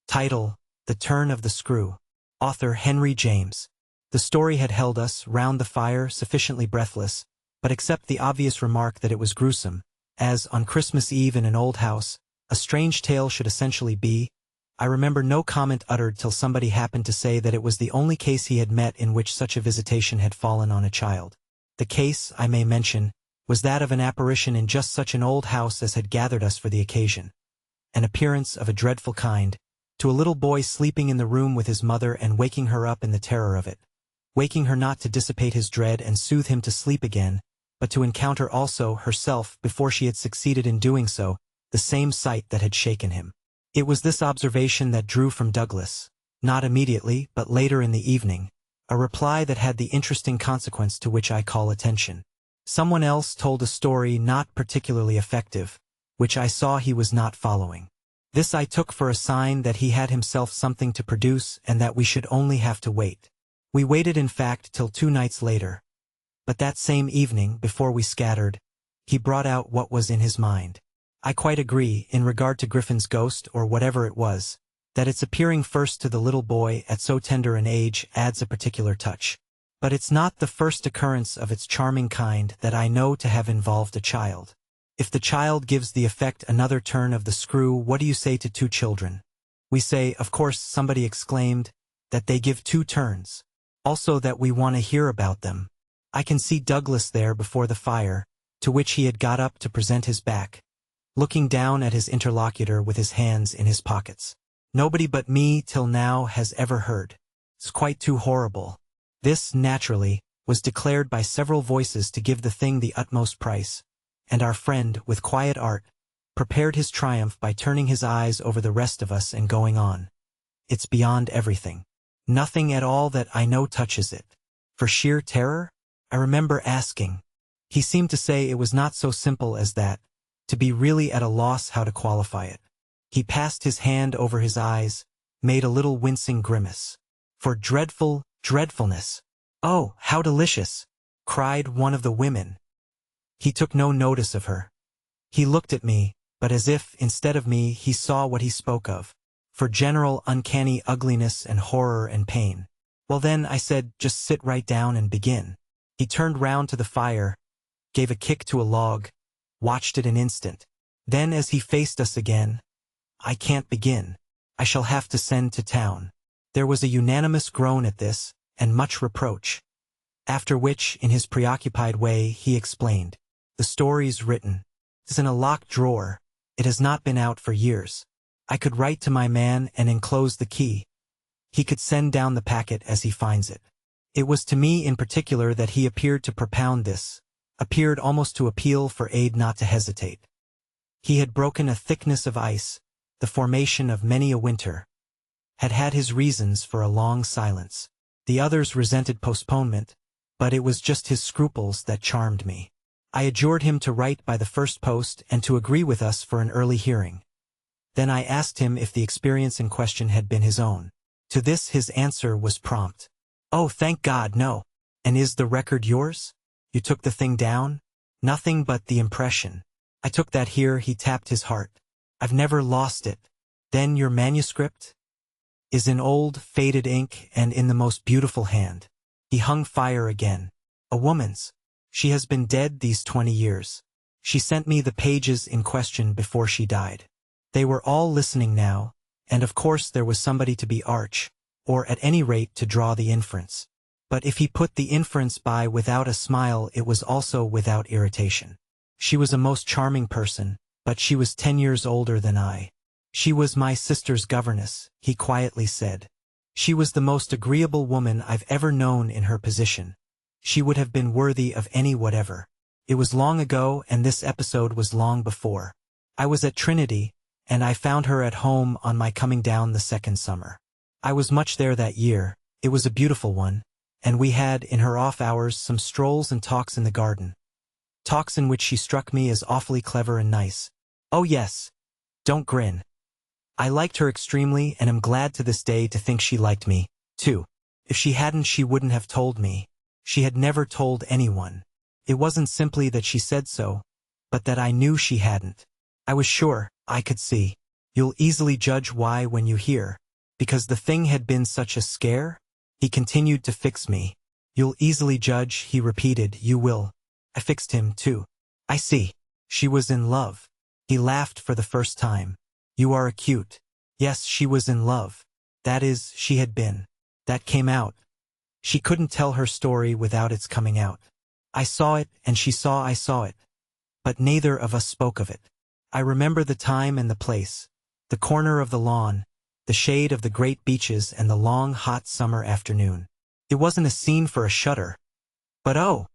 Title: The Turn of the Screw. Author Henry James. The story had held us, round the fire, sufficiently breathless, but except the obvious remark that it was gruesome, as, on Christmas Eve in an old house, a strange tale should essentially be, I remember no comment uttered till somebody happened to say that it was the only case he had met in which such a visitation had fallen on a child. The case, I may mention, was that of an apparition in just such an old house as had gathered us for the occasion. An appearance of a dreadful kind, to a little boy sleeping in the room with his mother and waking her up in the terror of it. Waking her not to dissipate his dread and soothe him to sleep again, but to encounter also, herself, before she had succeeded in doing so, the same sight that had shaken him. It was this observation that drew from Douglas, not immediately, but later in the evening, a reply that had the interesting consequence to which I call attention. Someone else told a story not particularly effective, which I saw he was not following. This I took for a sign that he had himself something to produce and that we should only have to wait. We waited in fact till 2 nights later. But that same evening, before we scattered, he brought out what was in his mind. I quite agree, in regard to Griffin's ghost, or whatever it was, that its appearing first to the little boy at so tender an age adds a particular touch. But it's not the first occurrence of its charming kind that I know to have involved a child. If the child gives the effect another turn of the screw, what do you say to 2 children? We say, of course, somebody exclaimed, that they give 2 turns. Also that we want to hear about them. I can see Douglas there before the fire, to which he had got up to present his back, looking down at his interlocutor with his hands in his pockets. Nobody but me till now has ever heard. It's quite too horrible. This, naturally, was declared by several voices to give the thing the utmost price, and our friend, with quiet art, prepared his triumph by turning his eyes over the rest of us and going on. It's beyond everything. Nothing at all that I know touches it. For sheer terror? I remember asking. He seemed to say it was not so simple as that, to be really at a loss how to qualify it. He passed his hand over his eyes, made a little wincing grimace. For dreadfulness. Oh, how delicious! Cried one of the women. He took no notice of her. He looked at me, but as if, instead of me, he saw what he spoke of. For general uncanny ugliness and horror and pain. Well then, I said, just sit right down and begin. He turned round to the fire, gave a kick to a log, watched it an instant. Then as he faced us again, I can't begin. I shall have to send to town. There was a unanimous groan at this, and much reproach. After which, in his preoccupied way, he explained. The story's written. It's in a locked drawer. It has not been out for years. I could write to my man and enclose the key. He could send down the packet as he finds it. It was to me in particular that he appeared to propound this, appeared almost to appeal for aid not to hesitate. He had broken a thickness of ice, the formation of many a winter, had had his reasons for a long silence. The others resented postponement, but it was just his scruples that charmed me. I adjured him to write by the first post and to agree with us for an early hearing. Then I asked him if the experience in question had been his own. To this his answer was prompt. Oh, thank God, no. And is the record yours? You took the thing down? Nothing but the impression. I took that here, he tapped his heart. I've never lost it. Then your manuscript? Is in old, faded ink and in the most beautiful hand. He hung fire again. A woman's. She has been dead these 20 years. She sent me the pages in question before she died. They were all listening now, and of course there was somebody to be arch, or at any rate to draw the inference. But if he put the inference by without a smile, it was also without irritation. She was a most charming person, but she was 10 years older than I. She was my sister's governess, he quietly said. She was the most agreeable woman I've ever known in her position. She would have been worthy of any whatever. It was long ago, and this episode was long before. I was at Trinity, and I found her at home on my coming down the second summer. I was much there that year. It was a beautiful one, and we had, in her off hours, some strolls and talks in the garden. Talks in which she struck me as awfully clever and nice. Oh yes. Don't grin. I liked her extremely and am glad to this day to think she liked me, too. If she hadn't, she wouldn't have told me. She had never told anyone. It wasn't simply that she said so, but that I knew she hadn't. I was sure, I could see. You'll easily judge why when you hear. Because the thing had been such a scare? He continued to fix me. You'll easily judge, he repeated, you will. I fixed him, too. I see. She was in love. He laughed for the first time. You are acute. Yes, she was in love. That is, she had been. That came out. She couldn't tell her story without its coming out. I saw it, and she saw I saw it. But neither of us spoke of it. I remember the time and the place. The corner of the lawn, the shade of the great beeches and the long hot summer afternoon. It wasn't a scene for a shudder. But oh!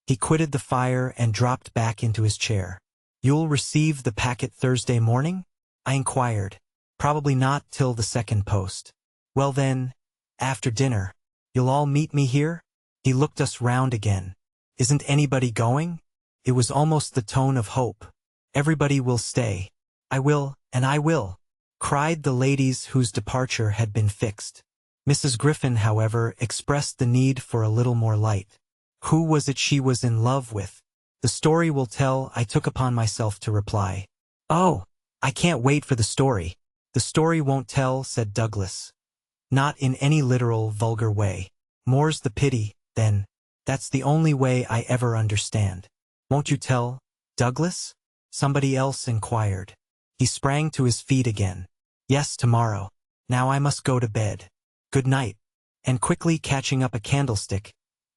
He quitted the fire and dropped back into his chair. You'll receive the packet Thursday morning? I inquired. Probably not till the second post. Well then, after dinner, you'll all meet me here? He looked us round again. Isn't anybody going? It was almost the tone of hope. Everybody will stay. I will, and I will, cried the ladies whose departure had been fixed. Mrs. Griffin, however, expressed the need for a little more light. Who was it she was in love with? The story will tell, I took upon myself to reply. Oh, I can't wait for the story. The story won't tell, said Douglas. Not in any literal, vulgar way. More's the pity, then. That's the only way I ever understand. Won't you tell, Douglas? Somebody else inquired. He sprang to his feet again. Yes, tomorrow. Now I must go to bed. Good night. And quickly catching up a candlestick,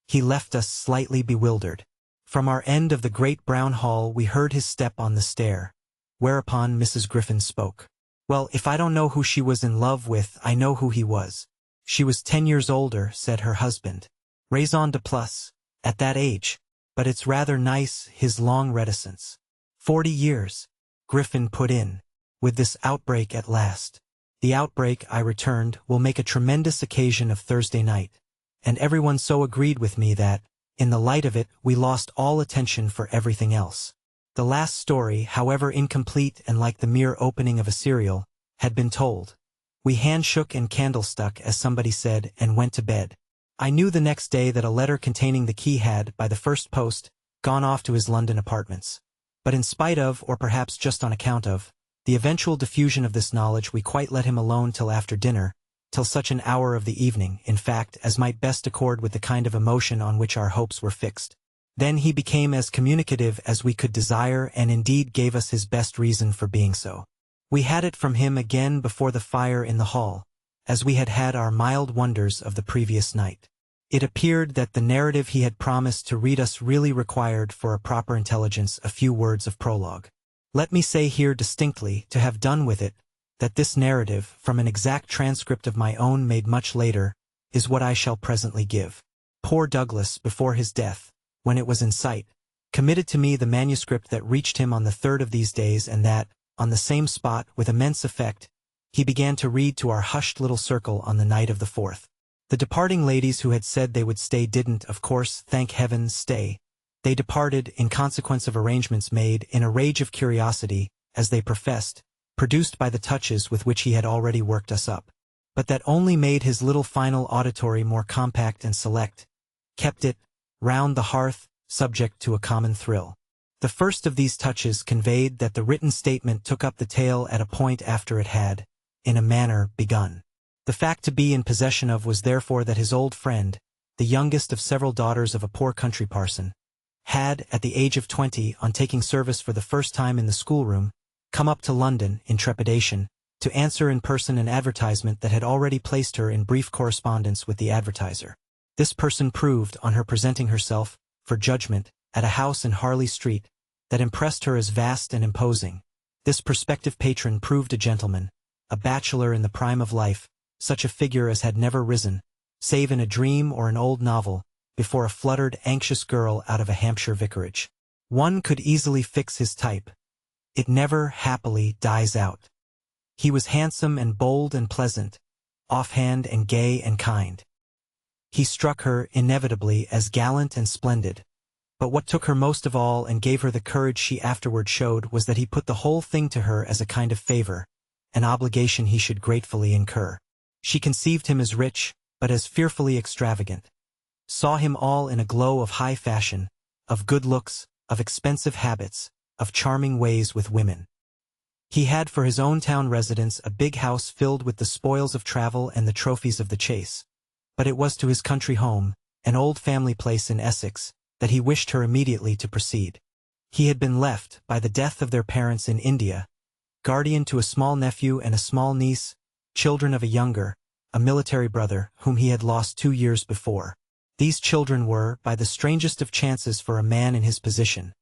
he left us slightly bewildered. From our end of the great brown hall we heard his step on the stair. Whereupon Mrs. Griffin spoke. Well, if I don't know who she was in love with, I know who he was. She was 10 years older, said her husband. Raison de plus, at that age. But it's rather nice, his long reticence. 40 years, Griffin put in. With this outbreak at last. The outbreak, I returned, will make a tremendous occasion of Thursday night. And everyone so agreed with me that, in the light of it, we lost all attention for everything else. The last story, however incomplete and like the mere opening of a serial, had been told. We handshook and candlestuck, as somebody said, and went to bed. I knew the next day that a letter containing the key had, by the first post, gone off to his London apartments. But in spite of, or perhaps just on account of, the eventual diffusion of this knowledge, we quite let him alone till after dinner, till such an hour of the evening, in fact, as might best accord with the kind of emotion on which our hopes were fixed. Then he became as communicative as we could desire, and indeed gave us his best reason for being so. We had it from him again before the fire in the hall, as we had had our mild wonders of the previous night. It appeared that the narrative he had promised to read us really required for a proper intelligence a few words of prologue. Let me say here distinctly, to have done with it, that this narrative, from an exact transcript of my own made much later, is what I shall presently give. Poor Douglas, before his death, when it was in sight, committed to me the manuscript that reached him on the third of these days, and that, on the same spot, with immense effect, he began to read to our hushed little circle on the night of the 4th. The departing ladies who had said they would stay didn't, of course, thank heaven, stay. They departed, in consequence of arrangements made, in a rage of curiosity, as they professed, produced by the touches with which he had already worked us up. But that only made his little final auditory more compact and select, kept it, round the hearth, subject to a common thrill. The first of these touches conveyed that the written statement took up the tale at a point after it had, in a manner, begun. The fact to be in possession of was therefore that his old friend, the youngest of several daughters of a poor country parson, had, at the age of 20, on taking service for the first time in the schoolroom, come up to London, in trepidation, to answer in person an advertisement that had already placed her in brief correspondence with the advertiser. This person proved, on her presenting herself, for judgment, at a house in Harley Street, that impressed her as vast and imposing. This prospective patron proved a gentleman, a bachelor in the prime of life, such a figure as had never risen, save in a dream or an old novel, before a fluttered, anxious girl out of a Hampshire vicarage. One could easily fix his type. It never, happily, dies out. He was handsome and bold and pleasant, offhand and gay and kind. He struck her, inevitably, as gallant and splendid. But what took her most of all and gave her the courage she afterward showed was that he put the whole thing to her as a kind of favor, an obligation he should gratefully incur. She conceived him as rich, but as fearfully extravagant. Saw him all in a glow of high fashion, of good looks, of expensive habits, of charming ways with women. He had for his own town residence a big house filled with the spoils of travel and the trophies of the chase. But it was to his country home, an old family place in Essex, that he wished her immediately to proceed. He had been left, by the death of their parents in India, guardian to a small nephew and a small niece, children of a younger, a military brother, whom he had lost 2 years before. These children were, by the strangest of chances for a man in his position,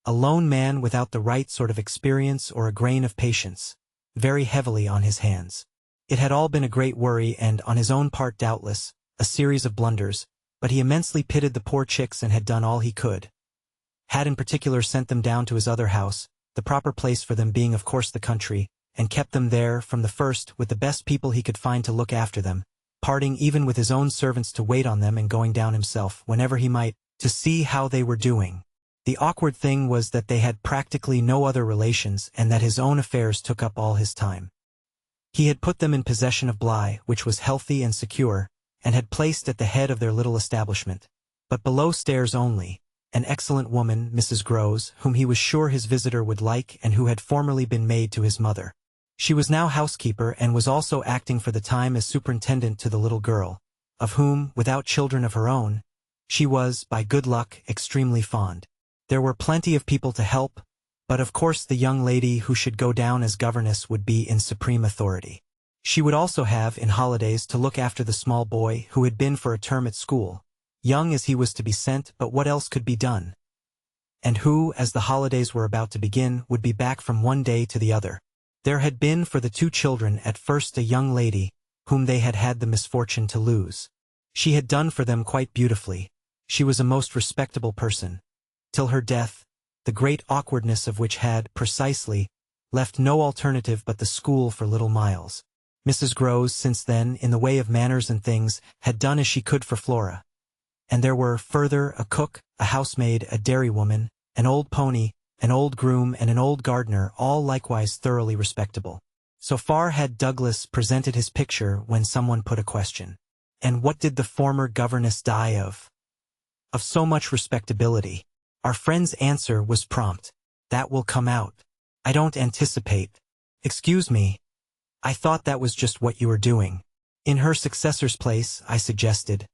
a lone man without the right sort of experience or a grain of patience, very heavily on his hands. It had all been a great worry and, on his own part doubtless, a series of blunders, but he immensely pitied the poor chicks and had done all he could. Had in particular sent them down to his other house, the proper place for them being of course the country, and kept them there from the first with the best people he could find to look after them, parting even with his own servants to wait on them and going down himself, whenever he might, to see how they were doing. The awkward thing was that they had practically no other relations and that his own affairs took up all his time. He had put them in possession of Bly, which was healthy and secure, and had placed at the head of their little establishment, but below stairs only, an excellent woman, Mrs. Groves, whom he was sure his visitor would like and who had formerly been maid to his mother. She was now housekeeper and was also acting for the time as superintendent to the little girl, of whom, without children of her own, she was, by good luck, extremely fond. There were plenty of people to help, but of course the young lady who should go down as governess would be in supreme authority. She would also have, in holidays, to look after the small boy who had been for a term at school, young as he was to be sent, but what else could be done? And who, as the holidays were about to begin, would be back from one day to the other. There had been for the 2 children at first a young lady, whom they had had the misfortune to lose. She had done for them quite beautifully. She was a most respectable person. Till her death, the great awkwardness of which had, precisely, left no alternative but the school for little Miles. Mrs. Groves, since then, in the way of manners and things, had done as she could for Flora. And there were, further, a cook, a housemaid, a dairywoman, an old pony, an old groom and an old gardener, all likewise thoroughly respectable. So far had Douglas presented his picture when someone put a question. And what did the former governess die of? Of so much respectability. Our friend's answer was prompt. That will come out. I don't anticipate. Excuse me. I thought that was just what you were doing. In her successor's place, I suggested.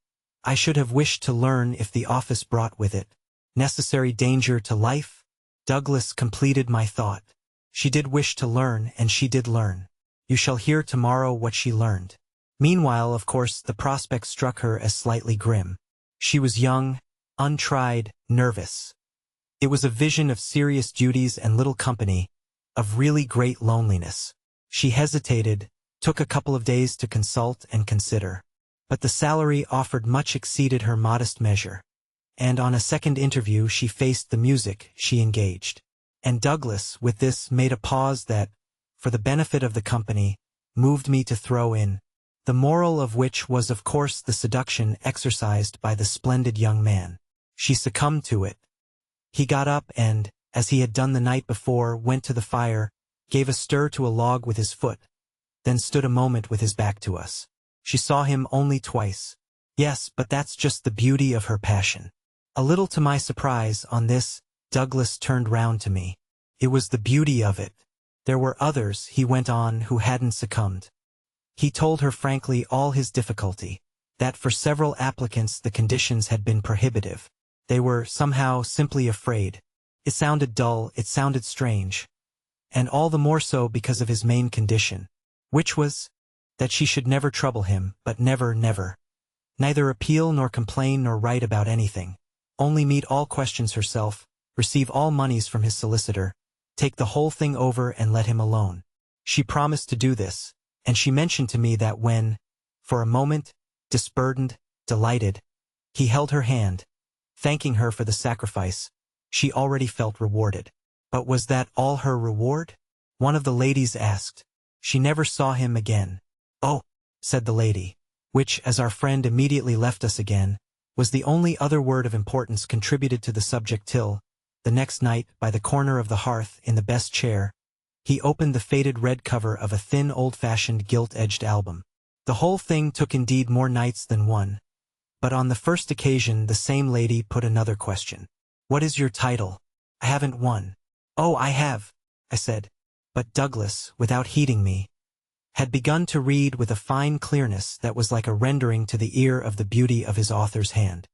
I should have wished to learn if the office brought with it necessary danger to life. Douglas completed my thought. She did wish to learn, and she did learn. You shall hear tomorrow what she learned. Meanwhile, of course, the prospect struck her as slightly grim. She was young, untried, nervous. It was a vision of serious duties and little company, of really great loneliness. She hesitated, took a couple of days to consult and consider. But the salary offered much exceeded her modest measure. And on a second interview she faced the music she engaged. And Douglas, with this, made a pause that, for the benefit of the company, moved me to throw in, the moral of which was of course the seduction exercised by the splendid young man. She succumbed to it. He got up and, as he had done the night before, went to the fire, gave a stir to a log with his foot, then stood a moment with his back to us. She saw him only twice. Yes, but that's just the beauty of her passion. A little to my surprise, on this, Douglas turned round to me. It was the beauty of it. There were others, he went on, who hadn't succumbed. He told her frankly all his difficulty, that for several applicants the conditions had been prohibitive. They were, somehow, simply afraid. It sounded dull, it sounded strange. And all the more so because of his main condition. Which was? That she should never trouble him, but never, never. Neither appeal nor complain nor write about anything. Only meet all questions herself, receive all moneys from his solicitor, take the whole thing over and let him alone. She promised to do this, and she mentioned to me that when, for a moment, disburdened, delighted, he held her hand, thanking her for the sacrifice, she already felt rewarded. But was that all her reward? One of the ladies asked. She never saw him again. Oh, said the lady, which, as our friend immediately left us again, was the only other word of importance contributed to the subject till, the next night, by the corner of the hearth, in the best chair, he opened the faded red cover of a thin old-fashioned gilt-edged album. The whole thing took indeed more nights than one, but on the first occasion the same lady put another question. What is your title? I haven't one. Oh, I have, I said. But Douglas, without heeding me, had begun to read with a fine clearness that was like a rendering to the ear of the beauty of his author's hand.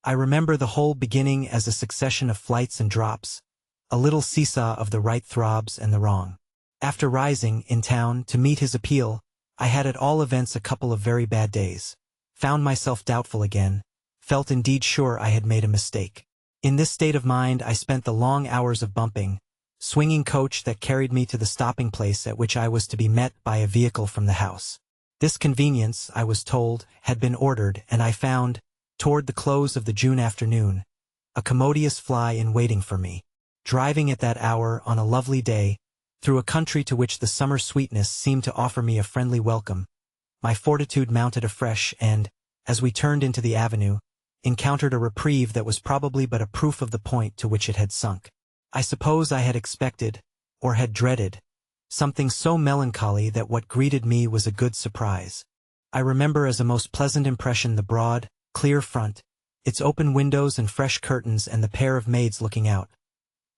I remember the whole beginning as a succession of flights and drops, a little seesaw of the right throbs and the wrong. After rising, in town, to meet his appeal, I had at all events a couple of very bad days, found myself doubtful again, felt indeed sure I had made a mistake. In this state of mind I spent the long hours of bumping, swinging coach that carried me to the stopping place at which I was to be met by a vehicle from the house. This convenience, I was told, had been ordered, and I found, toward the close of the June afternoon, a commodious fly in waiting for me. Driving at that hour on a lovely day, through a country to which the summer sweetness seemed to offer me a friendly welcome, my fortitude mounted afresh and, as we turned into the avenue, encountered a reprieve that was probably but a proof of the point to which it had sunk. I suppose I had expected, or had dreaded, something so melancholy that what greeted me was a good surprise. I remember as a most pleasant impression the broad, clear front, its open windows and fresh curtains and the pair of maids looking out.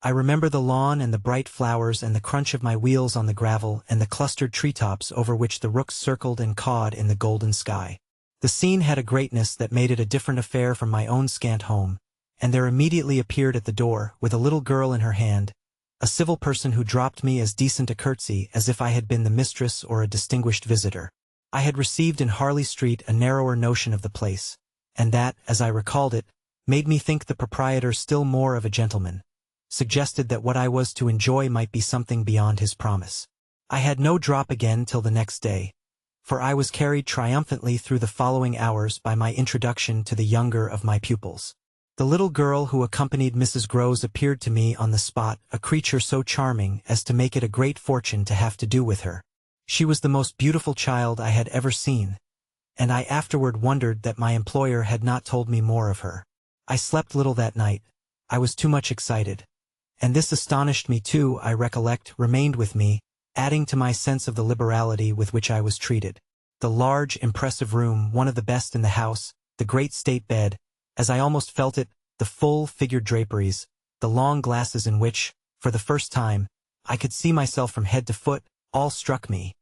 I remember the lawn and the bright flowers and the crunch of my wheels on the gravel and the clustered treetops over which the rooks circled and cawed in the golden sky. The scene had a greatness that made it a different affair from my own scant home, and there immediately appeared at the door, with a little girl in her hand, a civil person who dropped me as decent a curtsy as if I had been the mistress or a distinguished visitor. I had received in Harley Street a narrower notion of the place, and that, as I recalled it, made me think the proprietor still more of a gentleman, suggested that what I was to enjoy might be something beyond his promise. I had no drop again till the next day, for I was carried triumphantly through the following hours by my introduction to the younger of my pupils. The little girl who accompanied Mrs. Groves appeared to me on the spot a creature so charming as to make it a great fortune to have to do with her. She was the most beautiful child I had ever seen, and I afterward wondered that my employer had not told me more of her. I slept little that night. I was too much excited. And this astonished me too, I recollect, remained with me, adding to my sense of the liberality with which I was treated. The large, impressive room, one of the best in the house, the great state bed, as I almost felt it, the full, figured draperies, the long glasses in which, for the first time, I could see myself from head to foot, all struck me,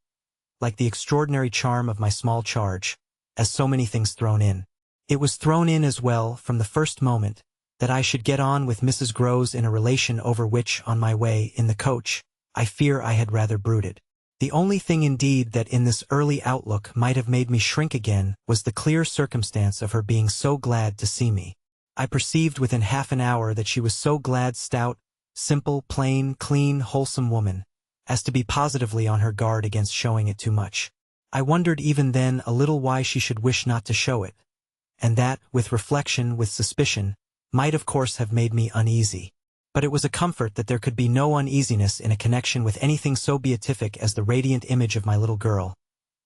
like the extraordinary charm of my small charge, as so many things thrown in. It was thrown in as well, from the first moment, that I should get on with Mrs. Groves in a relation over which, on my way, in the coach, I fear I had rather brooded. The only thing indeed that in this early outlook might have made me shrink again was the clear circumstance of her being so glad to see me. I perceived within half an hour that she was so glad, stout, simple, plain, clean, wholesome woman, as to be positively on her guard against showing it too much. I wondered even then a little why she should wish not to show it, and that, with reflection, with suspicion, might of course have made me uneasy. But it was a comfort that there could be no uneasiness in a connection with anything so beatific as the radiant image of my little girl,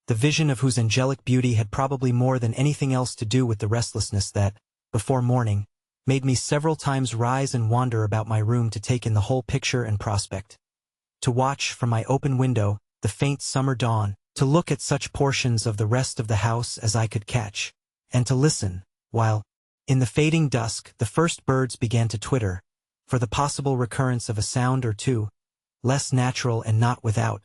the vision of whose angelic beauty had probably more than anything else to do with the restlessness that, before morning, made me several times rise and wander about my room to take in the whole picture and prospect, to watch, from my open window, the faint summer dawn, to look at such portions of the rest of the house as I could catch, and to listen, while, in the fading dusk, the first birds began to twitter, for the possible recurrence of a sound or two, less natural and not without,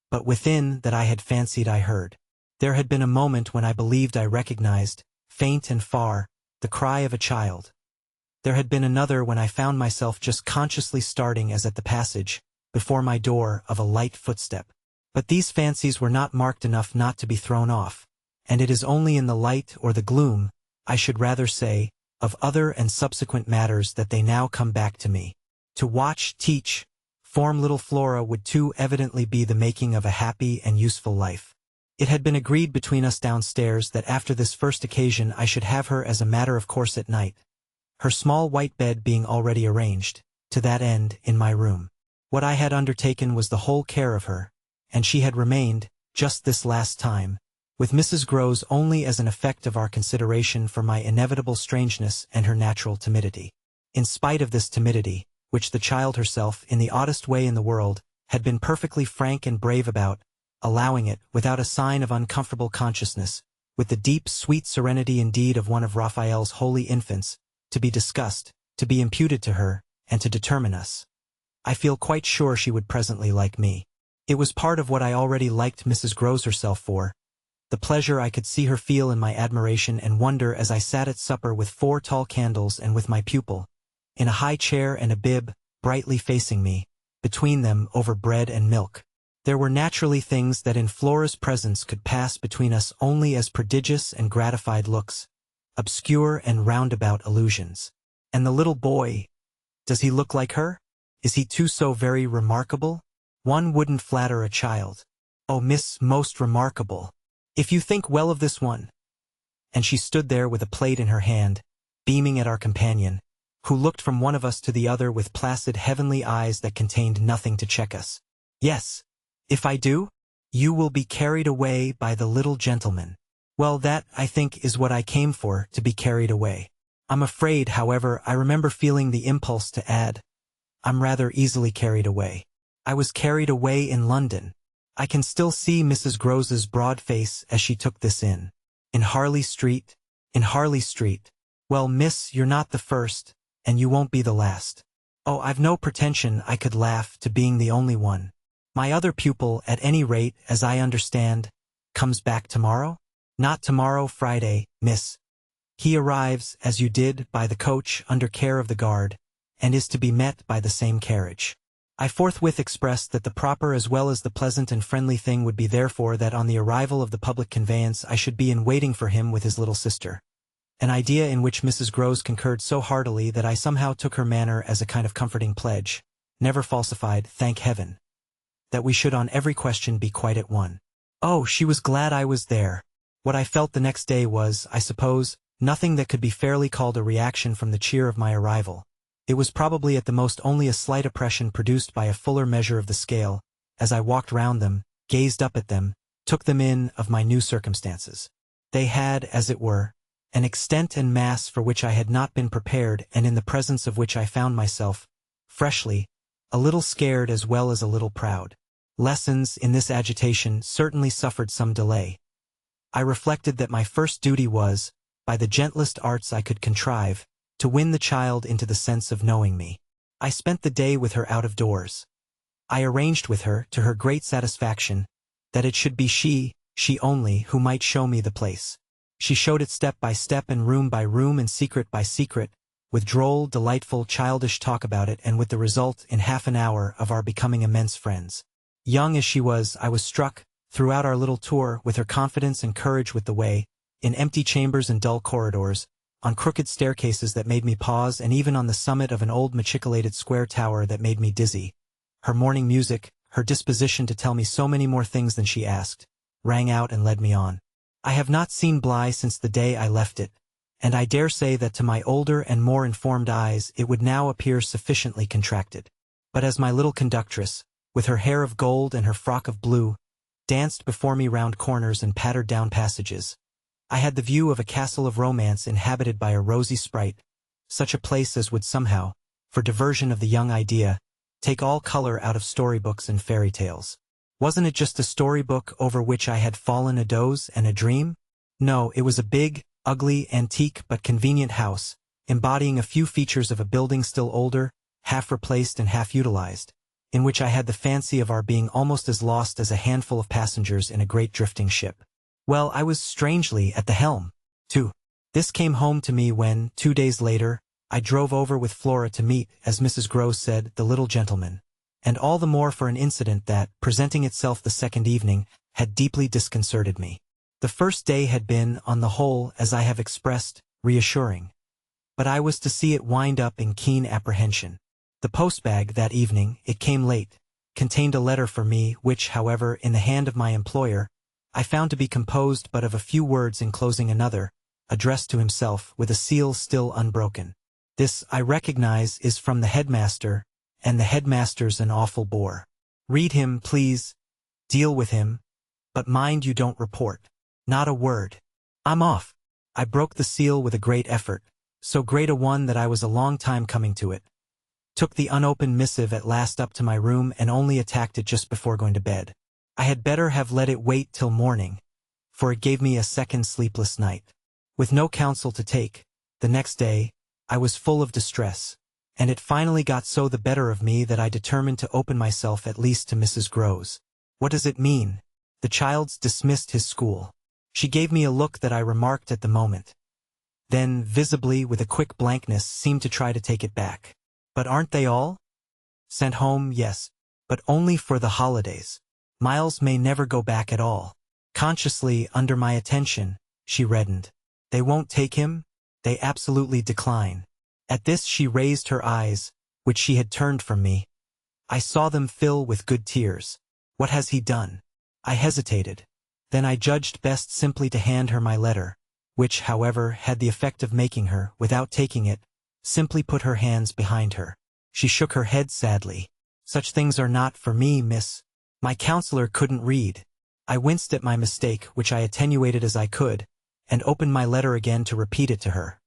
but within, that I had fancied I heard. There had been a moment when I believed I recognized, faint and far, the cry of a child. There had been another when I found myself just consciously starting as at the passage, before my door, of a light footstep. But these fancies were not marked enough not to be thrown off, and it is only in the light or the gloom, I should rather say, of other and subsequent matters that they now come back to me. To watch, teach, form little Flora would too evidently be the making of a happy and useful life. It had been agreed between us downstairs that after this first occasion I should have her as a matter of course at night, her small white bed being already arranged, to that end, in my room. What I had undertaken was the whole care of her, and she had remained, just this last time, with Mrs. Groves only as an effect of our consideration for my inevitable strangeness and her natural timidity. In spite of this timidity, which the child herself, in the oddest way in the world, had been perfectly frank and brave about, allowing it, without a sign of uncomfortable consciousness, with the deep, sweet serenity indeed of one of Raphael's holy infants, to be discussed, to be imputed to her, and to determine us. I feel quite sure she would presently like me. It was part of what I already liked Mrs. Groves herself for, the pleasure I could see her feel in my admiration and wonder as I sat at supper with 4 tall candles and with my pupil, in a high chair and a bib, brightly facing me, between them over bread and milk. There were naturally things that in Flora's presence could pass between us only as prodigious and gratified looks, obscure and roundabout allusions. And the little boy, does he look like her? Is he too so very remarkable? One wouldn't flatter a child. Oh, Miss, most remarkable. If you think well of this one. And she stood there with a plate in her hand, beaming at our companion, who looked from one of us to the other with placid heavenly eyes that contained nothing to check us. Yes, if I do, you will be carried away by the little gentleman. Well, that, I think, is what I came for, to be carried away. I'm afraid, however, I remember feeling the impulse to add, I'm rather easily carried away. I was carried away in London. I can still see Mrs. Groves's broad face as she took this in. In Harley Street? In Harley Street. Well, miss, you're not the first, and you won't be the last. Oh, I've no pretension, I could laugh, to being the only one. My other pupil, at any rate, as I understand, comes back tomorrow? Not tomorrow, Friday, miss. He arrives, as you did, by the coach, under care of the guard, and is to be met by the same carriage. I forthwith expressed that the proper as well as the pleasant and friendly thing would be therefore that on the arrival of the public conveyance I should be in waiting for him with his little sister. An idea in which Mrs. Groves concurred so heartily that I somehow took her manner as a kind of comforting pledge, never falsified, thank heaven, that we should on every question be quite at one. Oh, she was glad I was there. What I felt the next day was, I suppose, nothing that could be fairly called a reaction from the cheer of my arrival. It was probably at the most only a slight oppression produced by a fuller measure of the scale, as I walked round them, gazed up at them, took them in of my new circumstances. They had, as it were, an extent and mass for which I had not been prepared and in the presence of which I found myself, freshly, a little scared as well as a little proud. Lessons, in this agitation, certainly suffered some delay. I reflected that my first duty was, by the gentlest arts I could contrive, to win the child into the sense of knowing me. I spent the day with her out of doors. I arranged with her, to her great satisfaction, that it should be she only, who might show me the place. She showed it step by step and room by room and secret by secret, with droll, delightful, childish talk about it, and with the result, in half an hour, of our becoming immense friends. Young as she was, I was struck, throughout our little tour, with her confidence and courage with the way, in empty chambers and dull corridors, on crooked staircases that made me pause, and even on the summit of an old machicolated square tower that made me dizzy. Her morning music, her disposition to tell me so many more things than she asked, rang out and led me on. I have not seen Bly since the day I left it, and I dare say that to my older and more informed eyes it would now appear sufficiently contracted. But as my little conductress, with her hair of gold and her frock of blue, danced before me round corners and pattered down passages, I had the view of a castle of romance inhabited by a rosy sprite, such a place as would somehow, for diversion of the young idea, take all color out of storybooks and fairy tales. Wasn't it just a storybook over which I had fallen a doze and a dream? No, it was a big, ugly, antique but convenient house, embodying a few features of a building still older, half replaced and half utilized, in which I had the fancy of our being almost as lost as a handful of passengers in a great drifting ship. Well, I was strangely at the helm, too. This came home to me when, 2 days later, I drove over with Flora to meet, as Mrs. Groves said, the little gentleman, and all the more for an incident that, presenting itself the second evening, had deeply disconcerted me. The first day had been, on the whole, as I have expressed, reassuring. But I was to see it wind up in keen apprehension. The postbag that evening, it came late, contained a letter for me, which, however, in the hand of my employer, I found to be composed but of a few words enclosing another, addressed to himself, with a seal still unbroken. This, I recognize, is from the headmaster, and the headmaster's an awful bore. Read him, please. Deal with him. But mind you don't report. Not a word. I'm off. I broke the seal with a great effort, so great a one that I was a long time coming to it. Took the unopened missive at last up to my room and only attacked it just before going to bed. I had better have let it wait till morning, for it gave me a second sleepless night. With no counsel to take, the next day, I was full of distress, and it finally got so the better of me that I determined to open myself at least to Mrs. Groves. What does it mean? The child's dismissed his school. She gave me a look that I remarked at the moment. Then, visibly with a quick blankness, seemed to try to take it back. But aren't they all? Sent home, yes, but only for the holidays. Miles may never go back at all. Consciously, under my attention, she reddened. They won't take him? They absolutely decline. At this she raised her eyes, which she had turned from me. I saw them fill with good tears. What has he done? I hesitated. Then I judged best simply to hand her my letter, which, however, had the effect of making her, without taking it, simply put her hands behind her. She shook her head sadly. Such things are not for me, miss. My counselor couldn't read. I winced at my mistake, which I attenuated as I could, and opened my letter again to repeat it to her.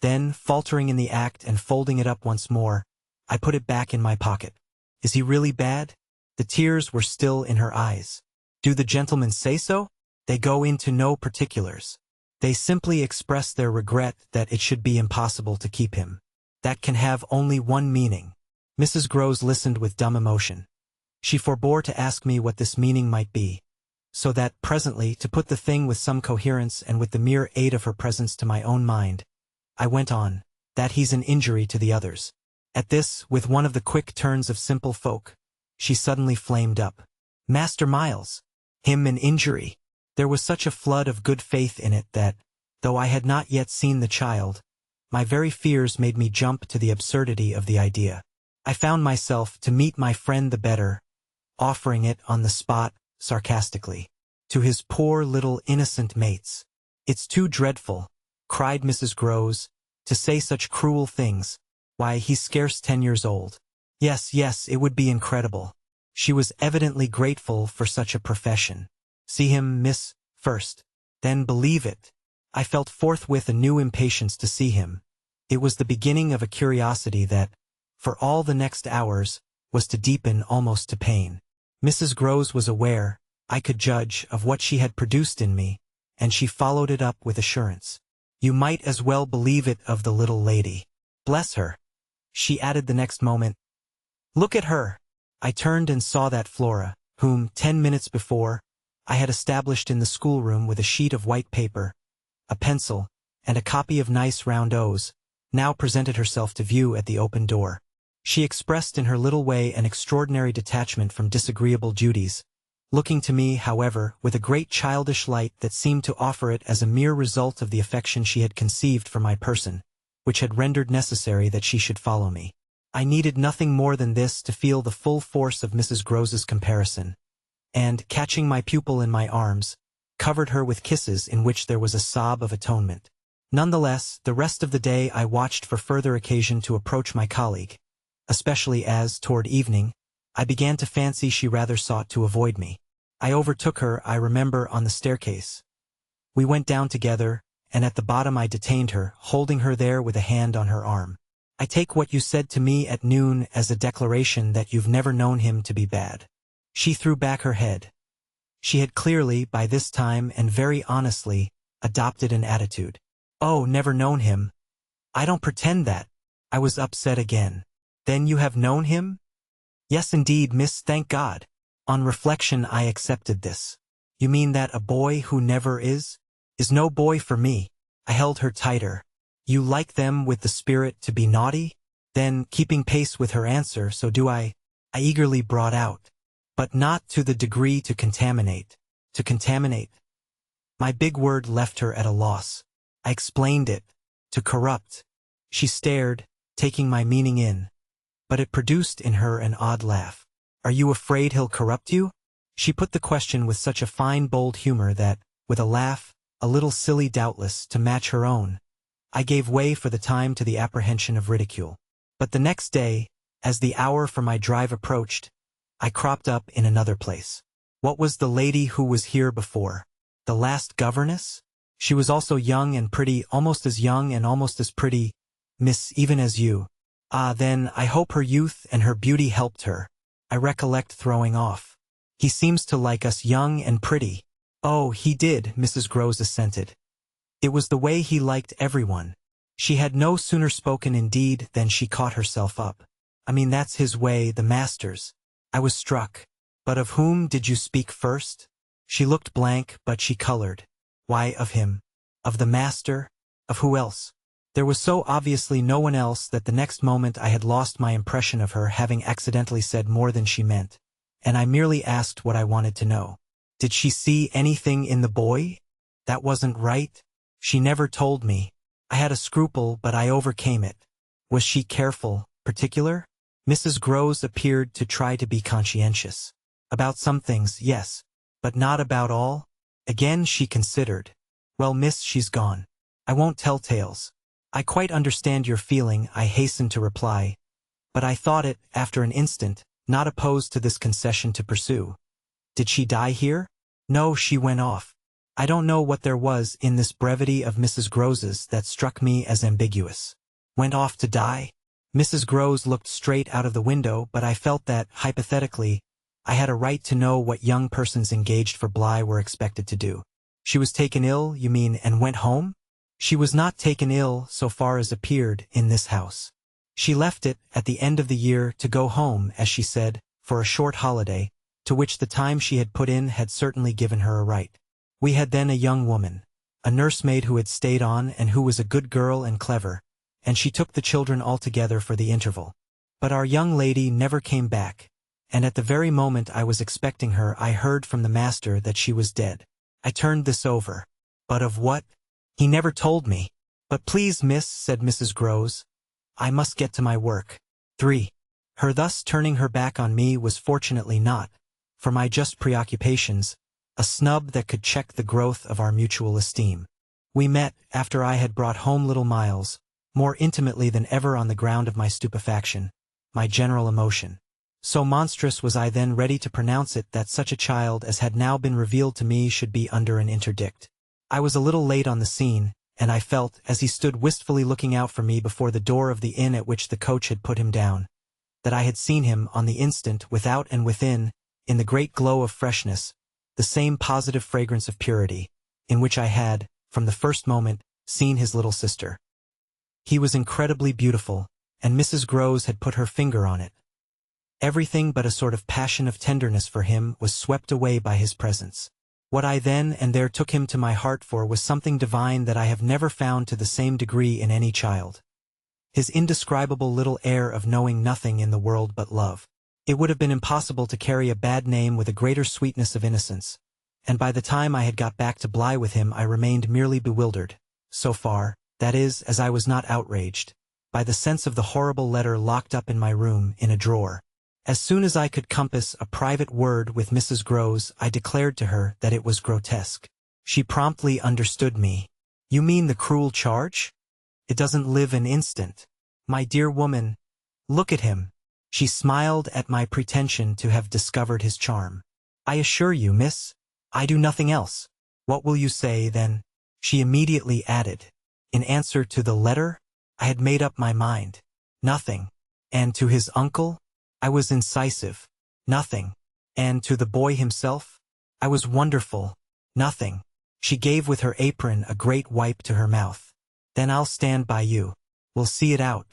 Then, faltering in the act and folding it up once more, I put it back in my pocket. Is he really bad? The tears were still in her eyes. Do the gentlemen say so? They go into no particulars. They simply express their regret that it should be impossible to keep him. That can have only one meaning. Mrs. Groves listened with dumb emotion. She forbore to ask me what this meaning might be, so that, presently, to put the thing with some coherence and with the mere aid of her presence to my own mind, I went on, that he's an injury to the others. At this, with one of the quick turns of simple folk, she suddenly flamed up. Master Miles! Him an injury! There was such a flood of good faith in it that, though I had not yet seen the child, my very fears made me jump to the absurdity of the idea. I found myself, to meet my friend the better, offering it on the spot, sarcastically, to his poor little innocent mates. It's too dreadful, cried Mrs. Groves, to say such cruel things. Why, he's scarce 10 years old. Yes, yes, it would be incredible. She was evidently grateful for such a profession. See him, miss, first. Then believe it. I felt forthwith a new impatience to see him. It was the beginning of a curiosity that, for all the next hours, was to deepen almost to pain. Mrs. Groves was aware, I could judge, of what she had produced in me, and she followed it up with assurance. You might as well believe it of the little lady. Bless her. She added the next moment, look at her. I turned and saw that Flora, whom, 10 minutes before, I had established in the schoolroom with a sheet of white paper, a pencil, and a copy of nice round O's, now presented herself to view at the open door. She expressed in her little way an extraordinary detachment from disagreeable duties, looking to me, however, with a great childish light that seemed to offer it as a mere result of the affection she had conceived for my person, which had rendered necessary that she should follow me. I needed nothing more than this to feel the full force of Mrs. Groves's comparison, and, catching my pupil in my arms, covered her with kisses in which there was a sob of atonement. Nonetheless, the rest of the day I watched for further occasion to approach my colleague, especially as, toward evening, I began to fancy she rather sought to avoid me. I overtook her, I remember, on the staircase. We went down together, and at the bottom I detained her, holding her there with a hand on her arm. I take what you said to me at noon as a declaration that you've never known him to be bad. She threw back her head. She had clearly, by this time and very honestly, adopted an attitude. Oh, never known him. I don't pretend that. I was upset again. Then you have known him? Yes, indeed, miss, thank God. On reflection I accepted this. You mean that a boy who never is no boy for me. I held her tighter. You like them with the spirit to be naughty? Then, keeping pace with her answer, so do I eagerly brought out. But not to the degree to contaminate. To contaminate. My big word left her at a loss. I explained it. To corrupt. She stared, taking my meaning in. But it produced in her an odd laugh. Are you afraid he'll corrupt you? She put the question with such a fine bold humor that, with a laugh, a little silly doubtless, to match her own, I gave way for the time to the apprehension of ridicule. But the next day, as the hour for my drive approached, I cropped up in another place. What was the lady who was here before? The last governess? She was also young and pretty, almost as young and almost as pretty, miss, even as you. Ah, then, I hope her youth and her beauty helped her. I recollect throwing off. He seems to like us young and pretty. Oh, he did, Mrs. Groves assented. It was the way he liked everyone. She had no sooner spoken indeed than she caught herself up. I mean, that's his way, the master's. I was struck. But of whom did you speak first? She looked blank, but she colored. Why, of him. Of the master? Of who else? There was so obviously no one else that the next moment I had lost my impression of her having accidentally said more than she meant, and I merely asked what I wanted to know. Did she see anything in the boy? That wasn't right. She never told me. I had a scruple, but I overcame it. Was she careful, particular? Mrs. Groves appeared to try to be conscientious. About some things, yes, but not about all. Again she considered. Well, miss, she's gone. I won't tell tales. I quite understand your feeling, I hastened to reply, but I thought it, after an instant, not opposed to this concession to pursue. Did she die here? No, she went off. I don't know what there was in this brevity of Mrs. Groves's that struck me as ambiguous. Went off to die? Mrs. Groves looked straight out of the window, but I felt that, hypothetically, I had a right to know what young persons engaged for Bly were expected to do. She was taken ill, you mean, and went home? She was not taken ill, so far as appeared, in this house. She left it, at the end of the year, to go home, as she said, for a short holiday, to which the time she had put in had certainly given her a right. We had then a young woman, a nursemaid who had stayed on and who was a good girl and clever, and she took the children altogether for the interval. But our young lady never came back, and at the very moment I was expecting her I heard from the master that she was dead. I turned this over. But of what? He never told me. But please, miss, said Mrs. Groves, I must get to my work. 3. Her thus turning her back on me was fortunately not, for my just preoccupations, a snub that could check the growth of our mutual esteem. We met, after I had brought home little Miles, more intimately than ever on the ground of my stupefaction, my general emotion. So monstrous was I then ready to pronounce it that such a child as had now been revealed to me should be under an interdict. I was a little late on the scene, and I felt, as he stood wistfully looking out for me before the door of the inn at which the coach had put him down, that I had seen him, on the instant, without and within, in the great glow of freshness, the same positive fragrance of purity, in which I had, from the first moment, seen his little sister. He was incredibly beautiful, and Mrs. Groves had put her finger on it. Everything but a sort of passion of tenderness for him was swept away by his presence. What I then and there took him to my heart for was something divine that I have never found to the same degree in any child. His indescribable little air of knowing nothing in the world but love. It would have been impossible to carry a bad name with a greater sweetness of innocence, and by the time I had got back to Bly with him I remained merely bewildered, so far, that is, as I was not outraged, by the sense of the horrible letter locked up in my room, in a drawer. As soon as I could compass a private word with Mrs. Groves, I declared to her that it was grotesque. She promptly understood me. You mean the cruel charge? It doesn't live an instant. My dear woman, look at him. She smiled at my pretension to have discovered his charm. I assure you, miss, I do nothing else. What will you say, then? She immediately added. In answer to the letter, I had made up my mind. Nothing. And to his uncle? I was incisive. Nothing. And to the boy himself? I was wonderful. Nothing. She gave with her apron a great wipe to her mouth. Then I'll stand by you. We'll see it out.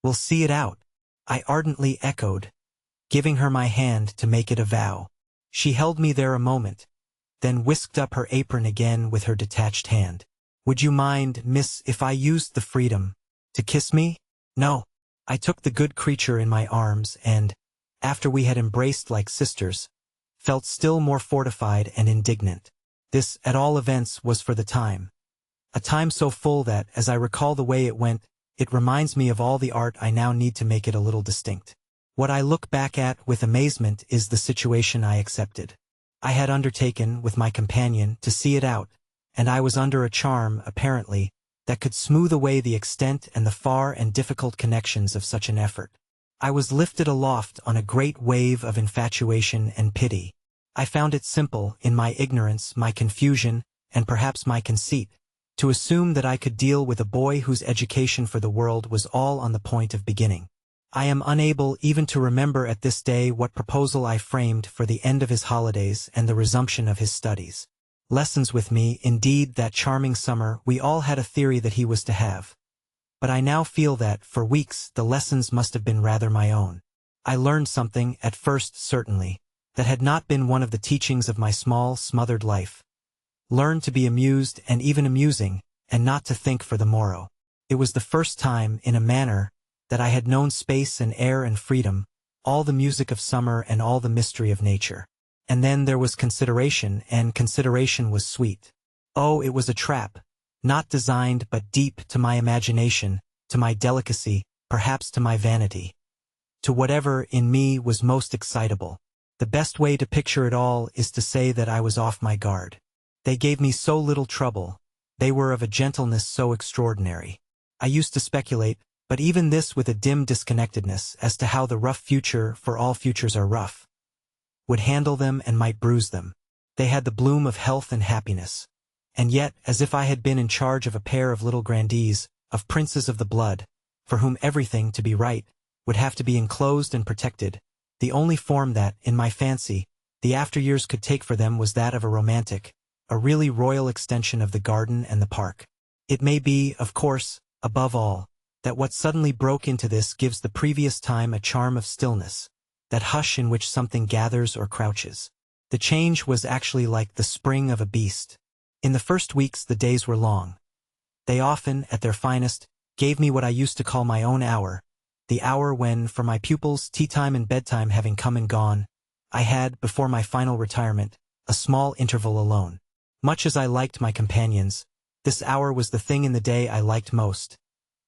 We'll see it out. I ardently echoed, giving her my hand to make it a vow. She held me there a moment, then whisked up her apron again with her detached hand. Would you mind, miss, if I used the freedom to kiss me? No. I took the good creature in my arms and, after we had embraced like sisters, felt still more fortified and indignant. This, at all events, was for the time. A time so full that, as I recall the way it went, it reminds me of all the art I now need to make it a little distinct. What I look back at with amazement is the situation I accepted. I had undertaken, with my companion, to see it out, and I was under a charm, apparently, that could smooth away the extent and the far and difficult connections of such an effort. I was lifted aloft on a great wave of infatuation and pity. I found it simple, in my ignorance, my confusion, and perhaps my conceit, to assume that I could deal with a boy whose education for the world was all on the point of beginning. I am unable even to remember at this day what proposal I framed for the end of his holidays and the resumption of his studies. Lessons with me, indeed, that charming summer, we all had a theory that he was to have. but I now feel that, for weeks, the lessons must have been rather my own. I learned something, at first certainly, that had not been one of the teachings of my small, smothered life. Learned to be amused and even amusing, and not to think for the morrow. It was the first time, in a manner, that I had known space and air and freedom, all the music of summer and all the mystery of nature. And then there was consideration, and consideration was sweet. Oh, it was a trap, not designed but deep to my imagination, to my delicacy, perhaps to my vanity. To whatever, in me, was most excitable. The best way to picture it all is to say that I was off my guard. They gave me so little trouble. They were of a gentleness so extraordinary. I used to speculate, but even this with a dim disconnectedness, as to how the rough future, for all futures are rough, would handle them and might bruise them. They had the bloom of health and happiness. And yet, as if I had been in charge of a pair of little grandees, of princes of the blood, for whom everything, to be right, would have to be enclosed and protected, the only form that, in my fancy, the after-years could take for them was that of a romantic, a really royal extension of the garden and the park. It may be, of course, above all, that what suddenly broke into this gives the previous time a charm of stillness, that hush in which something gathers or crouches. The change was actually like the spring of a beast. In the first weeks the days were long. They often, at their finest, gave me what I used to call my own hour, the hour when, for my pupils, tea-time and bedtime having come and gone, I had, before my final retirement, a small interval alone. Much as I liked my companions, this hour was the thing in the day I liked most,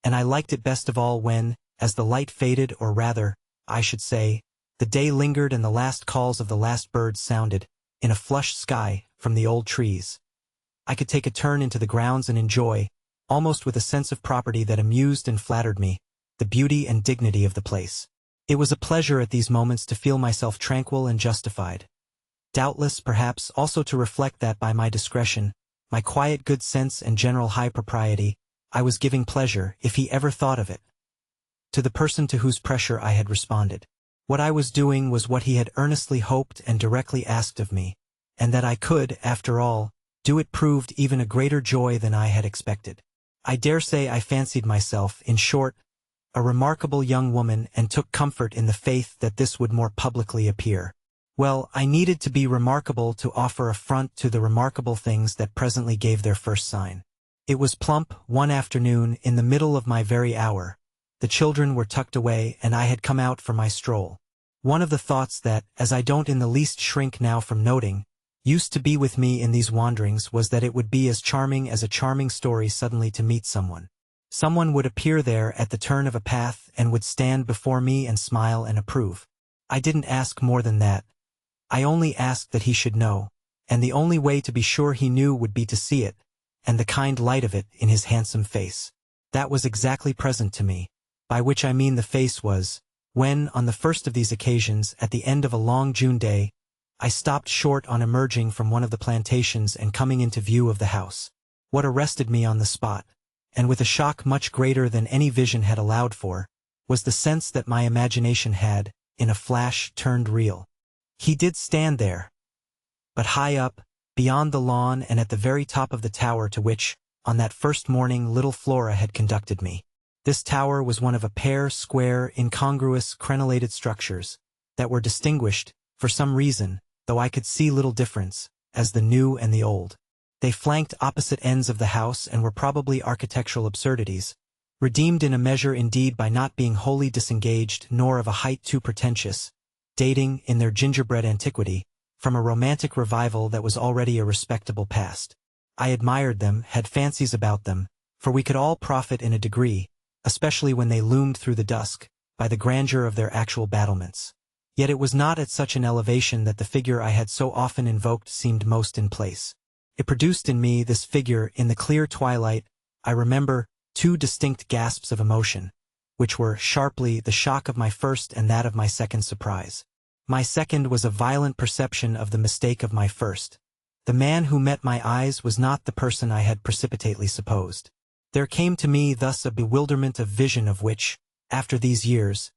and I liked it best of all when, as the light faded, or rather, I should say, the day lingered and the last calls of the last birds sounded, in a flushed sky, from the old trees. I could take a turn into the grounds and enjoy, almost with a sense of property that amused and flattered me, the beauty and dignity of the place. It was a pleasure at these moments to feel myself tranquil and justified. Doubtless, perhaps, also to reflect that by my discretion, my quiet good sense and general high propriety, I was giving pleasure, if he ever thought of it, to the person to whose pressure I had responded. What I was doing was what he had earnestly hoped and directly asked of me, and that I could, after all, do it proved even a greater joy than I had expected. I dare say I fancied myself, in short, a remarkable young woman, and took comfort in the faith that this would more publicly appear. Well, I needed to be remarkable to offer a front to the remarkable things that presently gave their first sign. It was plump, one afternoon, in the middle of my very hour. The children were tucked away, and I had come out for my stroll. One of the thoughts that, as I don't in the least shrink now from noting, used to be with me in these wanderings was that it would be as charming as a charming story suddenly to meet someone. Someone would appear there at the turn of a path and would stand before me and smile and approve. I didn't ask more than that. I only asked that he should know, and the only way to be sure he knew would be to see it, and the kind light of it in his handsome face. That was exactly present to me, by which I mean the face was, when, on the first of these occasions, at the end of a long June day, I stopped short on emerging from one of the plantations and coming into view of the house. What arrested me on the spot, and with a shock much greater than any vision had allowed for, was the sense that my imagination had, in a flash, turned real. He did stand there, but high up, beyond the lawn and at the very top of the tower to which, on that first morning, little Flora had conducted me. This tower was one of a pair square, incongruous, crenellated structures, that were distinguished, for some reason, though I could see little difference, as the new and the old. They flanked opposite ends of the house and were probably architectural absurdities, redeemed in a measure indeed by not being wholly disengaged nor of a height too pretentious, dating, in their gingerbread antiquity, from a romantic revival that was already a respectable past. I admired them, had fancies about them, for we could all profit in a degree, especially when they loomed through the dusk, by the grandeur of their actual battlements. Yet it was not at such an elevation that the figure I had so often invoked seemed most in place. It produced in me, this figure, in the clear twilight, I remember, two distinct gasps of emotion, which were, sharply, the shock of my first and that of my second surprise. My second was a violent perception of the mistake of my first. The man who met my eyes was not the person I had precipitately supposed. There came to me thus a bewilderment of vision of which, after these years,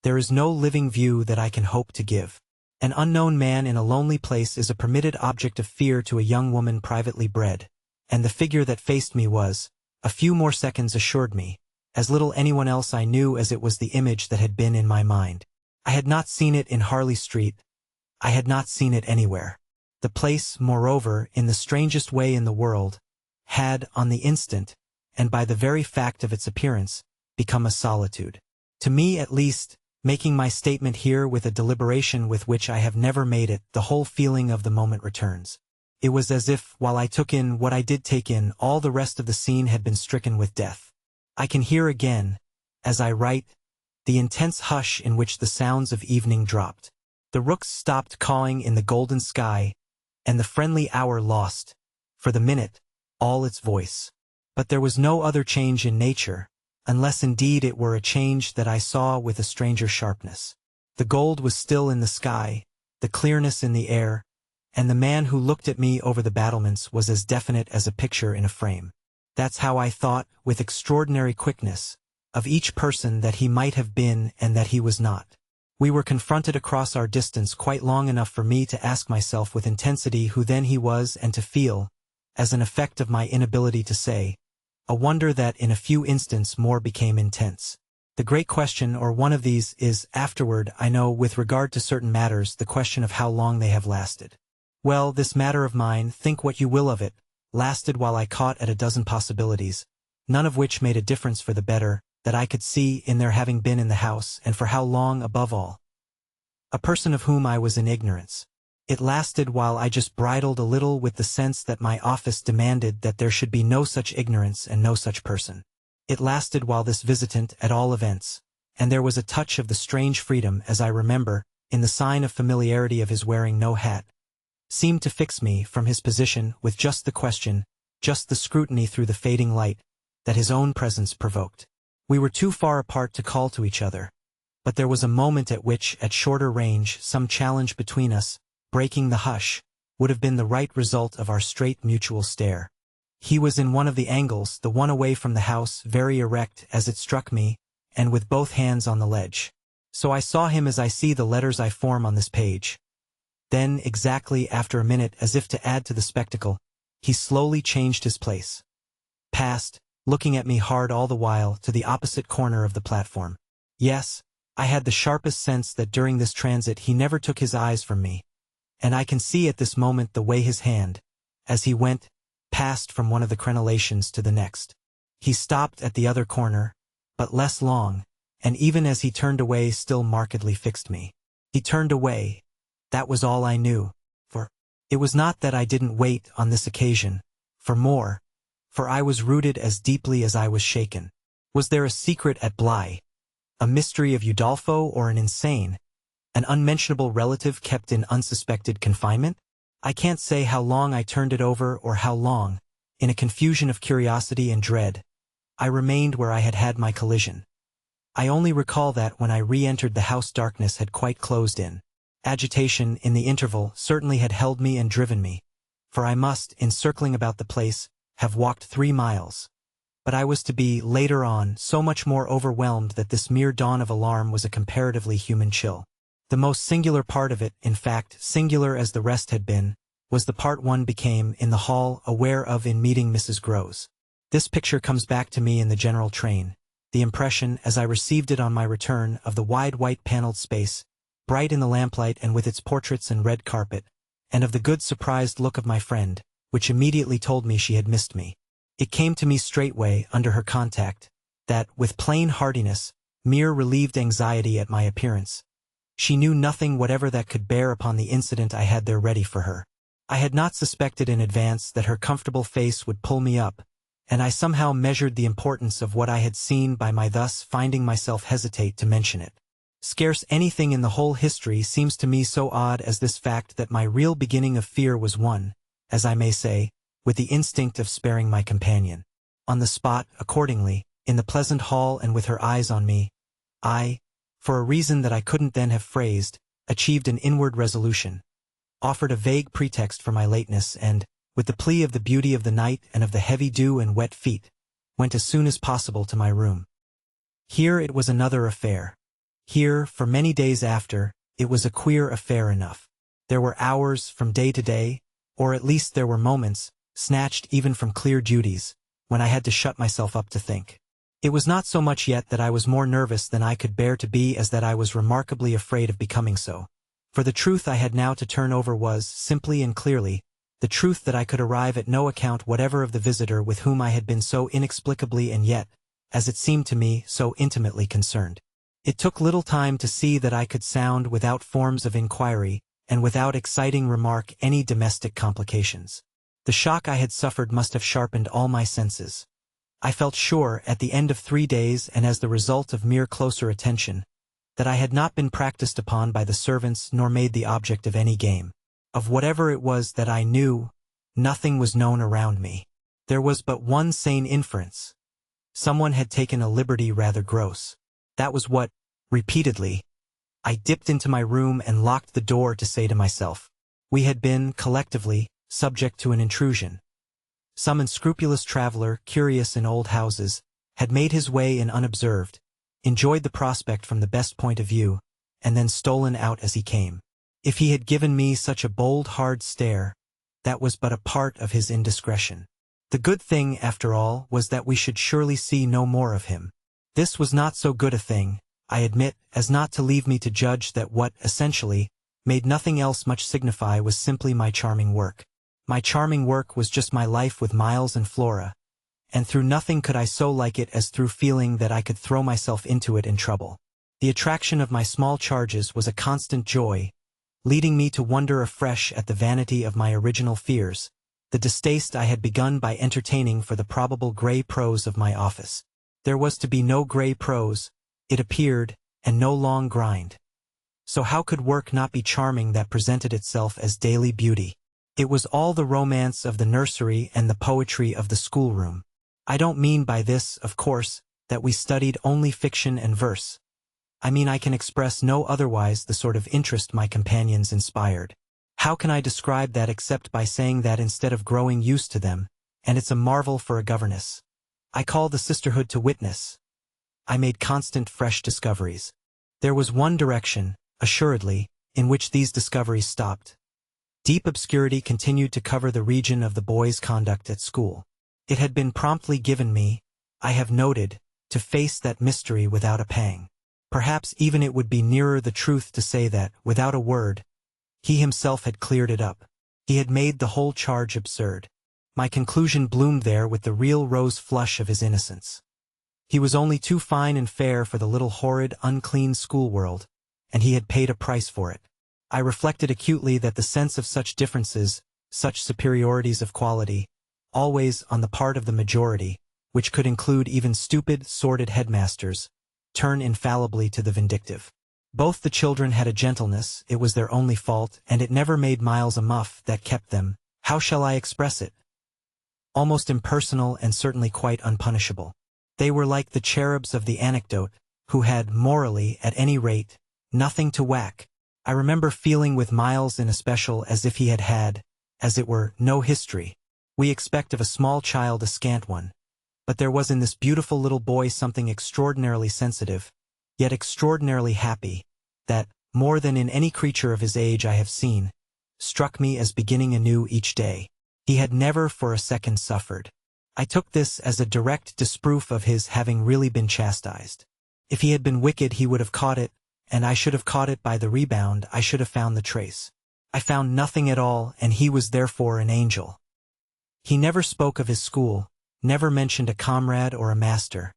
there is no living view that I can hope to give. An unknown man in a lonely place is a permitted object of fear to a young woman privately bred, and the figure that faced me was, a few more seconds assured me, as little anyone else I knew as it was the image that had been in my mind. I had not seen it in Harley Street. I had not seen it anywhere. The place, moreover, in the strangest way in the world, had, on the instant, and by the very fact of its appearance, become a solitude. To me, at least, making my statement here with a deliberation with which I have never made it, the whole feeling of the moment returns. It was as if, while I took in what I did take in, all the rest of the scene had been stricken with death. I can hear again, as I write, the intense hush in which the sounds of evening dropped. The rooks stopped cawing in the golden sky, and the friendly hour lost, for the minute, all its voice. But there was no other change in nature, unless indeed it were a change that I saw with a stranger sharpness. The gold was still in the sky, the clearness in the air, and the man who looked at me over the battlements was as definite as a picture in a frame. That's how I thought, with extraordinary quickness, of each person that he might have been and that he was not. We were confronted across our distance quite long enough for me to ask myself with intensity who then he was and to feel, as an effect of my inability to say, a wonder that in a few instants more became intense. The great question, or one of these, is, afterward, I know, with regard to certain matters, the question of how long they have lasted. Well, this matter of mine, think what you will of it, lasted while I caught at a dozen possibilities, none of which made a difference for the better, that I could see in their having been in the house, and for how long, above all. A person of whom I was in ignorance. It lasted while I just bridled a little with the sense that my office demanded that there should be no such ignorance and no such person. It lasted while this visitant, at all events, and there was a touch of the strange freedom, as I remember, in the sign of familiarity of his wearing no hat, seemed to fix me from his position with just the question, just the scrutiny through the fading light, that his own presence provoked. We were too far apart to call to each other, but there was a moment at which, at shorter range, some challenge between us, breaking the hush, would have been the right result of our straight mutual stare. He was in one of the angles, the one away from the house, very erect as it struck me, and with both hands on the ledge. So I saw him as I see the letters I form on this page. Then, exactly after a minute, as if to add to the spectacle, he slowly changed his place. Passed, looking at me hard all the while, to the opposite corner of the platform. Yes, I had the sharpest sense that during this transit he never took his eyes from me, and I can see at this moment the way his hand, as he went, passed from one of the crenellations to the next. He stopped at the other corner, but less long, and even as he turned away still markedly fixed me. He turned away. That was all I knew, for it was not that I didn't wait on this occasion, for more, for I was rooted as deeply as I was shaken. Was there a secret at Bly? A mystery of Udolpho, or an insane, an unmentionable relative kept in unsuspected confinement? I can't say how long I turned it over or how long, in a confusion of curiosity and dread, I remained where I had had my collision. I only recall that when I re-entered the house darkness had quite closed in. Agitation, in the interval, certainly had held me and driven me, for I must, in circling about the place, have walked 3 miles. But I was to be, later on, so much more overwhelmed that this mere dawn of alarm was a comparatively human chill. The most singular part of it, in fact, singular as the rest had been, was the part one became, in the hall, aware of in meeting Mrs. Groves. This picture comes back to me in the general train, the impression, as I received it on my return, of the wide white-paneled space, bright in the lamplight and with its portraits and red carpet, and of the good surprised look of my friend, which immediately told me she had missed me. It came to me straightway, under her contact, that, with plain heartiness, mere relieved anxiety at my appearance, she knew nothing whatever that could bear upon the incident I had there ready for her. I had not suspected in advance that her comfortable face would pull me up, and I somehow measured the importance of what I had seen by my thus finding myself hesitate to mention it. Scarce anything in the whole history seems to me so odd as this fact that my real beginning of fear was one, as I may say, with the instinct of sparing my companion. On the spot, accordingly, in the pleasant hall and with her eyes on me, I, for a reason that I couldn't then have phrased, achieved an inward resolution, offered a vague pretext for my lateness and, with the plea of the beauty of the night and of the heavy dew and wet feet, went as soon as possible to my room. Here it was another affair. Here, for many days after, it was a queer affair enough. There were hours from day to day, or at least there were moments, snatched even from clear duties, when I had to shut myself up to think. It was not so much yet that I was more nervous than I could bear to be as that I was remarkably afraid of becoming so. For the truth I had now to turn over was, simply and clearly, the truth that I could arrive at no account whatever of the visitor with whom I had been so inexplicably and yet, as it seemed to me, so intimately concerned. It took little time to see that I could sound without forms of inquiry, and without exciting remark any domestic complications. The shock I had suffered must have sharpened all my senses. I felt sure, at the end of 3 days and as the result of mere closer attention, that I had not been practiced upon by the servants nor made the object of any game. Of whatever it was that I knew, nothing was known around me. There was but one sane inference. Someone had taken a liberty rather gross. That was what, repeatedly, I dipped into my room and locked the door to say to myself. We had been, collectively, subject to an intrusion. Some unscrupulous traveler, curious in old houses, had made his way in unobserved, enjoyed the prospect from the best point of view, and then stolen out as he came. If he had given me such a bold, hard stare, that was but a part of his indiscretion. The good thing, after all, was that we should surely see no more of him. This was not so good a thing, I admit, as not to leave me to judge that what, essentially, made nothing else much signify was simply my charming work. My charming work was just my life with Miles and Flora, and through nothing could I so like it as through feeling that I could throw myself into it in trouble. The attraction of my small charges was a constant joy, leading me to wonder afresh at the vanity of my original fears, the distaste I had begun by entertaining for the probable grey prose of my office. There was to be no grey prose, it appeared, and no long grind. So how could work not be charming that presented itself as daily beauty? It was all the romance of the nursery and the poetry of the schoolroom. I don't mean by this, of course, that we studied only fiction and verse. I mean I can express no otherwise the sort of interest my companions inspired. How can I describe that except by saying that instead of growing used to them, and it's a marvel for a governess, I call the sisterhood to witness, I made constant fresh discoveries. There was one direction, assuredly, in which these discoveries stopped. Deep obscurity continued to cover the region of the boys' conduct at school. It had been promptly given me, I have noted, to face that mystery without a pang. Perhaps even it would be nearer the truth to say that, without a word, he himself had cleared it up. He had made the whole charge absurd. My conclusion bloomed there with the real rose flush of his innocence. He was only too fine and fair for the little horrid, unclean school world, and he had paid a price for it. I reflected acutely that the sense of such differences, such superiorities of quality, always on the part of the majority, which could include even stupid, sordid headmasters, turn infallibly to the vindictive. Both the children had a gentleness, it was their only fault, and it never made Miles a muff, that kept them, how shall I express it? Almost impersonal and certainly quite unpunishable. They were like the cherubs of the anecdote, who had, morally, at any rate, nothing to whack. I remember feeling with Miles in especial as if he had had, as it were, no history. We expect of a small child a scant one. But there was in this beautiful little boy something extraordinarily sensitive, yet extraordinarily happy, that, more than in any creature of his age I have seen, struck me as beginning anew each day. He had never for a second suffered. I took this as a direct disproof of his having really been chastised. If he had been wicked he would have caught it, and I should have caught it by the rebound, I should have found the trace. I found nothing at all, and he was therefore an angel. He never spoke of his school, never mentioned a comrade or a master.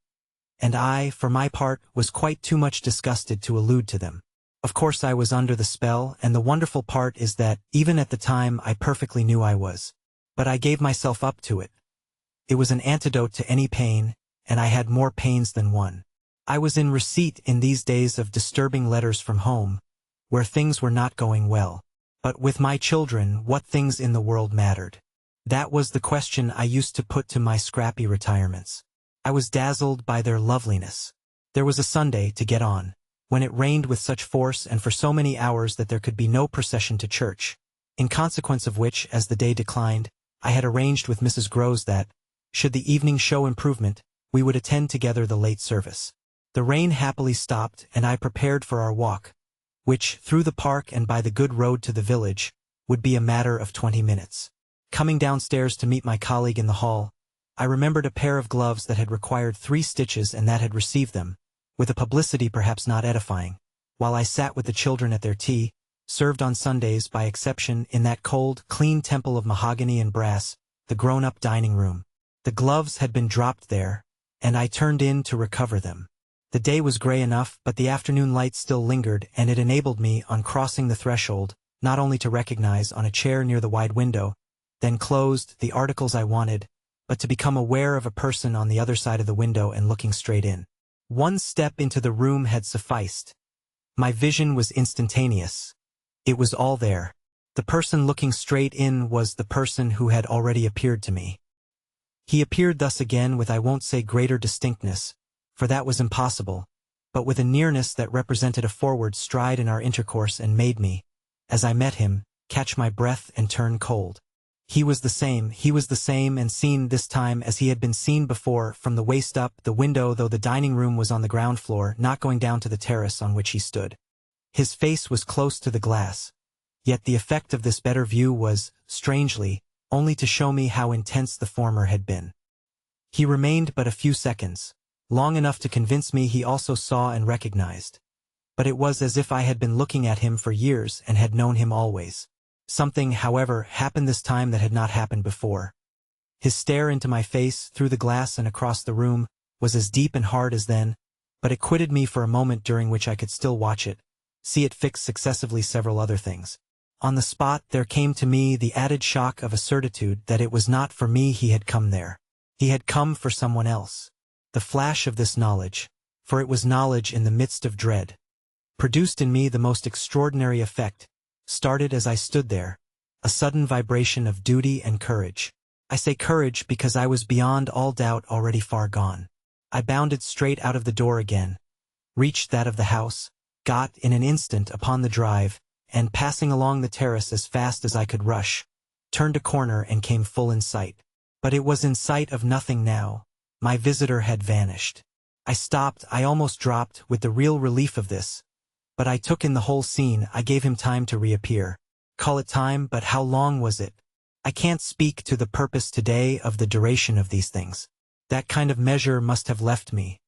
And I, for my part, was quite too much disgusted to allude to them. Of course I was under the spell, and the wonderful part is that, even at the time, I perfectly knew I was. But I gave myself up to it. It was an antidote to any pain, and I had more pains than one. I was in receipt in these days of disturbing letters from home, where things were not going well. But with my children, what things in the world mattered? That was the question I used to put to my scrappy retirements. I was dazzled by their loveliness. There was a Sunday, to get on, when it rained with such force and for so many hours that there could be no procession to church, in consequence of which, as the day declined, I had arranged with Mrs. Groves that, should the evening show improvement, we would attend together the late service. The rain happily stopped, and I prepared for our walk, which, through the park and by the good road to the village, would be a matter of 20 minutes. Coming downstairs to meet my colleague in the hall, I remembered a pair of gloves that had required 3 stitches and that had received them, with a publicity perhaps not edifying, while I sat with the children at their tea, served on Sundays by exception in that cold, clean temple of mahogany and brass, the grown-up dining room. The gloves had been dropped there, and I turned in to recover them. The day was gray enough, but the afternoon light still lingered, and it enabled me, on crossing the threshold, not only to recognize on a chair near the wide window, then closed, the articles I wanted, but to become aware of a person on the other side of the window and looking straight in. One step into the room had sufficed. My vision was instantaneous. It was all there. The person looking straight in was the person who had already appeared to me. He appeared thus again with I won't say greater distinctness, for that was impossible, but with a nearness that represented a forward stride in our intercourse and made me, as I met him, catch my breath and turn cold. He was the same and seen this time as he had been seen before, from the waist up, the window, though the dining room was on the ground floor, not going down to the terrace on which he stood. His face was close to the glass, yet the effect of this better view was, strangely, only to show me how intense the former had been. He remained but a few seconds, long enough to convince me he also saw and recognized. But it was as if I had been looking at him for years and had known him always. Something, however, happened this time that had not happened before. His stare into my face, through the glass and across the room, was as deep and hard as then, but it quitted me for a moment during which I could still watch it, see it fix successively several other things. On the spot there came to me the added shock of a certitude that it was not for me he had come there. He had come for someone else. The flash of this knowledge, for it was knowledge in the midst of dread, produced in me the most extraordinary effect, started as I stood there, a sudden vibration of duty and courage. I say courage because I was beyond all doubt already far gone. I bounded straight out of the door again, reached that of the house, got in an instant upon the drive, and passing along the terrace as fast as I could rush, turned a corner and came full in sight. But it was in sight of nothing now. My visitor had vanished. I stopped, I almost dropped, with the real relief of this. But I took in the whole scene, I gave him time to reappear. Call it time, but how long was it? I can't speak to the purpose today of the duration of these things. That kind of measure must have left me.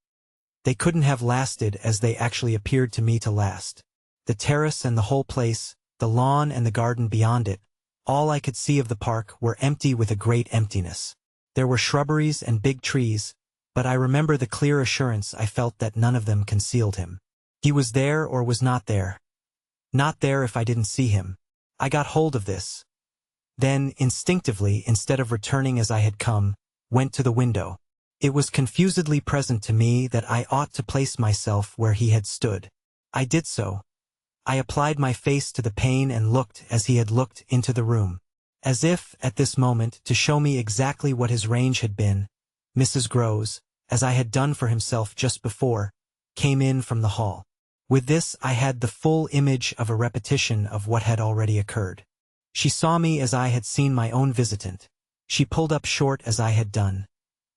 They couldn't have lasted as they actually appeared to me to last. The terrace and the whole place, the lawn and the garden beyond it, all I could see of the park were empty with a great emptiness. There were shrubberies and big trees, but I remember the clear assurance I felt that none of them concealed him. He was there or was not there. Not there if I didn't see him. I got hold of this. Then, instinctively, instead of returning as I had come, went to the window. It was confusedly present to me that I ought to place myself where he had stood. I did so. I applied my face to the pane and looked as he had looked into the room. As if, at this moment, to show me exactly what his range had been, Mrs. Groves, as I had done for himself just before, came in from the hall. With this I had the full image of a repetition of what had already occurred. She saw me as I had seen my own visitant. She pulled up short as I had done.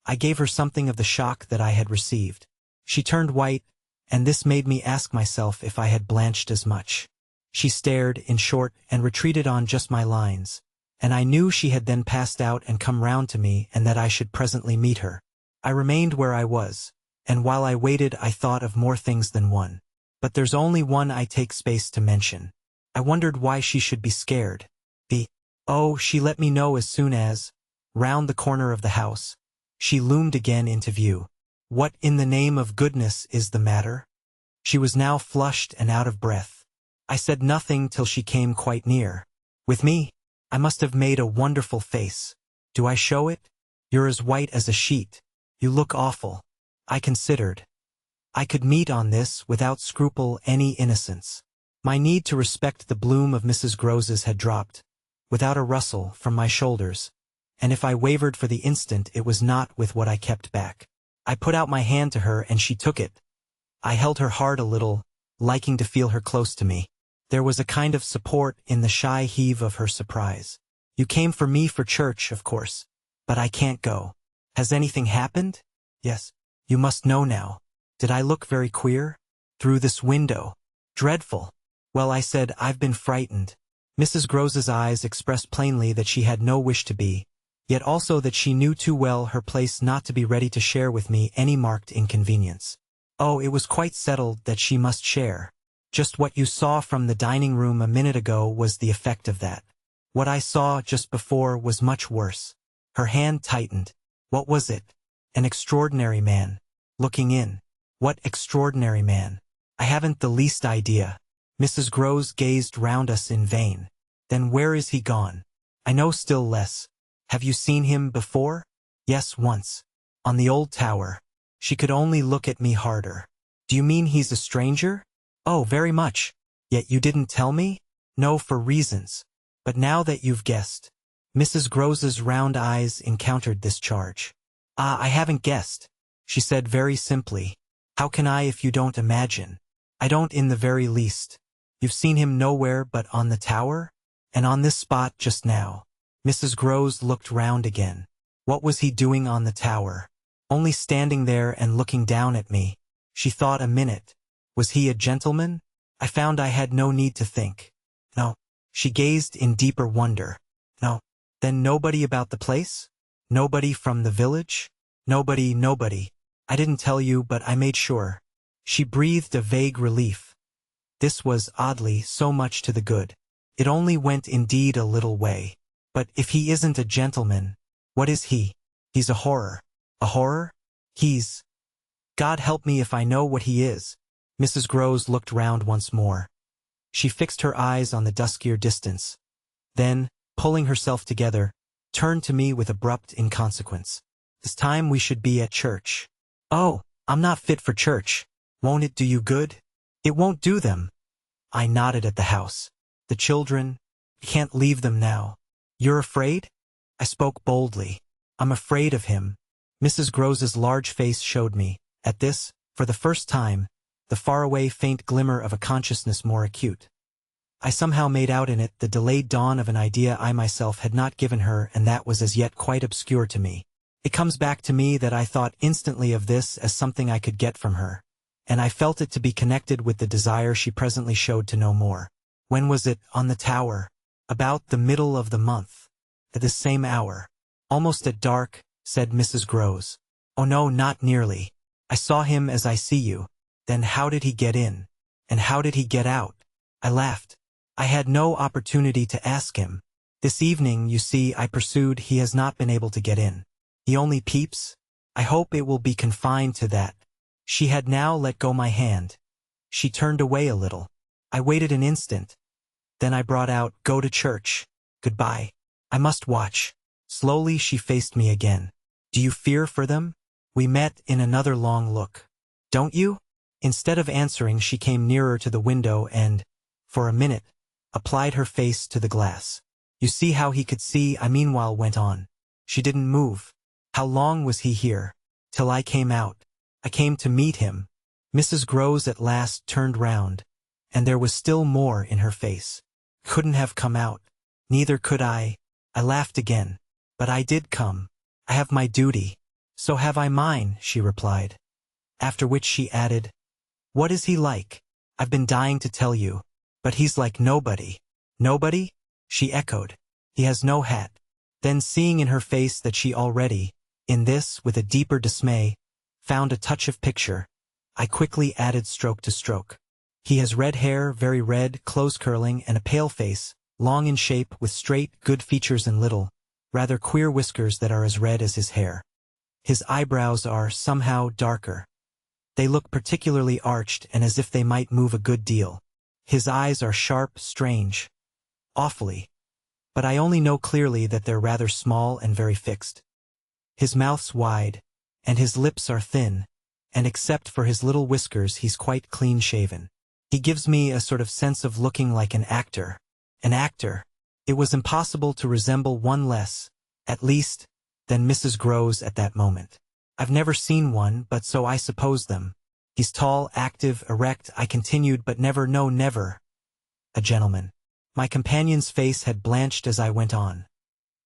I gave her something of the shock that I had received. She turned white, and this made me ask myself if I had blanched as much. She stared, in short, and retreated on just my lines, and I knew she had then passed out and come round to me and that I should presently meet her. I remained where I was, and while I waited I thought of more things than one. But there's only one I take space to mention. I wondered why she should be scared. She let me know as soon as, round the corner of the house, she loomed again into view. What in the name of goodness is the matter? She was now flushed and out of breath. I said nothing till she came quite near. With me? I must have made a wonderful face. Do I show it? You're as white as a sheet. You look awful. I considered. I could meet on this, without scruple, any innocence. My need to respect the bloom of Mrs. Groves's had dropped, without a rustle, from my shoulders, and if I wavered for the instant it was not with what I kept back. I put out my hand to her and she took it. I held her hard a little, liking to feel her close to me. There was a kind of support in the shy heave of her surprise. You came for me for church, of course, but I can't go. Has anything happened? Yes. You must know now. Did I look very queer? Through this window. Dreadful. Well, I said, I've been frightened. Mrs. Groves's eyes expressed plainly that she had no wish to be, yet also that she knew too well her place not to be ready to share with me any marked inconvenience. Oh, it was quite settled that she must share. Just what you saw from the dining room a minute ago was the effect of that. What I saw just before was much worse. Her hand tightened. What was it? An extraordinary man. Looking in. What extraordinary man? I haven't the least idea. Mrs. Groves gazed round us in vain. Then where is he gone? I know still less. Have you seen him before? Yes, once. On the old tower. She could only look at me harder. Do you mean he's a stranger? Oh, very much. Yet you didn't tell me? No, for reasons. But now that you've guessed. Mrs. Groves's round eyes encountered this charge. Ah, I haven't guessed, she said very simply. How can I if you don't imagine? I don't in the very least. You've seen him nowhere but on the tower? And on this spot just now. Mrs. Groves looked round again. What was he doing on the tower? Only standing there and looking down at me. She thought a minute. Was he a gentleman? I found I had no need to think. No. She gazed in deeper wonder. No. Then nobody about the place? Nobody from the village? Nobody. I didn't tell you, but I made sure. She breathed a vague relief. This was, oddly, so much to the good. It only went indeed a little way. But if he isn't a gentleman, what is he? He's a horror. A horror? He's... God help me if I know what he is. Mrs. Groves looked round once more. She fixed her eyes on the duskier distance. Then, pulling herself together, turned to me with abrupt inconsequence. It's time we should be at church. Oh, I'm not fit for church. Won't it do you good? It won't do them. I nodded at the house. The children, you can't leave them now. You're afraid? I spoke boldly. I'm afraid of him. Mrs. Groves's large face showed me, at this, for the first time, the faraway faint glimmer of a consciousness more acute. I somehow made out in it the delayed dawn of an idea I myself had not given her, and that was as yet quite obscure to me. It comes back to me that I thought instantly of this as something I could get from her, and I felt it to be connected with the desire she presently showed to know more. When was it, on the tower? About the middle of the month. At the same hour. Almost at dark, said Mrs. Groves. Oh no, not nearly. I saw him as I see you. Then how did he get in? And how did he get out? I laughed. I had no opportunity to ask him. This evening, you see, I pursued, he has not been able to get in. He only peeps? I hope it will be confined to that. She had now let go my hand. She turned away a little. I waited an instant. Then I brought out, go to church. Goodbye. I must watch. Slowly she faced me again. Do you fear for them? We met in another long look. Don't you? Instead of answering, she came nearer to the window and, for a minute, applied her face to the glass. You see how he could see, I meanwhile went on. She didn't move. How long was he here? Till I came out. I came to meet him. Mrs. Groves at last turned round, and there was still more in her face. Couldn't have come out. Neither could I. I laughed again. But I did come. I have my duty. So have I mine, she replied. After which she added, what is he like? I've been dying to tell you. But he's like nobody. Nobody? She echoed. He has no hat. Then seeing in her face that she already, in this, with a deeper dismay, found a touch of picture, I quickly added stroke to stroke. He has red hair, very red, close curling, and a pale face, long in shape, with straight, good features and little, rather queer whiskers that are as red as his hair. His eyebrows are, somehow, darker. They look particularly arched and as if they might move a good deal. His eyes are sharp, strange. Awfully. But I only know clearly that they're rather small and very fixed. His mouth's wide, and his lips are thin, and except for his little whiskers he's quite clean-shaven. He gives me a sort of sense of looking like an actor. An actor. It was impossible to resemble one less, at least, than Mrs. Groves at that moment. I've never seen one, but so I suppose them. He's tall, active, erect, I continued, but never, no, never. A gentleman. My companion's face had blanched as I went on.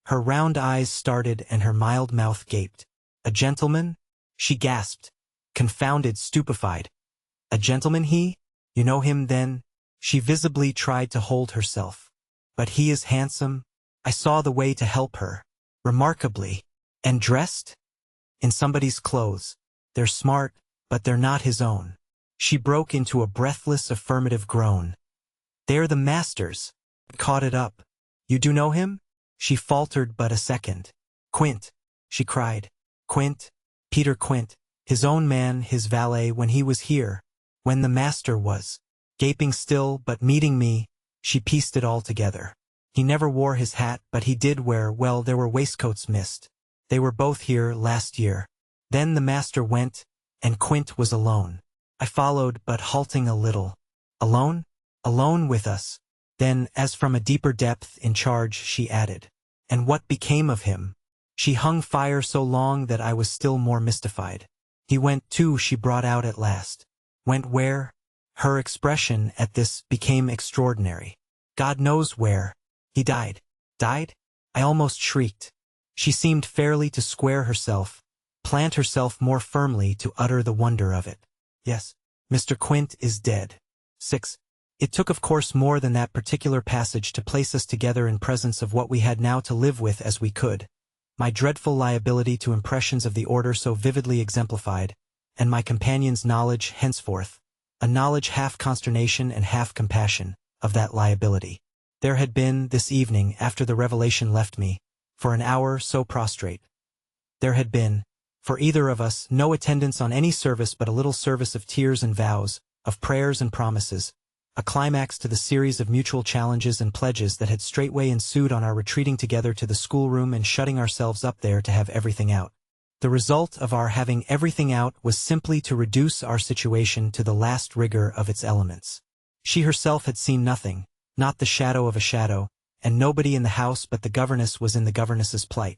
Her round eyes started and her mild mouth gaped. A gentleman? She gasped, confounded, stupefied. A gentleman he? You know him then? She visibly tried to hold herself. But he is handsome. I saw the way to help her. Remarkably. And dressed? In somebody's clothes. They're smart, but they're not his own. She broke into a breathless affirmative groan. They're the master's. Caught it up. You do know him? She faltered but a second. Quint, she cried. Quint, Peter Quint, his own man, his valet when he was here, when the master was. Gaping still but meeting me, she pieced it all together. He never wore his hat, but he did wear, well, there were waistcoats missed. They were both here last year. Then the master went, and Quint was alone. I followed, but halting a little. Alone? Alone with us. Then, as from a deeper depth in charge, she added, and what became of him? She hung fire so long that I was still more mystified. He went too, she brought out at last. Went where? Her expression at this became extraordinary. God knows where. He died. Died? I almost shrieked. She seemed fairly to square herself, plant herself more firmly to utter the wonder of it. Yes, Mr. Quint is dead. 6. It took of course more than that particular passage to place us together in presence of what we had now to live with as we could. My dreadful liability to impressions of the order so vividly exemplified, and my companion's knowledge henceforth, a knowledge half consternation and half compassion, of that liability. There had been, this evening, after the revelation left me, for an hour so prostrate. There had been, for either of us, no attendance on any service but a little service of tears and vows, of prayers and promises, a climax to the series of mutual challenges and pledges that had straightway ensued on our retreating together to the schoolroom and shutting ourselves up there to have everything out. The result of our having everything out was simply to reduce our situation to the last rigor of its elements. She herself had seen nothing, not the shadow of a shadow, and nobody in the house but the governess was in the governess's plight.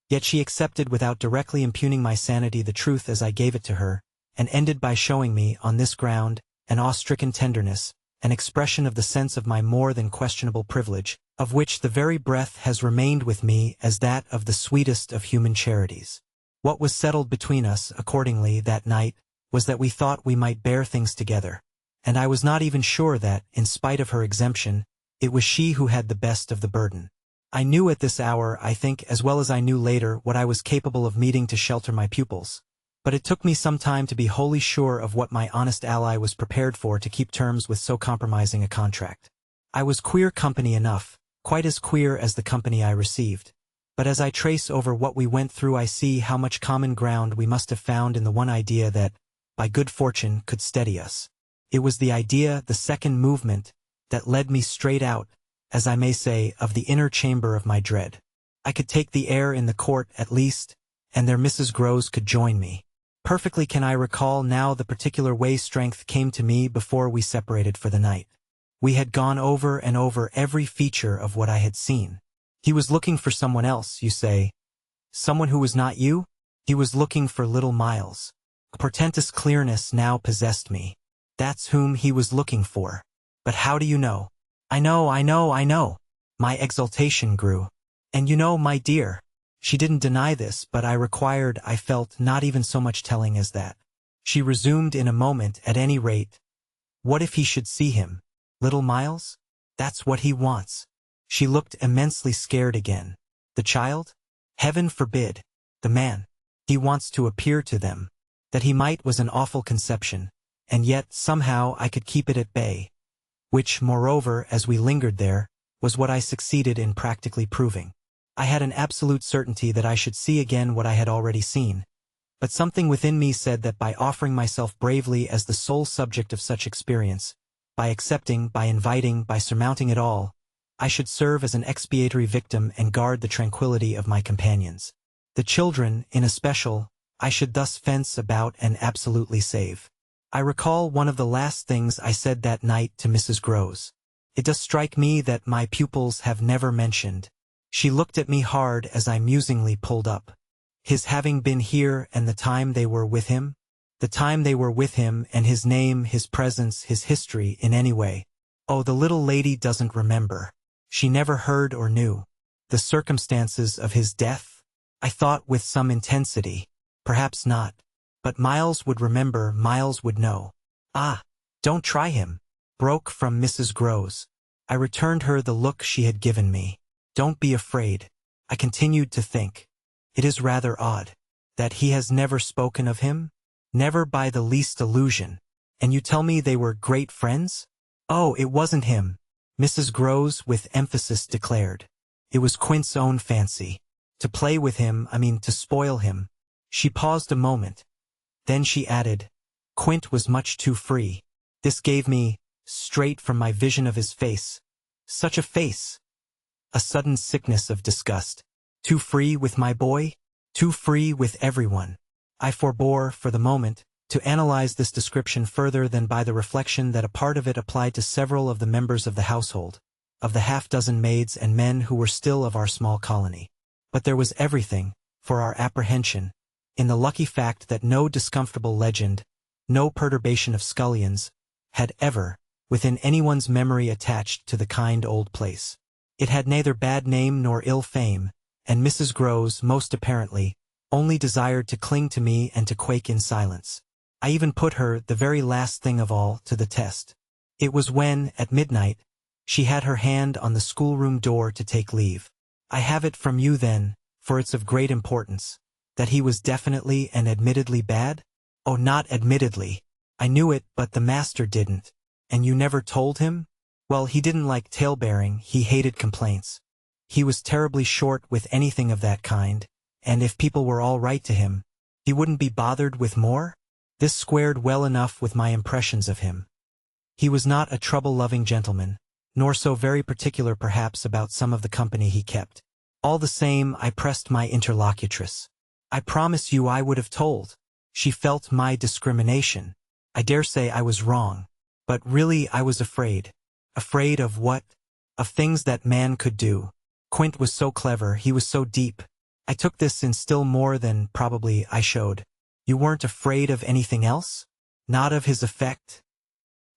Yet she accepted without directly impugning my sanity the truth as I gave it to her, and ended by showing me, on this ground, an awe-stricken tenderness, an expression of the sense of my more than questionable privilege, of which the very breath has remained with me as that of the sweetest of human charities. What was settled between us, accordingly, that night, was that we thought we might bear things together, and I was not even sure that, in spite of her exemption, it was she who had the best of the burden. I knew at this hour, I think, as well as I knew later, what I was capable of meeting to shelter my pupils. But it took me some time to be wholly sure of what my honest ally was prepared for to keep terms with so compromising a contract. I was queer company enough, quite as queer as the company I received. But as I trace over what we went through, I see how much common ground we must have found in the one idea that, by good fortune, could steady us. It was the idea, the second movement, that led me straight out, as I may say, of the inner chamber of my dread. I could take the air in the court, at least, and there Mrs. Groves could join me. Perfectly can I recall now the particular way strength came to me before we separated for the night. We had gone over and over every feature of what I had seen. He was looking for someone else, you say. Someone who was not you? He was looking for little Miles. A portentous clearness now possessed me. That's whom he was looking for. But how do you know? I know. My exultation grew. And you know, my dear, she didn't deny this, but I felt, not even so much telling as that. She resumed in a moment, at any rate. What if he should see him? Little Miles? That's what he wants. She looked immensely scared again. The child? Heaven forbid. The man. He wants to appear to them. That he might was an awful conception, and yet, somehow, I could keep it at bay. Which, moreover, as we lingered there, was what I succeeded in practically proving. I had an absolute certainty that I should see again what I had already seen, but something within me said that by offering myself bravely as the sole subject of such experience, by accepting, by inviting, by surmounting it all, I should serve as an expiatory victim and guard the tranquility of my companions. The children, in especial, I should thus fence about and absolutely save. I recall one of the last things I said that night to Mrs. Groves. It does strike me that my pupils have never mentioned. She looked at me hard as I musingly pulled up. His having been here and the time they were with him? The time they were with him and his name, his presence, his history in any way. Oh, the little lady doesn't remember. She never heard or knew. The circumstances of his death? I thought with some intensity. Perhaps not. But Miles would remember, Miles would know. Ah, don't try him, broke from Mrs. Groves. I returned her the look she had given me. Don't be afraid. I continued to think. It is rather odd that he has never spoken of him? Never by the least allusion. And you tell me they were great friends? Oh, it wasn't him, Mrs. Groves with emphasis declared. It was Quint's own fancy. To play with him, to spoil him. She paused a moment. Then she added, Quint was much too free. This gave me, straight from my vision of his face. Such a face. A sudden sickness of disgust. Too free with my boy? Too free with everyone. I forbore, for the moment, to analyze this description further than by the reflection that a part of it applied to several of the members of the household, of the half-dozen maids and men who were still of our small colony. But there was everything, for our apprehension, in the lucky fact that no discomfortable legend, no perturbation of scullions, had ever, within anyone's memory attached to the kind old place. It had neither bad name nor ill fame, and Mrs. Groves, most apparently, only desired to cling to me and to quake in silence. I even put her, the very last thing of all, to the test. It was when, at midnight, she had her hand on the schoolroom door to take leave. I have it from you then, for it's of great importance, that he was definitely and admittedly bad? Oh, not admittedly. I knew it, but the master didn't. And you never told him? Well, he didn't like tale-bearing, he hated complaints. He was terribly short with anything of that kind, and if people were all right to him, he wouldn't be bothered with more? This squared well enough with my impressions of him. He was not a trouble-loving gentleman, nor so very particular perhaps about some of the company he kept. All the same, I pressed my interlocutress. I promise you I would have told. She felt my discrimination. I dare say I was wrong, but really I was afraid. Afraid of what? Of things that man could do. Quint was so clever, he was so deep. I took this in still more than, probably, I showed. You weren't afraid of anything else? Not of his effect?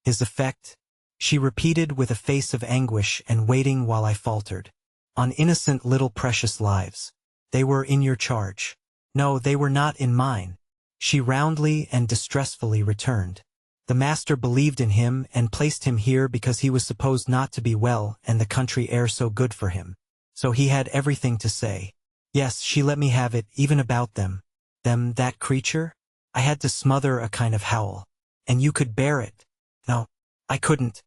His effect? She repeated with a face of anguish and waiting while I faltered. On innocent little precious lives. They were in your charge. No, they were not in mine. She roundly and distressfully returned. The master believed in him and placed him here because he was supposed not to be well and the country air so good for him. So he had everything to say. Yes, she let me have it, even about them. That creature? I had to smother a kind of howl. And you could bear it. No, I couldn't.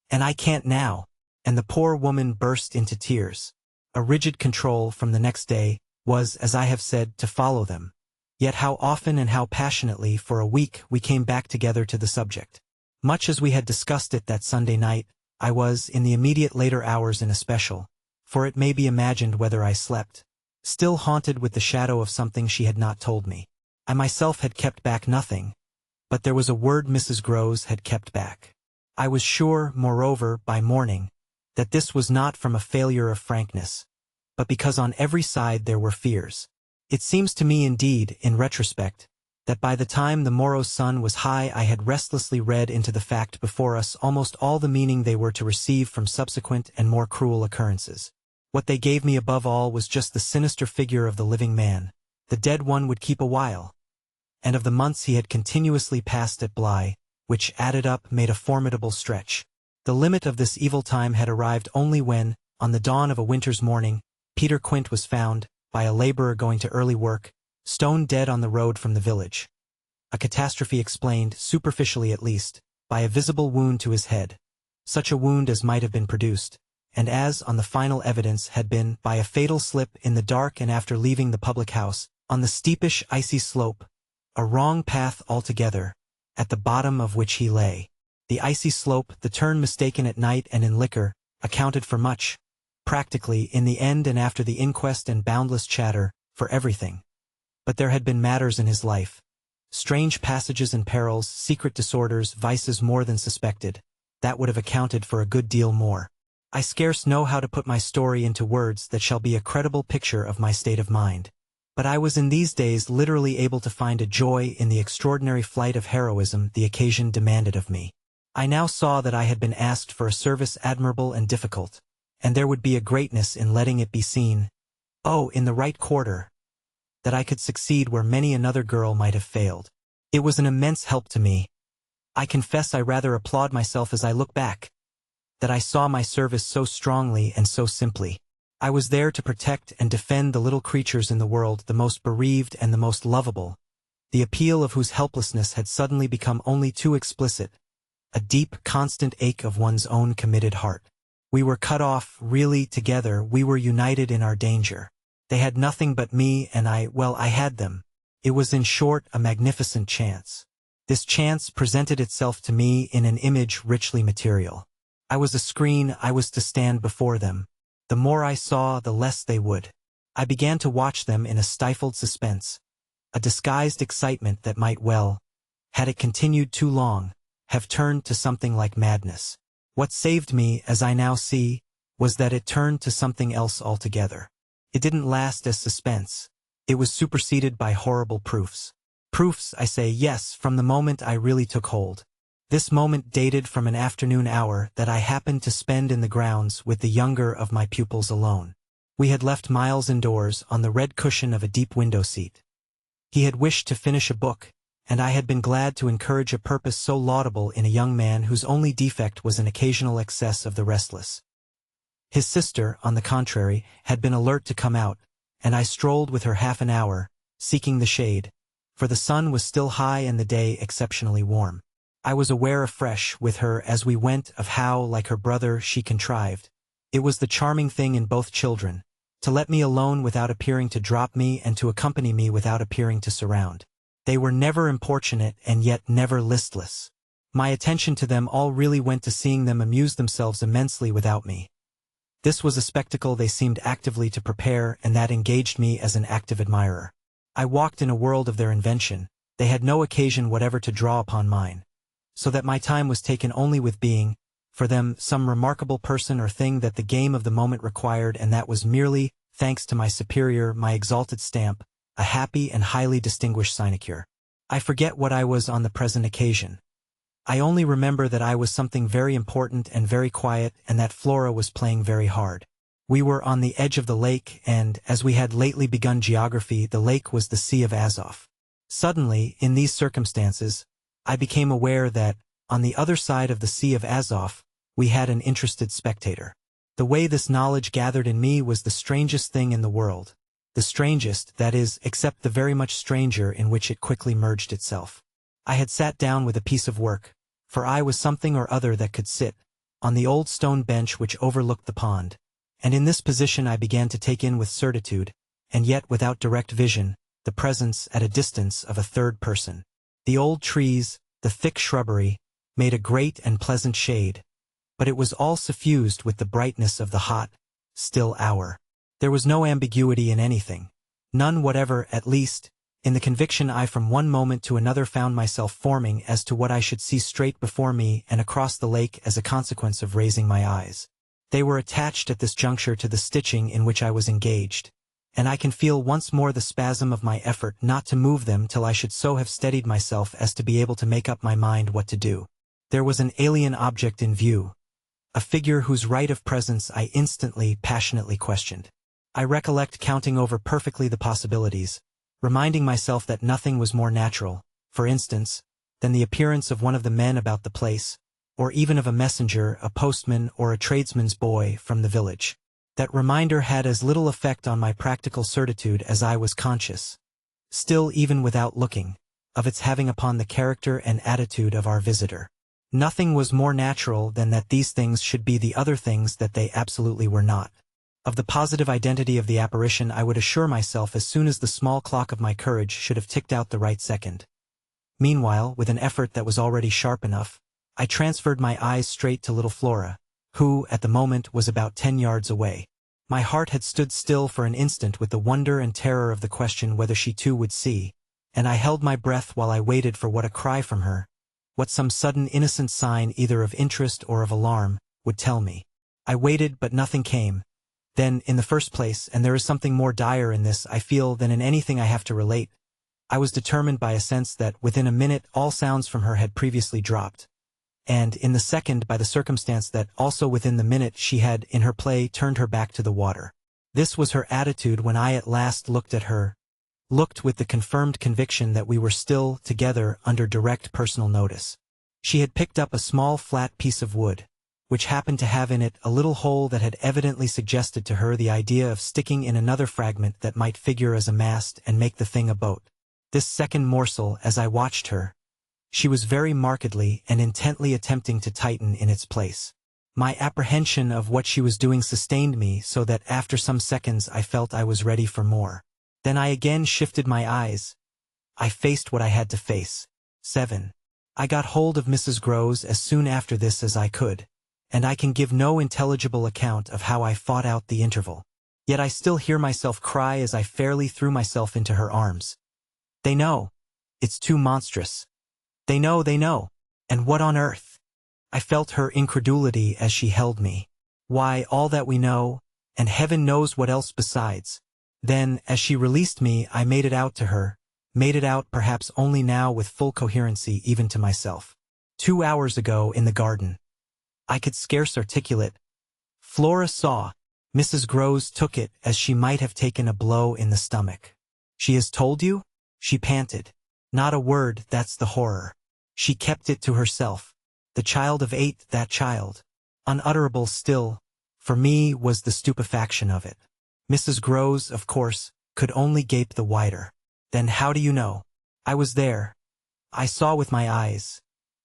And I can't now. And the poor woman burst into tears. A rigid control from the next day was, as I have said, to follow them. Yet how often and how passionately for a week we came back together to the subject. Much as we had discussed it that Sunday night, I was, in the immediate later hours in especial, for it may be imagined whether I slept, still haunted with the shadow of something she had not told me. I myself had kept back nothing, but there was a word Mrs. Groves had kept back. I was sure, moreover, by morning, that this was not from a failure of frankness, but because on every side there were fears. It seems to me indeed, in retrospect, that by the time the morrow's sun was high I had restlessly read into the fact before us almost all the meaning they were to receive from subsequent and more cruel occurrences. What they gave me above all was just the sinister figure of the living man. The dead one would keep a while, and of the months he had continuously passed at Bly, which added up made a formidable stretch. The limit of this evil time had arrived only when, on the dawn of a winter's morning, Peter Quint was found, by a laborer going to early work, stone dead on the road from the village. A catastrophe explained, superficially at least, by a visible wound to his head, such a wound as might have been produced, and as, on the final evidence, had been, by a fatal slip in the dark and after leaving the public house, on the steepish icy slope, a wrong path altogether, at the bottom of which he lay. The icy slope, the turn mistaken at night and in liquor, accounted for much, practically, in the end and after the inquest and boundless chatter, for everything. But there had been matters in his life. Strange passages and perils, secret disorders, vices more than suspected, that would have accounted for a good deal more. I scarce know how to put my story into words that shall be a credible picture of my state of mind. But I was in these days literally able to find a joy in the extraordinary flight of heroism the occasion demanded of me. I now saw that I had been asked for a service admirable and difficult, and there would be a greatness in letting it be seen, oh, in the right quarter, that I could succeed where many another girl might have failed. It was an immense help to me. I confess I rather applaud myself as I look back, that I saw my service so strongly and so simply. I was there to protect and defend the little creatures in the world, the most bereaved and the most lovable, the appeal of whose helplessness had suddenly become only too explicit, a deep, constant ache of one's own committed heart. We were cut off, really, together. We were united in our danger. They had nothing but me, and I had them. It was, in short, a magnificent chance. This chance presented itself to me in an image richly material. I was a screen. I was to stand before them. The more I saw, the less they would. I began to watch them in a stifled suspense, a disguised excitement that might had it continued too long, have turned to something like madness. What saved me, as I now see, was that it turned to something else altogether. It didn't last as suspense. It was superseded by horrible proofs. Proofs, I say, yes, from the moment I really took hold. This moment dated from an afternoon hour that I happened to spend in the grounds with the younger of my pupils alone. We had left Miles indoors on the red cushion of a deep window seat. He had wished to finish a book, and I had been glad to encourage a purpose so laudable in a young man whose only defect was an occasional excess of the restless. His sister, on the contrary, had been alert to come out, and I strolled with her half an hour, seeking the shade, for the sun was still high and the day exceptionally warm. I was aware afresh with her as we went of how, like her brother, she contrived. It was the charming thing in both children, to let me alone without appearing to drop me and to accompany me without appearing to surround. They were never importunate and yet never listless. My attention to them all really went to seeing them amuse themselves immensely without me. This was a spectacle they seemed actively to prepare, and that engaged me as an active admirer. I walked in a world of their invention. They had no occasion whatever to draw upon mine, so that my time was taken only with being, for them, some remarkable person or thing that the game of the moment required, and that was merely, thanks to my superior, my exalted stamp, a happy and highly distinguished sinecure. I forget what I was on the present occasion. I only remember that I was something very important and very quiet, and that Flora was playing very hard. We were on the edge of the lake, and, as we had lately begun geography, the lake was the Sea of Azov. Suddenly, in these circumstances, I became aware that, on the other side of the Sea of Azov, we had an interested spectator. The way this knowledge gathered in me was the strangest thing in the world. The strangest, that is, except the very much stranger in which it quickly merged itself. I had sat down with a piece of work, for I was something or other that could sit, on the old stone bench which overlooked the pond, and in this position I began to take in with certitude, and yet without direct vision, the presence at a distance of a third person. The old trees, the thick shrubbery, made a great and pleasant shade, but it was all suffused with the brightness of the hot, still hour. There was no ambiguity in anything, none whatever, at least, in the conviction I from one moment to another found myself forming as to what I should see straight before me and across the lake as a consequence of raising my eyes. They were attached at this juncture to the stitching in which I was engaged, and I can feel once more the spasm of my effort not to move them till I should so have steadied myself as to be able to make up my mind what to do. There was an alien object in view, a figure whose right of presence I instantly, passionately questioned. I recollect counting over perfectly the possibilities, reminding myself that nothing was more natural, for instance, than the appearance of one of the men about the place, or even of a messenger, a postman, or a tradesman's boy from the village. That reminder had as little effect on my practical certitude as I was conscious, still even without looking, of its having upon the character and attitude of our visitor. Nothing was more natural than that these things should be the other things that they absolutely were not. Of the positive identity of the apparition I would assure myself as soon as the small clock of my courage should have ticked out the right second. Meanwhile, with an effort that was already sharp enough, I transferred my eyes straight to little Flora, who, at the moment, was about 10 yards away. My heart had stood still for an instant with the wonder and terror of the question whether she too would see, and I held my breath while I waited for what a cry from her, what some sudden innocent sign either of interest or of alarm, would tell me. I waited, but nothing came. Then, in the first place, and there is something more dire in this, I feel, than in anything I have to relate, I was determined by a sense that, within a minute, all sounds from her had previously dropped, and, in the second, by the circumstance that, also within the minute, she had, in her play, turned her back to the water. This was her attitude when I at last looked at her, looked with the confirmed conviction that we were still, together, under direct personal notice. She had picked up a small flat piece of wood, which happened to have in it a little hole that had evidently suggested to her the idea of sticking in another fragment that might figure as a mast and make the thing a boat. This second morsel, as I watched her, she was very markedly and intently attempting to tighten in its place. My apprehension of what she was doing sustained me so that after some seconds I felt I was ready for more. Then I again shifted my eyes. I faced what I had to face. 7. I got hold of Mrs. Groves as soon after this as I could, and I can give no intelligible account of how I fought out the interval. Yet I still hear myself cry as I fairly threw myself into her arms. They know. It's too monstrous. They know. And what on earth? I felt her incredulity as she held me. Why, all that we know, and heaven knows what else besides. Then, as she released me, I made it out to her, made it out perhaps only now with full coherency even to myself. 2 hours ago in the garden. I could scarce articulate. Flora saw. Mrs. Groves took it as she might have taken a blow in the stomach. She has told you? She panted. Not a word, that's the horror. She kept it to herself. The child of 8, that child. Unutterable still, for me, was the stupefaction of it. Mrs. Groves, of course, could only gape the wider. Then how do you know? I was there. I saw with my eyes.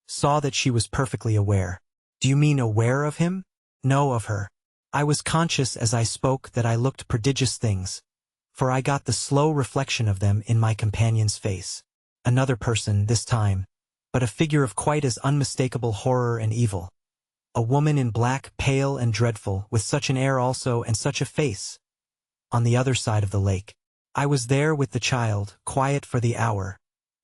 Saw that she was perfectly aware. Do you mean aware of him? No, of her. I was conscious as I spoke that I looked prodigious things, for I got the slow reflection of them in my companion's face. Another person, this time, but a figure of quite as unmistakable horror and evil. A woman in black, pale and dreadful, with such an air also and such a face. On the other side of the lake. I was there with the child, quiet for the hour,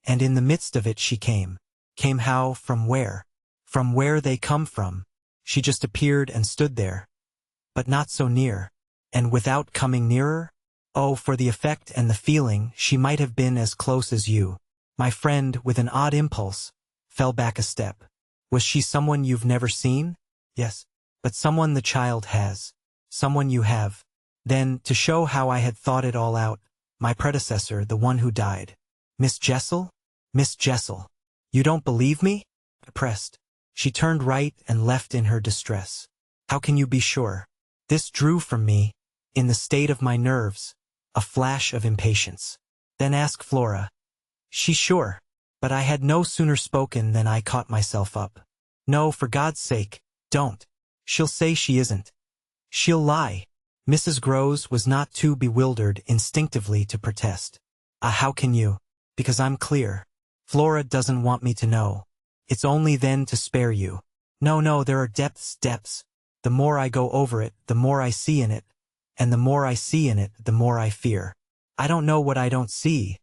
and in the midst of it she came. Came how, from where? From where they come from. She just appeared and stood there. But not so near. And without coming nearer? Oh, for the effect and the feeling, she might have been as close as you. My friend, with an odd impulse, fell back a step. Was she someone you've never seen? Yes. But someone the child has. Someone you have. Then, to show how I had thought it all out, my predecessor, the one who died. Miss Jessel? Miss Jessel. You don't believe me? I pressed. She turned right and left in her distress. How can you be sure? This drew from me, in the state of my nerves, a flash of impatience. Then ask Flora. She's sure. But I had no sooner spoken than I caught myself up. No, for God's sake, don't. She'll say she isn't. She'll lie. Mrs. Groves was not too bewildered instinctively to protest. How can you? Because I'm clear. Flora doesn't want me to know. It's only then to spare you. No, there are depths. The more I go over it, the more I see in it. And the more I see in it, the more I fear. I don't know what I don't see.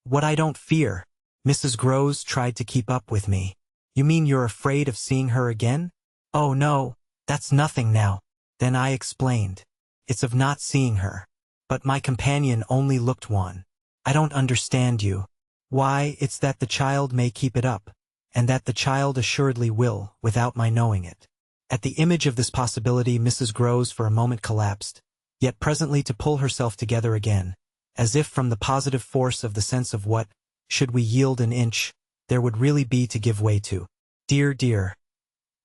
What I don't fear. Mrs. Groves tried to keep up with me. You mean you're afraid of seeing her again? Oh no, that's nothing now. Then I explained. It's of not seeing her. But my companion only looked wan. I don't understand you. Why, it's that the child may keep it up, and that the child assuredly will, without my knowing it. At the image of this possibility, Mrs. Groves for a moment collapsed, yet presently to pull herself together again, as if from the positive force of the sense of what, should we yield an inch, there would really be to give way to. Dear.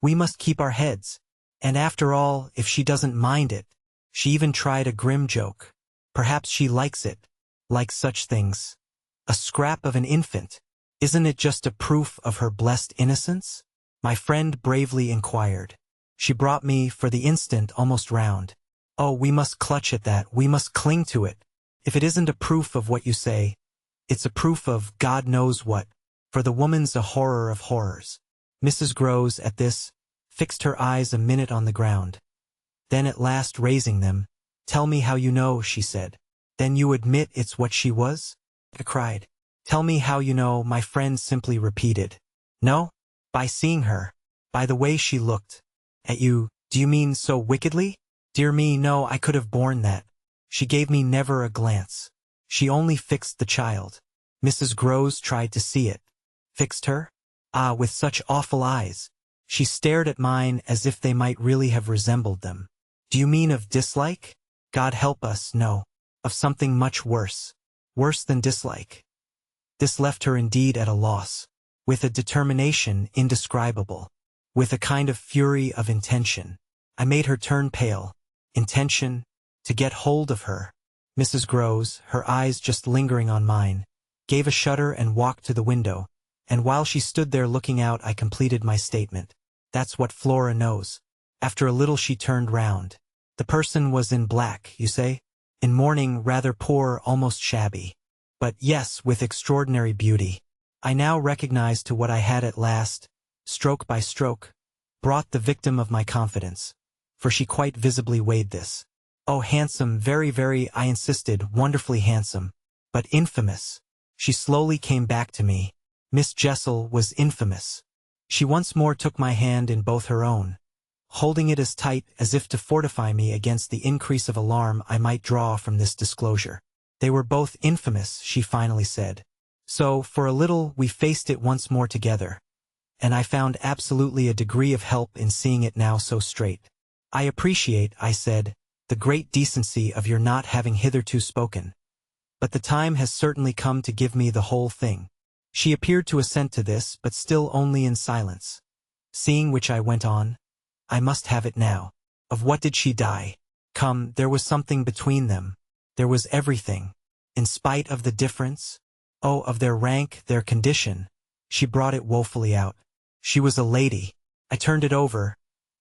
We must keep our heads. And after all, if she doesn't mind it, she even tried a grim joke. Perhaps she likes it. Like such things. A scrap of an infant. Isn't it just a proof of her blessed innocence? My friend bravely inquired. She brought me, for the instant, almost round. Oh, we must clutch at that, we must cling to it. If it isn't a proof of what you say, it's a proof of God knows what, for the woman's a horror of horrors. Mrs. Groves, at this, fixed her eyes a minute on the ground. Then at last raising them, "Tell me how you know," she said. "Then you admit it's what she was?" I cried. "Tell me how you know," my friend simply repeated. "No? By seeing her. By the way she looked. At you, do you mean so wickedly?" "Dear me, no, I could have borne that. She gave me never a glance. She only fixed the child." Mrs. Groves tried to see it. Fixed her? Ah, with such awful eyes. She stared at mine as if they might really have resembled them. "Do you mean of dislike?" "God help us, no. Of something much worse. Worse than dislike." This left her indeed at a loss. With a determination indescribable. with a kind of fury of intention. I made her turn pale. Intention? To get hold of her. Mrs. Groves, her eyes just lingering on mine, gave a shudder and walked to the window, and while she stood there looking out I completed my statement. That's what Flora knows. After a little she turned round. The person was in black, you say? In mourning, rather poor, almost shabby. But yes, with extraordinary beauty. I now recognized to what I had at last, stroke by stroke, brought the victim of my confidence. For she quite visibly weighed this. Oh, handsome, very, very, I insisted, wonderfully handsome. But infamous. She slowly came back to me. Miss Jessel was infamous. She once more took my hand in both her own, holding it as tight as if to fortify me against the increase of alarm I might draw from this disclosure. They were both infamous, she finally said. So, for a little, we faced it once more together, and I found absolutely a degree of help in seeing it now so straight. I appreciate, I said, the great decency of your not having hitherto spoken. But the time has certainly come to give me the whole thing. She appeared to assent to this, but still only in silence. Seeing which I went on, I must have it now. Of what did she die? Come, there was something between them. There was everything. In spite of the difference? Oh, of their rank, their condition. She brought it woefully out. She was a lady. I turned it over.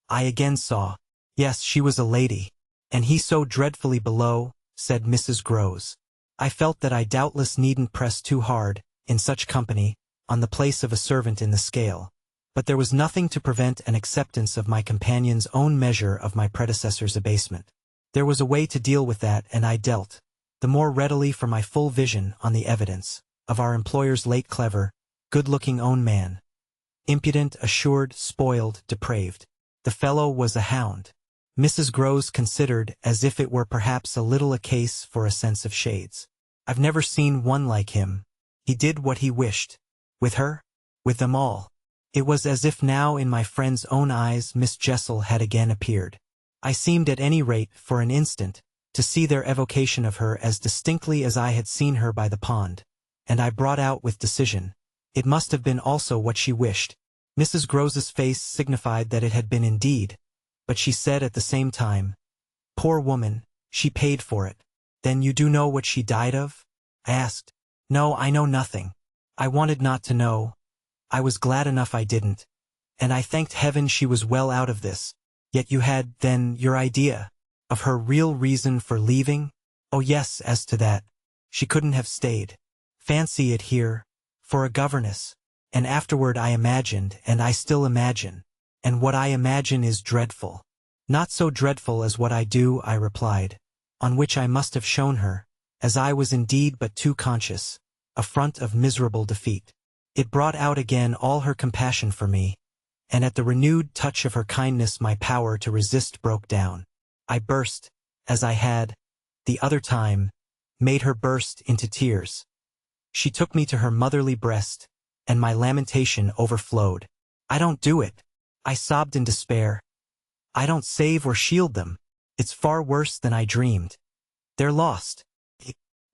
I again saw. Yes, she was a lady. And he so dreadfully below, said Mrs. Groves. I felt that I doubtless needn't press too hard, in such company, on the place of a servant in the scale. But there was nothing to prevent an acceptance of my companion's own measure of my predecessor's abasement. There was a way to deal with that, and I dealt, the more readily for my full vision on the evidence, of our employer's late clever, good-looking own man. Impudent, assured, spoiled, depraved. The fellow was a hound. Mrs. Groves considered as if it were perhaps a little a case for a sense of shades. I've never seen one like him. He did what he wished. With her? With them all. It was as if now in my friend's own eyes Miss Jessel had again appeared. I seemed at any rate, for an instant, to see their evocation of her as distinctly as I had seen her by the pond, and I brought out with decision, it must have been also what she wished. Mrs. Groves's face signified that it had been indeed, but she said at the same time, poor woman, she paid for it. Then you do know what she died of? I asked. No, I know nothing. I wanted not to know. I was glad enough I didn't. And I thanked heaven she was well out of this. Yet you had, then, your idea of her real reason for leaving? Oh yes, as to that. She couldn't have stayed. Fancy it here, for a governess. And afterward I imagined, and I still imagine. And what I imagine is dreadful. Not so dreadful as what I do, I replied, on which I must have shown her, as I was indeed but too conscious, a front of miserable defeat. It brought out again all her compassion for me, and at the renewed touch of her kindness my power to resist broke down. I burst, as I had, the other time, made her burst into tears. She took me to her motherly breast, and my lamentation overflowed. I don't do it. I sobbed in despair. I don't save or shield them. It's far worse than I dreamed. They're lost.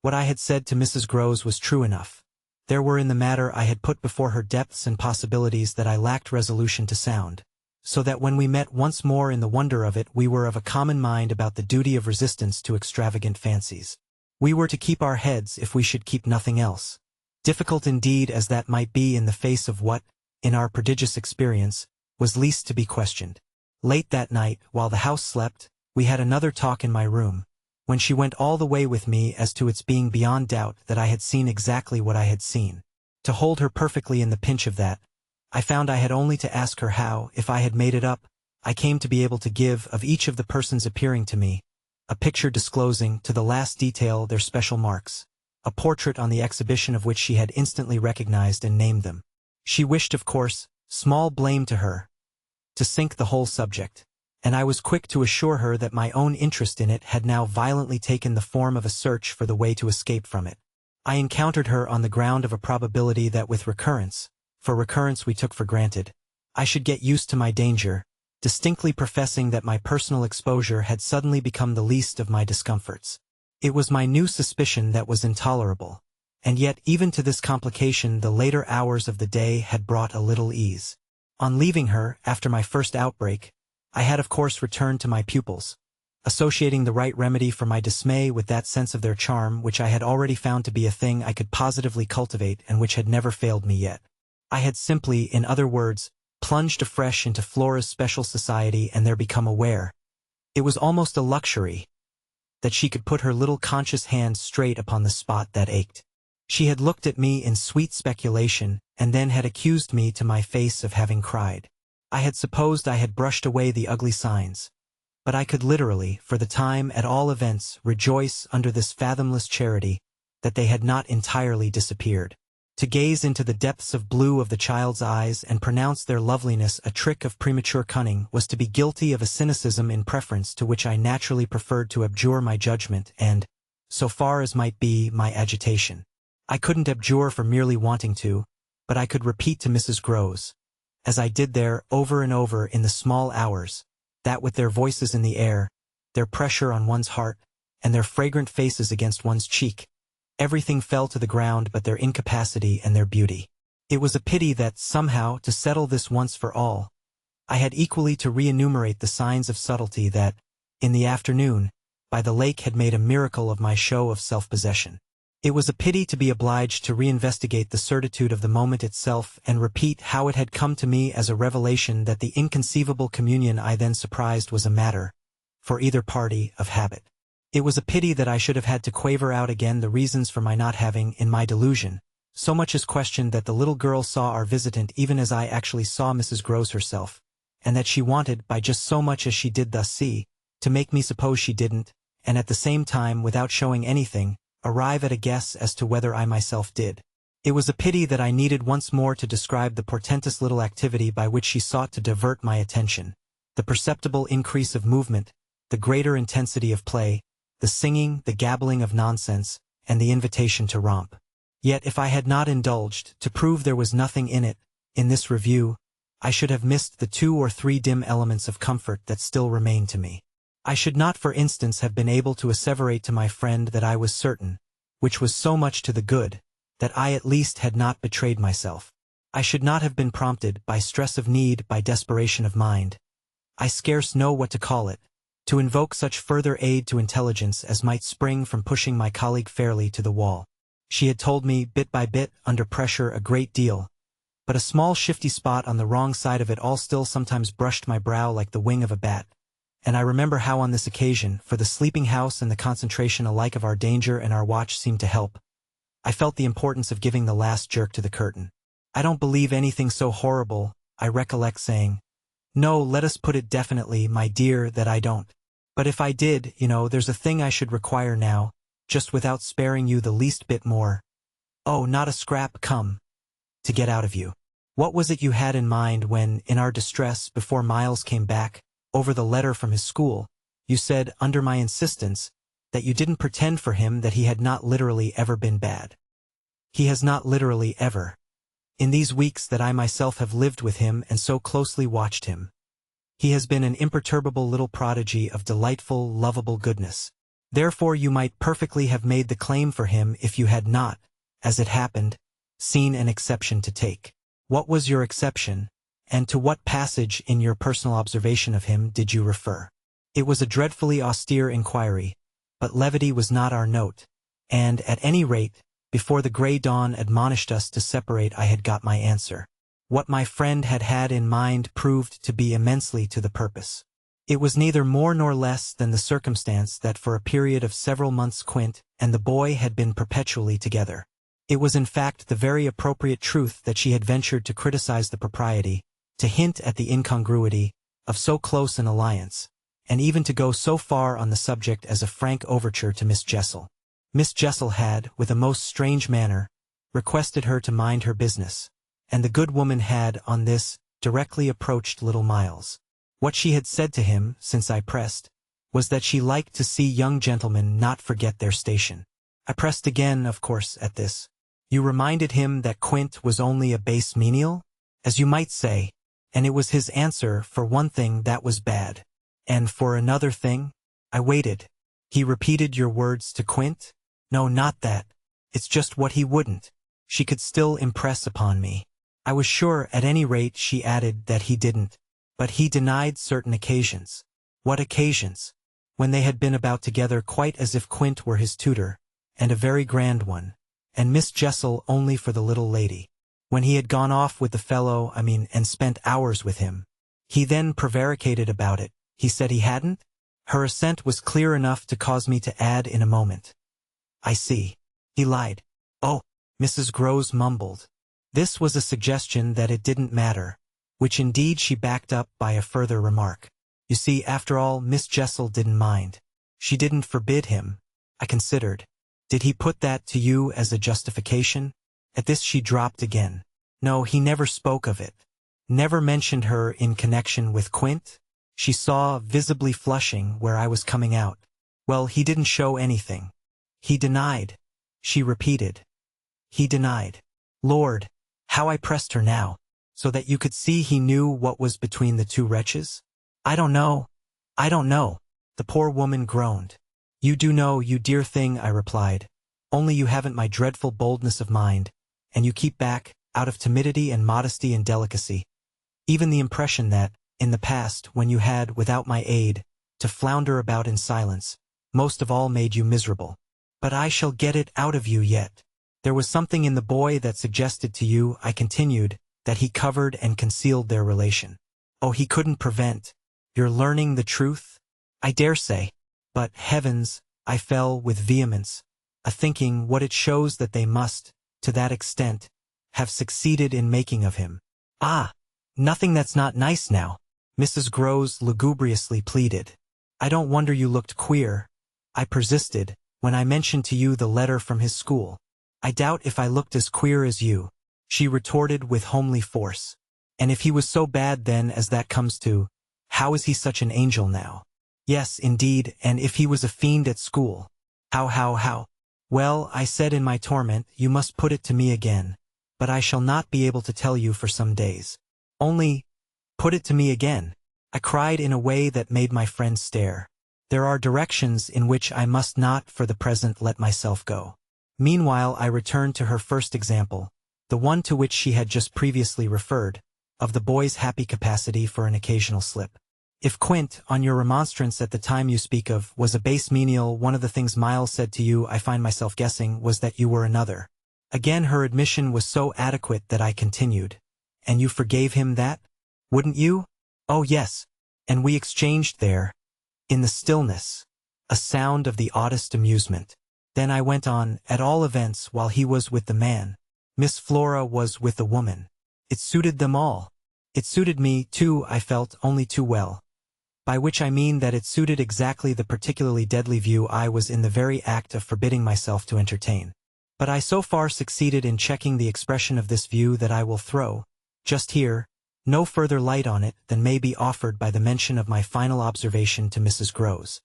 What I had said to Mrs. Groves was true enough. There were in the matter I had put before her depths and possibilities that I lacked resolution to sound, so that when we met once more in the wonder of it we were of a common mind about the duty of resistance to extravagant fancies. We were to keep our heads if we should keep nothing else. Difficult indeed as that might be in the face of what, in our prodigious experience, was least to be questioned. Late that night, while the house slept, we had another talk in my room, when she went all the way with me as to its being beyond doubt that I had seen exactly what I had seen. To hold her perfectly in the pinch of that, I found I had only to ask her how, if I had made it up, I came to be able to give, of each of the persons appearing to me, a picture disclosing, to the last detail, their special marks, a portrait on the exhibition of which she had instantly recognized and named them. She wished, of course, small blame to her, to sink the whole subject, and I was quick to assure her that my own interest in it had now violently taken the form of a search for the way to escape from it. I encountered her on the ground of a probability that with recurrence, for recurrence we took for granted, I should get used to my danger, distinctly professing that my personal exposure had suddenly become the least of my discomforts. It was my new suspicion that was intolerable, and yet even to this complication the later hours of the day had brought a little ease. On leaving her, after my first outbreak, I had of course returned to my pupils, associating the right remedy for my dismay with that sense of their charm which I had already found to be a thing I could positively cultivate and which had never failed me yet. I had simply, in other words, plunged afresh into Flora's special society and there become aware. It was almost a luxury that she could put her little conscious hand straight upon the spot that ached. She had looked at me in sweet speculation and then had accused me to my face of having cried. I had supposed I had brushed away the ugly signs, but I could literally, for the time at all events, rejoice under this fathomless charity that they had not entirely disappeared. To gaze into the depths of blue of the child's eyes and pronounce their loveliness a trick of premature cunning was to be guilty of a cynicism in preference to which I naturally preferred to abjure my judgment and, so far as might be, my agitation. I couldn't abjure for merely wanting to, but I could repeat to Mrs. Groves, as I did there over and over in the small hours, that with their voices in the air, their pressure on one's heart, and their fragrant faces against one's cheek, everything fell to the ground but their incapacity and their beauty. It was a pity that, somehow, to settle this once for all, I had equally to re-enumerate the signs of subtlety that, in the afternoon, by the lake had made a miracle of my show of self-possession. It was a pity to be obliged to reinvestigate the certitude of the moment itself and repeat how it had come to me as a revelation that the inconceivable communion I then surprised was a matter, for either party, of habit. It was a pity that I should have had to quaver out again the reasons for my not having, in my delusion, so much as questioned that the little girl saw our visitant even as I actually saw Mrs. Groves herself, and that she wanted, by just so much as she did thus see, to make me suppose she didn't, and at the same time, without showing anything, arrive at a guess as to whether I myself did. It was a pity that I needed once more to describe the portentous little activity by which she sought to divert my attention, the perceptible increase of movement, the greater intensity of play, the singing, the gabbling of nonsense, and the invitation to romp. Yet if I had not indulged, to prove there was nothing in it, in this review, I should have missed the 2 or 3 dim elements of comfort that still remained to me. I should not, for instance, have been able to asseverate to my friend that I was certain, which was so much to the good, that I at least had not betrayed myself. I should not have been prompted, by stress of need, by desperation of mind, I scarce know what to call it, to invoke such further aid to intelligence as might spring from pushing my colleague fairly to the wall. She had told me, bit by bit, under pressure, a great deal, but a small shifty spot on the wrong side of it all still sometimes brushed my brow like the wing of a bat, and I remember how on this occasion, for the sleeping house and the concentration alike of our danger and our watch seemed to help, I felt the importance of giving the last jerk to the curtain. I don't believe anything so horrible, I recollect saying. No, let us put it definitely, my dear, that I don't. But if I did, there's a thing I should require now, just without sparing you the least bit more. Oh, not a scrap, come. To get out of you. What was it you had in mind when, in our distress, before Miles came back, over the letter from his school, you said, under my insistence, that you didn't pretend for him that he had not literally ever been bad. He has not literally ever. In these weeks that I myself have lived with him and so closely watched him, he has been an imperturbable little prodigy of delightful, lovable goodness. Therefore you might perfectly have made the claim for him if you had not, as it happened, seen an exception to take. What was your exception, and to what passage in your personal observation of him did you refer? It was a dreadfully austere inquiry, but levity was not our note, and, at any rate, before the grey dawn admonished us to separate I had got my answer. What my friend had had in mind proved to be immensely to the purpose. It was neither more nor less than the circumstance that for a period of several months Quint and the boy had been perpetually together. It was in fact the very appropriate truth that she had ventured to criticize the propriety, to hint at the incongruity, of so close an alliance, and even to go so far on the subject as a frank overture to Miss Jessel. Miss Jessel had, with a most strange manner, requested her to mind her business, and the good woman had, on this, directly approached little Miles. What she had said to him, since I pressed, was that she liked to see young gentlemen not forget their station. I pressed again, of course, at this. You reminded him that Quint was only a base menial, as you might say, and it was his answer, for one thing, that was bad. And for another thing? I waited. He repeated your words to Quint? No, not that. It's just what he wouldn't. She could still impress upon me. I was sure, at any rate, she added, that he didn't. But he denied certain occasions. What occasions? When they had been about together quite as if Quint were his tutor, and a very grand one, and Miss Jessel only for the little lady. When he had gone off with the fellow, and spent hours with him. He then prevaricated about it. He said he hadn't? Her assent was clear enough to cause me to add in a moment. I see. He lied. Oh, Mrs. Groves mumbled. This was a suggestion that it didn't matter, which indeed she backed up by a further remark. You see, after all, Miss Jessel didn't mind. She didn't forbid him. I considered. Did he put that to you as a justification? At this she dropped again. No, he never spoke of it. Never mentioned her in connection with Quint? She saw, visibly flushing, where I was coming out. Well, he didn't show anything. He denied. She repeated. He denied. Lord, how I pressed her now, so that you could see he knew what was between the two wretches? I don't know. I don't know. The poor woman groaned. You do know, you dear thing, I replied. Only you haven't my dreadful boldness of mind, and you keep back, out of timidity and modesty and delicacy, even the impression that, in the past, when you had, without my aid, to flounder about in silence, most of all made you miserable. But I shall get it out of you yet. There was something in the boy that suggested to you, I continued, that he covered and concealed their relation. Oh, he couldn't prevent your learning the truth? I dare say. But, heavens, I fell with vehemence, a-thinking what it shows that they must, to that extent, have succeeded in making of him. Ah, nothing that's not nice now, Mrs. Groves lugubriously pleaded. I don't wonder you looked queer, I persisted, when I mentioned to you the letter from his school. I doubt if I looked as queer as you, she retorted with homely force. And if he was so bad then as that comes to, how is he such an angel now? Yes, indeed, and if he was a fiend at school. How? Well, I said in my torment, you must put it to me again, but I shall not be able to tell you for some days. Only, put it to me again, I cried in a way that made my friend stare. There are directions in which I must not for the present let myself go. Meanwhile I returned to her first example, the one to which she had just previously referred, of the boy's happy capacity for an occasional slip. If Quint, on your remonstrance at the time you speak of, was a base menial, one of the things Miles said to you, I find myself guessing, was that you were another. Again her admission was so adequate that I continued. And you forgave him that? Wouldn't you? Oh yes. And we exchanged there, in the stillness, a sound of the oddest amusement. Then I went on, at all events, while he was with the man, Miss Flora was with the woman. It suited them all. It suited me, too, I felt, only too well. By which I mean that it suited exactly the particularly deadly view I was in the very act of forbidding myself to entertain. But I so far succeeded in checking the expression of this view that I will throw, just here, no further light on it than may be offered by the mention of my final observation to Mrs. Groves.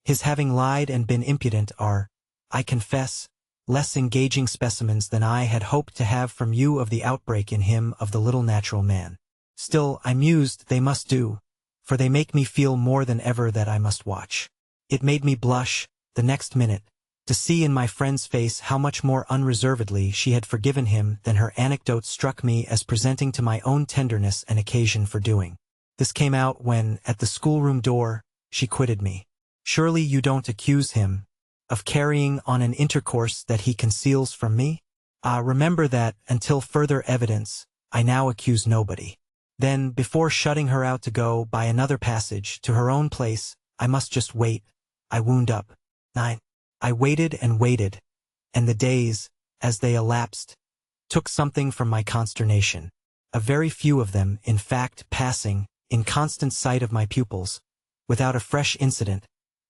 His having lied and been impudent are, I confess, less engaging specimens than I had hoped to have from you of the outbreak in him of the little natural man. Still, I mused, they must do, for they make me feel more than ever that I must watch. It made me blush, the next minute, to see in my friend's face how much more unreservedly she had forgiven him than her anecdote struck me as presenting to my own tenderness an occasion for doing. This came out when, at the schoolroom door, she quitted me. Surely you don't accuse him of carrying on an intercourse that he conceals from me? Remember that, until further evidence, I now accuse nobody. Then, before shutting her out to go by another passage to her own place, I must just wait. I wound up. 9. I waited, and the days, as they elapsed, took something from my consternation. A very few of them, in fact, passing, in constant sight of my pupils, without a fresh incident,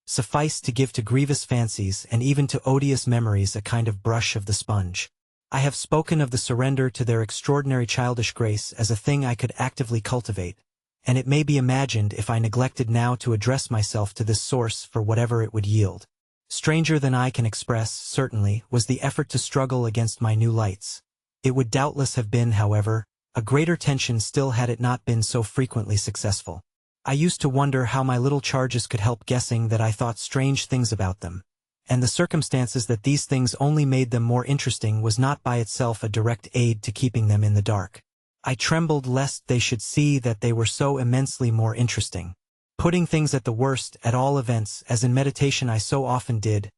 sufficed to give to grievous fancies and even to odious memories a kind of brush of the sponge. I have spoken of the surrender to their extraordinary childish grace as a thing I could actively cultivate, and it may be imagined if I neglected now to address myself to this source for whatever it would yield. Stranger than I can express, certainly, was the effort to struggle against my new lights. It would doubtless have been, however, a greater tension still had it not been so frequently successful. I used to wonder how my little charges could help guessing that I thought strange things about them, and the circumstances that these things only made them more interesting was not by itself a direct aid to keeping them in the dark. I trembled lest they should see that they were so immensely more interesting. Putting things at the worst, at all events, as in meditation I so often did,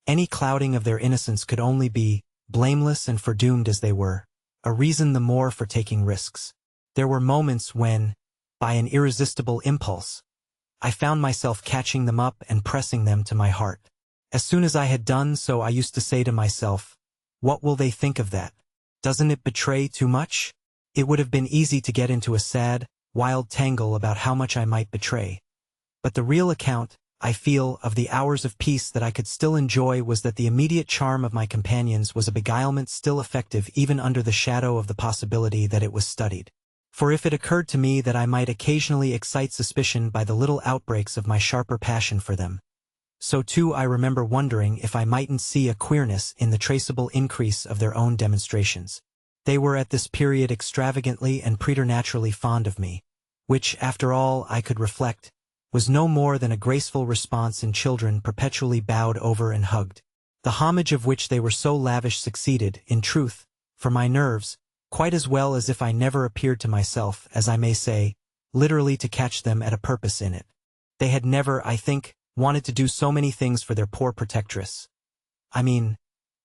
any clouding of their innocence could only be, blameless and foredoomed as they were, a reason the more for taking risks. There were moments when, by an irresistible impulse, I found myself catching them up and pressing them to my heart. As soon as I had done so, I used to say to myself, "What will they think of that? Doesn't it betray too much?" It would have been easy to get into a sad, wild tangle about how much I might betray. But the real account, I feel, of the hours of peace that I could still enjoy was that the immediate charm of my companions was a beguilement still effective even under the shadow of the possibility that it was studied. For if it occurred to me that I might occasionally excite suspicion by the little outbreaks of my sharper passion for them, so too I remember wondering if I mightn't see a queerness in the traceable increase of their own demonstrations. They were at this period extravagantly and preternaturally fond of me, which, after all, I could reflect, was no more than a graceful response in children perpetually bowed over and hugged. The homage of which they were so lavish succeeded, in truth, for my nerves, quite as well as if I never appeared to myself, as I may say, literally to catch them at a purpose in it. They had never, I think, wanted to do so many things for their poor protectress. I mean,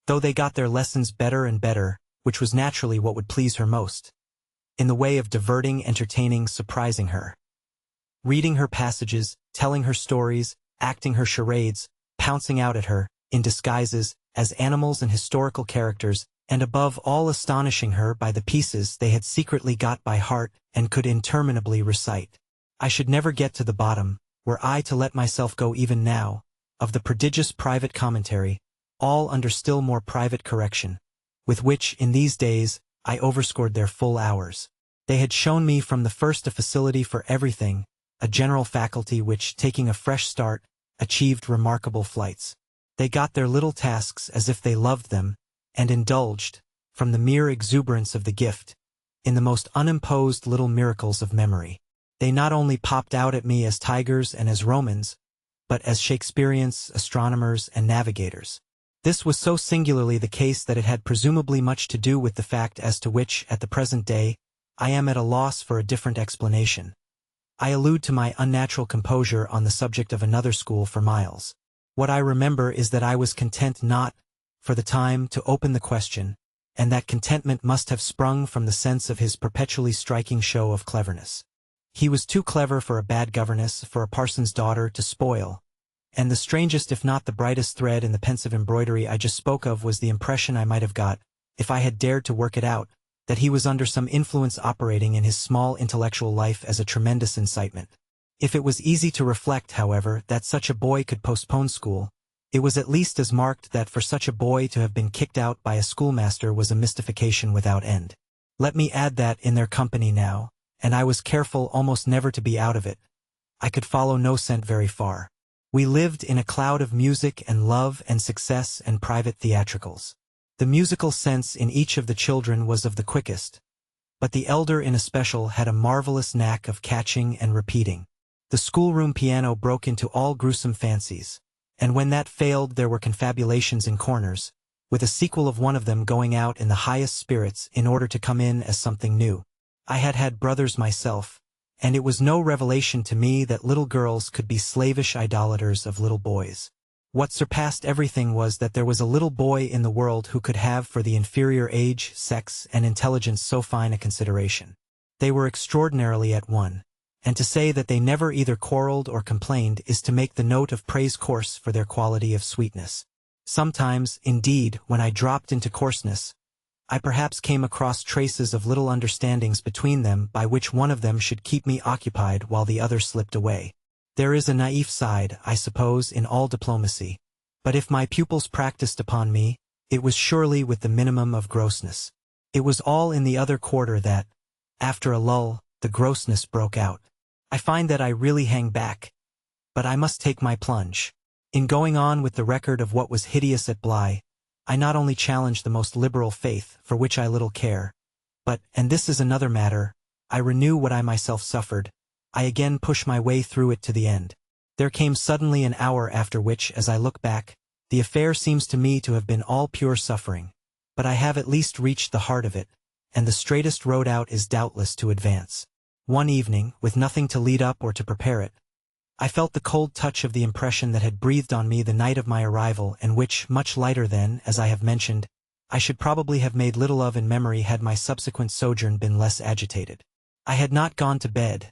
though they got their lessons better and better, which was naturally what would please her most, in the way of diverting, entertaining, surprising her. Reading her passages, telling her stories, acting her charades, pouncing out at her, in disguises, as animals and historical characters, and above all astonishing her by the pieces they had secretly got by heart and could interminably recite. I should never get to the bottom, were I to let myself go even now, of the prodigious private commentary, all under still more private correction, with which, in these days, I overscored their full hours. They had shown me from the first a facility for everything, a general faculty which, taking a fresh start, achieved remarkable flights. They got their little tasks as if they loved them, and indulged, from the mere exuberance of the gift, in the most unimposed little miracles of memory. They not only popped out at me as tigers and as Romans, but as Shakespeareans, astronomers, and navigators. This was so singularly the case that it had presumably much to do with the fact as to which, at the present day, I am at a loss for a different explanation. I allude to my unnatural composure on the subject of another school for miles. What I remember is that I was content not, for the time, to open the question, and that contentment must have sprung from the sense of his perpetually striking show of cleverness. He was too clever for a bad governess, for a parson's daughter, to spoil, and the strangest if not the brightest thread in the pensive embroidery I just spoke of was the impression I might have got, if I had dared to work it out, that he was under some influence operating in his small intellectual life as a tremendous incitement. If it was easy to reflect, however, that such a boy could postpone school, it was at least as marked that for such a boy to have been kicked out by a schoolmaster was a mystification without end. Let me add that, in their company now, and I was careful almost never to be out of it, I could follow no scent very far. We lived in a cloud of music and love and success and private theatricals. The musical sense in each of the children was of the quickest, but the elder in especial had a marvelous knack of catching and repeating. The schoolroom piano broke into all gruesome fancies, and when that failed there were confabulations in corners, with a sequel of one of them going out in the highest spirits in order to come in as something new. I had had brothers myself, and it was no revelation to me that little girls could be slavish idolaters of little boys. What surpassed everything was that there was a little boy in the world who could have for the inferior age, sex, and intelligence so fine a consideration. They were extraordinarily at one, and to say that they never either quarreled or complained is to make the note of praise coarse for their quality of sweetness. Sometimes, indeed, when I dropped into coarseness, I perhaps came across traces of little understandings between them by which one of them should keep me occupied while the other slipped away. There is a naïve side, I suppose, in all diplomacy, but if my pupils practiced upon me, it was surely with the minimum of grossness. It was all in the other quarter that, after a lull, the grossness broke out. I find that I really hang back, but I must take my plunge. In going on with the record of what was hideous at Bly, I not only challenge the most liberal faith, for which I little care, but, and this is another matter, I renew what I myself suffered, I again push my way through it to the end. There came suddenly an hour after which, as I look back, the affair seems to me to have been all pure suffering, but I have at least reached the heart of it, and the straightest road out is doubtless to advance. One evening, with nothing to lead up or to prepare it, I felt the cold touch of the impression that had breathed on me the night of my arrival and which, much lighter than, as I have mentioned, I should probably have made little of in memory had my subsequent sojourn been less agitated. I had not gone to bed.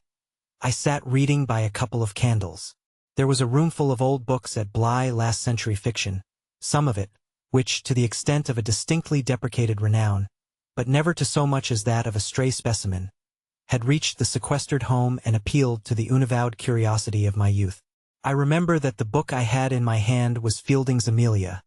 I sat reading by a couple of candles. There was a roomful of old books at Bly last-century fiction, some of it, which, to the extent of a distinctly deprecated renown, but never to so much as that of a stray specimen, had reached the sequestered home and appealed to the unavowed curiosity of my youth. I remember that the book I had in my hand was Fielding's Amelia,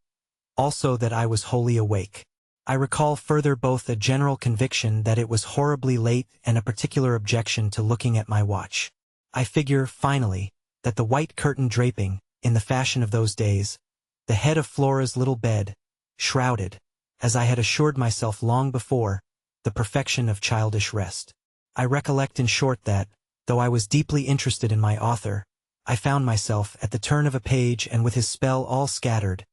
also that I was wholly awake. I recall further both a general conviction that it was horribly late and a particular objection to looking at my watch. I figure, finally, that the white curtain draping, in the fashion of those days, the head of Flora's little bed, shrouded, as I had assured myself long before, the perfection of childish rest. I recollect in short that, though I was deeply interested in my author, I found myself, at the turn of a page and with his spell all scattered,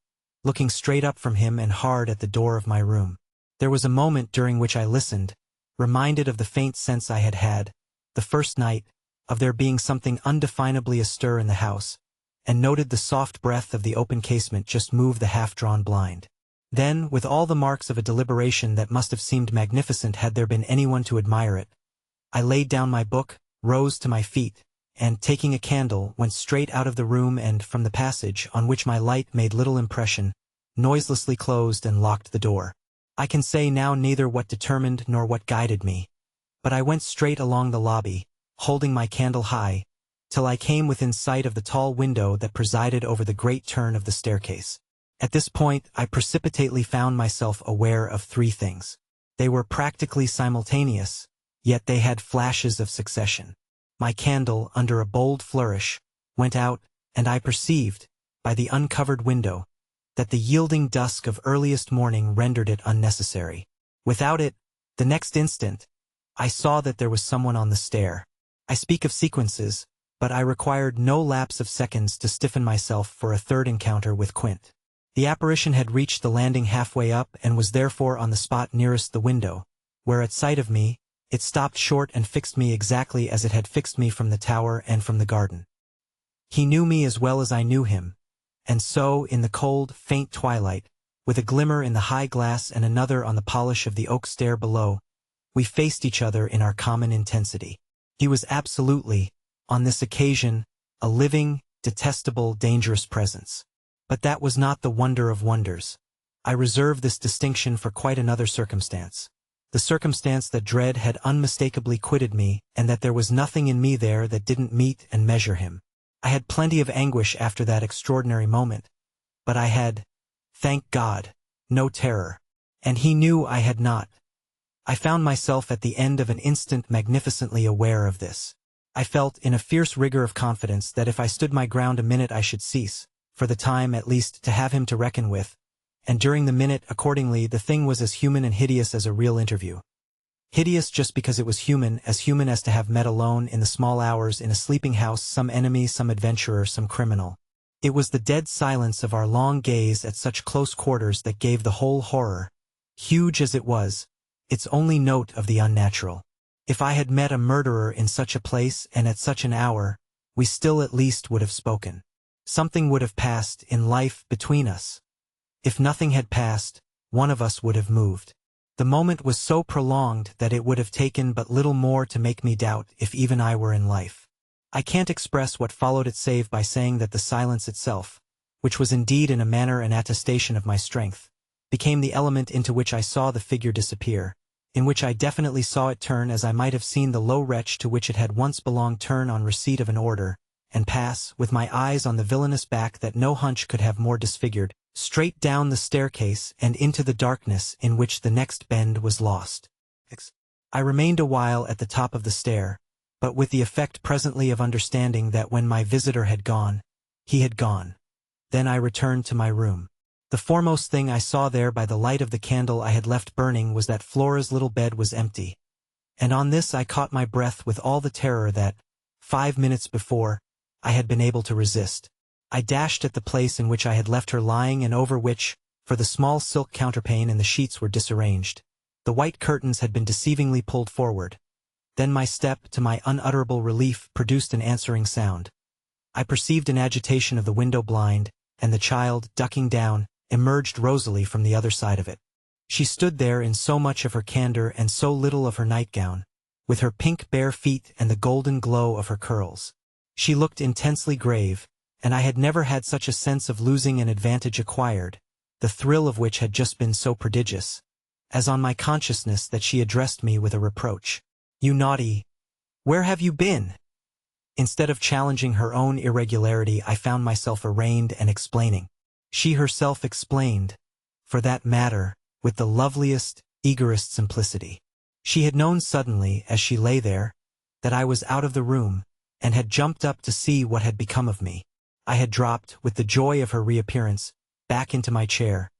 looking straight up from him and hard at the door of my room. There was a moment during which I listened, reminded of the faint sense I had had, the first night, of there being something undefinably astir in the house, and noted the soft breath of the open casement just move the half-drawn blind. Then, with all the marks of a deliberation that must have seemed magnificent had there been anyone to admire it, I laid down my book, rose to my feet, and, taking a candle, went straight out of the room and, from the passage, on which my light made little impression, noiselessly closed and locked the door. I can say now neither what determined nor what guided me, but I went straight along the lobby, holding my candle high, till I came within sight of the tall window that presided over the great turn of the staircase. At this point, I precipitately found myself aware of three things. They were practically simultaneous, yet they had flashes of succession. My candle, under a bold flourish, went out, and I perceived, by the uncovered window, that the yielding dusk of earliest morning rendered it unnecessary. Without it, the next instant, I saw that there was someone on the stair. I speak of sequences, but I required no lapse of seconds to stiffen myself for a third encounter with Quint. The apparition had reached the landing halfway up and was therefore on the spot nearest the window, where at sight of me, it stopped short and fixed me exactly as it had fixed me from the tower and from the garden. He knew me as well as I knew him, and so, in the cold, faint twilight, with a glimmer in the high glass and another on the polish of the oak stair below, we faced each other in our common intensity. He was absolutely, on this occasion, a living, detestable, dangerous presence. But that was not the wonder of wonders. I reserve this distinction for quite another circumstance. The circumstance that dread had unmistakably quitted me, and that there was nothing in me there that didn't meet and measure him. I had plenty of anguish after that extraordinary moment, but I had, thank God, no terror. And he knew I had not. I found myself at the end of an instant magnificently aware of this. I felt, in a fierce rigor of confidence, that if I stood my ground a minute I should cease, for the time at least, to have him to reckon with, and during the minute, accordingly, the thing was as human and hideous as a real interview. Hideous just because it was human as to have met alone in the small hours in a sleeping house some enemy, some adventurer, some criminal. It was the dead silence of our long gaze at such close quarters that gave the whole horror, huge as it was, its only note of the unnatural. If I had met a murderer in such a place and at such an hour, we still at least would have spoken. Something would have passed in life between us. If nothing had passed, one of us would have moved. The moment was so prolonged that it would have taken but little more to make me doubt if even I were in life. I can't express what followed it save by saying that the silence itself, which was indeed in a manner an attestation of my strength, became the element into which I saw the figure disappear, in which I definitely saw it turn as I might have seen the low wretch to which it had once belonged turn on receipt of an order, and pass, with my eyes on the villainous back that no hunch could have more disfigured, straight down the staircase and into the darkness in which the next bend was lost. I remained a while at the top of the stair, but with the effect presently of understanding that when my visitor had gone, he had gone. Then I returned to my room. The foremost thing I saw there by the light of the candle I had left burning was that Flora's little bed was empty, and on this I caught my breath with all the terror that, 5 minutes before, I had been able to resist. I dashed at the place in which I had left her lying and over which, for the small silk counterpane and the sheets were disarranged, The white curtains had been deceivingly pulled forward. Then my step, to my unutterable relief, produced an answering sound. I perceived an agitation of the window blind, and the child, ducking down, emerged rosily from the other side of it. She stood there in so much of her candor and so little of her nightgown, with her pink bare feet and the golden glow of her curls. She looked intensely grave, and I had never had such a sense of losing an advantage acquired, the thrill of which had just been so prodigious, as on my consciousness that she addressed me with a reproach. "You naughty! Where have you been?" Instead of challenging her own irregularity, I found myself arraigned and explaining. She herself explained, for that matter, with the loveliest, eagerest simplicity. She had known suddenly, as she lay there, that I was out of the room, and had jumped up to see what had become of me. I had dropped, with the joy of her reappearance, back into my chair,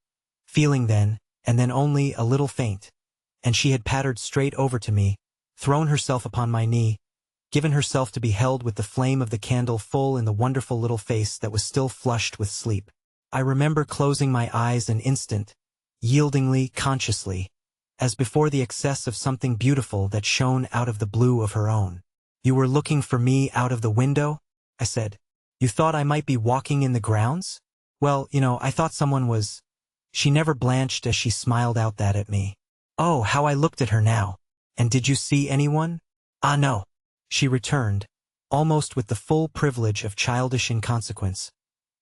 feeling then, and then only, a little faint, and she had pattered straight over to me, thrown herself upon my knee, given herself to be held with the flame of the candle full in the wonderful little face that was still flushed with sleep. I remember closing my eyes an instant, yieldingly, consciously, as before the excess of something beautiful that shone out of the blue of her own. "You were looking for me out of the window?" I said. "You thought I might be walking in the grounds?" "Well, I thought someone was—" She never blanched as she smiled out that at me. Oh, how I looked at her now! "And did you see anyone?" "Ah, no," she returned, almost with the full privilege of childish inconsequence,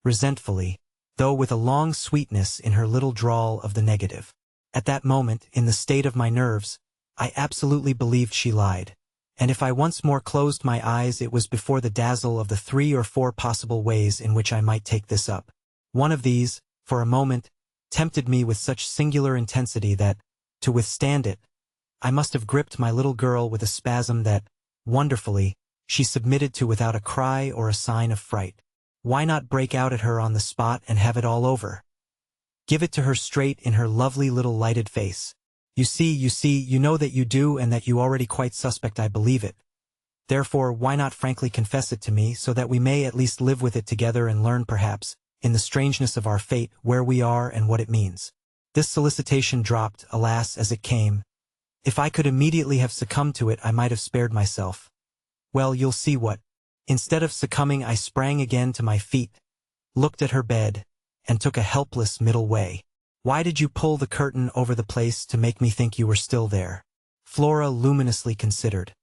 resentfully, though with a long sweetness in her little drawl of the negative. At that moment, in the state of my nerves, I absolutely believed she lied, and if I once more closed my eyes it was before the dazzle of the 3 or 4 possible ways in which I might take this up. One of these, for a moment, tempted me with such singular intensity that, to withstand it, I must have gripped my little girl with a spasm that, wonderfully, she submitted to without a cry or a sign of fright. Why not break out at her on the spot and have it all over? Give it to her straight in her lovely little lighted face. You see, you know that you do and that you already quite suspect I believe it. Therefore, why not frankly confess it to me so that we may at least live with it together and learn perhaps, in the strangeness of our fate, where we are and what it means. This solicitation dropped, alas, as it came. If I could immediately have succumbed to it, I might have spared myself. Well, you'll see what. Instead of succumbing, I sprang again to my feet, looked at her bed, and took a helpless middle way. "Why did you pull the curtain over the place to make me think you were still there?" Flora luminously considered.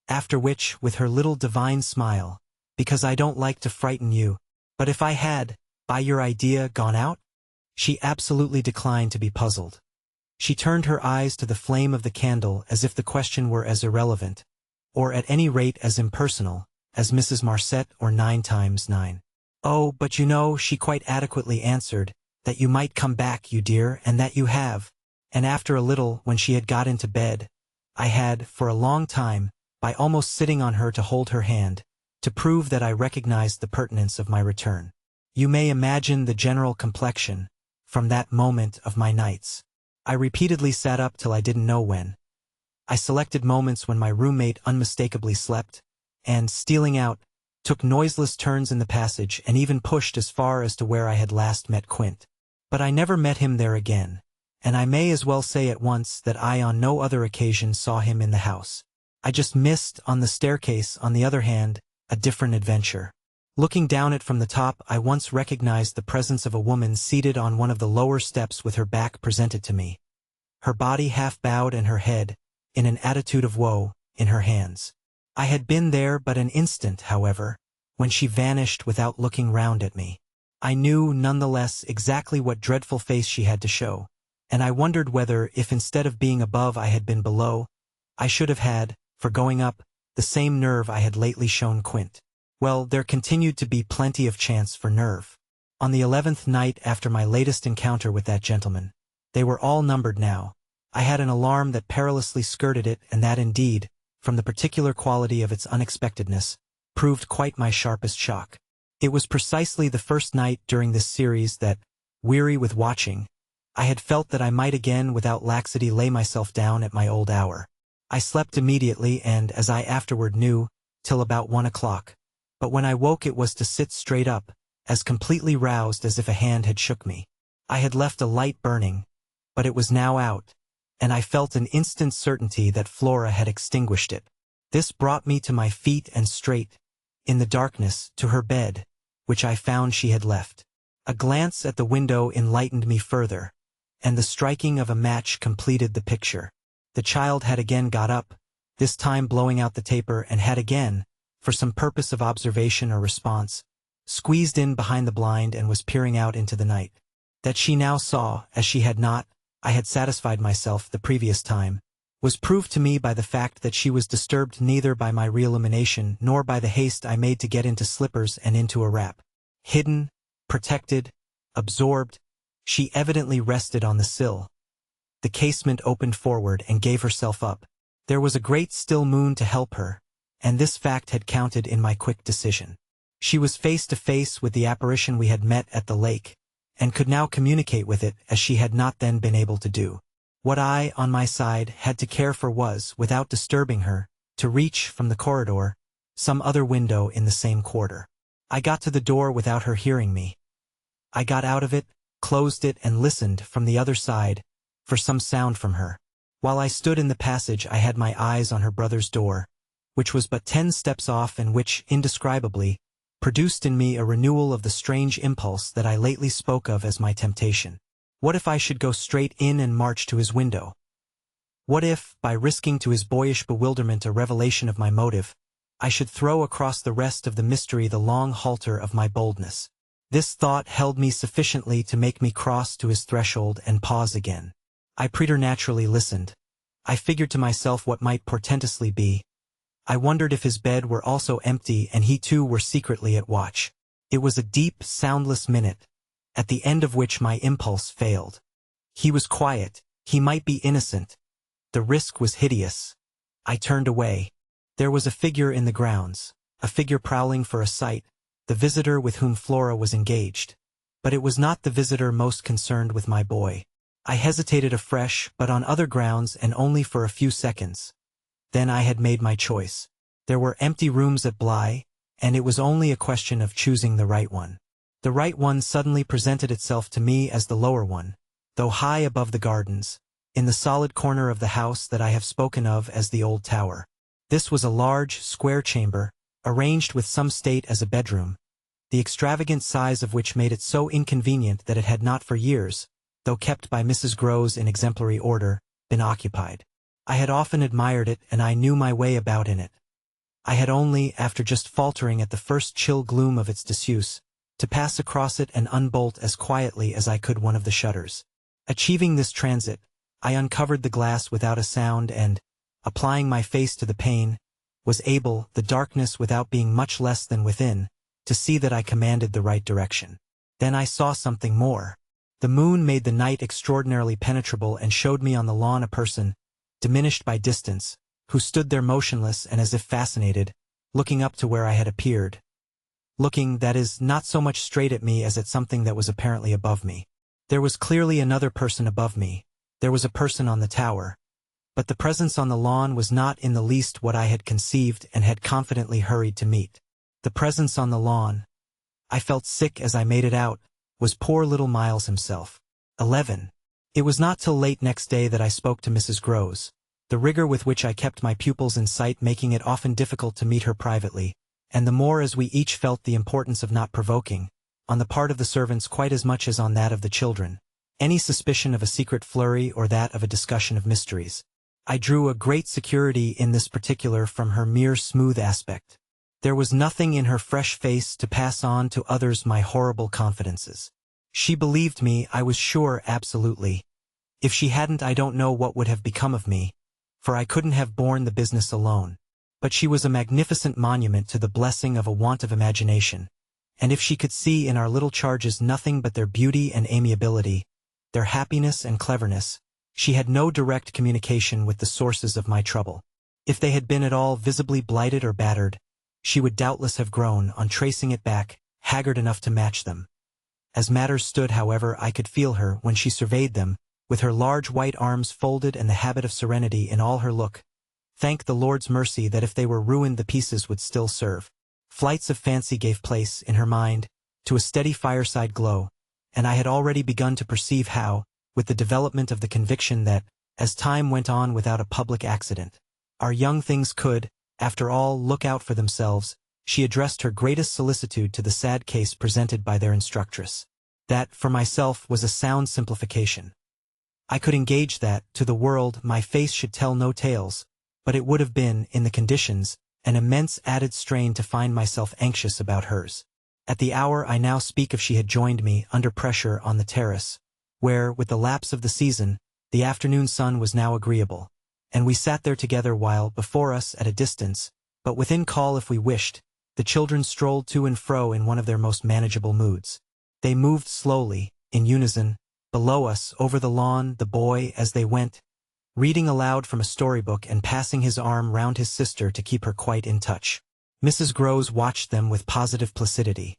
After which, with her little divine smile, "Because I don't like to frighten you. But if I had, by your idea, gone out?" She absolutely declined to be puzzled. She turned her eyes to the flame of the candle as if the question were as irrelevant, or at any rate as impersonal, as Mrs. Marcet or 9 times 9. "Oh, but she quite adequately answered, that you might come back, you dear, and that you have." And after a little, when she had got into bed, I had, for a long time, by almost sitting on her to hold her hand, to prove that I recognized the pertinence of my return. You may imagine the general complexion, from that moment, of my nights. I repeatedly sat up till I didn't know when. I selected moments when my roommate unmistakably slept, and, stealing out, took noiseless turns in the passage and even pushed as far as to where I had last met Quint. But I never met him there again, and I may as well say at once that I on no other occasion saw him in the house. I just missed, on the staircase, on the other hand, a different adventure. Looking down it from the top, I once recognized the presence of a woman seated on one of the lower steps with her back presented to me, her body half bowed and her head, in an attitude of woe, in her hands. I had been there but an instant, however, when she vanished without looking round at me. I knew, nonetheless, exactly what dreadful face she had to show, and I wondered whether, if instead of being above I had been below, I should have had, for going up, the same nerve I had lately shown Quint. Well, there continued to be plenty of chance for nerve. On the 11th night after my latest encounter with that gentleman, they were all numbered now, I had an alarm that perilously skirted it, and that indeed, from the particular quality of its unexpectedness, proved quite my sharpest shock. It was precisely the first night during this series that, weary with watching, I had felt that I might again without laxity lay myself down at my old hour. I slept immediately and, as I afterward knew, till about 1 o'clock. But when I woke it was to sit straight up, as completely roused as if a hand had shook me. I had left a light burning, but it was now out, and I felt an instant certainty that Flora had extinguished it. This brought me to my feet and straight, in the darkness, to her bed, which I found she had left. A glance at the window enlightened me further, and the striking of a match completed the picture. The child had again got up, this time blowing out the taper, and had again, for some purpose of observation or response, squeezed in behind the blind and was peering out into the night. That she now saw, as she had not, I had satisfied myself the previous time, was proved to me by the fact that she was disturbed neither by my re-illumination nor by the haste I made to get into slippers and into a wrap. Hidden, protected, absorbed, she evidently rested on the sill. The casement opened forward and gave herself up. There was a great still moon to help her, and this fact had counted in my quick decision. She was face to face with the apparition we had met at the lake, and could now communicate with it as she had not then been able to do. What I, on my side, had to care for was, without disturbing her, to reach, from the corridor, some other window in the same quarter. I got to the door without her hearing me. I got out of it, closed it, and listened, from the other side, for some sound from her. While I stood in the passage I had my eyes on her brother's door, which was but 10 steps off and which, indescribably, produced in me a renewal of the strange impulse that I lately spoke of as my temptation. What if I should go straight in and march to his window? What if, by risking to his boyish bewilderment a revelation of my motive, I should throw across the rest of the mystery the long halter of my boldness? This thought held me sufficiently to make me cross to his threshold and pause again. I preternaturally listened. I figured to myself what might portentously be. I wondered if his bed were also empty and he too were secretly at watch. It was a deep, soundless minute, at the end of which my impulse failed. He was quiet, he might be innocent. The risk was hideous. I turned away. There was a figure in the grounds, a figure prowling for a sight, the visitor with whom Flora was engaged. But it was not the visitor most concerned with my boy. I hesitated afresh, but on other grounds, and only for a few seconds. Then I had made my choice. There were empty rooms at Bly, and it was only a question of choosing the right one. The right one suddenly presented itself to me as the lower one, though high above the gardens, in the solid corner of the house that I have spoken of as the old tower. This was a large, square chamber, arranged with some state as a bedroom, the extravagant size of which made it so inconvenient that it had not for years, though kept by Mrs. Groves in exemplary order, been occupied. I had often admired it, and I knew my way about in it. I had only, after just faltering at the first chill gloom of its disuse, to pass across it and unbolt as quietly as I could one of the shutters. Achieving this transit, I uncovered the glass without a sound and, applying my face to the pane, was able, the darkness without being much less than within, to see that I commanded the right direction. Then I saw something more. The moon made the night extraordinarily penetrable and showed me on the lawn a person, diminished by distance, who stood there motionless and as if fascinated, looking up to where I had appeared. Looking, that is, not so much straight at me as at something that was apparently above me. There was clearly another person above me. There was a person on the tower. But the presence on the lawn was not in the least what I had conceived and had confidently hurried to meet. The presence on the lawn, I felt sick as I made it out, was poor little Miles himself. 11. It was not till late next day that I spoke to Mrs. Groves, the rigor with which I kept my pupils in sight making it often difficult to meet her privately, and the more as we each felt the importance of not provoking, on the part of the servants quite as much as on that of the children, any suspicion of a secret flurry or that of a discussion of mysteries. I drew a great security in this particular from her mere smooth aspect. There was nothing in her fresh face to pass on to others my horrible confidences. She believed me, I was sure, absolutely. If she hadn't, I don't know what would have become of me, for I couldn't have borne the business alone. But she was a magnificent monument to the blessing of a want of imagination, and if she could see in our little charges nothing but their beauty and amiability, their happiness and cleverness, she had no direct communication with the sources of my trouble. If they had been at all visibly blighted or battered, she would doubtless have grown, on tracing it back, haggard enough to match them. As matters stood, however, I could feel her, when she surveyed them, with her large white arms folded and the habit of serenity in all her look, thank the Lord's mercy that if they were ruined the pieces would still serve. Flights of fancy gave place, in her mind, to a steady fireside glow, and I had already begun to perceive how, with the development of the conviction that, as time went on without a public accident. Our young things could, after all, look out for themselves. She addressed her greatest solicitude to the sad case presented by their instructress. That, for myself, was a sound simplification. I could engage that, to the world, my face should tell no tales, but it would have been, in the conditions, an immense added strain to find myself anxious about hers. At the hour I now speak of she had joined me, under pressure, on the terrace, where, with the lapse of the season, the afternoon sun was now agreeable, and we sat there together while, before us, at a distance, but within call if we wished, the children strolled to and fro in one of their most manageable moods. They moved slowly, in unison, below us, over the lawn, the boy, as they went, reading aloud from a storybook and passing his arm round his sister to keep her quite in touch. Mrs. Groves watched them with positive placidity.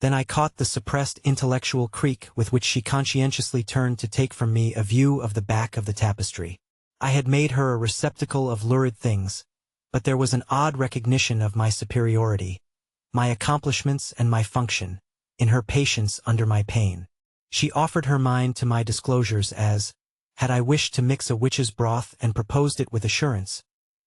Then I caught the suppressed intellectual creak with which she conscientiously turned to take from me a view of the back of the tapestry. I had made her a receptacle of lurid things, but there was an odd recognition of my superiority, my accomplishments and my function, in her patience under my pain. She offered her mind to my disclosures as, had I wished to mix a witch's broth and proposed it with assurance,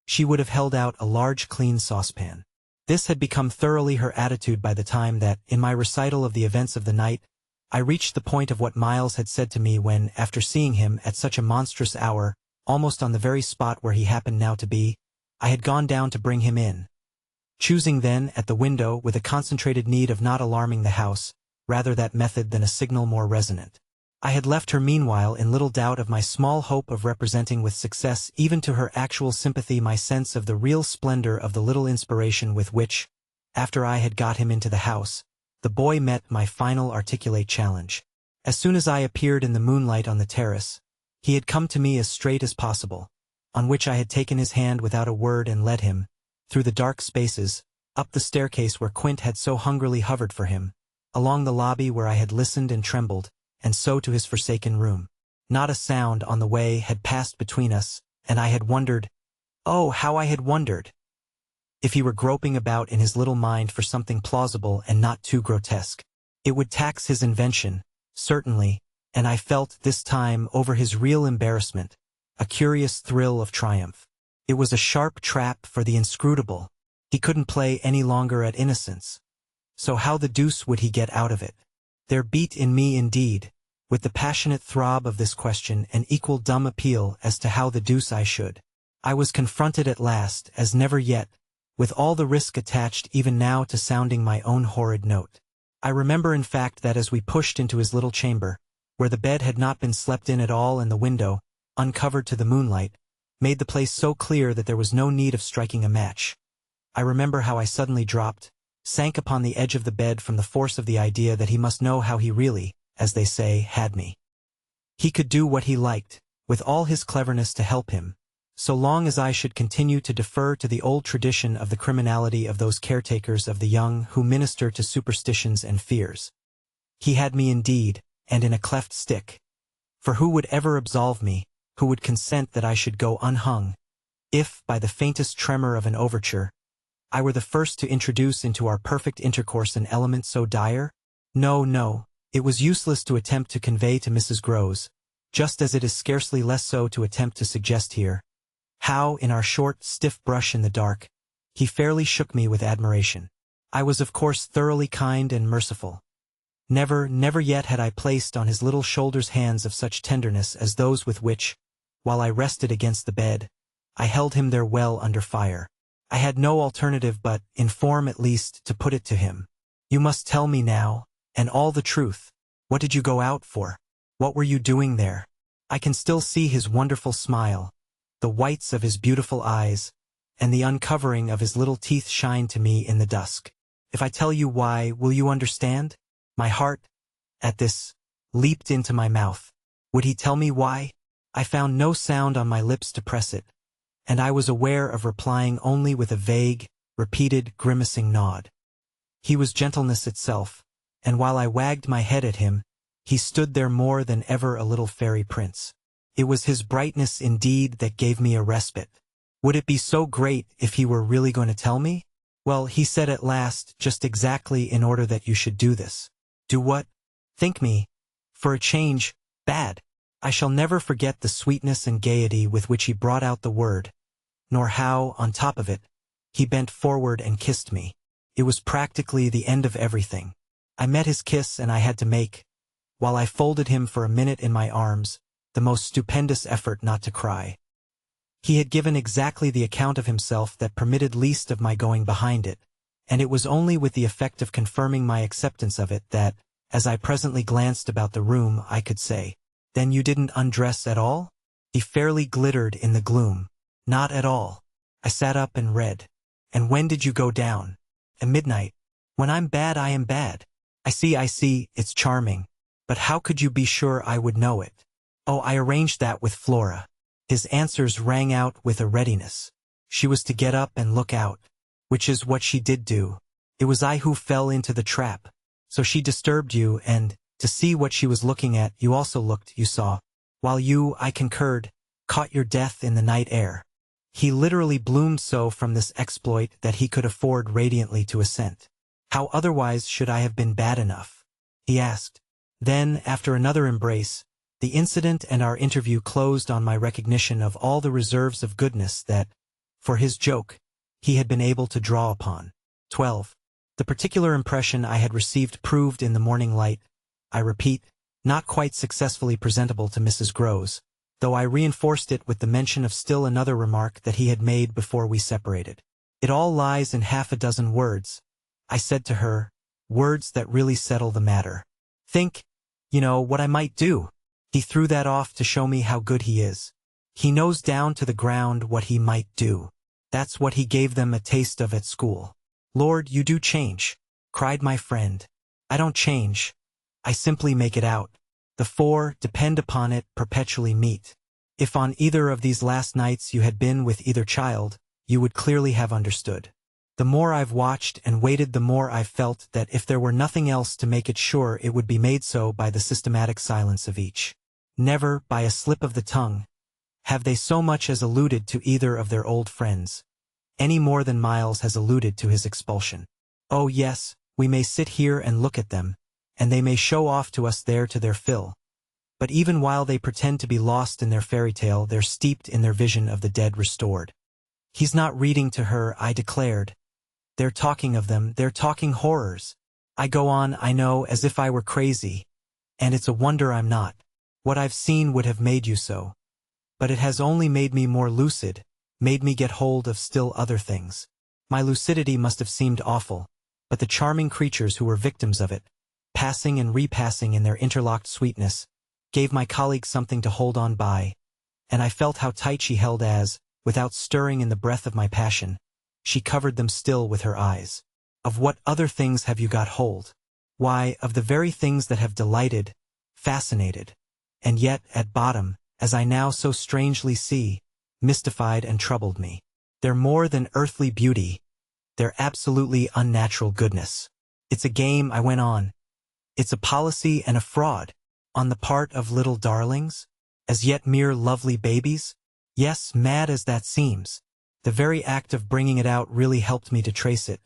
she would have held out a large clean saucepan. This had become thoroughly her attitude by the time that, in my recital of the events of the night, I reached the point of what Miles had said to me when, after seeing him at such a monstrous hour, almost on the very spot where he happened now to be, I had gone down to bring him in, choosing then, at the window, with a concentrated need of not alarming the house, rather that method than a signal more resonant. I had left her meanwhile in little doubt of my small hope of representing with success even to her actual sympathy my sense of the real splendor of the little inspiration with which, after I had got him into the house, the boy met my final articulate challenge. As soon as I appeared in the moonlight on the terrace, he had come to me as straight as possible, on which I had taken his hand without a word and led him, through the dark spaces, up the staircase where Quint had so hungrily hovered for him, along the lobby where I had listened and trembled, and so to his forsaken room. Not a sound on the way had passed between us, and I had wondered, oh, how I had wondered, if he were groping about in his little mind for something plausible and not too grotesque. It would tax his invention, certainly, and I felt, this time, over his real embarrassment, a curious thrill of triumph. It was a sharp trap for the inscrutable. He couldn't play any longer at innocence. So how the deuce would he get out of it? There beat in me indeed, with the passionate throb of this question, an equal dumb appeal as to how the deuce I should. I was confronted at last, as never yet, with all the risk attached even now to sounding my own horrid note. I remember in fact that as we pushed into his little chamber, where the bed had not been slept in at all and the window, uncovered to the moonlight, made the place so clear that there was no need of striking a match, I remember how I suddenly dropped, sank upon the edge of the bed from the force of the idea that he must know how he really, as they say, had me. He could do what he liked, with all his cleverness to help him, so long as I should continue to defer to the old tradition of the criminality of those caretakers of the young who minister to superstitions and fears. He had me indeed, and in a cleft stick. For who would ever absolve me, who would consent that I should go unhung, if, by the faintest tremor of an overture, I were the first to introduce into our perfect intercourse an element so dire? No, no, it was useless to attempt to convey to Mrs. Groves, just as it is scarcely less so to attempt to suggest here, how, in our short, stiff brush in the dark, he fairly shook me with admiration. I was of course thoroughly kind and merciful. Never yet had I placed on his little shoulders hands of such tenderness as those with which, while I rested against the bed, I held him there well under fire. I had no alternative but, in form at least, to put it to him. You must tell me now, and all the truth. What did you go out for? What were you doing there? I can still see his wonderful smile, the whites of his beautiful eyes, and the uncovering of his little teeth shine to me in the dusk. If I tell you why, will you understand? My heart, at this, leaped into my mouth. Would he tell me why? I found no sound on my lips to press it, and I was aware of replying only with a vague, repeated, grimacing nod. He was gentleness itself, and while I wagged my head at him, he stood there more than ever a little fairy prince. It was his brightness indeed that gave me a respite. Would it be so great if he were really going to tell me? Well, he said at last, just exactly in order that you should do this. Do what? Think me, for a change, bad. I shall never forget the sweetness and gaiety with which he brought out the word, nor how, on top of it, he bent forward and kissed me. It was practically the end of everything. I met his kiss and I had to make, while I folded him for a minute in my arms, the most stupendous effort not to cry. He had given exactly the account of himself that permitted least of my going behind it, and it was only with the effect of confirming my acceptance of it that, as I presently glanced about the room, I could say, "Then you didn't undress at all?" He fairly glittered in the gloom. "Not at all." I sat up and read. "And when did you go down?" "At midnight. When I'm bad, I am bad." I see, it's charming. But how could you be sure I would know it?" "Oh, I arranged that with Flora." His answers rang out with a readiness. "She was to get up and look out. Which is what she did do. It was I who fell into the trap. So she disturbed you and, to see what she was looking at, you also looked, you saw. While you, I concurred, caught your death in the night air." He literally bloomed so from this exploit that he could afford radiantly to assent. "How otherwise should I have been bad enough?" he asked. Then, after another embrace, the incident and our interview closed on my recognition of all the reserves of goodness that, for his joke, he had been able to draw upon. 12. The particular impression I had received proved in the morning light, I repeat, not quite successfully presentable to Mrs. Groves, though I reinforced it with the mention of still another remark that he had made before we separated. "It all lies in half a dozen words," I said to her, "words that really settle the matter. Think, what I might do." He threw that off to show me how good he is. He knows down to the ground what he might do. That's what he gave them a taste of at school. "Lord, you do change," cried my friend. "I don't change. I simply make it out. The four, depend upon it, perpetually meet. If on either of these last nights you had been with either child, you would clearly have understood. The more I've watched and waited, the more I've felt that if there were nothing else to make it sure, it would be made so by the systematic silence of each. Never, by a slip of the tongue, have they so much as alluded to either of their old friends, any more than Miles has alluded to his expulsion. Oh yes, we may sit here and look at them, and they may show off to us there to their fill. But even while they pretend to be lost in their fairy tale, they're steeped in their vision of the dead restored." "He's not reading to her," I declared. "They're talking of them, they're talking horrors." I go on, I know, as if I were crazy, and it's a wonder I'm not. What I've seen would have made you so. But it has only made me more lucid, made me get hold of still other things. My lucidity must have seemed awful, but the charming creatures who were victims of it, passing and repassing in their interlocked sweetness, gave my colleague something to hold on by, and I felt how tight she held as, without stirring in the breath of my passion, she covered them still with her eyes. "Of what other things have you got hold?" "Why, of the very things that have delighted, fascinated, and yet, at bottom, as I now so strangely see, mystified and troubled me. They're more than earthly beauty, they're absolutely unnatural goodness. It's a game," I went on. "It's a policy and a fraud, on the part of little darlings, as yet mere lovely babies. Yes, mad as that seems, the very act of bringing it out really helped me to trace it,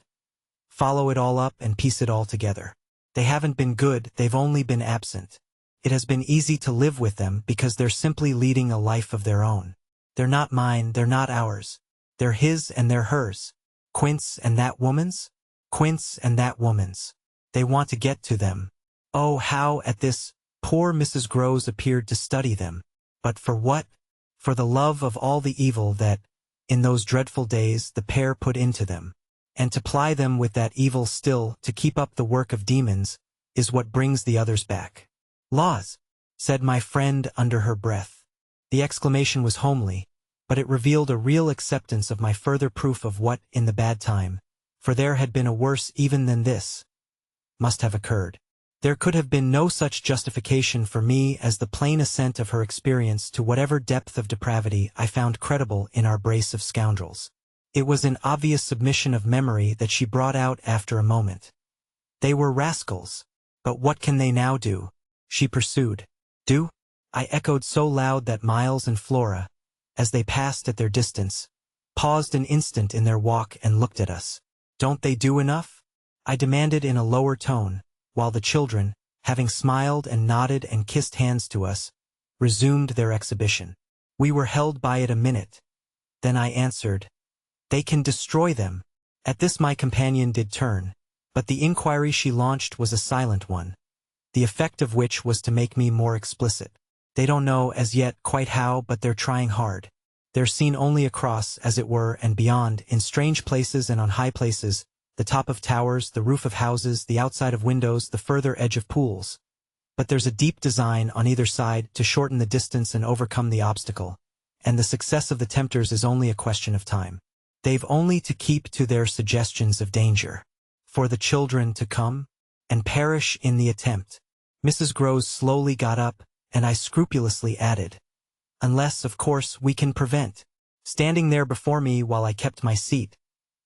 follow it all up and piece it all together. They haven't been good, they've only been absent. It has been easy to live with them because they're simply leading a life of their own. They're not mine, they're not ours. They're his and they're hers. Quince and that woman's? Quince and that woman's. They want to get to them. Oh, how, at this, poor Mrs. Groves appeared to study them. But for what? For the love of all the evil that, in those dreadful days, the pair put into them. And to ply them with that evil still, to keep up the work of demons, is what brings the others back." "Laws," said my friend under her breath. The exclamation was homely, but it revealed a real acceptance of my further proof of what, in the bad time, for there had been a worse even than this, must have occurred. There could have been no such justification for me as the plain assent of her experience to whatever depth of depravity I found credible in our brace of scoundrels. It was in obvious submission of memory that she brought out after a moment. "They were rascals. But what can they now do?" she pursued. "Do?" I echoed so loud that Miles and Flora, as they passed at their distance, paused an instant in their walk and looked at us. "Don't they do enough?" I demanded in a lower tone, while the children, having smiled and nodded and kissed hands to us, resumed their exhibition. We were held by it a minute. Then I answered, "They can destroy them." At this my companion did turn, but the inquiry she launched was a silent one, the effect of which was to make me more explicit. "They don't know as yet quite how, but they're trying hard. They're seen only across, as it were, and beyond, in strange places and on high places, the top of towers, the roof of houses, the outside of windows, the further edge of pools. But there's a deep design on either side to shorten the distance and overcome the obstacle, and the success of the tempters is only a question of time. They've only to keep to their suggestions of danger, for the children to come, and perish in the attempt." Mrs. Groves slowly got up, and I scrupulously added, "Unless, of course, we can prevent." Standing there before me while I kept my seat,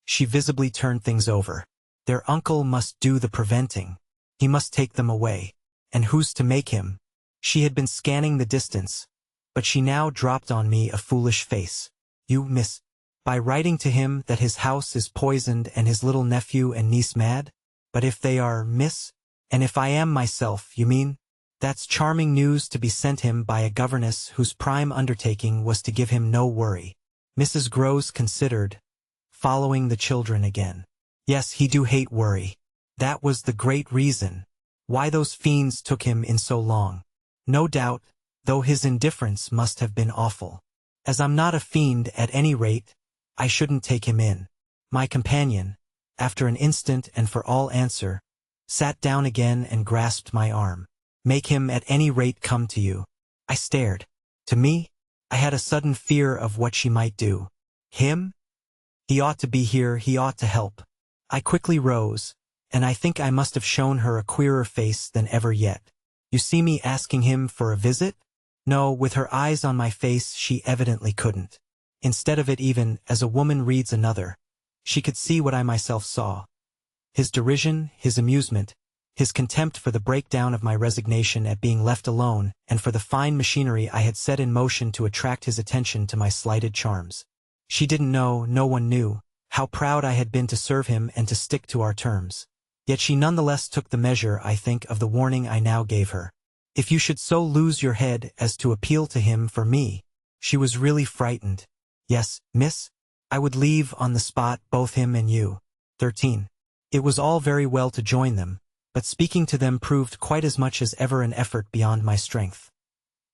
she visibly turned things over. "Their uncle must do the preventing. He must take them away. And who's to make him?" She had been scanning the distance, but she now dropped on me a foolish face. "You, miss, by writing to him that his house is poisoned and his little nephew and niece mad? But if they are, miss, and if I am myself, you mean? That's charming news to be sent him by a governess whose prime undertaking was to give him no worry." Mrs. Groves considered, following the children again. "Yes, he do hate worry. That was the great reason why those fiends took him in so long. No doubt, though his indifference must have been awful. As I'm not a fiend at any rate, I shouldn't take him in." My companion, after an instant and for all answer, sat down again and grasped my arm. "Make him at any rate come to you." I stared. To me, I had a sudden fear of what she might do. Him? He ought to be here, he ought to help. I quickly rose, and I think I must have shown her a queerer face than ever yet. "You see me asking him for a visit?" No, with her eyes on my face she evidently couldn't. Instead of it, even as a woman reads another, she could see what I myself saw. His derision, his amusement, his contempt for the breakdown of my resignation at being left alone, and for the fine machinery I had set in motion to attract his attention to my slighted charms. She didn't know, no one knew, how proud I had been to serve him and to stick to our terms. Yet she nonetheless took the measure, I think, of the warning I now gave her. "If you should so lose your head as to appeal to him for me." She was really frightened. "Yes, miss, I would leave on the spot both him and you." 13. It was all very well to join them, but speaking to them proved quite as much as ever an effort beyond my strength.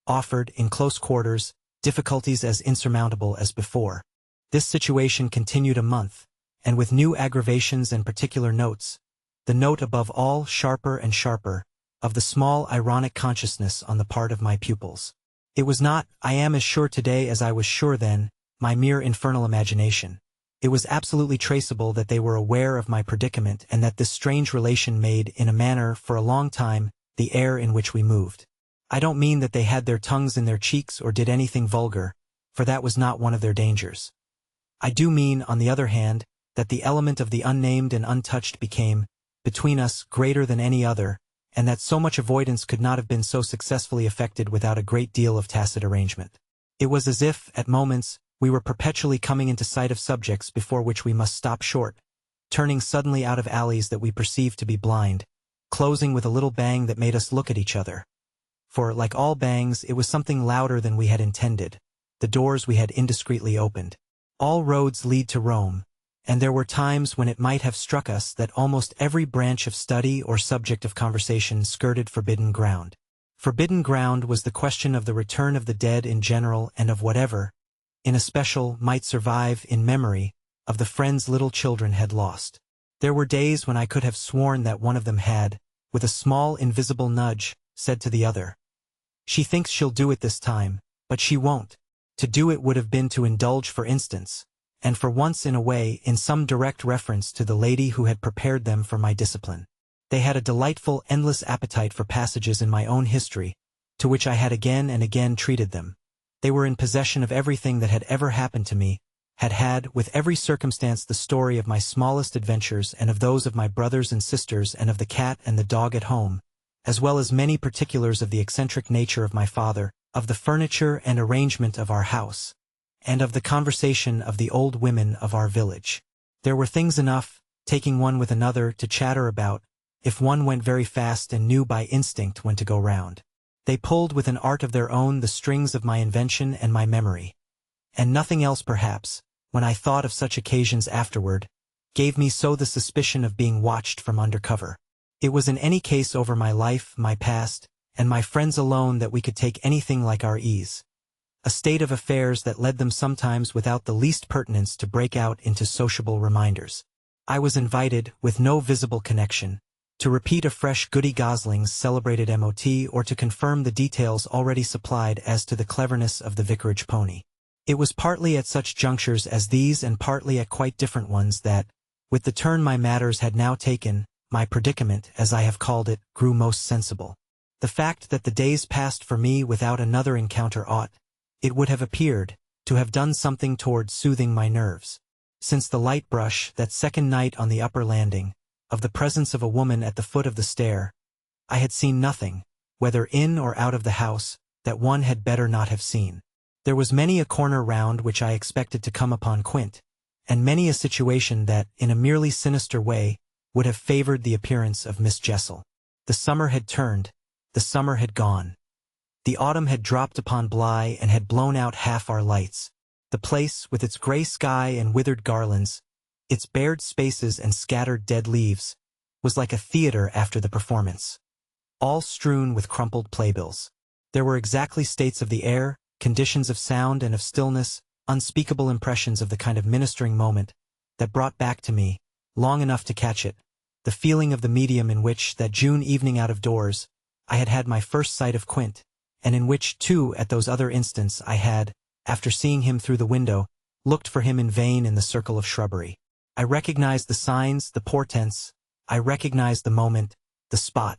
Offered, in close quarters, difficulties as insurmountable as before. This situation continued a month, and with new aggravations and particular notes, the note above all sharper and sharper, of the small ironic consciousness on the part of my pupils. It was not, I am as sure today as I was sure then, my mere infernal imagination. It was absolutely traceable that they were aware of my predicament and that this strange relation made, in a manner, for a long time, the air in which we moved. I don't mean that they had their tongues in their cheeks or did anything vulgar, for that was not one of their dangers. I do mean, on the other hand, that the element of the unnamed and untouched became, between us, greater than any other, and that so much avoidance could not have been so successfully effected without a great deal of tacit arrangement. It was as if, at moments, we were perpetually coming into sight of subjects before which we must stop short, turning suddenly out of alleys that we perceived to be blind, closing with a little bang that made us look at each other. For, like all bangs, it was something louder than we had intended, the doors we had indiscreetly opened. All roads lead to Rome, and there were times when it might have struck us that almost every branch of study or subject of conversation skirted forbidden ground. Forbidden ground was the question of the return of the dead in general and of whatever, in especial, might survive in memory of the friends little children had lost. There were days when I could have sworn that one of them had, with a small invisible nudge, said to the other, "She thinks she'll do it this time, but she won't." To do it would have been to indulge, for instance, and for once in a way, in some direct reference to the lady who had prepared them for my discipline. They had a delightful, endless appetite for passages in my own history, to which I had again and again treated them. They were in possession of everything that had ever happened to me, had with every circumstance the story of my smallest adventures and of those of my brothers and sisters and of the cat and the dog at home, as well as many particulars of the eccentric nature of my father, of the furniture and arrangement of our house, and of the conversation of the old women of our village. There were things enough, taking one with another, to chatter about, if one went very fast and knew by instinct when to go round. They pulled with an art of their own the strings of my invention and my memory. And nothing else perhaps, when I thought of such occasions afterward, gave me so the suspicion of being watched from undercover. It was in any case over my life, my past, and my friends alone that we could take anything like our ease. A state of affairs that led them sometimes without the least pertinence to break out into sociable reminders. I was invited, with no visible connection, to repeat afresh Goody Gosling's celebrated MOT or to confirm the details already supplied as to the cleverness of the vicarage pony. It was partly at such junctures as these and partly at quite different ones that, with the turn my matters had now taken, my predicament, as I have called it, grew most sensible. The fact that the days passed for me without another encounter ought, it would have appeared, to have done something toward soothing my nerves. Since the light brush, that second night on the upper landing, of the presence of a woman at the foot of the stair, I had seen nothing, whether in or out of the house, that one had better not have seen. There was many a corner round which I expected to come upon Quint, and many a situation that, in a merely sinister way, would have favored the appearance of Miss Jessel. The summer had turned, the summer had gone. The autumn had dropped upon Bly and had blown out half our lights. The place, with its gray sky and withered garlands, its bared spaces and scattered dead leaves, was like a theater after the performance, all strewn with crumpled playbills. There were exactly states of the air, conditions of sound and of stillness, unspeakable impressions of the kind of ministering moment that brought back to me, long enough to catch it, the feeling of the medium in which, that June evening out of doors, I had had my first sight of Quint, and in which, too, at those other instants I had, after seeing him through the window, looked for him in vain in the circle of shrubbery. I recognized the signs, the portents, I recognized the moment, the spot,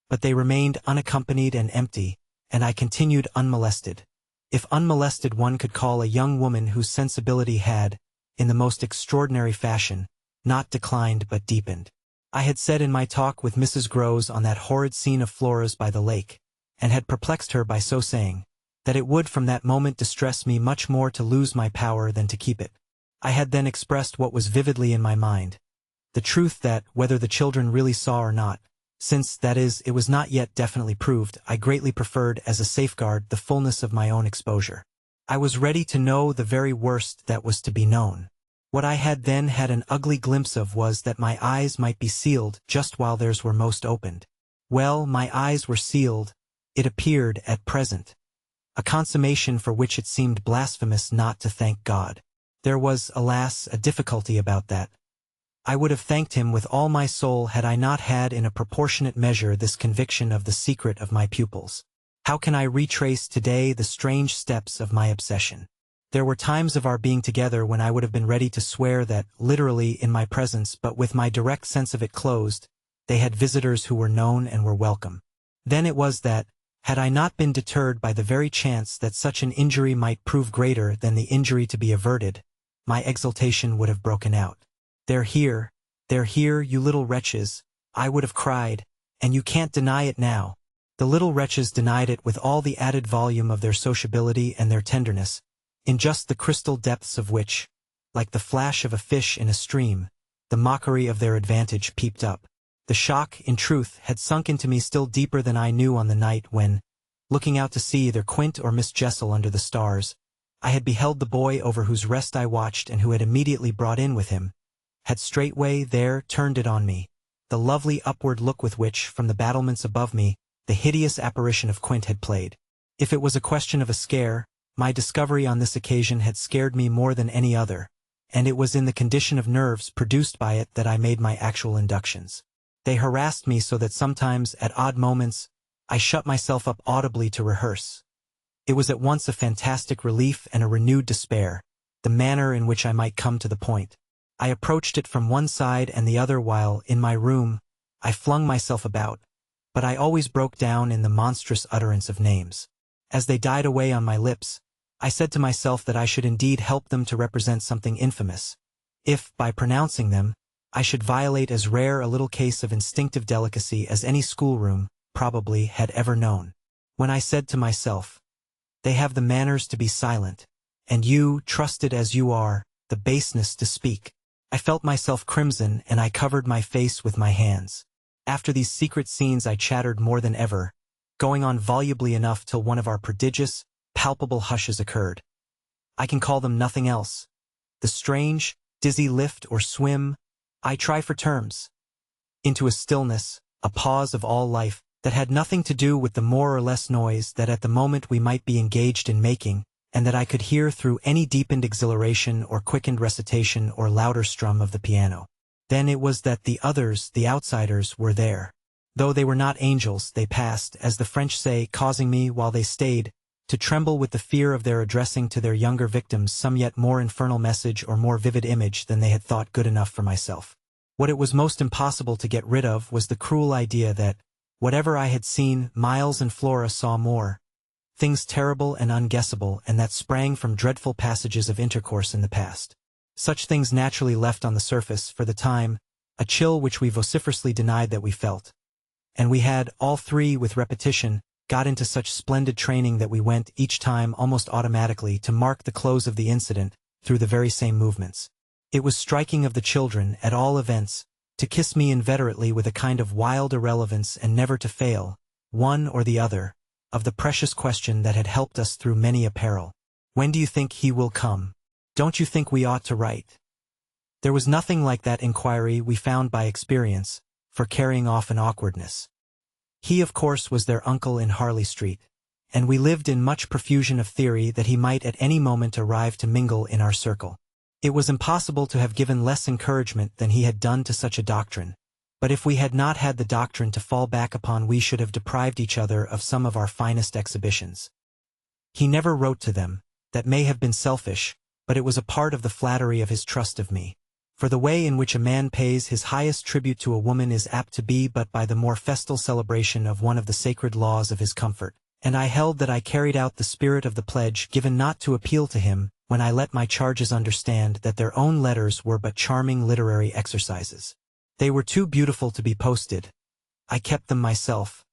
but they remained unaccompanied and empty, and I continued unmolested. If unmolested one could call a young woman whose sensibility had, in the most extraordinary fashion, not declined but deepened. I had said in my talk with Mrs. Grose on that horrid scene of Flora's by the lake, and had perplexed her by so saying, that it would from that moment distress me much more to lose my power than to keep it. I had then expressed what was vividly in my mind, the truth that, whether the children really saw or not, since, that is, it was not yet definitely proved, I greatly preferred as a safeguard the fullness of my own exposure. I was ready to know the very worst that was to be known. What I had then had an ugly glimpse of was that my eyes might be sealed just while theirs were most opened. Well, my eyes were sealed, it appeared, at present. A consummation for which it seemed blasphemous not to thank God. There was, alas, a difficulty about that. I would have thanked him with all my soul had I not had in a proportionate measure this conviction of the secret of my pupils. How can I retrace today the strange steps of my obsession? There were times of our being together when I would have been ready to swear that, literally in my presence but with my direct sense of it closed, they had visitors who were known and were welcome. Then it was that, had I not been deterred by the very chance that such an injury might prove greater than the injury to be averted, my exultation would have broken out. They're here, you little wretches, I would have cried, and you can't deny it now. The little wretches denied it with all the added volume of their sociability and their tenderness, in just the crystal depths of which, like the flash of a fish in a stream, the mockery of their advantage peeped up. The shock, in truth, had sunk into me still deeper than I knew on the night when, looking out to see either Quint or Miss Jessel under the stars, I had beheld the boy over whose rest I watched and who had immediately brought in with him, had straightway there turned it on me, the lovely upward look with which, from the battlements above me, the hideous apparition of Quint had played. If it was a question of a scare, my discovery on this occasion had scared me more than any other, and it was in the condition of nerves produced by it that I made my actual inductions. They harassed me so that sometimes, at odd moments, I shut myself up audibly to rehearse. It was at once a fantastic relief and a renewed despair, the manner in which I might come to the point. I approached it from one side and the other while, in my room, I flung myself about, but I always broke down in the monstrous utterance of names. As they died away on my lips, I said to myself that I should indeed help them to represent something infamous, if, by pronouncing them, I should violate as rare a little case of instinctive delicacy as any schoolroom, probably, had ever known. When I said to myself, they have the manners to be silent, and you, trusted as you are, the baseness to speak, I felt myself crimson and I covered my face with my hands. After these secret scenes I chattered more than ever, going on volubly enough till one of our prodigious, palpable hushes occurred. I can call them nothing else. The strange, dizzy lift or swim, I try for terms. Into a stillness, a pause of all life, that had nothing to do with the more or less noise that at the moment we might be engaged in making, and that I could hear through any deepened exhilaration or quickened recitation or louder strum of the piano. Then it was that the others, the outsiders, were there. Though they were not angels, they passed, as the French say, causing me, while they stayed, to tremble with the fear of their addressing to their younger victims some yet more infernal message or more vivid image than they had thought good enough for myself. What it was most impossible to get rid of was the cruel idea that, whatever I had seen, Miles and Flora saw more. Things terrible and unguessable, and that sprang from dreadful passages of intercourse in the past. Such things naturally left on the surface, for the time, a chill which we vociferously denied that we felt. And we had, all three with repetition, got into such splendid training that we went, each time almost automatically, to mark the close of the incident, through the very same movements. It was striking of the children, at all events, to kiss me inveterately with a kind of wild irrelevance and never to fail, one or the other, of the precious question that had helped us through many a peril. When do you think he will come? Don't you think we ought to write? There was nothing like that inquiry, we found by experience, for carrying off an awkwardness. He of course was their uncle in Harley Street, and we lived in much profusion of theory that he might at any moment arrive to mingle in our circle. It was impossible to have given less encouragement than he had done to such a doctrine, but if we had not had the doctrine to fall back upon we should have deprived each other of some of our finest exhibitions. He never wrote to them. That may have been selfish, but it was a part of the flattery of his trust of me. For the way in which a man pays his highest tribute to a woman is apt to be but by the more festal celebration of one of the sacred laws of his comfort, and I held that I carried out the spirit of the pledge given not to appeal to him, when I let my charges understand that their own letters were but charming literary exercises. They were too beautiful to be posted. I kept them myself.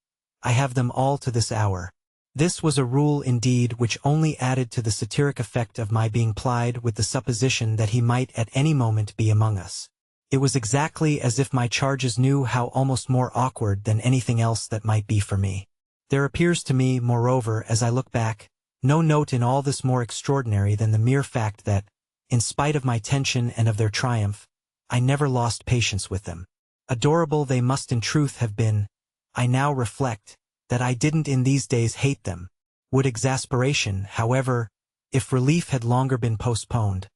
I have them all to this hour. This was a rule indeed which only added to the satiric effect of my being plied with the supposition that he might at any moment be among us. It was exactly as if my charges knew how almost more awkward than anything else that might be for me. There appears to me, moreover, as I look back, no note in all this more extraordinary than the mere fact that, in spite of my tension and of their triumph, I never lost patience with them. Adorable they must in truth have been, I now reflect, that I didn't in these days hate them. Would exasperation, however, if relief had longer been postponed,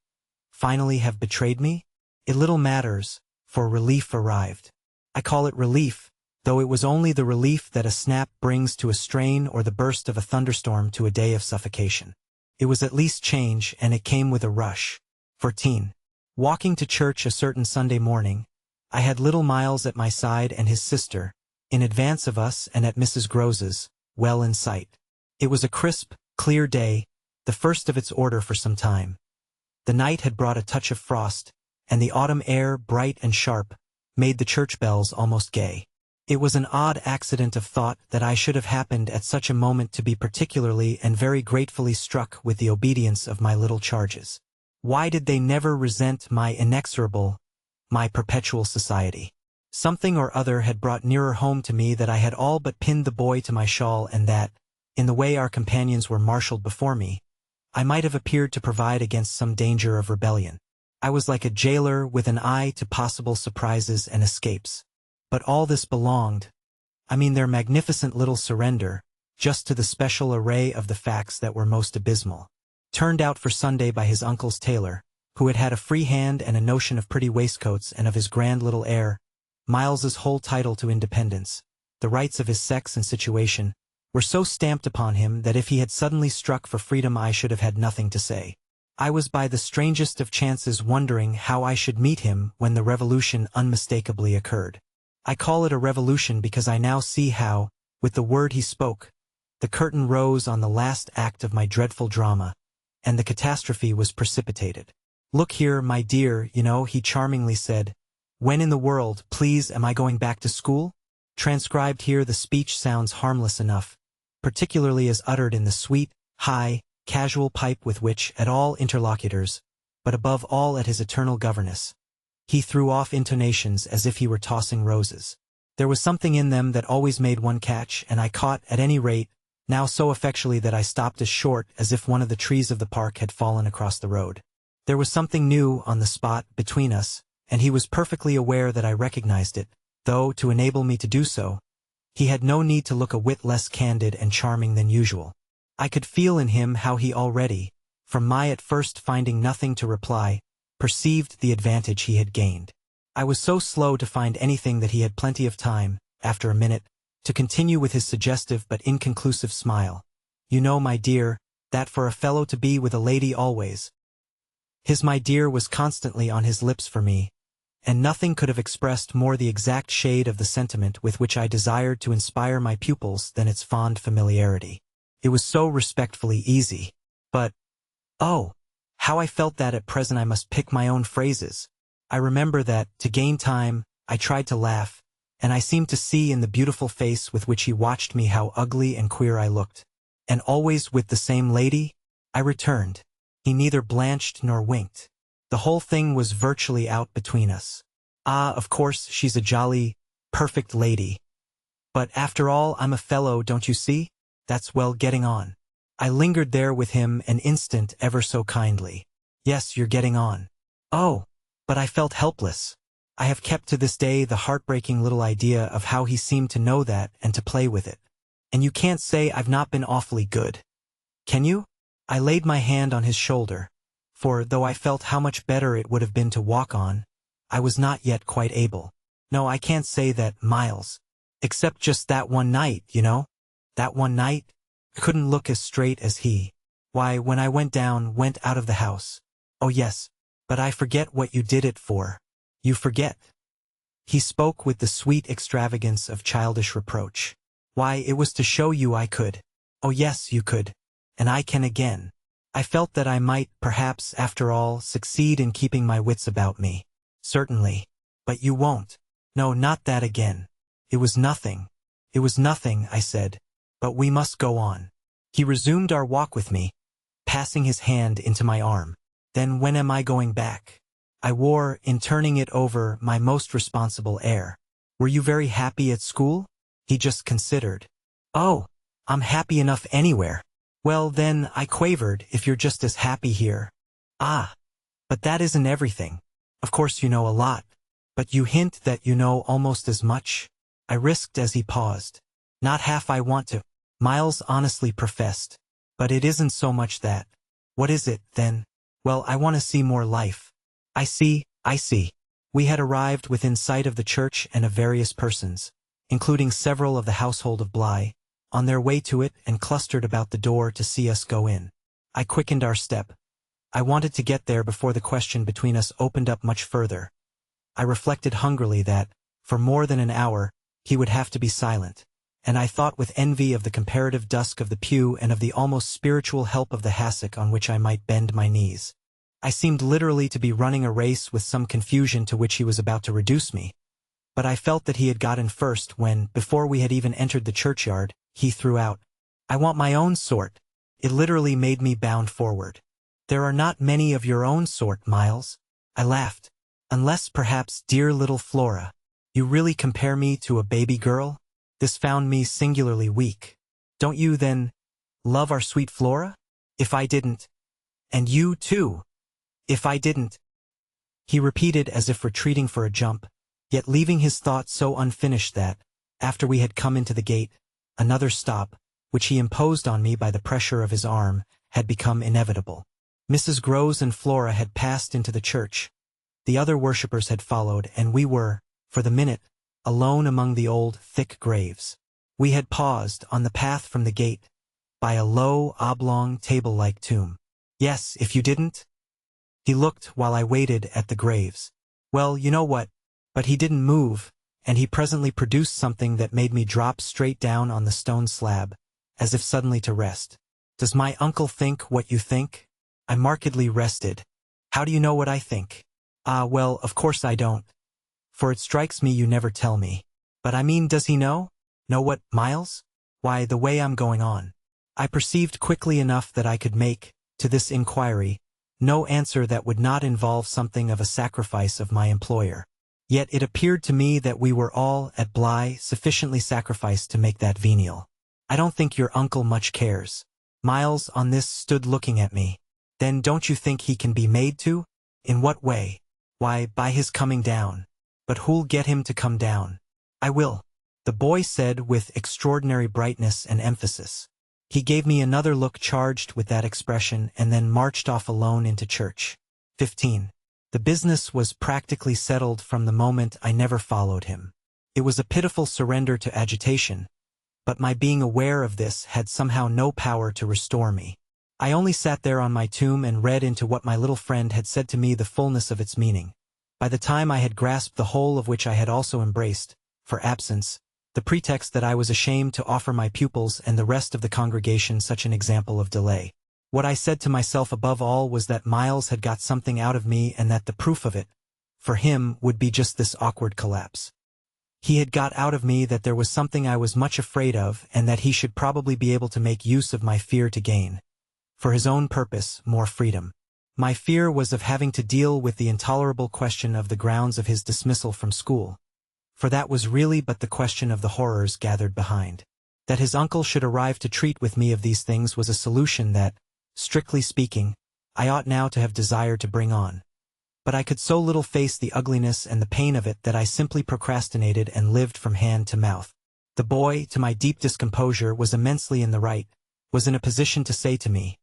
finally have betrayed me? It little matters, for relief arrived. I call it relief, though it was only the relief that a snap brings to a strain or the burst of a thunderstorm to a day of suffocation. It was at least change, and it came with a rush. 14. Walking to church a certain Sunday morning, I had little Miles at my side and his sister, in advance of us and at Mrs. Grose's, well in sight. It was a crisp, clear day, the first of its order for some time. The night had brought a touch of frost, and the autumn air, bright and sharp, made the church bells almost gay. It was an odd accident of thought that I should have happened at such a moment to be particularly and very gratefully struck with the obedience of my little charges. Why did they never resent my inexorable, my perpetual society? Something or other had brought nearer home to me that I had all but pinned the boy to my shawl, and that, in the way our companions were marshaled before me, I might have appeared to provide against some danger of rebellion. I was like a jailer with an eye to possible surprises and escapes. But all this belonged, their magnificent little surrender, just to the special array of the facts that were most abysmal. Turned out for Sunday by his uncle's tailor, who had had a free hand and a notion of pretty waistcoats and of his grand little air, Miles's whole title to independence, the rights of his sex and situation, were so stamped upon him that if he had suddenly struck for freedom I should have had nothing to say. I was by the strangest of chances wondering how I should meet him when the revolution unmistakably occurred. I call it a revolution because I now see how, with the word he spoke, the curtain rose on the last act of my dreadful drama, and the catastrophe was precipitated. "Look here, my dear, he charmingly said, when in the world, please, am I going back to school?" Transcribed here the speech sounds harmless enough, particularly as uttered in the sweet, high, casual pipe with which, at all interlocutors, but above all at his eternal governess, he threw off intonations as if he were tossing roses. There was something in them that always made one catch, and I caught, at any rate, now so effectually that I stopped as short as if one of the trees of the park had fallen across the road. There was something new on the spot between us, and he was perfectly aware that I recognized it, though, to enable me to do so, he had no need to look a whit less candid and charming than usual. I could feel in him how he already, from my at first finding nothing to reply, perceived the advantage he had gained. I was so slow to find anything that he had plenty of time, after a minute, to continue with his suggestive but inconclusive smile. You know, my dear, that for a fellow to be with a lady always. His my dear was constantly on his lips for me, and nothing could have expressed more the exact shade of the sentiment with which I desired to inspire my pupils than its fond familiarity. It was so respectfully easy. But, oh, how I felt that at present I must pick my own phrases. I remember that, to gain time, I tried to laugh, and I seemed to see in the beautiful face with which he watched me how ugly and queer I looked. And always with the same lady? I returned. He neither blanched nor winked. The whole thing was virtually out between us. Ah, of course, she's a jolly, perfect lady. But after all, I'm a fellow, don't you see? That's well getting on. I lingered there with him an instant ever so kindly. Yes, you're getting on. Oh, but I felt helpless. I have kept to this day the heartbreaking little idea of how he seemed to know that and to play with it. And you can't say I've not been awfully good. Can you? I laid my hand on his shoulder, for though I felt how much better it would have been to walk on, I was not yet quite able. No, I can't say that, Miles. Except just that one night, you know? That one night? I couldn't look as straight as he. Why, when I went out of the house. Oh yes, but I forget what you did it for. You forget. He spoke with the sweet extravagance of childish reproach. Why, it was to show you I could. Oh yes, you could. And I can again. I felt that I might, perhaps, after all, succeed in keeping my wits about me. Certainly. But you won't. No, not that again. It was nothing. It was nothing, I said. But we must go on. He resumed our walk with me, passing his hand into my arm. Then when am I going back? I wore, in turning it over, my most responsible air. Were you very happy at school? He just considered. Oh, I'm happy enough anywhere. Well then, I quavered, if you're just as happy here. Ah, but that isn't everything. Of course you know a lot. But you hint that you know almost as much? I risked as he paused. Not half I want to, Miles honestly professed. But it isn't so much that. What is it, then? Well, I want to see more life. I see. We had arrived within sight of the church and of various persons, including several of the household of Bly, on their way to it and clustered about the door to see us go in. I quickened our step. I wanted to get there before the question between us opened up much further. I reflected hungrily that, for more than an hour, he would have to be silent, and I thought with envy of the comparative dusk of the pew and of the almost spiritual help of the hassock on which I might bend my knees. I seemed literally to be running a race with some confusion to which he was about to reduce me. But I felt that he had got in first when, before we had even entered the churchyard, he threw out, "I want my own sort." It literally made me bound forward. "There are not many of your own sort, Miles." I laughed. "Unless, perhaps, dear little Flora. You really compare me to a baby girl?" This found me singularly weak. "Don't you, then, love our sweet Flora? If I didn't. And you, too. If I didn't." He repeated as if retreating for a jump, yet leaving his thought so unfinished that, after we had come into the gate, another stop, which he imposed on me by the pressure of his arm, had become inevitable. Mrs. Groves and Flora had passed into the church. The other worshippers had followed, and we were, for the minute, alone among the old, thick graves. We had paused, on the path from the gate, by a low, oblong, table-like tomb. "Yes, if you didn't?" He looked while I waited at the graves. "Well, you know what?" But he didn't move, and he presently produced something that made me drop straight down on the stone slab, as if suddenly to rest. "Does my uncle think what you think?" I markedly rested. "How do you know what I think?" "Ah, well, of course I don't. For it strikes me you never tell me. But I mean, does he know?" "Know what, Miles?" "Why, the way I'm going on." I perceived quickly enough that I could make, to this inquiry, no answer that would not involve something of a sacrifice of my employer. Yet it appeared to me that we were all, at Bly, sufficiently sacrificed to make that venial. I don't think your uncle much cares. Miles on this stood looking at me. Then don't you think he can be made to? In what way? Why, by his coming down. But who'll get him to come down? I will. The boy said with extraordinary brightness and emphasis. He gave me another look charged with that expression and then marched off alone into church. 15. The business was practically settled from the moment I never followed him. It was a pitiful surrender to agitation, but my being aware of this had somehow no power to restore me. I only sat there on my tomb and read into what my little friend had said to me the fullness of its meaning. By the time I had grasped the whole of which I had also embraced, for absence, the pretext that I was ashamed to offer my pupils and the rest of the congregation such an example of delay. What I said to myself above all was that Miles had got something out of me and that the proof of it, for him, would be just this awkward collapse. He had got out of me that there was something I was much afraid of and that he should probably be able to make use of my fear to gain, for his own purpose, more freedom. My fear was of having to deal with the intolerable question of the grounds of his dismissal from school, for that was really but the question of the horrors gathered behind. That his uncle should arrive to treat with me of these things was a solution that, strictly speaking, I ought now to have desired to bring on. But I could so little face the ugliness and the pain of it that I simply procrastinated and lived from hand to mouth. The boy, to my deep discomposure, was immensely in the right, was in a position to say to me,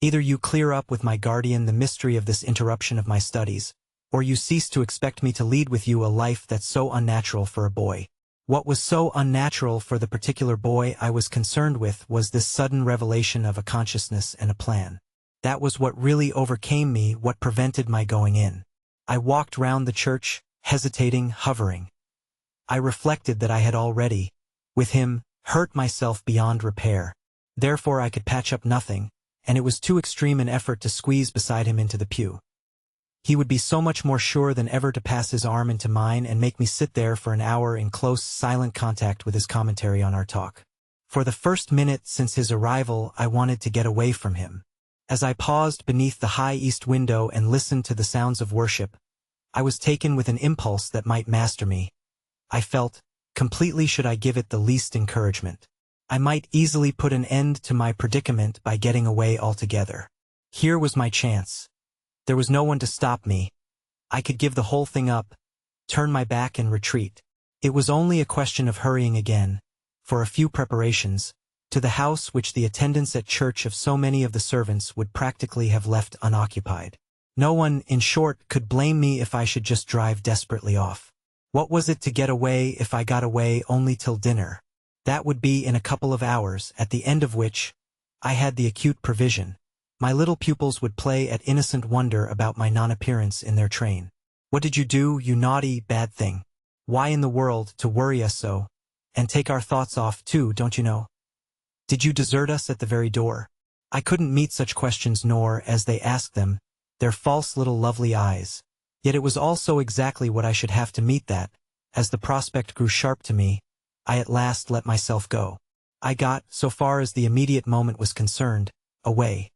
"Either you clear up with my guardian the mystery of this interruption of my studies, or you cease to expect me to lead with you a life that's so unnatural for a boy." What was so unnatural for the particular boy I was concerned with was this sudden revelation of a consciousness and a plan. That was what really overcame me, what prevented my going in. I walked round the church, hesitating, hovering. I reflected that I had already, with him, hurt myself beyond repair. Therefore I could patch up nothing, and it was too extreme an effort to squeeze beside him into the pew. He would be so much more sure than ever to pass his arm into mine and make me sit there for an hour in close, silent contact with his commentary on our talk. For the first minute since his arrival I wanted to get away from him. As I paused beneath the high east window and listened to the sounds of worship, I was taken with an impulse that might master me. I felt, completely should I give it the least encouragement, I might easily put an end to my predicament by getting away altogether. Here was my chance. There was no one to stop me. I could give the whole thing up, turn my back and retreat. It was only a question of hurrying again, for a few preparations, to the house which the attendance at church of so many of the servants would practically have left unoccupied. No one, in short, could blame me if I should just drive desperately off. What was it to get away if I got away only till dinner? That would be in a couple of hours, at the end of which, I had the acute provision. My little pupils would play at innocent wonder about my non-appearance in their train. What did you do, you naughty, bad thing? Why in the world, to worry us so? And take our thoughts off, too, don't you know? Did you desert us at the very door? I couldn't meet such questions nor, as they asked them, their false little lovely eyes. Yet it was also exactly what I should have to meet that, as the prospect grew sharp to me, I at last let myself go. I got, so far as the immediate moment was concerned, away.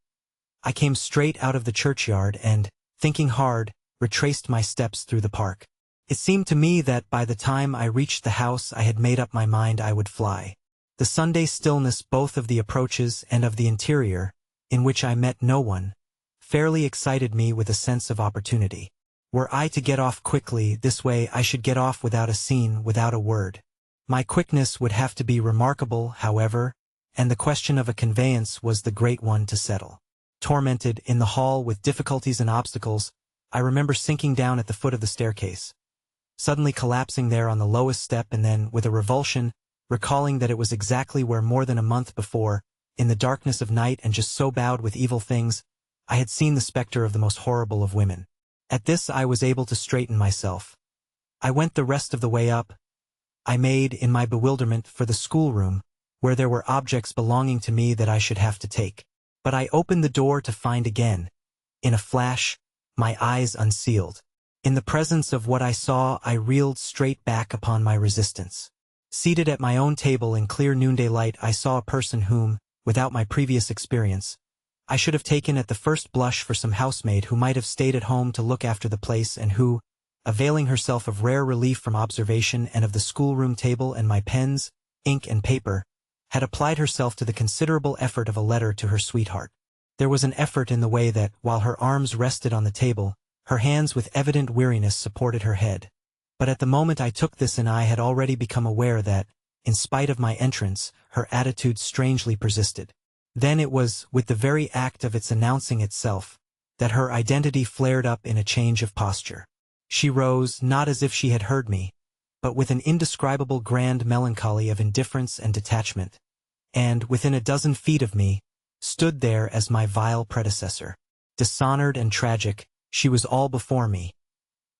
I came straight out of the churchyard and, thinking hard, retraced my steps through the park. It seemed to me that by the time I reached the house I had made up my mind I would fly. The Sunday stillness both of the approaches and of the interior, in which I met no one, fairly excited me with a sense of opportunity. Were I to get off quickly this way I should get off without a scene, without a word. My quickness would have to be remarkable, however, and the question of a conveyance was the great one to settle. Tormented, in the hall with difficulties and obstacles, I remember sinking down at the foot of the staircase, suddenly collapsing there on the lowest step and then, with a revulsion, recalling that it was exactly where more than a month before, in the darkness of night and just so bowed with evil things, I had seen the specter of the most horrible of women. At this I was able to straighten myself. I went the rest of the way up. I made, in my bewilderment, for the schoolroom, where there were objects belonging to me that I should have to take. But I opened the door to find again, in a flash, my eyes unsealed. In the presence of what I saw I reeled straight back upon my resistance. Seated at my own table in clear noonday light I saw a person whom, without my previous experience, I should have taken at the first blush for some housemaid who might have stayed at home to look after the place and who, availing herself of rare relief from observation and of the schoolroom table and my pens, ink and paper, had applied herself to the considerable effort of a letter to her sweetheart. There was an effort in the way that, while her arms rested on the table, her hands with evident weariness supported her head. But at the moment I took this in, I had already become aware that, in spite of my entrance, her attitude strangely persisted. Then it was, with the very act of its announcing itself, that her identity flared up in a change of posture. She rose, not as if she had heard me, but with an indescribable grand melancholy of indifference and detachment, and, within a dozen feet of me, stood there as my vile predecessor. Dishonored and tragic, she was all before me.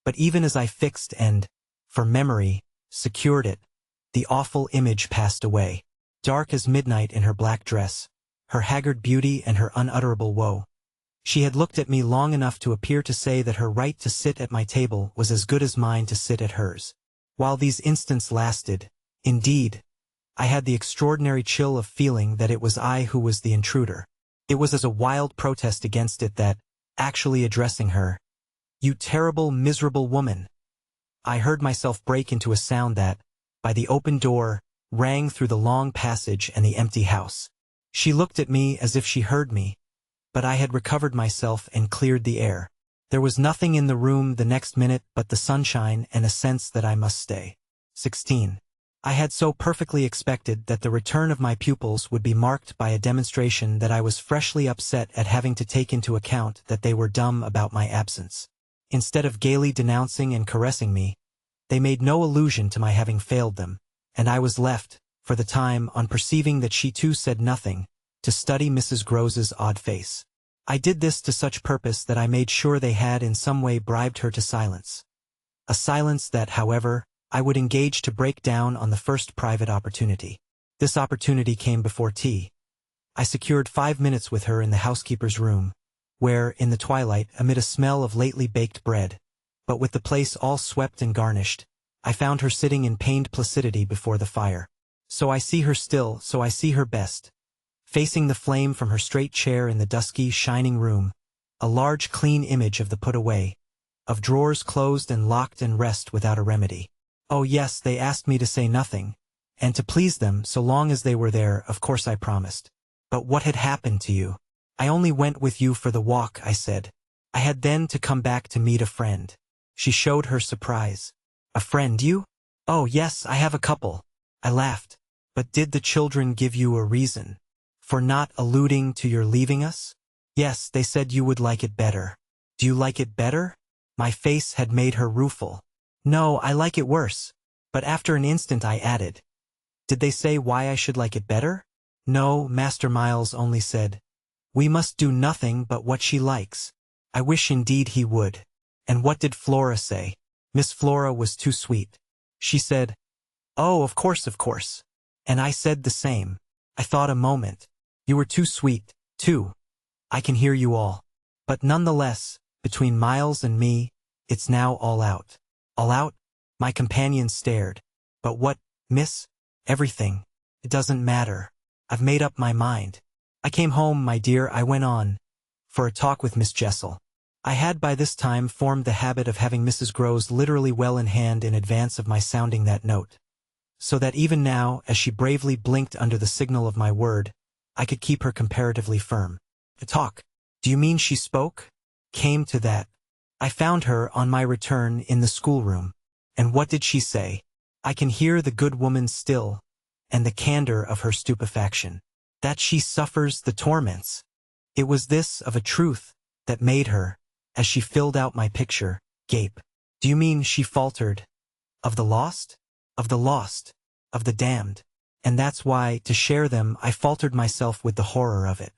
But even as I fixed and, for memory, secured it, the awful image passed away. Dark as midnight in her black dress, her haggard beauty and her unutterable woe, she had looked at me long enough to appear to say that her right to sit at my table was as good as mine to sit at hers. While these instants lasted, indeed, I had the extraordinary chill of feeling that it was I who was the intruder. It was as a wild protest against it that, actually addressing her, "You terrible, miserable woman," I heard myself break into a sound that, by the open door, rang through the long passage and the empty house. She looked at me as if she heard me, but I had recovered myself and cleared the air. There was nothing in the room the next minute but the sunshine and a sense that I must stay. 16. I had so perfectly expected that the return of my pupils would be marked by a demonstration that I was freshly upset at having to take into account that they were dumb about my absence. Instead of gaily denouncing and caressing me, they made no allusion to my having failed them, and I was left, for the time, on perceiving that she too said nothing, to study Mrs. Grose's odd face. I did this to such purpose that I made sure they had in some way bribed her to silence. A silence that, however, I would engage to break down on the first private opportunity. This opportunity came before tea. I secured 5 minutes with her in the housekeeper's room, where, in the twilight, amid a smell of lately baked bread, but with the place all swept and garnished, I found her sitting in pained placidity before the fire. So I see her still, so I see her best, facing the flame from her straight chair in the dusky, shining room, a large clean image of the put away, of drawers closed and locked and rest without a remedy. Oh yes, they asked me to say nothing, and to please them so long as they were there, of course I promised. But what had happened to you? I only went with you for the walk, I said. I had then to come back to meet a friend. She showed her surprise. A friend, you? Oh yes, I have a couple. I laughed. But did the children give you a reason for not alluding to your leaving us? Yes, they said you would like it better. Do you like it better? My face had made her rueful. No, I like it worse. But after an instant I added, did they say why I should like it better? No, Master Miles only said, we must do nothing but what she likes. I wish indeed he would. And what did Flora say? Miss Flora was too sweet. She said, oh, of course, of course. And I said the same. I thought a moment. You were too sweet, too. I can hear you all. But nonetheless, between Miles and me, it's now all out. All out? My companion stared. But what, miss? Everything. It doesn't matter. I've made up my mind. I came home, my dear, I went on, for a talk with Miss Jessel. I had by this time formed the habit of having Mrs. Grose literally well in hand in advance of my sounding that note, so that even now, as she bravely blinked under the signal of my word, I could keep her comparatively firm. The talk. Do you mean she spoke? Came to that. I found her on my return in the schoolroom. And what did she say? I can hear the good woman still, and the candor of her stupefaction. That she suffers the torments. It was this, of a truth, that made her, as she filled out my picture, gape. Do you mean, she faltered, of the lost? Of the lost, of the damned. And that's why, to share them, I faltered myself with the horror of it.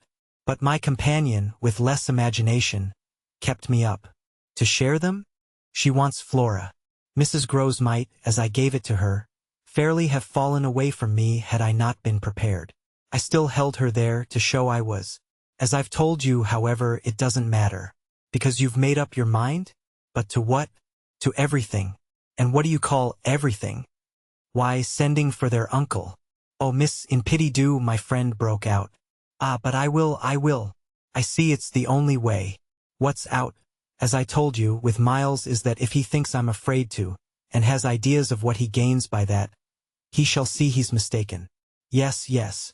But my companion, with less imagination, kept me up. To share them? She wants Flora. Mrs. Grose might, as I gave it to her, fairly have fallen away from me had I not been prepared. I still held her there to show I was. As I've told you, however, it doesn't matter. Because you've made up your mind? But to what? To everything. And what do you call everything? Why, sending for their uncle. Oh, miss, in pity do, my friend broke out. Ah, but I will. I see it's the only way. What's out? as I told you, with Miles is that if he thinks I'm afraid to, and has ideas of what he gains by that, he shall see he's mistaken. Yes, yes.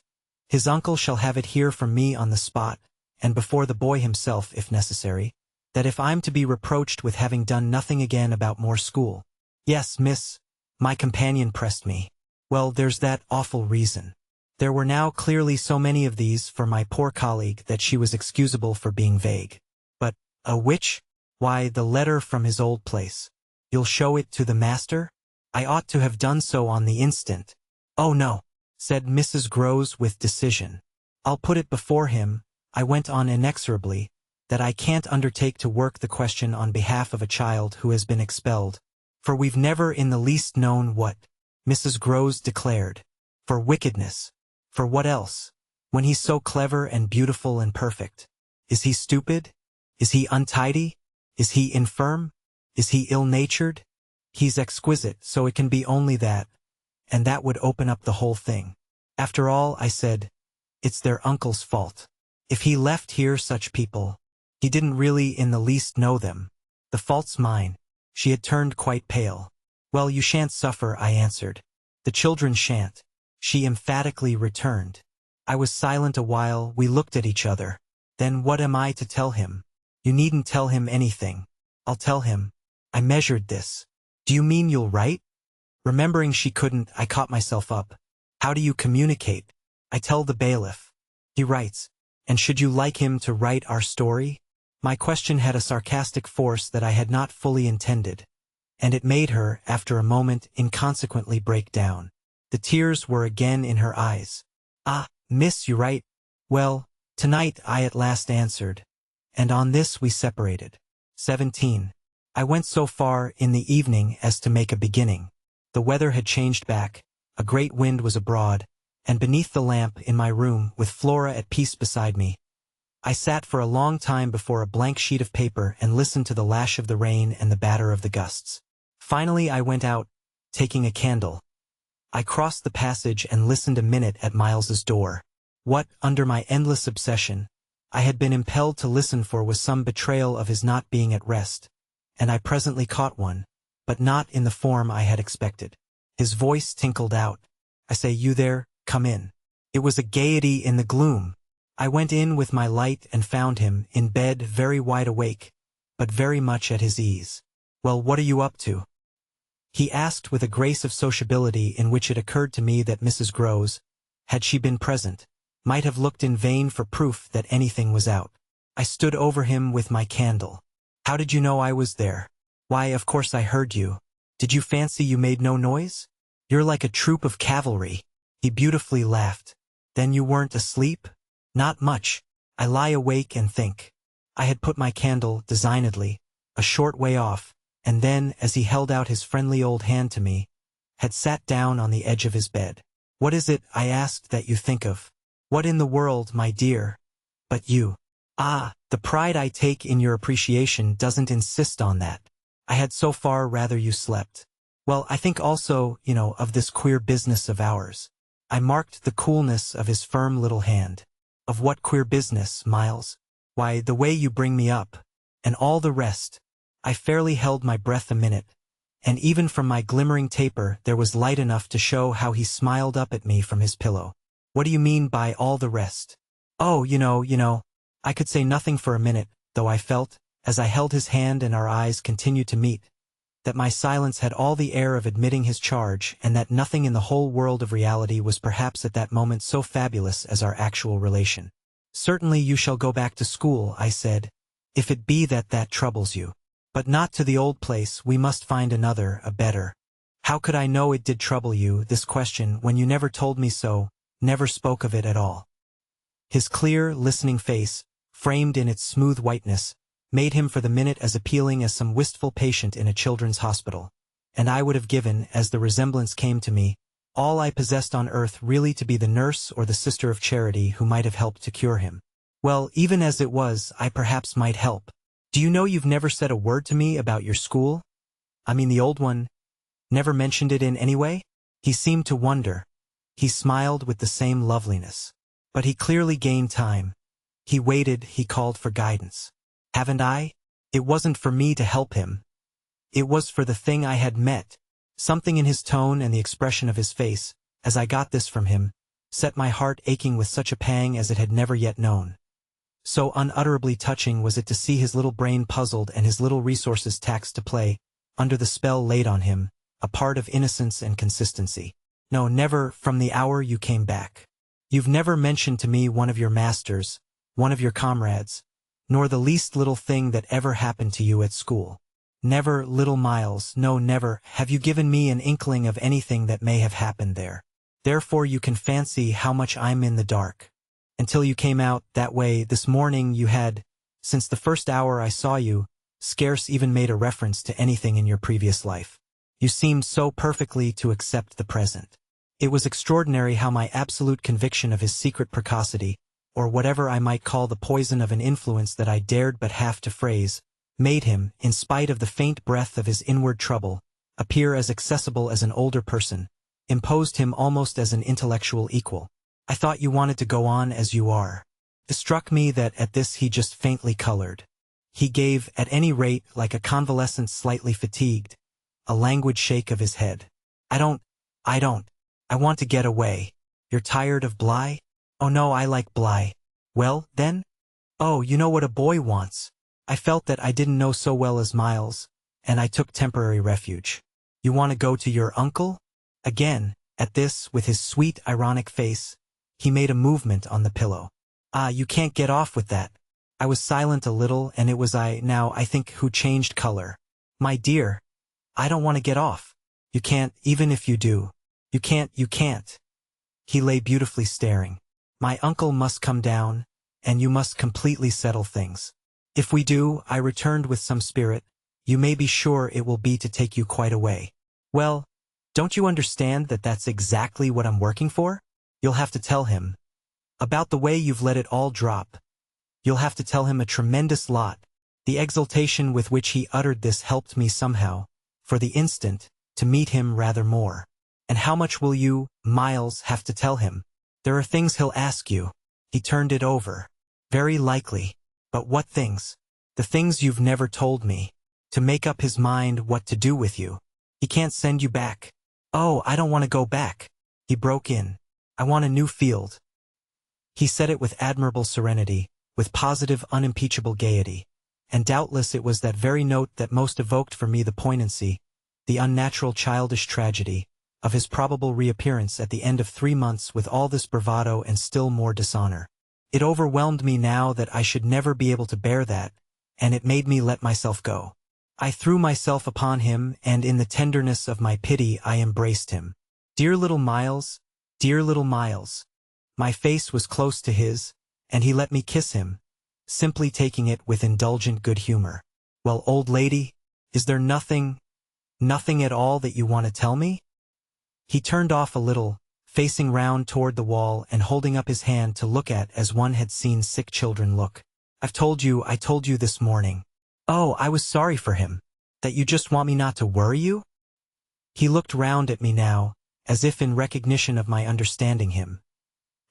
His uncle shall have it here from me on the spot, and before the boy himself, if necessary, that if I'm to be reproached with having done nothing again about more school. Yes, miss, my companion pressed me. Well, there's that awful reason. There were now clearly so many of these for my poor colleague that she was excusable for being vague. But, which? Why, the letter from his old place. You'll show it to the master? I ought to have done so on the instant. Oh no, said Mrs. Groves with decision. I'll put it before him, I went on inexorably, that I can't undertake to work the question on behalf of a child who has been expelled. For we've never in the least known what, Mrs. Groves declared. For wickedness. For what else? When he's so clever and beautiful and perfect. Is he stupid? Is he untidy? Is he infirm? Is he ill-natured? He's exquisite, so it can be only that, and that would open up the whole thing. After all, I said, it's their uncle's fault. If he left here such people, he didn't really in the least know them. The fault's mine. She had turned quite pale. Well, you shan't suffer, I answered. The children shan't, she emphatically returned. I was silent a while, we looked at each other. Then what am I to tell him? You needn't tell him anything. I'll tell him. I measured this. Do you mean you'll write? Remembering she couldn't, I caught myself up. How do you communicate? I tell the bailiff. He writes. And should you like him to write our story? My question had a sarcastic force that I had not fully intended, and it made her, after a moment, inconsequently break down. The tears were again in her eyes. Ah, miss, you write? Well, tonight I at last answered. And on this we separated. 17. I went so far in the evening as to make a beginning. The weather had changed back, a great wind was abroad, and beneath the lamp in my room, with Flora at peace beside me, I sat for a long time before a blank sheet of paper and listened to the lash of the rain and the batter of the gusts. Finally I went out, taking a candle. I crossed the passage and listened a minute at Miles's door. What, under my endless obsession, I had been impelled to listen for was some betrayal of his not being at rest, and I presently caught one, but not in the form I had expected. His voice tinkled out. I say, you there, come in. It was a gaiety in the gloom. I went in with my light and found him, in bed, very wide awake, but very much at his ease. Well, what are you up to? He asked with a grace of sociability in which it occurred to me that Mrs. Groves, had she been present, might have looked in vain for proof that anything was out. I stood over him with my candle. How did you know I was there? Why, of course I heard you. Did you fancy you made no noise? You're like a troop of cavalry. He beautifully laughed. Then you weren't asleep? Not much. I lie awake and think. I had put my candle, designedly, a short way off, and then, as he held out his friendly old hand to me, had sat down on the edge of his bed. What is it, I asked, that you think of? What in the world, my dear? But you. Ah, the pride I take in your appreciation doesn't insist on that. I had so far rather you slept. Well, I think also, of this queer business of ours. I marked the coolness of his firm little hand. Of what queer business, Miles? Why, the way you bring me up, and all the rest. I fairly held my breath a minute, and even from my glimmering taper there was light enough to show how he smiled up at me from his pillow. What do you mean by all the rest? Oh, you know. I could say nothing for a minute, though I felt, as I held his hand and our eyes continued to meet, that my silence had all the air of admitting his charge, and that nothing in the whole world of reality was perhaps at that moment so fabulous as our actual relation. Certainly you shall go back to school, I said, if it be that troubles you. But not to the old place, we must find another, a better. How could I know it did trouble you, this question, when you never told me so, never spoke of it at all? His clear, listening face, framed in its smooth whiteness, made him for the minute as appealing as some wistful patient in a children's hospital, and I would have given, as the resemblance came to me, all I possessed on earth really to be the nurse or the sister of charity who might have helped to cure him. Well, even as it was, I perhaps might help. Do you know you've never said a word to me about your school? I mean the old one. Never mentioned it in any way? He seemed to wonder. He smiled with the same loveliness. But he clearly gained time. He waited, he called for guidance. Haven't I? It wasn't for me to help him. It was for the thing I had met. Something in his tone and the expression of his face, as I got this from him, set my heart aching with such a pang as it had never yet known. So unutterably touching was it to see his little brain puzzled and his little resources taxed to play, under the spell laid on him, a part of innocence and consistency. No, never from the hour you came back. You've never mentioned to me one of your masters, one of your comrades, nor the least little thing that ever happened to you at school. Never, little Miles, no, never, have you given me an inkling of anything that may have happened there. Therefore you can fancy how much I'm in the dark. Until you came out that way this morning you had, since the first hour I saw you, scarce even made a reference to anything in your previous life. You seemed so perfectly to accept the present. It was extraordinary how my absolute conviction of his secret precocity, or whatever I might call the poison of an influence that I dared but half to phrase, made him, in spite of the faint breath of his inward trouble, appear as accessible as an older person, imposed him almost as an intellectual equal. I thought you wanted to go on as you are. It struck me that at this he just faintly colored. He gave, at any rate, like a convalescent slightly fatigued, a languid shake of his head. I want to get away. You're tired of Bly? Oh no, I like Bly. Well, then? Oh, you know what a boy wants. I felt that I didn't know so well as Miles, and I took temporary refuge. You want to go to your uncle? Again, at this, with his sweet, ironic face, he made a movement on the pillow. Ah, you can't get off with that. I was silent a little, and it was I think, who changed color. My dear, I don't want to get off. You can't, even if you do. You can't. He lay beautifully staring. My uncle must come down, and you must completely settle things. If we do, I returned with some spirit, you may be sure it will be to take you quite away. Well, don't you understand that that's exactly what I'm working for? You'll have to tell him. About the way you've let it all drop. You'll have to tell him a tremendous lot. The exultation with which he uttered this helped me somehow, for the instant, to meet him rather more. And how much will you, Miles, have to tell him? There are things he'll ask you. He turned it over. Very likely. But what things? The things you've never told me. To make up his mind what to do with you. He can't send you back. Oh, I don't want to go back. He broke in. I want a new field. He said it with admirable serenity, with positive, unimpeachable gaiety. And doubtless it was that very note that most evoked for me the poignancy, the unnatural childish tragedy, of his probable reappearance at the end of 3 months with all this bravado and still more dishonor. It overwhelmed me now that I should never be able to bear that, and it made me let myself go. I threw myself upon him, and in the tenderness of my pity I embraced him. Dear little Miles, dear little Miles. My face was close to his, and he let me kiss him, simply taking it with indulgent good humor. Well, old lady, is there nothing at all that you want to tell me? He turned off a little, facing round toward the wall and holding up his hand to look at as one had seen sick children look. I told you this morning. Oh, I was sorry for him. That you just want me not to worry you? He looked round at me now, as if in recognition of my understanding him.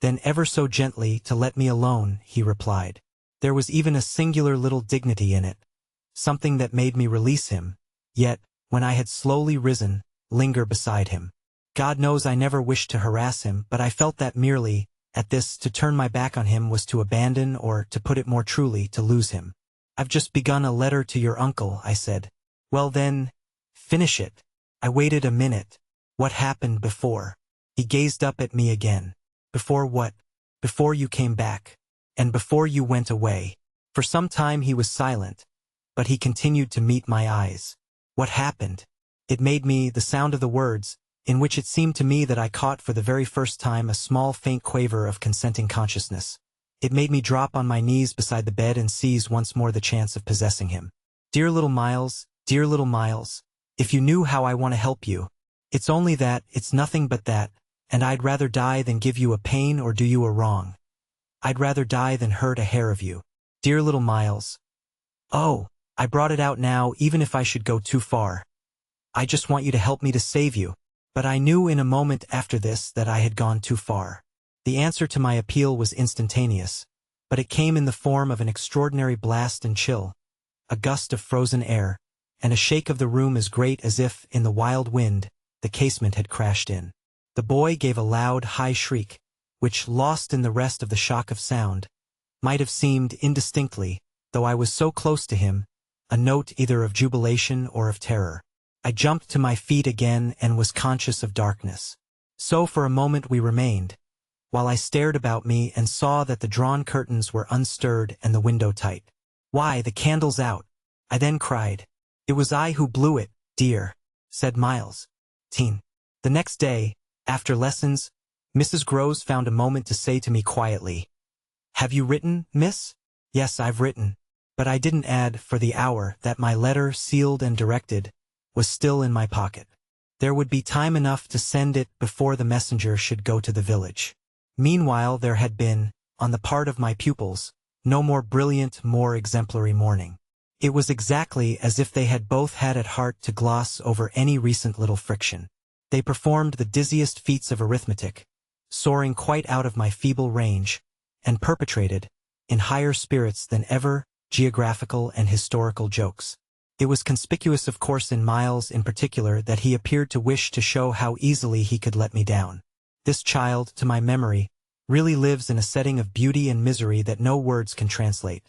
Then ever so gently to let me alone, he replied. There was even a singular little dignity in it, something that made me release him, yet, when I had slowly risen, linger beside him. God knows I never wished to harass him, but I felt that merely, at this, to turn my back on him was to abandon or, to put it more truly, to lose him. I've just begun a letter to your uncle, I said. Well then, finish it. I waited a minute. What happened before? He gazed up at me again. Before what? Before you came back. And before you went away. For some time he was silent, but he continued to meet my eyes. What happened? It made me, the sound of the words, in which it seemed to me that I caught for the very first time a small faint quaver of consenting consciousness. It made me drop on my knees beside the bed and seize once more the chance of possessing him. Dear little Miles, if you knew how I want to help you. It's only that, it's nothing but that, and I'd rather die than give you a pain or do you a wrong. I'd rather die than hurt a hair of you. Dear little Miles. Oh, I brought it out now even if I should go too far. I just want you to help me to save you. But I knew in a moment after this that I had gone too far. The answer to my appeal was instantaneous, but it came in the form of an extraordinary blast and chill, a gust of frozen air, and a shake of the room as great as if, in the wild wind, the casement had crashed in. The boy gave a loud, high shriek, which, lost in the rest of the shock of sound, might have seemed indistinctly, though I was so close to him, a note either of jubilation or of terror. I jumped to my feet again and was conscious of darkness. So for a moment we remained, while I stared about me and saw that the drawn curtains were unstirred and the window tight. "Why, the candle's out!" I then cried. "It was I who blew it, dear," said Miles. The next day, after lessons, Mrs. Groves found a moment to say to me quietly, "Have you written, miss?" "Yes, I've written." But I didn't add, for the hour, that my letter, sealed and directed, was still in my pocket. There would be time enough to send it before the messenger should go to the village. Meanwhile there had been, on the part of my pupils, no more brilliant, more exemplary morning. It was exactly as if they had both had at heart to gloss over any recent little friction. They performed the dizziest feats of arithmetic, soaring quite out of my feeble range, and perpetrated, in higher spirits than ever, geographical and historical jokes. It was conspicuous of course in Miles in particular that he appeared to wish to show how easily he could let me down. This child, to my memory, really lives in a setting of beauty and misery that no words can translate.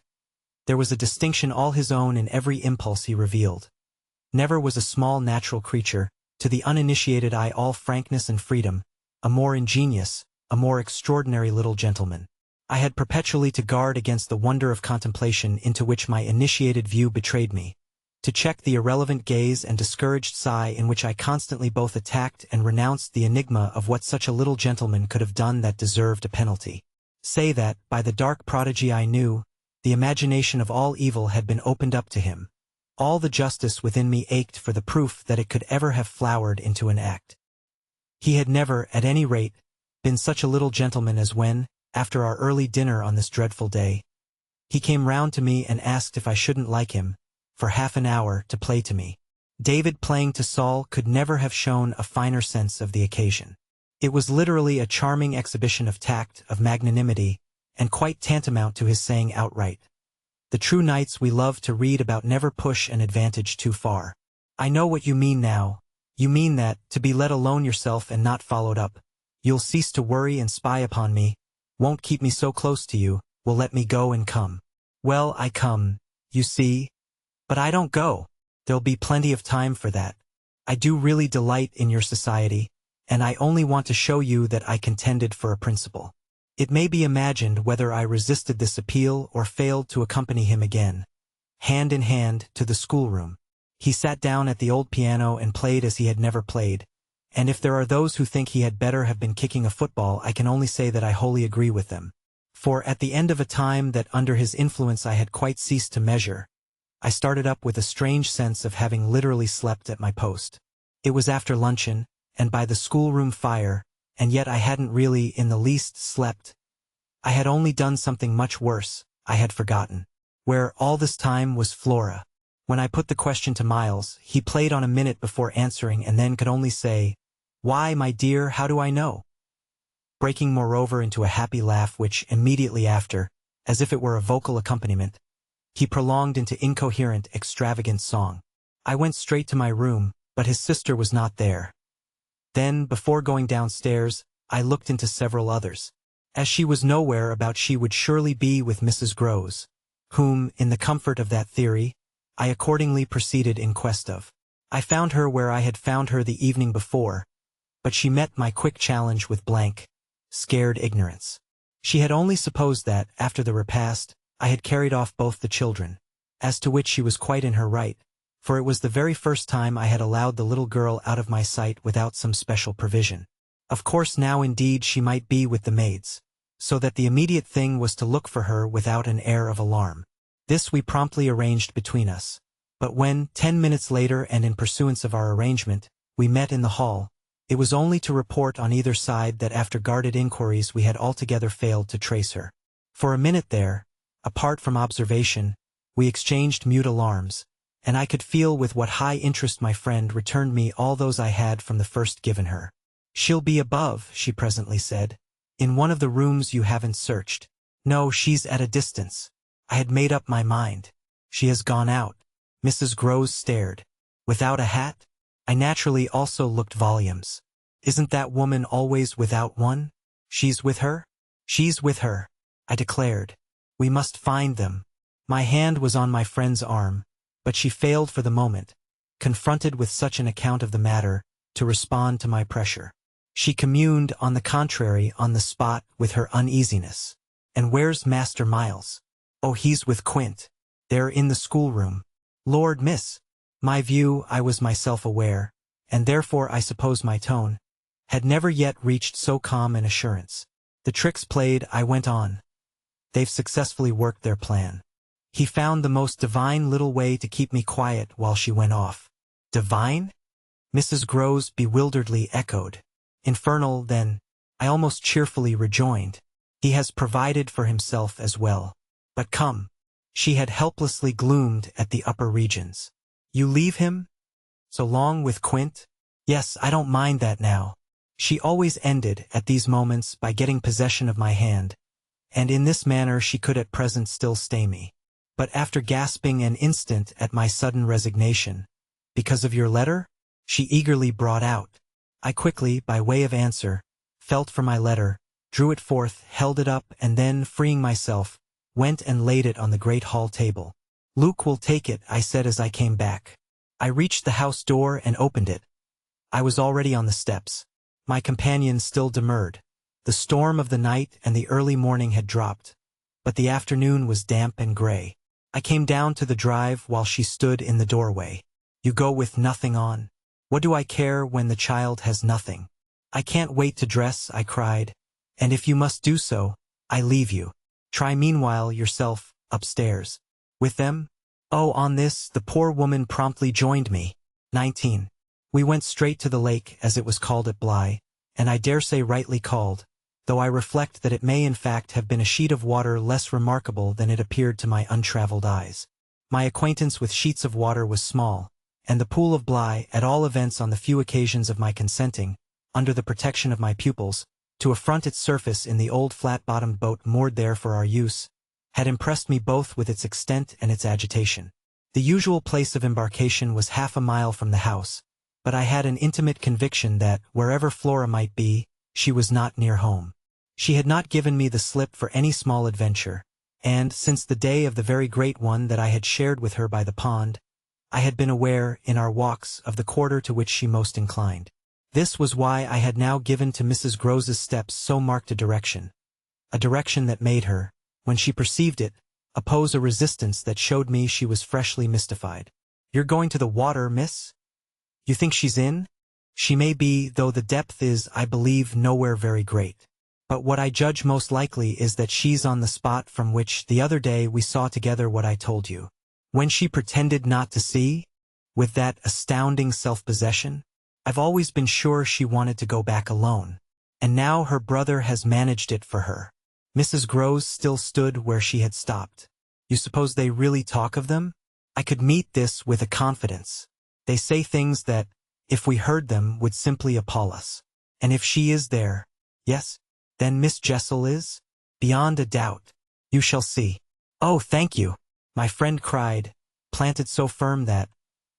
There was a distinction all his own in every impulse he revealed. Never was a small natural creature, to the uninitiated eye all frankness and freedom, a more ingenious, a more extraordinary little gentleman. I had perpetually to guard against the wonder of contemplation into which my initiated view betrayed me, to check the irrelevant gaze and discouraged sigh in which I constantly both attacked and renounced the enigma of what such a little gentleman could have done that deserved a penalty. Say that, by the dark prodigy I knew, the imagination of all evil had been opened up to him. All the justice within me ached for the proof that it could ever have flowered into an act. He had never, at any rate, been such a little gentleman as when, after our early dinner on this dreadful day, he came round to me and asked if I shouldn't like him, for half an hour, to play to me. David playing to Saul could never have shown a finer sense of the occasion. It was literally a charming exhibition of tact, of magnanimity, and quite tantamount to his saying outright, "The true knights we love to read about never push an advantage too far. I know what you mean now. You mean that, to be let alone yourself and not followed up, you'll cease to worry and spy upon me, won't keep me so close to you, will let me go and come. Well, I come, you see. But I don't go. There'll be plenty of time for that. I do really delight in your society, and I only want to show you that I contended for a principle." It may be imagined whether I resisted this appeal or failed to accompany him again, hand in hand, to the schoolroom. He sat down at the old piano and played as he had never played, and if there are those who think he had better have been kicking a football, I can only say that I wholly agree with them. For at the end of a time that under his influence I had quite ceased to measure, I started up with a strange sense of having literally slept at my post. It was after luncheon, and by the schoolroom fire, and yet I hadn't really in the least slept. I had only done something much worse. I had forgotten. Where, all this time, was Flora? When I put the question to Miles, he played on a minute before answering and then could only say, "Why, my dear, how do I know?" Breaking moreover into a happy laugh which, immediately after, as if it were a vocal accompaniment, he prolonged into incoherent, extravagant song. I went straight to my room, but his sister was not there. Then, before going downstairs, I looked into several others. As she was nowhere about, she would surely be with Mrs. Groves, whom, in the comfort of that theory, I accordingly proceeded in quest of. I found her where I had found her the evening before, but she met my quick challenge with blank, scared ignorance. She had only supposed that, after the repast, I had carried off both the children, as to which she was quite in her right, for it was the very first time I had allowed the little girl out of my sight without some special provision. Of course now indeed she might be with the maids, so that the immediate thing was to look for her without an air of alarm. This we promptly arranged between us, but when, 10 minutes later and in pursuance of our arrangement, we met in the hall, it was only to report on either side that after guarded inquiries we had altogether failed to trace her. For a minute there, apart from observation, we exchanged mute alarms, and I could feel with what high interest my friend returned me all those I had from the first given her. "She'll be above," she presently said, "in one of the rooms you haven't searched. No, she's at a distance. I had made up my mind. She has gone out. Mrs. Groves stared. Without a hat? I naturally also looked volumes. Isn't that woman always without one? She's with her? She's with her, I declared. We must find them. My hand was on my friend's arm, but she failed for the moment, confronted with such an account of the matter, to respond to my pressure. She communed, on the contrary, on the spot, with her uneasiness. And where's Master Miles? Oh, he's with Quint. They're in the schoolroom. Lord, miss. My view, I was myself aware, and therefore I suppose my tone, had never yet reached so calm an assurance. The tricks played, I went on. They've successfully worked their plan. He found the most divine little way to keep me quiet while she went off. Divine? Mrs. Groves bewilderedly echoed. Infernal, then, I almost cheerfully rejoined. He has provided for himself as well. But come. She had helplessly gloomed at the upper regions. You leave him? So long with Quint? Yes, I don't mind that now. She always ended, at these moments, by getting possession of my hand, and in this manner she could at present still stay me. But after gasping an instant at my sudden resignation, because of your letter? She eagerly brought out. I quickly, by way of answer, felt for my letter, drew it forth, held it up, and then, freeing myself, went and laid it on the great hall table. Luke will take it, I said as I came back. I reached the house door and opened it. I was already on the steps. My companion still demurred. The storm of the night and the early morning had dropped, but the afternoon was damp and gray. I came down to the drive while she stood in the doorway. You go with nothing on? What do I care when the child has nothing? I can't wait to dress, I cried, and if you must do so, I leave you. Try meanwhile yourself, upstairs. With them? Oh, on this, the poor woman promptly joined me. 19. We went straight to the lake, as it was called at Bly, and I dare say rightly called, though I reflect that it may in fact have been a sheet of water less remarkable than it appeared to my untraveled eyes. My acquaintance with sheets of water was small, and the pool of Bly, at all events on the few occasions of my consenting, under the protection of my pupils, to affront its surface in the old flat-bottomed boat moored there for our use, had impressed me both with its extent and its agitation. The usual place of embarkation was half a mile from the house, but I had an intimate conviction that, wherever Flora might be, she was not near home. She had not given me the slip for any small adventure, and, since the day of the very great one that I had shared with her by the pond, I had been aware, in our walks, of the quarter to which she most inclined. This was why I had now given to Mrs. Groves's steps so marked a direction that made her, when she perceived it, oppose a resistance that showed me she was freshly mystified. You're going to the water, miss? You think she's in? She may be, though the depth is, I believe, nowhere very great. But what I judge most likely is that she's on the spot from which, the other day, we saw together what I told you. When she pretended not to see, with that astounding self-possession, I've always been sure she wanted to go back alone. And now her brother has managed it for her. Mrs. Groves still stood where she had stopped. You suppose they really talk of them? I could meet this with a confidence. They say things that, if we heard them, would simply appall us. And if she is there, yes, then Miss Jessel is? Beyond a doubt. You shall see. Oh, thank you, my friend cried, planted so firm that,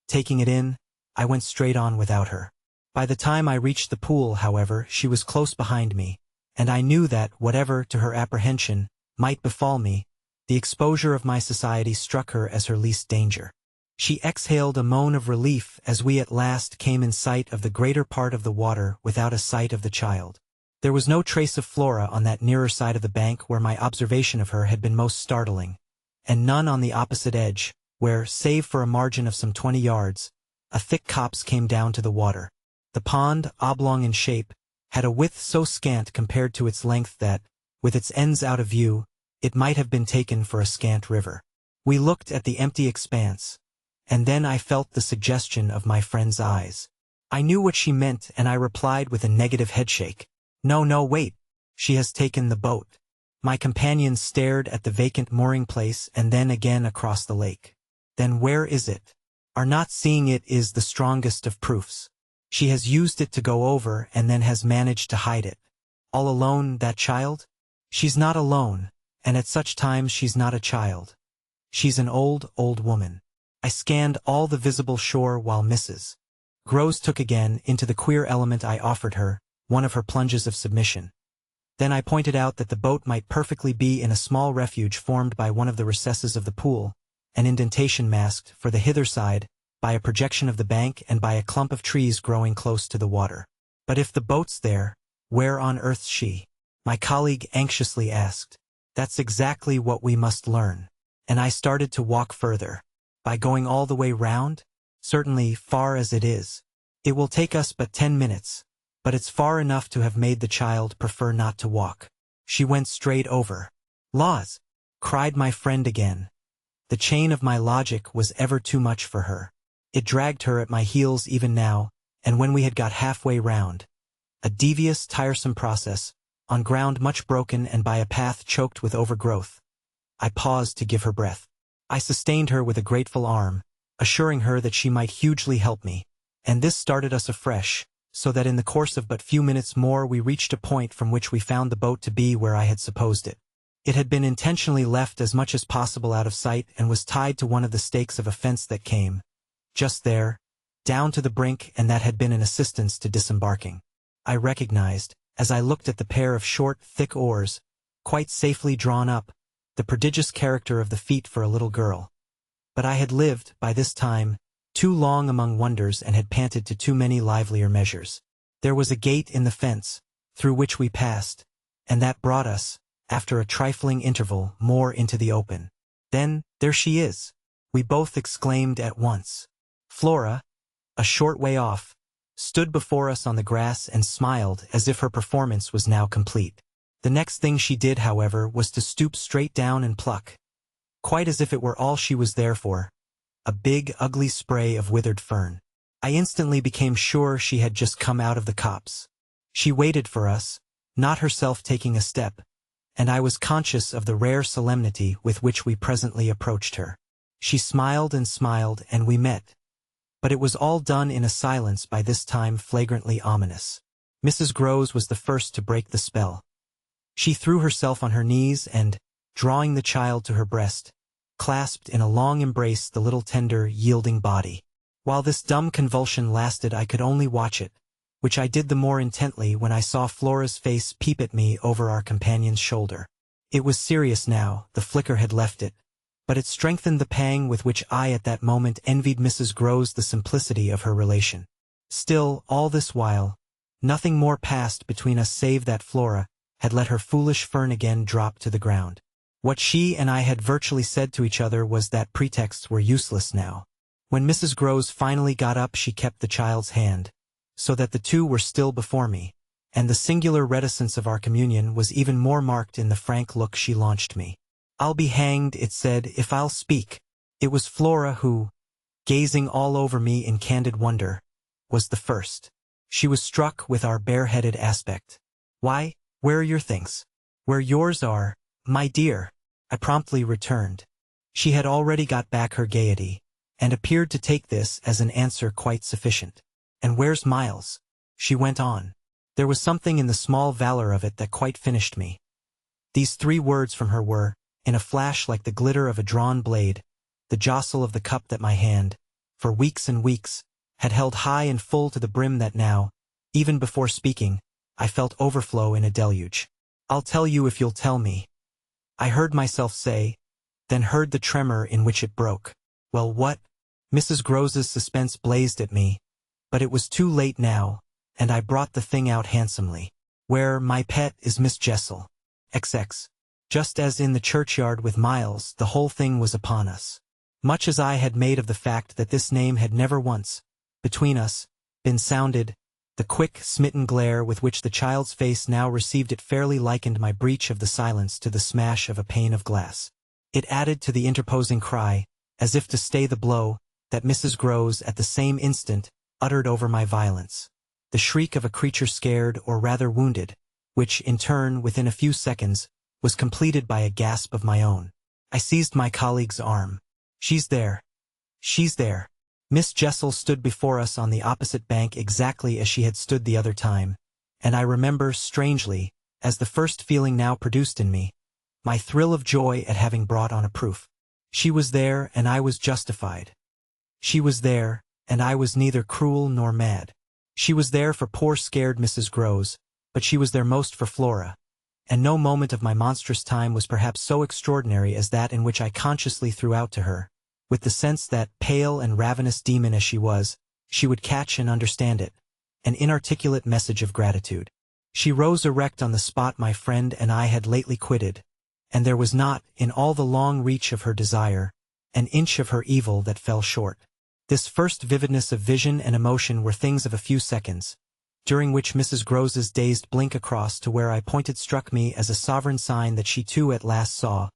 taking it in, I went straight on without her. By the time I reached the pool, however, she was close behind me, and I knew that, whatever, to her apprehension, might befall me, the exposure of my society struck her as her least danger. She exhaled a moan of relief as we at last came in sight of the greater part of the water without a sight of the child. There was no trace of Flora on that nearer side of the bank where my observation of her had been most startling, and none on the opposite edge, where, save for a margin of some 20 yards, a thick copse came down to the water. The pond, oblong in shape, had a width so scant compared to its length that, with its ends out of view, it might have been taken for a scant river. We looked at the empty expanse, and then I felt the suggestion of my friend's eyes. I knew what she meant, and I replied with a negative headshake. No, wait. She has taken the boat. My companion stared at the vacant mooring place and then again across the lake. Then where is it? Our not seeing it is the strongest of proofs. She has used it to go over and then has managed to hide it. All alone, that child? She's not alone, and at such times she's not a child. She's an old, old woman. I scanned all the visible shore while Mrs. Groves took again into the queer element I offered her, one of her plunges of submission. Then I pointed out that the boat might perfectly be in a small refuge formed by one of the recesses of the pool, an indentation masked, for the hither side, by a projection of the bank and by a clump of trees growing close to the water. But if the boat's there, where on earth's she? My colleague anxiously asked. That's exactly what we must learn. And I started to walk further. By going all the way round? Certainly, far as it is. It will take us but 10 minutes, but it's far enough to have made the child prefer not to walk. She went straight over. Laws! Cried my friend again. The chain of my logic was ever too much for her. It dragged her at my heels even now, and when we had got halfway round, a devious, tiresome process, on ground much broken and by a path choked with overgrowth, I paused to give her breath. I sustained her with a grateful arm, assuring her that she might hugely help me, and this started us afresh, so that in the course of but few minutes more we reached a point from which we found the boat to be where I had supposed it. It had been intentionally left as much as possible out of sight and was tied to one of the stakes of a fence that came, just there, down to the brink, and that had been an assistance to disembarking. I recognized, as I looked at the pair of short, thick oars, quite safely drawn up, the prodigious character of the feat for a little girl. But I had lived, by this time, too long among wonders and had panted to too many livelier measures. There was a gate in the fence, through which we passed, and that brought us, after a trifling interval, more into the open. Then, there she is! We both exclaimed at once. Flora, a short way off, stood before us on the grass and smiled as if her performance was now complete. The next thing she did, however, was to stoop straight down and pluck, quite as if it were all she was there for, a big, ugly spray of withered fern. I instantly became sure she had just come out of the copse. She waited for us, not herself taking a step, and I was conscious of the rare solemnity with which we presently approached her. She smiled, and we met. But it was all done in a silence by this time flagrantly ominous. Mrs. Groves was the first to break the spell. She threw herself on her knees and, drawing the child to her breast, clasped in a long embrace the little tender, yielding body. While this dumb convulsion lasted I could only watch it, which I did the more intently when I saw Flora's face peep at me over our companion's shoulder. It was serious now, the flicker had left it, but it strengthened the pang with which I at that moment envied Mrs. Groves the simplicity of her relation. Still, all this while, nothing more passed between us save that Flora had let her foolish fern again drop to the ground. What she and I had virtually said to each other was that pretexts were useless now. When Mrs. Groves finally got up she kept the child's hand, so that the two were still before me, and the singular reticence of our communion was even more marked in the frank look she launched me. I'll be hanged, it said, if I'll speak. It was Flora who, gazing all over me in candid wonder, was the first. She was struck with our bareheaded aspect. Why, where are your things? Where yours are, my dear, I promptly returned. She had already got back her gaiety, and appeared to take this as an answer quite sufficient. And where's Miles? She went on. There was something in the small valor of it that quite finished me. These 3 words from her were, in a flash like the glitter of a drawn blade, the jostle of the cup that my hand, for weeks and weeks, had held high and full to the brim that now, even before speaking, I felt overflow in a deluge. I'll tell you if you'll tell me. I heard myself say, then heard the tremor in which it broke. Well, what? Mrs. Groves's suspense blazed at me, but it was too late now, and I brought the thing out handsomely. Where, my pet, is Miss Jessel? XX. Just as in the churchyard with Miles, the whole thing was upon us. Much as I had made of the fact that this name had never once, between us, been sounded, the quick, smitten glare with which the child's face now received it fairly likened my breach of the silence to the smash of a pane of glass. It added to the interposing cry, as if to stay the blow, that Mrs. Groves at the same instant uttered over my violence. The shriek of a creature scared or rather wounded, which, in turn, within a few seconds, was completed by a gasp of my own. I seized my colleague's arm. She's there. She's there. Miss Jessel stood before us on the opposite bank exactly as she had stood the other time, and I remember, strangely, as the first feeling now produced in me, my thrill of joy at having brought on a proof. She was there, and I was justified. She was there, and I was neither cruel nor mad. She was there for poor scared Mrs. Groves, but she was there most for Flora. And no moment of my monstrous time was perhaps so extraordinary as that in which I consciously threw out to her, with the sense that, pale and ravenous demon as she was, she would catch and understand it, an inarticulate message of gratitude. She rose erect on the spot my friend and I had lately quitted, and there was not, in all the long reach of her desire, an inch of her evil that fell short. This first vividness of vision and emotion were things of a few seconds, during which Mrs. Groves's dazed blink across to where I pointed struck me as a sovereign sign that she too at last saw,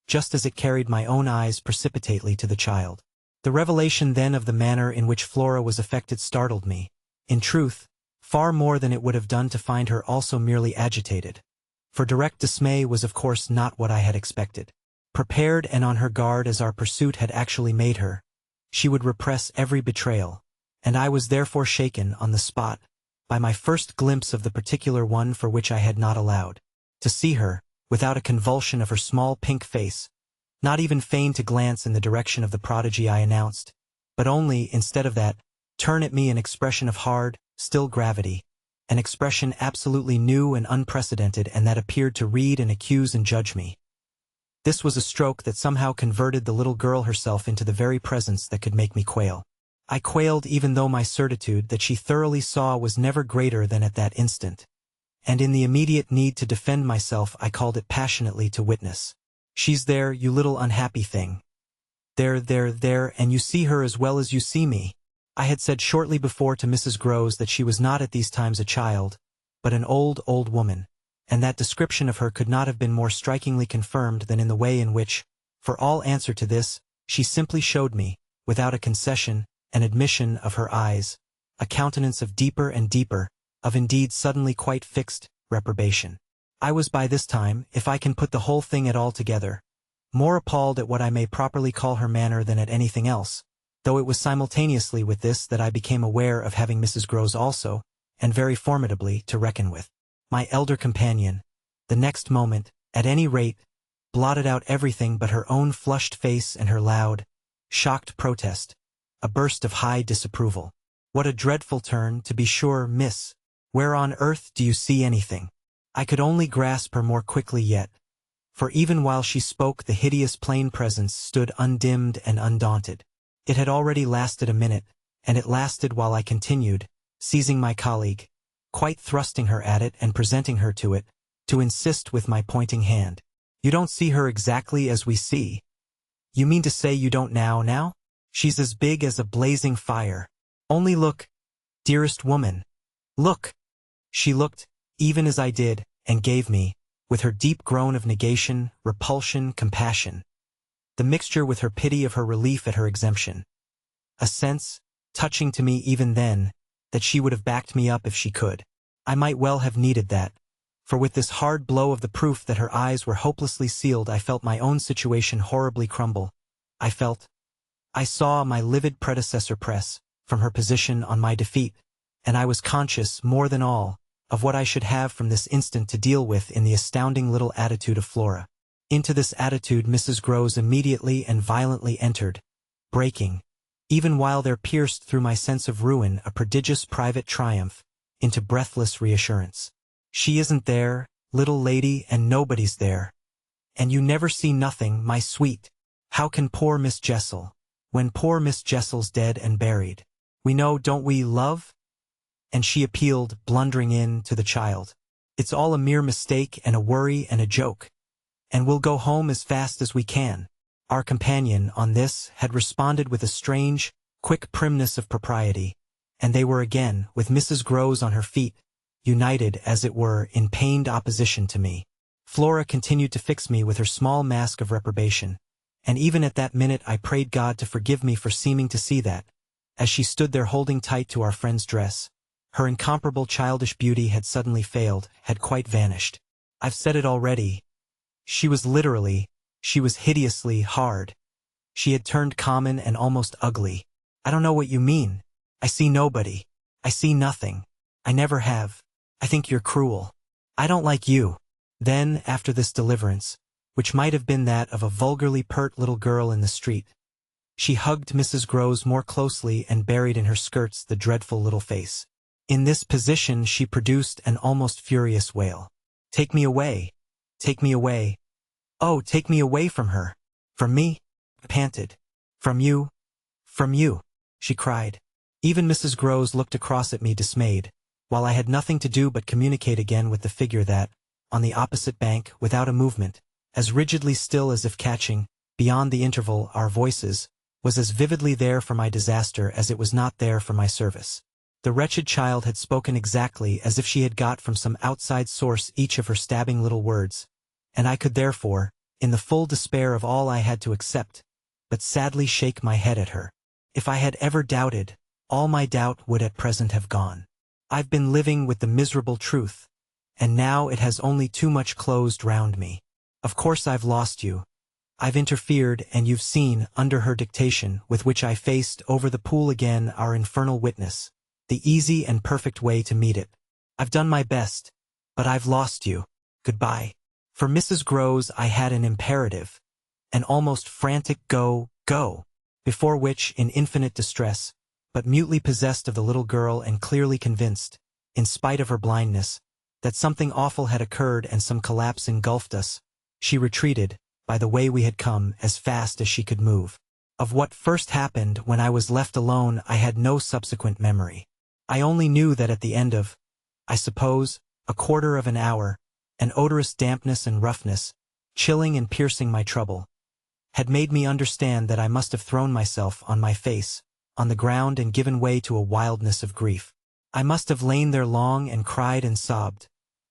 just as it carried my own eyes precipitately to the child. The revelation then of the manner in which Flora was affected startled me, in truth, far more than it would have done to find her also merely agitated, for direct dismay was of course not what I had expected. Prepared and on her guard as our pursuit had actually made her, she would repress every betrayal, and I was therefore shaken, on the spot, by my first glimpse of the particular one for which I had not allowed to see her, without a convulsion of her small pink face, not even feign to glance in the direction of the prodigy I announced, but only, instead of that, turn at me an expression of hard, still gravity, an expression absolutely new and unprecedented and that appeared to read and accuse and judge me. This was a stroke that somehow converted the little girl herself into the very presence that could make me quail. I quailed even though my certitude that she thoroughly saw was never greater than at that instant, and in the immediate need to defend myself I called it passionately to witness. She's there, you little unhappy thing. There, and you see her as well as you see me. I had said shortly before to Mrs. Groves that she was not at these times a child, but an old woman, and that description of her could not have been more strikingly confirmed than in the way in which, for all answer to this, she simply showed me, without a concession, an admission of her eyes, a countenance of deeper and deeper, of indeed suddenly quite fixed, reprobation. I was by this time, if I can put the whole thing at all together, more appalled at what I may properly call her manner than at anything else, though it was simultaneously with this that I became aware of having Mrs. Groves also, and very formidably, to reckon with. My elder companion, the next moment, at any rate, blotted out everything but her own flushed face and her loud, shocked protest, a burst of high disapproval. What a dreadful turn, to be sure, miss. Where on earth do you see anything? I could only grasp her more quickly yet, for even while she spoke the hideous plain presence stood undimmed and undaunted. It had already lasted a minute, and it lasted while I continued, seizing my colleague, quite thrusting her at it and presenting her to it, to insist with my pointing hand. You don't see her exactly as we see. You mean to say you don't now? She's as big as a blazing fire. Only look, dearest woman. Look. She looked, even as I did, and gave me, with her deep groan of negation, repulsion, compassion, the mixture with her pity of her relief at her exemption, a sense, touching to me even then, that she would have backed me up if she could. I might well have needed that, for with this hard blow of the proof that her eyes were hopelessly sealed I felt my own situation horribly crumble. I saw my livid predecessor press, from her position on my defeat, and I was conscious, more than all, of what I should have from this instant to deal with in the astounding little attitude of Flora. Into this attitude Mrs. Groves immediately and violently entered, breaking, even while there pierced through my sense of ruin a prodigious private triumph, into breathless reassurance. She isn't there, little lady, and nobody's there. And you never see nothing, my sweet. How can poor Miss Jessel, when poor Miss Jessel's dead and buried? We know, don't we, love? And she appealed, blundering in, to the child. It's all a mere mistake and a worry and a joke. And we'll go home as fast as we can. Our companion, on this, had responded with a strange, quick primness of propriety, and they were again, with Mrs. Groves on her feet, united, as it were, in pained opposition to me. Flora continued to fix me with her small mask of reprobation, and even at that minute I prayed God to forgive me for seeming to see that, as she stood there holding tight to our friend's dress, her incomparable childish beauty had suddenly failed, had quite vanished. I've said it already. She was hideously hard. She had turned common and almost ugly. I don't know what you mean. I see nobody. I see nothing. I never have. I think you're cruel. I don't like you. Then, after this deliverance, which might have been that of a vulgarly pert little girl in the street. She hugged Mrs. Groves more closely and buried in her skirts the dreadful little face. In this position she produced an almost furious wail. "Take me away! Take me away! Oh, take me away from her! From me?" I panted. "From you? From you!" she cried. Even Mrs. Groves looked across at me dismayed, while I had nothing to do but communicate again with the figure that, on the opposite bank, without a movement, as rigidly still as if catching, beyond the interval, our voices, was as vividly there for my disaster as it was not there for my service. The wretched child had spoken exactly as if she had got from some outside source each of her stabbing little words, and I could therefore, in the full despair of all I had to accept, but sadly shake my head at her. If I had ever doubted, all my doubt would at present have gone. I've been living with the miserable truth, and now it has only too much closed round me. Of course I've lost you. I've interfered, and you've seen, under her dictation, with which I faced over the pool again our infernal witness, the easy and perfect way to meet it. I've done my best, but I've lost you. Goodbye. For Mrs. Groves I had an imperative, an almost frantic go, before which, in infinite distress, but mutely possessed of the little girl and clearly convinced, in spite of her blindness, that something awful had occurred and some collapse engulfed us, she retreated, by the way we had come, as fast as she could move. Of what first happened when I was left alone I had no subsequent memory. I only knew that at the end of, I suppose, a quarter of an hour, an odorous dampness and roughness, chilling and piercing my trouble, had made me understand that I must have thrown myself on my face, on the ground and given way to a wildness of grief. I must have lain there long and cried and sobbed,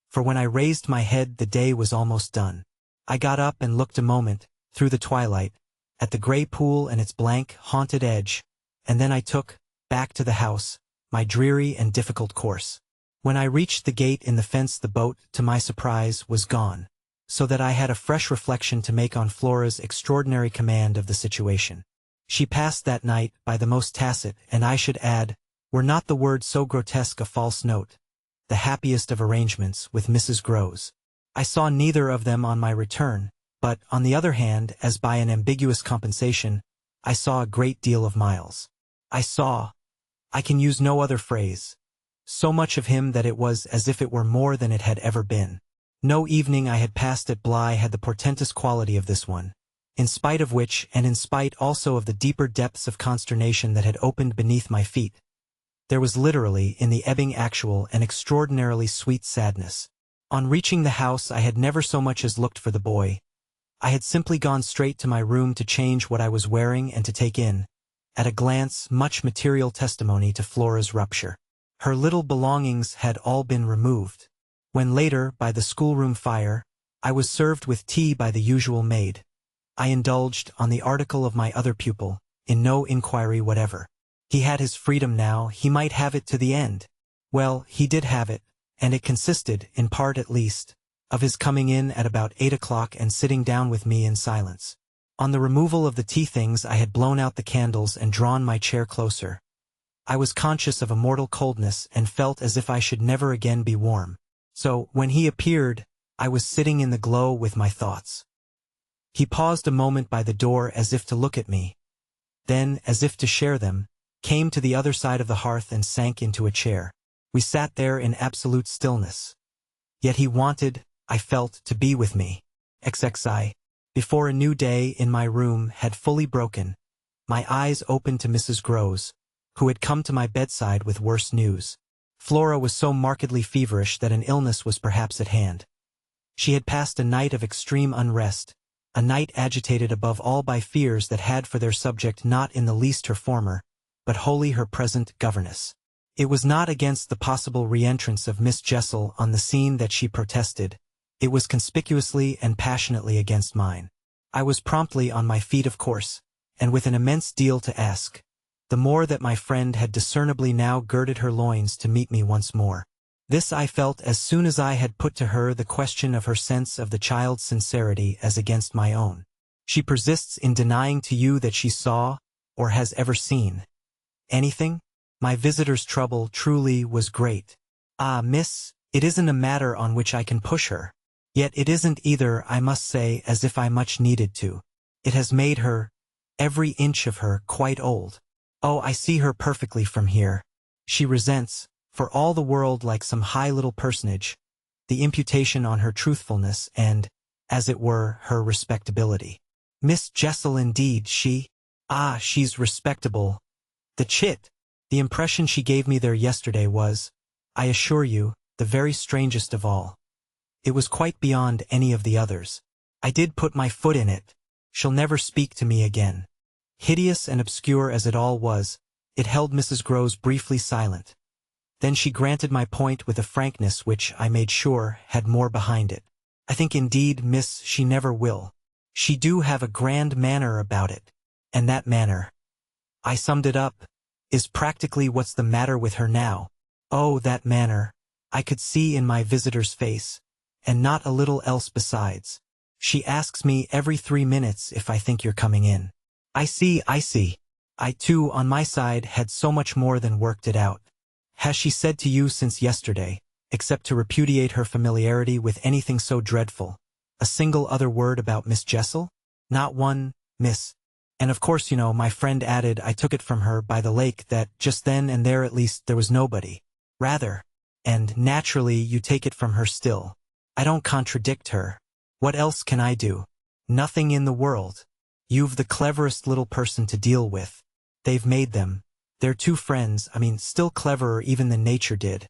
for when I raised my head the day was almost done. I got up and looked a moment, through the twilight, at the grey pool and its blank, haunted edge, and then I took, back to the house, my dreary and difficult course. When I reached the gate in the fence the boat, to my surprise, was gone, so that I had a fresh reflection to make on Flora's extraordinary command of the situation. She passed that night by the most tacit, and I should add, were not the word so grotesque a false note, the happiest of arrangements with Mrs. Groves. I saw neither of them on my return, but, on the other hand, as by an ambiguous compensation, I saw a great deal of Miles. I saw, I can use no other phrase, so much of him that it was as if it were more than it had ever been. No evening I had passed at Bly had the portentous quality of this one, in spite of which, and in spite also of the deeper depths of consternation that had opened beneath my feet, there was literally, in the ebbing actual, an extraordinarily sweet sadness. On reaching the house I had never so much as looked for the boy. I had simply gone straight to my room to change what I was wearing and to take in, at a glance, much material testimony to Flora's rupture. Her little belongings had all been removed. When later, by the schoolroom fire, I was served with tea by the usual maid, I indulged, on the article of my other pupil, in no inquiry whatever. He had his freedom now, he might have it to the end. Well, he did have it, and it consisted, in part at least, of his coming in at about 8 o'clock and sitting down with me in silence. On the removal of the tea things I had blown out the candles and drawn my chair closer. I was conscious of a mortal coldness and felt as if I should never again be warm. So, when he appeared, I was sitting in the glow with my thoughts. He paused a moment by the door as if to look at me. Then, as if to share them, came to the other side of the hearth and sank into a chair. We sat there in absolute stillness. Yet he wanted, I felt, to be with me. XXI. Before a new day, in my room, had fully broken, my eyes opened to Mrs. Groves, who had come to my bedside with worse news. Flora was so markedly feverish that an illness was perhaps at hand. She had passed a night of extreme unrest, a night agitated above all by fears that had for their subject not in the least her former, but wholly her present governess. It was not against the possible re-entrance of Miss Jessel on the scene that she protested. It was conspicuously and passionately against mine. I was promptly on my feet, of course, and with an immense deal to ask, the more that my friend had discernibly now girded her loins to meet me once more. This I felt as soon as I had put to her the question of her sense of the child's sincerity as against my own. She persists in denying to you that she saw, or has ever seen, anything? My visitor's trouble truly was great. Ah, miss, it isn't a matter on which I can push her. Yet it isn't either, I must say, as if I much needed to. It has made her, every inch of her, quite old. Oh, I see her perfectly from here. She resents, for all the world like some high little personage, the imputation on her truthfulness and, as it were, her respectability. Miss Jessel indeed, she's respectable. The chit! The impression she gave me there yesterday was, I assure you, the very strangest of all. It was quite beyond any of the others. I did put my foot in it. She'll never speak to me again. Hideous and obscure as it all was, it held Mrs. Groves briefly silent. Then she granted my point with a frankness which, I made sure, had more behind it. I think indeed, miss, she never will. She do have a grand manner about it. And that manner, I summed it up, is practically what's the matter with her now. Oh, that manner, I could see in my visitor's face, and not a little else besides. She asks me every 3 minutes if I think you're coming in. I see. I too, on my side, had so much more than worked it out. Has she said to you since yesterday, except to repudiate her familiarity with anything so dreadful, a single other word about Miss Jessel? Not one, miss. And of course, you know, my friend added, I took it from her by the lake that just then and there at least there was nobody. Rather. And naturally you take it from her still. I don't contradict her. What else can I do? Nothing in the world. You've the cleverest little person to deal with. They've made them. They're two friends, still cleverer even than nature did.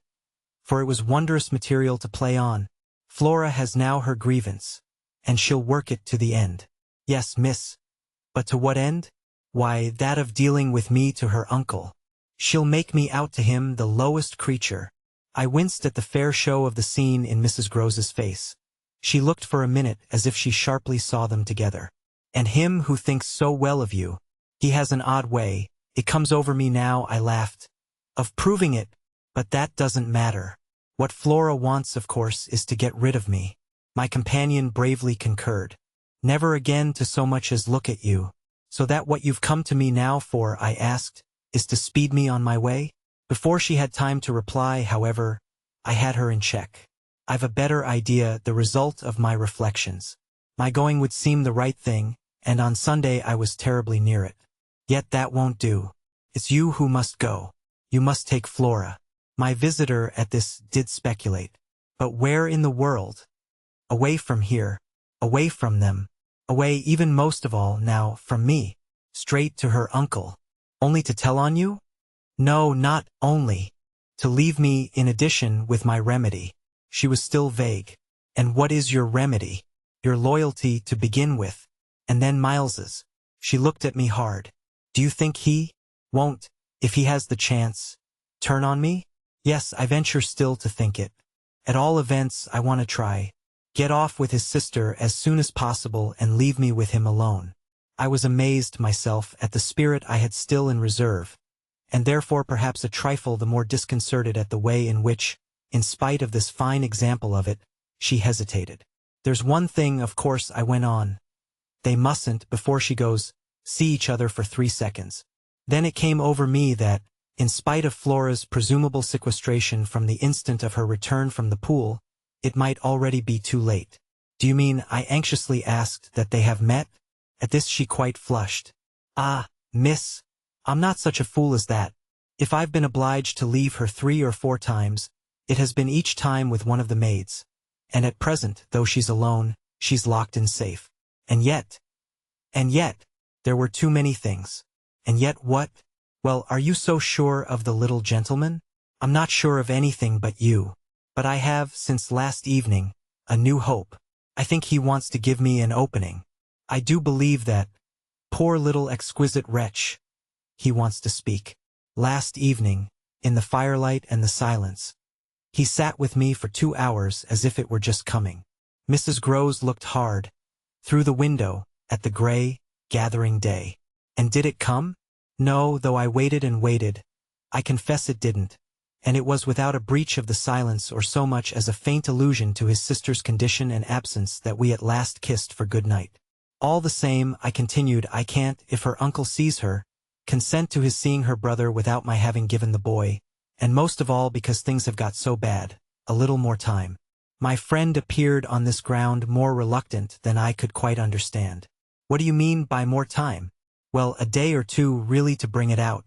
For it was wondrous material to play on. Flora has now her grievance. And she'll work it to the end. Yes, miss. But to what end? Why, that of dealing with me to her uncle. She'll make me out to him the lowest creature. I winced at the fair show of the scene in Mrs. Groves's face. She looked for a minute as if she sharply saw them together. And him who thinks so well of you. He has an odd way, it comes over me now, I laughed, of proving it, but that doesn't matter. What Flora wants, of course, is to get rid of me. My companion bravely concurred. Never again to so much as look at you. So that what you've come to me now for, I asked, is to speed me on my way? Before she had time to reply, however, I had her in check. I've a better idea, the result of my reflections. My going would seem the right thing, and on Sunday I was terribly near it. Yet that won't do. It's you who must go. You must take Flora. My visitor at this did speculate. But where in the world? Away from here. Away from them. Away even most of all now from me. Straight to her uncle. Only to tell on you? No, not only. To leave me in addition with my remedy. She was still vague. And what is your remedy? Your loyalty to begin with. And then Miles's. She looked at me hard. Do you think he won't, if he has the chance, turn on me? Yes, I venture still to think it. At all events, I want to try. Get off with his sister as soon as possible and leave me with him alone. I was amazed myself at the spirit I had still in reserve, and therefore perhaps a trifle the more disconcerted at the way in which, in spite of this fine example of it, she hesitated. There's one thing, of course, I went on. They mustn't, before she goes, see each other for 3 seconds. Then it came over me that, in spite of Flora's presumable sequestration from the instant of her return from the pool, it might already be too late. Do you mean, I anxiously asked, that they have met? At this she quite flushed. Ah, miss, I'm not such a fool as that. If I've been obliged to leave her 3 or 4 times, it has been each time with one of the maids. And at present, though she's alone, she's locked in safe. And yet, there were too many things. And yet what? Well, are you so sure of the little gentleman? I'm not sure of anything but you. But I have, since last evening, a new hope. I think he wants to give me an opening. I do believe that, poor little exquisite wretch, he wants to speak. Last evening, in the firelight and the silence, he sat with me for 2 hours as if it were just coming. Mrs. Groves looked hard, through the window, at the gray, gathering day. And did it come? No, though I waited and waited. I confess it didn't. And it was without a breach of the silence or so much as a faint allusion to his sister's condition and absence that we at last kissed for good night. All the same, I continued, I can't, if her uncle sees her, consent to his seeing her brother without my having given the boy, and most of all because things have got so bad, a little more time. My friend appeared on this ground more reluctant than I could quite understand. What do you mean by more time? Well, a day or two really to bring it out.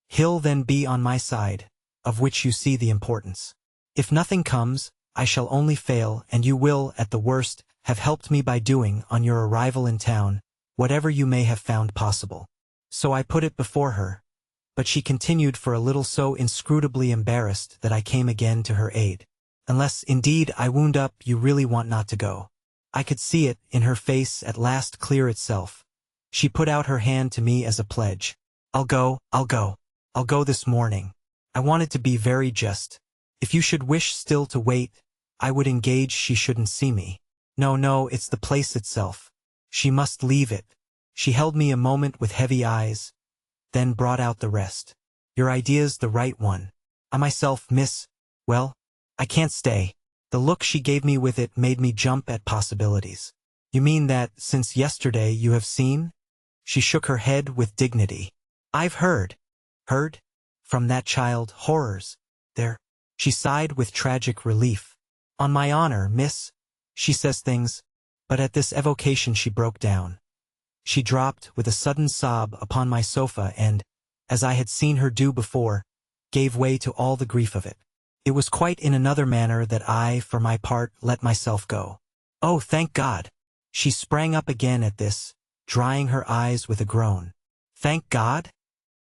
He'll then be on my side, of which you see the importance. If nothing comes, I shall only fail, and you will, at the worst, have helped me by doing, on your arrival in town, whatever you may have found possible. So I put it before her, but she continued for a little, so inscrutably embarrassed that I came again to her aid. Unless, indeed, I wound up, you really want not to go. I could see it, in her face, at last clear itself. She put out her hand to me as a pledge. I'll go. I'll go this morning. I wanted to be very just. If you should wish still to wait, I would engage she shouldn't see me. No, it's the place itself. She must leave it. She held me a moment with heavy eyes, then brought out the rest. Your idea's the right one. I myself, miss, well, I can't stay. The look she gave me with it made me jump at possibilities. You mean that, since yesterday, you have seen? She shook her head with dignity. I've heard? From that child, horrors. There. She sighed with tragic relief. On my honor, miss, she says things. But at this evocation she broke down. She dropped with a sudden sob upon my sofa and, as I had seen her do before, gave way to all the grief of it. It was quite in another manner that I, for my part, let myself go. Oh, thank God! She sprang up again at this, drying her eyes with a groan. Thank God?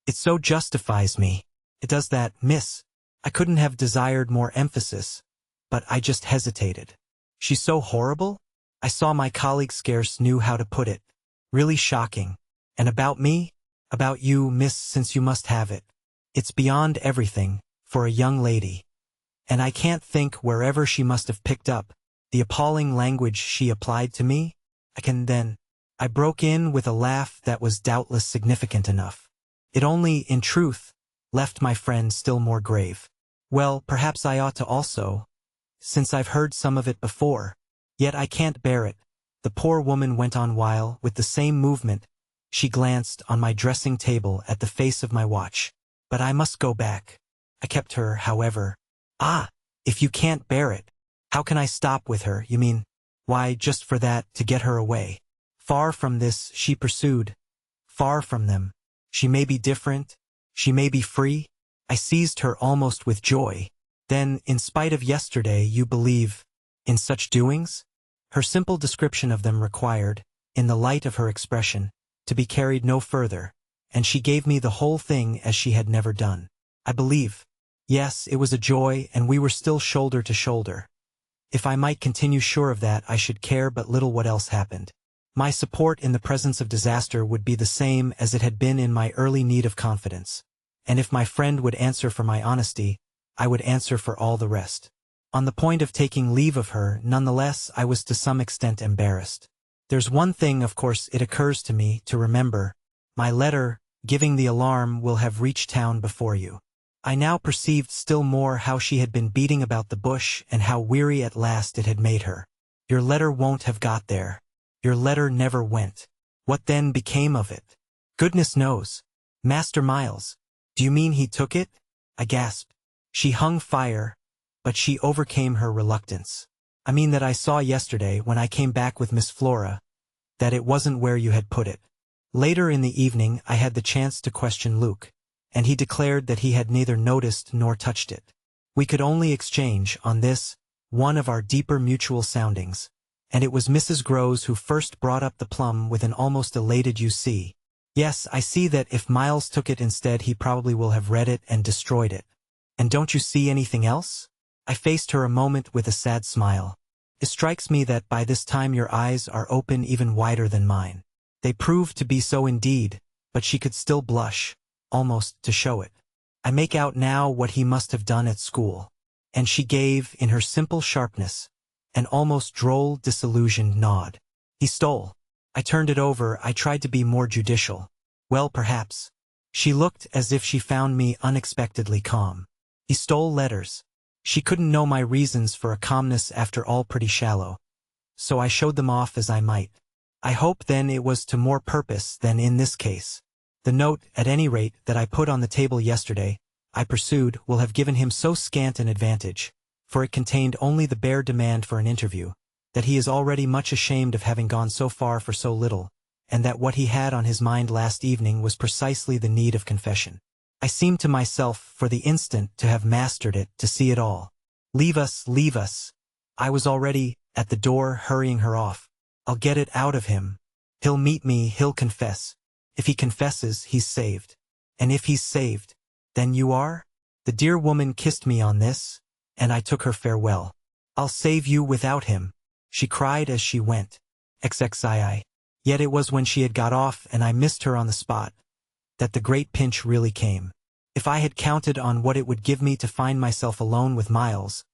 It so justifies me. It does that, miss. I couldn't have desired more emphasis, but I just hesitated. She's so horrible? I saw my colleague scarce knew how to put it. Really shocking. And about me? About you, miss, since you must have it. It's beyond everything, for a young lady. And I can't think wherever she must have picked up the appalling language she applied to me. I broke in with a laugh that was doubtless significant enough. It only, in truth, left my friend still more grave. Well, perhaps I ought to also, since I've heard some of it before. Yet I can't bear it, the poor woman went on while, with the same movement, she glanced on my dressing table at the face of my watch. But I must go back. I kept her, however. Ah, if you can't bear it, how can I stop with her, you mean? Why, just for that, to get her away. Far from this, she pursued. Far from them. She may be different. She may be free. I seized her almost with joy. Then, in spite of yesterday, you believe in such doings? Her simple description of them required, in the light of her expression, to be carried no further, and she gave me the whole thing as she had never done. I believe. Yes, it was a joy, and we were still shoulder to shoulder. If I might continue sure of that, I should care but little what else happened. My support in the presence of disaster would be the same as it had been in my early need of confidence. And if my friend would answer for my honesty, I would answer for all the rest. On the point of taking leave of her, nonetheless, I was to some extent embarrassed. There's one thing, of course, it occurs to me to remember. My letter, giving the alarm, will have reached town before you. I now perceived still more how she had been beating about the bush and how weary at last it had made her. Your letter won't have got there. Your letter never went. What then became of it? Goodness knows. Master Miles. Do you mean he took it? I gasped. She hung fire, but she overcame her reluctance. I mean that I saw yesterday, when I came back with Miss Flora, that it wasn't where you had put it. Later in the evening I had the chance to question Luke, and he declared that he had neither noticed nor touched it. We could only exchange, on this, one of our deeper mutual soundings, and it was Mrs. Groves who first brought up the plum with an almost elated "You see. Yes, I see that if Miles took it instead he probably will have read it and destroyed it. And don't you see anything else? I faced her a moment with a sad smile. It strikes me that by this time your eyes are open even wider than mine. They proved to be so indeed, but she could still blush, almost to show it. I make out now what he must have done at school. And she gave, in her simple sharpness, an almost droll, disillusioned nod. He stole. I turned it over. I tried to be more judicial. Well, perhaps. She looked as if she found me unexpectedly calm. He stole letters. She couldn't know my reasons for a calmness after all pretty shallow. So I showed them off as I might. I hope then it was to more purpose than in this case. The note, at any rate, that I put on the table yesterday, I pursued, will have given him so scant an advantage, for it contained only the bare demand for an interview, that he is already much ashamed of having gone so far for so little, and that what he had on his mind last evening was precisely the need of confession. I seemed to myself, for the instant, to have mastered it, to see it all. Leave us, leave us. I was already at the door, hurrying her off. I'll get it out of him. He'll meet me, he'll confess. If he confesses, he's saved. And if he's saved, then you are? The dear woman kissed me on this, and I took her farewell. I'll save you without him, she cried as she went. XXII. Yet it was when she had got off and I missed her on the spot, that the great pinch really came. If I had counted on what it would give me to find myself alone with Miles,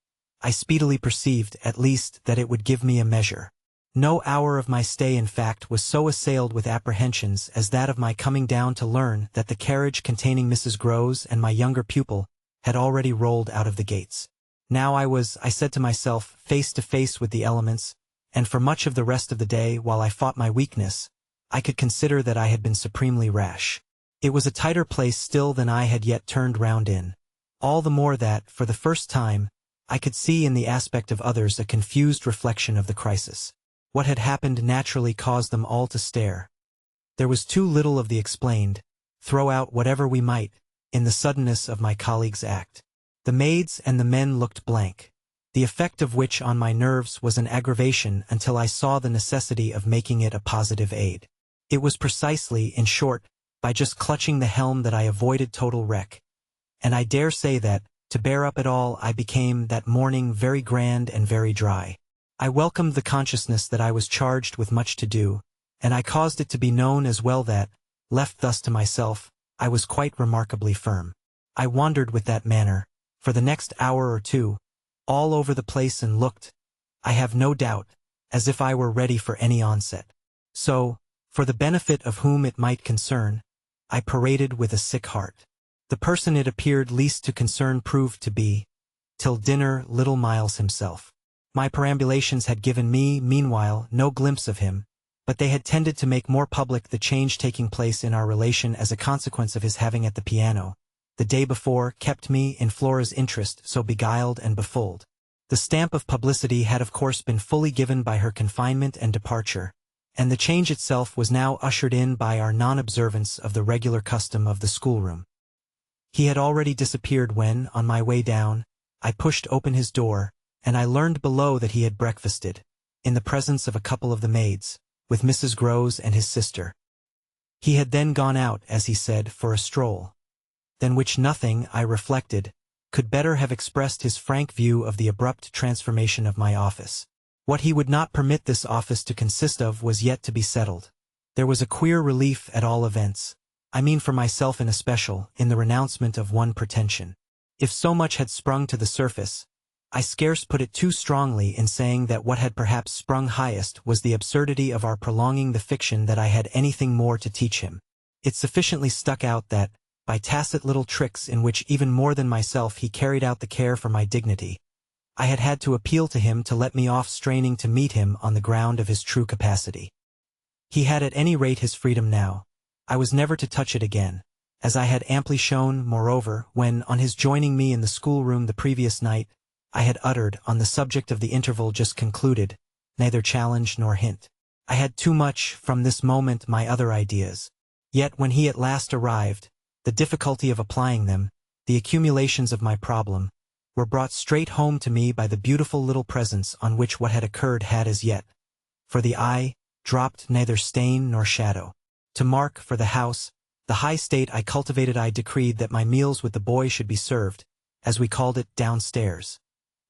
I speedily perceived, at least, that it would give me a measure. No hour of my stay, in fact, was so assailed with apprehensions as that of my coming down to learn that the carriage containing Mrs. Groves and my younger pupil had already rolled out of the gates. Now I said to myself, face to face with the elements, and for much of the rest of the day, while I fought my weakness, I could consider that I had been supremely rash. It was a tighter place still than I had yet turned round in, all the more that, for the first time, I could see in the aspect of others a confused reflection of the crisis. What had happened naturally caused them all to stare. There was too little of the explained, throw out whatever we might, in the suddenness of my colleague's act. The maids and the men looked blank, the effect of which on my nerves was an aggravation until I saw the necessity of making it a positive aid. It was precisely, in short, by just clutching the helm that I avoided total wreck. And I dare say that, to bear up at all, I became that morning very grand and very dry. I welcomed the consciousness that I was charged with much to do, and I caused it to be known as well that, left thus to myself, I was quite remarkably firm. I wandered with that manner, for the next hour or two, all over the place and looked, I have no doubt, as if I were ready for any onset. So, for the benefit of whom it might concern, I paraded with a sick heart. The person it appeared least to concern proved to be, till dinner, little Miles himself. My perambulations had given me, meanwhile, no glimpse of him, but they had tended to make more public the change taking place in our relation as a consequence of his having at the piano, the day before, kept me, in Flora's interest, so beguiled and befooled. The stamp of publicity had of course been fully given by her confinement and departure, and the change itself was now ushered in by our non-observance of the regular custom of the schoolroom. He had already disappeared when, on my way down, I pushed open his door, and I learned below that he had breakfasted, in the presence of a couple of the maids, with Mrs. Groves and his sister. He had then gone out, as he said, for a stroll, than which nothing, I reflected, could better have expressed his frank view of the abrupt transformation of my office. What he would not permit this office to consist of was yet to be settled. There was a queer relief at all events, I mean for myself in especial, in the renouncement of one pretension. If so much had sprung to the surface, I scarce put it too strongly in saying that what had perhaps sprung highest was the absurdity of our prolonging the fiction that I had anything more to teach him. It sufficiently stuck out that, by tacit little tricks in which even more than myself he carried out the care for my dignity, I had had to appeal to him to let me off straining to meet him on the ground of his true capacity. He had at any rate his freedom now. I was never to touch it again, as I had amply shown, moreover, when, on his joining me in the schoolroom the previous night, I had uttered, on the subject of the interval just concluded, neither challenge nor hint. I had too much, from this moment, my other ideas. Yet when he at last arrived, the difficulty of applying them, the accumulations of my problem, were brought straight home to me by the beautiful little presence on which what had occurred had as yet, for the eye, dropped neither stain nor shadow. To mark, for the house, the high state I cultivated, I decreed that my meals with the boy should be served, as we called it, downstairs,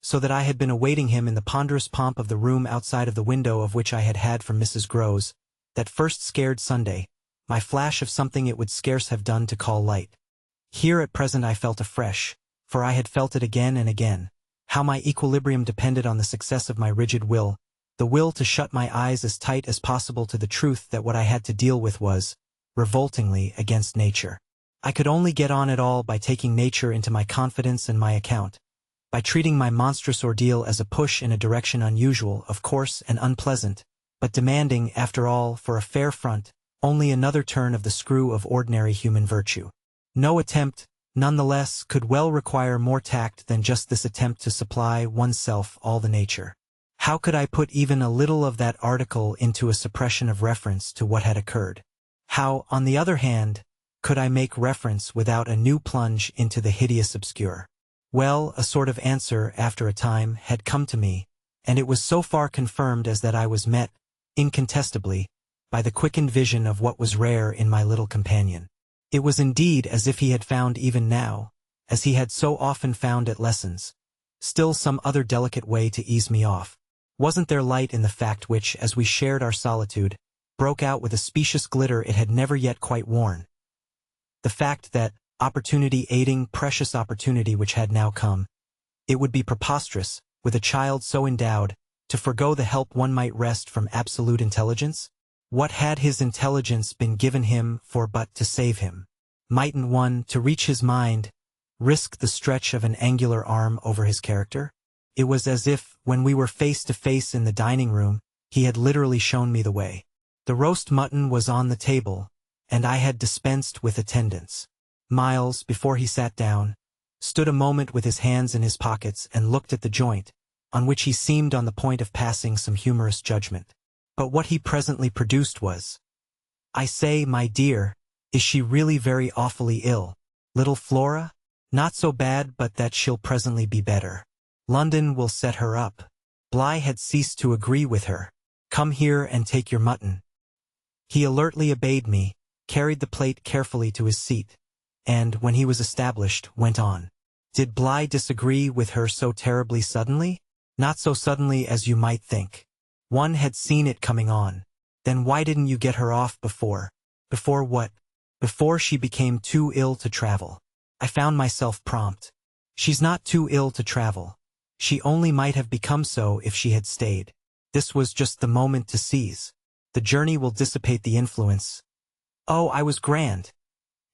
so that I had been awaiting him in the ponderous pomp of the room outside of the window of which I had had from Mrs. Groves, that first scared Sunday, my flash of something it would scarce have done to call light. Here at present I felt afresh, for I had felt it again and again, how my equilibrium depended on the success of my rigid will, the will to shut my eyes as tight as possible to the truth that what I had to deal with was, revoltingly, against nature. I could only get on at all by taking nature into my confidence and my account, by treating my monstrous ordeal as a push in a direction unusual, of course, and unpleasant, but demanding, after all, for a fair front, only another turn of the screw of ordinary human virtue. No attempt, nonetheless, could well require more tact than just this attempt to supply oneself all the nature. How could I put even a little of that article into a suppression of reference to what had occurred? How, on the other hand, could I make reference without a new plunge into the hideous obscure? Well, a sort of answer, after a time, had come to me, and it was so far confirmed as that I was met, incontestably, by the quickened vision of what was rare in my little companion. It was indeed as if he had found even now, as he had so often found at lessons, still some other delicate way to ease me off. Wasn't there light in the fact which, as we shared our solitude, broke out with a specious glitter it had never yet quite worn? The fact that, opportunity aiding precious opportunity which had now come, it would be preposterous, with a child so endowed, to forego the help one might wrest from absolute intelligence? What had his intelligence been given him for but to save him? Mightn't one, to reach his mind, risk the stretch of an angular arm over his character? It was as if, when we were face to face in the dining room, he had literally shown me the way. The roast mutton was on the table, and I had dispensed with attendance. Miles, before he sat down, stood a moment with his hands in his pockets and looked at the joint, on which he seemed on the point of passing some humorous judgment. But what he presently produced was, "I say, my dear, is she really very awfully ill? Little Flora? Not so bad but that she'll presently be better. London will set her up." Bly had ceased to agree with her. "Come here and take your mutton." He alertly obeyed me, carried the plate carefully to his seat, and, when he was established, went on. Did Bly disagree with her so terribly suddenly? Not so suddenly as you might think. One had seen it coming on. Then why didn't you get her off before? Before what? Before she became too ill to travel. I found myself prompt. She's not too ill to travel. She only might have become so if she had stayed. This was just the moment to seize. The journey will dissipate the influence. Oh, I was grand.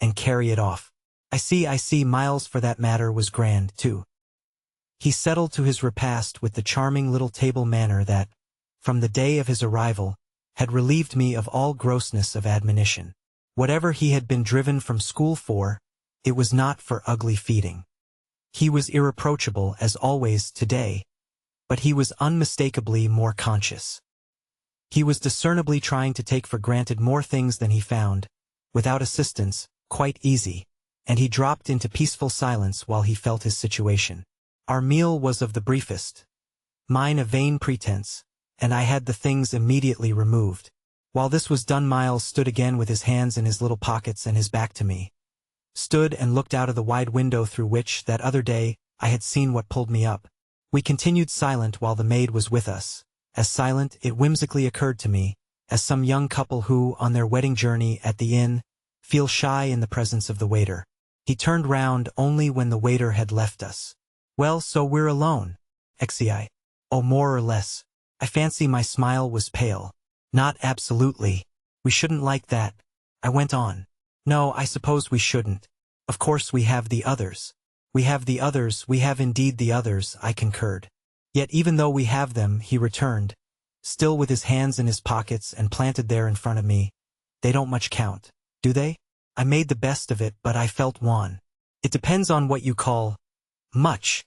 And carry it off. I see, Miles for that matter was grand, too. He settled to his repast with the charming little table manner that, from the day of his arrival, had relieved me of all grossness of admonition. Whatever he had been driven from school for, it was not for ugly feeding. He was irreproachable as always today, but he was unmistakably more conscious. He was discernibly trying to take for granted more things than he found, without assistance, quite easy, and he dropped into peaceful silence while he felt his situation. Our meal was of the briefest, mine a vain pretense, and I had the things immediately removed. While this was done, Miles stood again with his hands in his little pockets and his back to me. Stood and looked out of the wide window through which, that other day, I had seen what pulled me up. We continued silent while the maid was with us. As silent, it whimsically occurred to me, as some young couple who, on their wedding journey at the inn, feel shy in the presence of the waiter. He turned round only when the waiter had left us. Well, so we're alone. Exi. Oh, more or less. I fancy my smile was pale. Not absolutely. We shouldn't like that. I went on. No, I suppose we shouldn't. Of course we have the others. We have the others, we have indeed the others, I concurred. Yet even though we have them, he returned, still with his hands in his pockets and planted there in front of me, they don't much count, do they? I made the best of it, but I felt wan. It depends on what you call much.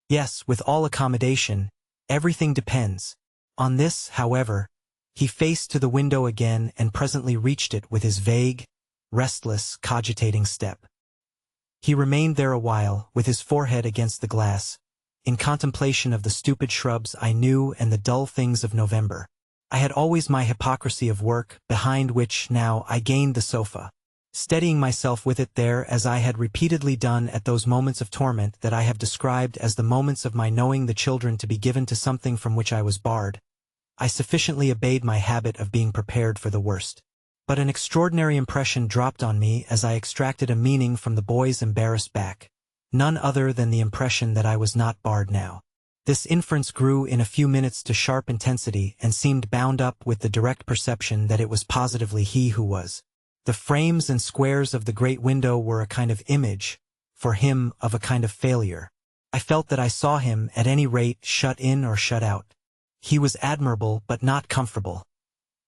Yes, with all accommodation, everything depends. On this, however, he faced to the window again and presently reached it with his vague, restless, cogitating step. He remained there a while, with his forehead against the glass, in contemplation of the stupid shrubs I knew and the dull things of November. I had always my hypocrisy of work, behind which, now, I gained the sofa, steadying myself with it there as I had repeatedly done at those moments of torment that I have described as the moments of my knowing the children to be given to something from which I was barred. I sufficiently obeyed my habit of being prepared for the worst. But an extraordinary impression dropped on me as I extracted a meaning from the boy's embarrassed back. None other than the impression that I was not barred now. This inference grew in a few minutes to sharp intensity and seemed bound up with the direct perception that it was positively he who was. The frames and squares of the great window were a kind of image, for him, of a kind of failure. I felt that I saw him, at any rate, shut in or shut out. He was admirable but not comfortable.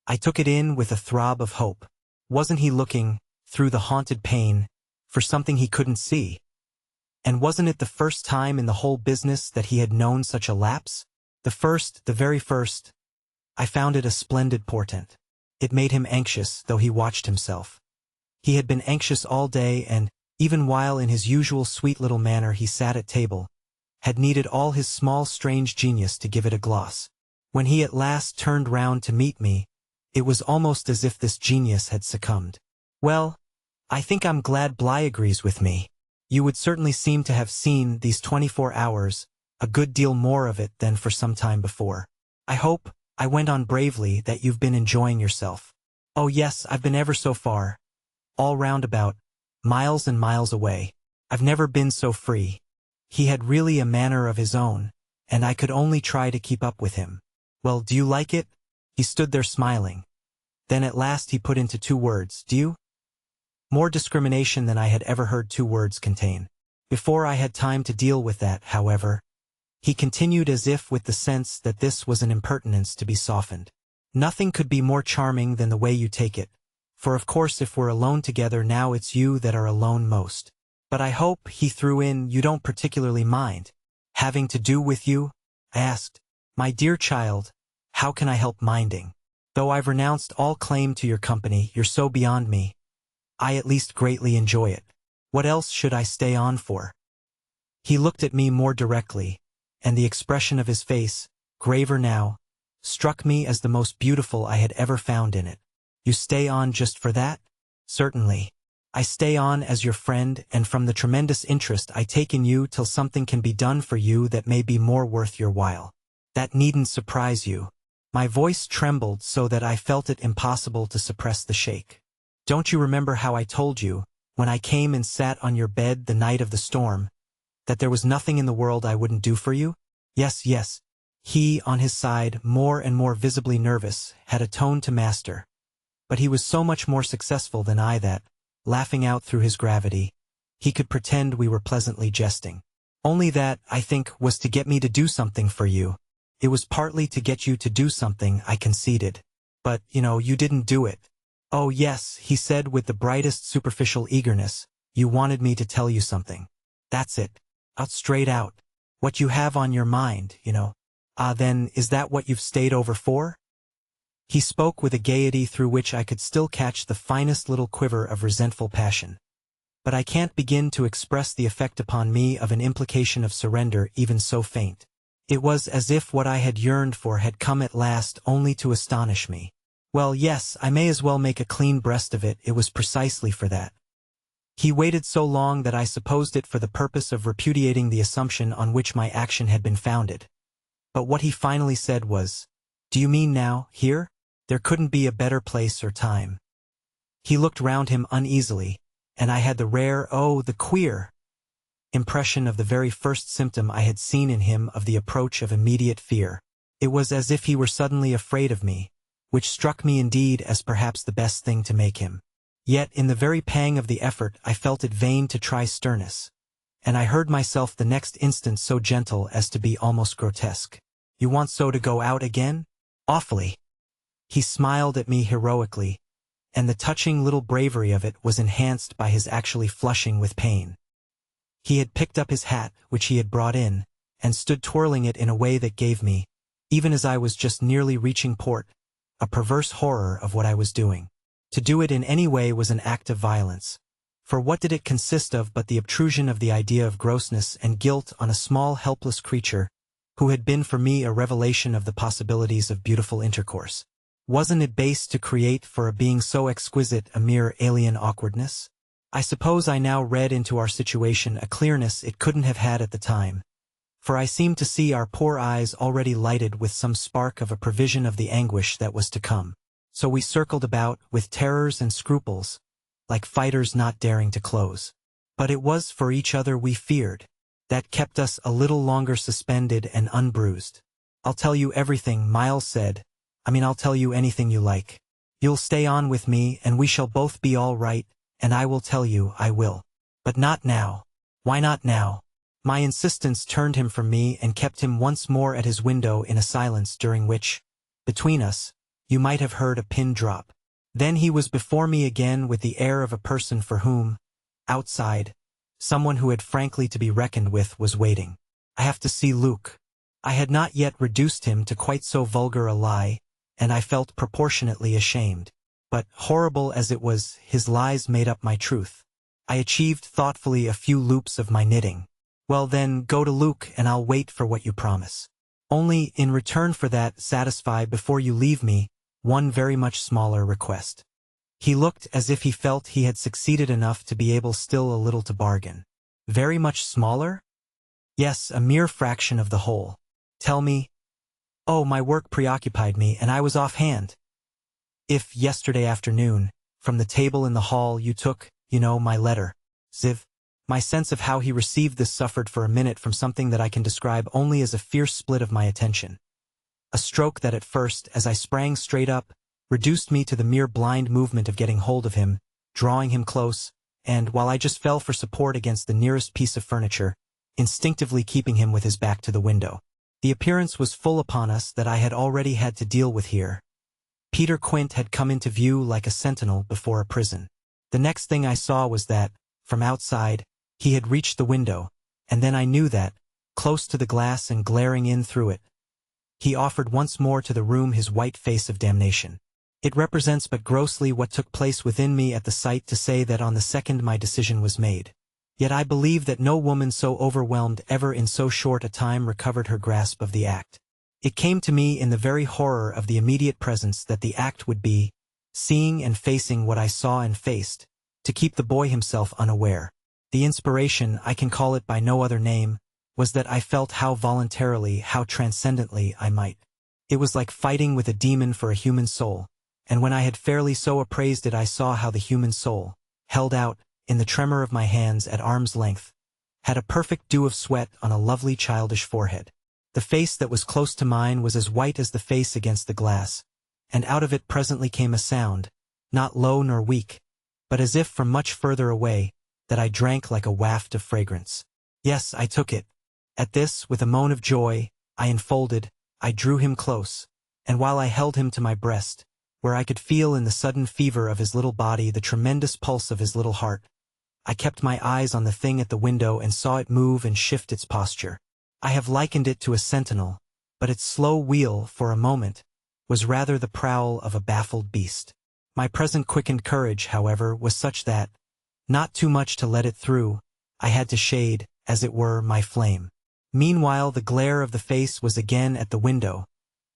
I took it in with a throb of hope. Wasn't he looking, through the haunted pane, for something he couldn't see? And wasn't it the first time in the whole business that he had known such a lapse? The very first. I found it a splendid portent. It made him anxious, though he watched himself. He had been anxious all day and, even while in his usual sweet little manner he sat at table, had needed all his small strange genius to give it a gloss. When he at last turned round to meet me, it was almost as if this genius had succumbed. Well, I think I'm glad Bly agrees with me. You would certainly seem to have seen these 24 hours, a good deal more of it than for some time before. I hope, I went on bravely, that you've been enjoying yourself. Oh yes, I've been ever so far. All round about, miles and miles away. I've never been so free. He had really a manner of his own, and I could only try to keep up with him. Well, do you like it? He stood there smiling. Then at last he put into 2 words, do you? More discrimination than I had ever heard 2 words contain. Before I had time to deal with that, however, he continued as if with the sense that this was an impertinence to be softened. Nothing could be more charming than the way you take it, for of course if we're alone together now it's you that are alone most. But I hope, he threw in, you don't particularly mind having to do with you? I asked. My dear child, how can I help minding? Though I've renounced all claim to your company, you're so beyond me. I at least greatly enjoy it. What else should I stay on for? He looked at me more directly, and the expression of his face, graver now, struck me as the most beautiful I had ever found in it. You stay on just for that? Certainly. I stay on as your friend and from the tremendous interest I take in you till something can be done for you that may be more worth your while. That needn't surprise you. My voice trembled so that I felt it impossible to suppress the shake. Don't you remember how I told you, when I came and sat on your bed the night of the storm, that there was nothing in the world I wouldn't do for you? Yes, yes. He, on his side, more and more visibly nervous, had a tone to master. But he was so much more successful than I that, laughing out through his gravity, he could pretend we were pleasantly jesting. Only that, I think, was to get me to do something for you. It was partly to get you to do something, I conceded. But, you didn't do it. Oh yes, he said with the brightest superficial eagerness, you wanted me to tell you something. That's it. Out straight out. What you have on your mind, then, is that what you've stayed over for? He spoke with a gaiety through which I could still catch the finest little quiver of resentful passion. But I can't begin to express the effect upon me of an implication of surrender even so faint. It was as if what I had yearned for had come at last only to astonish me. Well, yes, I may as well make a clean breast of it, it was precisely for that. He waited so long that I supposed it for the purpose of repudiating the assumption on which my action had been founded. But what he finally said was, do you mean now, here? There couldn't be a better place or time. He looked round him uneasily, and I had the rare, the queer, impression of the very first symptom I had seen in him of the approach of immediate fear. It was as if he were suddenly afraid of me, which struck me indeed as perhaps the best thing to make him. Yet in the very pang of the effort I felt it vain to try sternness, and I heard myself the next instant so gentle as to be almost grotesque. You want so to go out again? Awfully. He smiled at me heroically, and the touching little bravery of it was enhanced by his actually flushing with pain. He had picked up his hat, which he had brought in, and stood twirling it in a way that gave me, even as I was just nearly reaching port, a perverse horror of what I was doing. To do it in any way was an act of violence. For what did it consist of but the obtrusion of the idea of grossness and guilt on a small helpless creature, who had been for me a revelation of the possibilities of beautiful intercourse? Wasn't it base to create for a being so exquisite a mere alien awkwardness? I suppose I now read into our situation a clearness it couldn't have had at the time, for I seemed to see our poor eyes already lighted with some spark of a prevision of the anguish that was to come. So we circled about, with terrors and scruples, like fighters not daring to close. But it was for each other we feared, that kept us a little longer suspended and unbruised. I'll tell you everything, Miles said. I'll tell you anything you like. You'll stay on with me and we shall both be all right, and I will tell you I will. But not now. Why not now? My insistence turned him from me and kept him once more at his window in a silence during which, between us, you might have heard a pin drop. Then he was before me again with the air of a person for whom, outside, Someone who had frankly to be reckoned with was waiting. I have to see Luke. I had not yet reduced him to quite so vulgar a lie, and I felt proportionately ashamed. But, horrible as it was, his lies made up my truth. I achieved thoughtfully a few loops of my knitting. Well then, go to Luke and I'll wait for what you promise. Only, in return for that, satisfy before you leave me one very much smaller request. He looked as if he felt he had succeeded enough to be able still a little to bargain. Very much smaller? Yes, a mere fraction of the whole. Tell me. Oh, my work preoccupied me and I was offhand. If, yesterday afternoon, from the table in the hall you took, my letter, Ziv. My sense of how he received this suffered for a minute from something that I can describe only as a fierce split of my attention. A stroke that at first, as I sprang straight up, reduced me to the mere blind movement of getting hold of him, drawing him close, and, while I just fell for support against the nearest piece of furniture, instinctively keeping him with his back to the window. The appearance was full upon us that I had already had to deal with here. Peter Quint had come into view like a sentinel before a prison. The next thing I saw was that, from outside, he had reached the window, and then I knew that, close to the glass and glaring in through it, he offered once more to the room his white face of damnation. It represents but grossly what took place within me at the sight to say that on the second my decision was made. Yet I believe that no woman so overwhelmed ever in so short a time recovered her grasp of the act. It came to me in the very horror of the immediate presence that the act would be, seeing and facing what I saw and faced, to keep the boy himself unaware. The inspiration, I can call it by no other name, was that I felt how voluntarily, how transcendently I might. It was like fighting with a demon for a human soul, and when I had fairly so appraised it I saw how the human soul, held out, in the tremor of my hands at arm's length, had a perfect dew of sweat on a lovely childish forehead. The face that was close to mine was as white as the face against the glass, and out of it presently came a sound, not low nor weak, but as if from much further away, that I drank like a waft of fragrance. Yes, I took it. At this, with a moan of joy, I enfolded, I drew him close, and while I held him to my breast, where I could feel in the sudden fever of his little body the tremendous pulse of his little heart, I kept my eyes on the thing at the window and saw it move and shift its posture. I have likened it to a sentinel, but its slow wheel, for a moment, was rather the prowl of a baffled beast. My present quickened courage, however, was such that, not too much to let it through, I had to shade, as it were, my flame. Meanwhile the glare of the face was again at the window,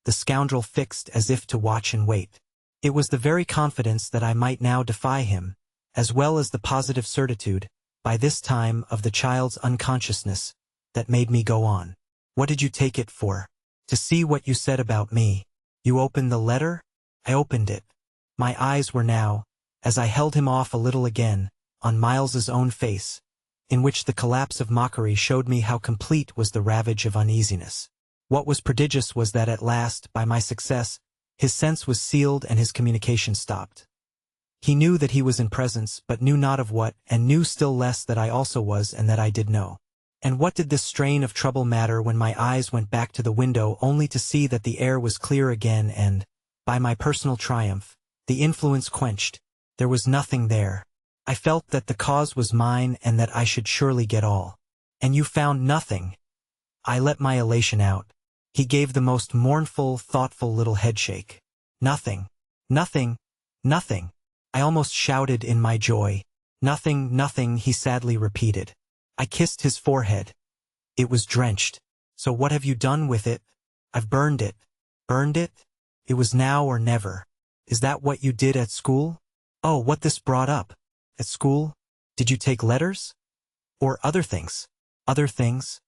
the scoundrel fixed as if to watch and wait. It was the very confidence that I might now defy him, as well as the positive certitude, by this time of the child's unconsciousness, that made me go on. What did you take it for? To see what you said about me. You opened the letter? I opened it. My eyes were now, as I held him off a little again, on Miles's own face, in which the collapse of mockery showed me how complete was the ravage of uneasiness. What was prodigious was that at last, by my success, his sense was sealed and his communication stopped. He knew that he was in presence, but knew not of what, and knew still less that I also was and that I did know. And what did this strain of trouble matter when my eyes went back to the window only to see that the air was clear again and, by my personal triumph, the influence quenched? There was nothing there. I felt that the cause was mine and that I should surely get all. And you found nothing. I let my elation out. He gave the most mournful, thoughtful little headshake. Nothing. Nothing. Nothing. I almost shouted in my joy. Nothing, nothing, he sadly repeated. I kissed his forehead. It was drenched. So what have you done with it? I've burned it. Burned it? It was now or never. Is that what you did at school? Oh, what this brought up. At school? Did you take letters? Or other things? Other things?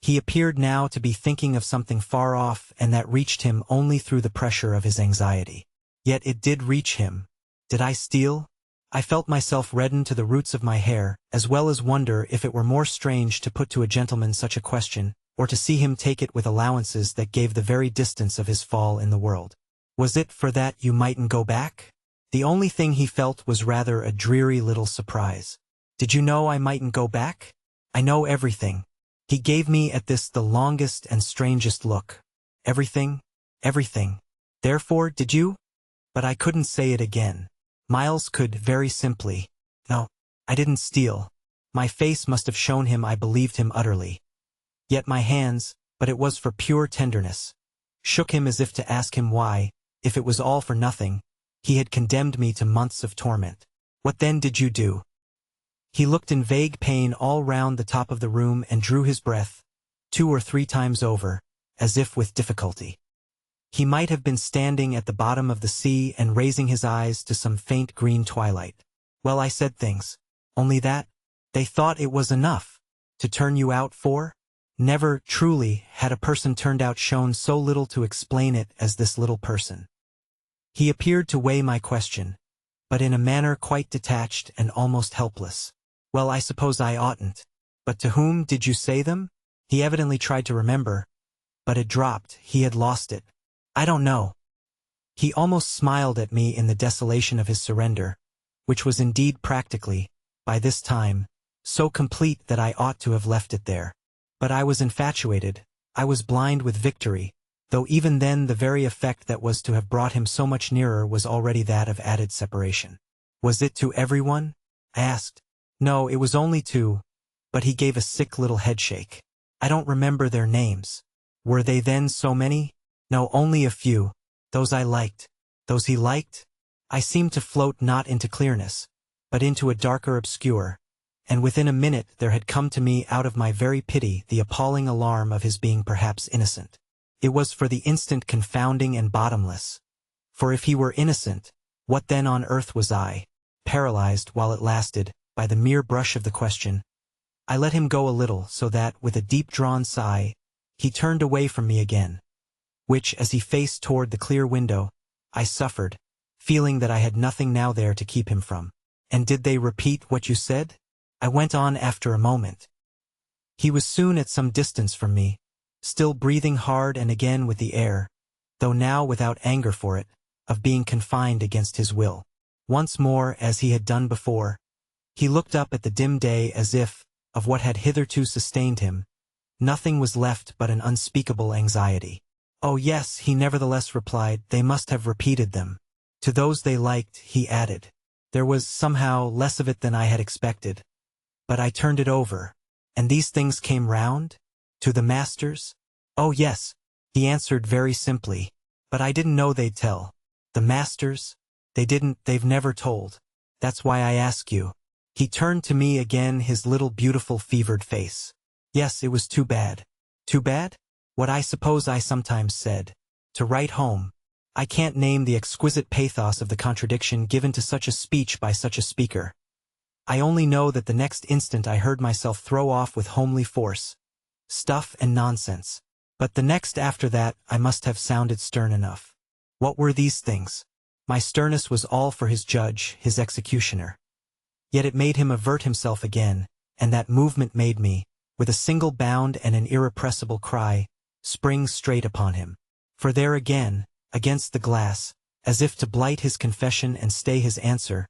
He appeared now to be thinking of something far off and that reached him only through the pressure of his anxiety. Yet it did reach him. Did I steal? I felt myself redden to the roots of my hair, as well as wonder if it were more strange to put to a gentleman such a question, or to see him take it with allowances that gave the very distance of his fall in the world. Was it for that you mightn't go back? The only thing he felt was rather a dreary little surprise. Did you know I mightn't go back? I know everything. He gave me at this the longest and strangest look. Everything? Everything. Therefore, did you? But I couldn't say it again. Miles could, very simply. No, I didn't steal. My face must have shown him I believed him utterly. Yet my hands, but it was for pure tenderness, shook him as if to ask him why, if it was all for nothing, he had condemned me to months of torment. What then did you do? He looked in vague pain all round the top of the room and drew his breath, 2 or 3 times over, as if with difficulty. He might have been standing at the bottom of the sea and raising his eyes to some faint green twilight. Well, I said things. Only that? They thought it was enough. To turn you out for? Never, truly, had a person turned out shown so little to explain it as this little person. He appeared to weigh my question, but in a manner quite detached and almost helpless. Well, I suppose I oughtn't. But to whom did you say them? He evidently tried to remember, but it dropped, he had lost it. I don't know. He almost smiled at me in the desolation of his surrender, which was indeed practically, by this time, so complete that I ought to have left it there. But I was infatuated, I was blind with victory, though even then the very effect that was to have brought him so much nearer was already that of added separation. Was it to everyone? I asked. No, it was only to, but he gave a sick little headshake. I don't remember their names. Were they then so many? No, only a few. Those I liked. Those he liked? I seemed to float not into clearness, but into a darker obscure, and within a minute there had come to me out of my very pity the appalling alarm of his being perhaps innocent. It was for the instant confounding and bottomless. For if he were innocent, what then on earth was I? Paralyzed while it lasted, by the mere brush of the question, I let him go a little so that, with a deep-drawn sigh, he turned away from me again, which, as he faced toward the clear window, I suffered, feeling that I had nothing now there to keep him from. And did they repeat what you said? I went on after a moment. He was soon at some distance from me, still breathing hard and again with the air, though now without anger for it, of being confined against his will. Once more, as he had done before, he looked up at the dim day as if, of what had hitherto sustained him, nothing was left but an unspeakable anxiety. Oh yes, he nevertheless replied, they must have repeated them. To those they liked, he added. There was, somehow, less of it than I had expected. But I turned it over. And these things came round? To the masters? Oh yes, he answered very simply. But I didn't know they'd tell. The masters? They've never told. That's why I ask you. He turned to me again, his little beautiful fevered face. Yes, it was too bad. Too bad? What I suppose I sometimes said. To write home. I can't name the exquisite pathos of the contradiction given to such a speech by such a speaker. I only know that the next instant I heard myself throw off with homely force. Stuff and nonsense. But the next after that I must have sounded stern enough. What were these things? My sternness was all for his judge, his executioner. Yet it made him avert himself again, and that movement made me, with a single bound and an irrepressible cry, spring straight upon him. For there again, against the glass, as if to blight his confession and stay his answer,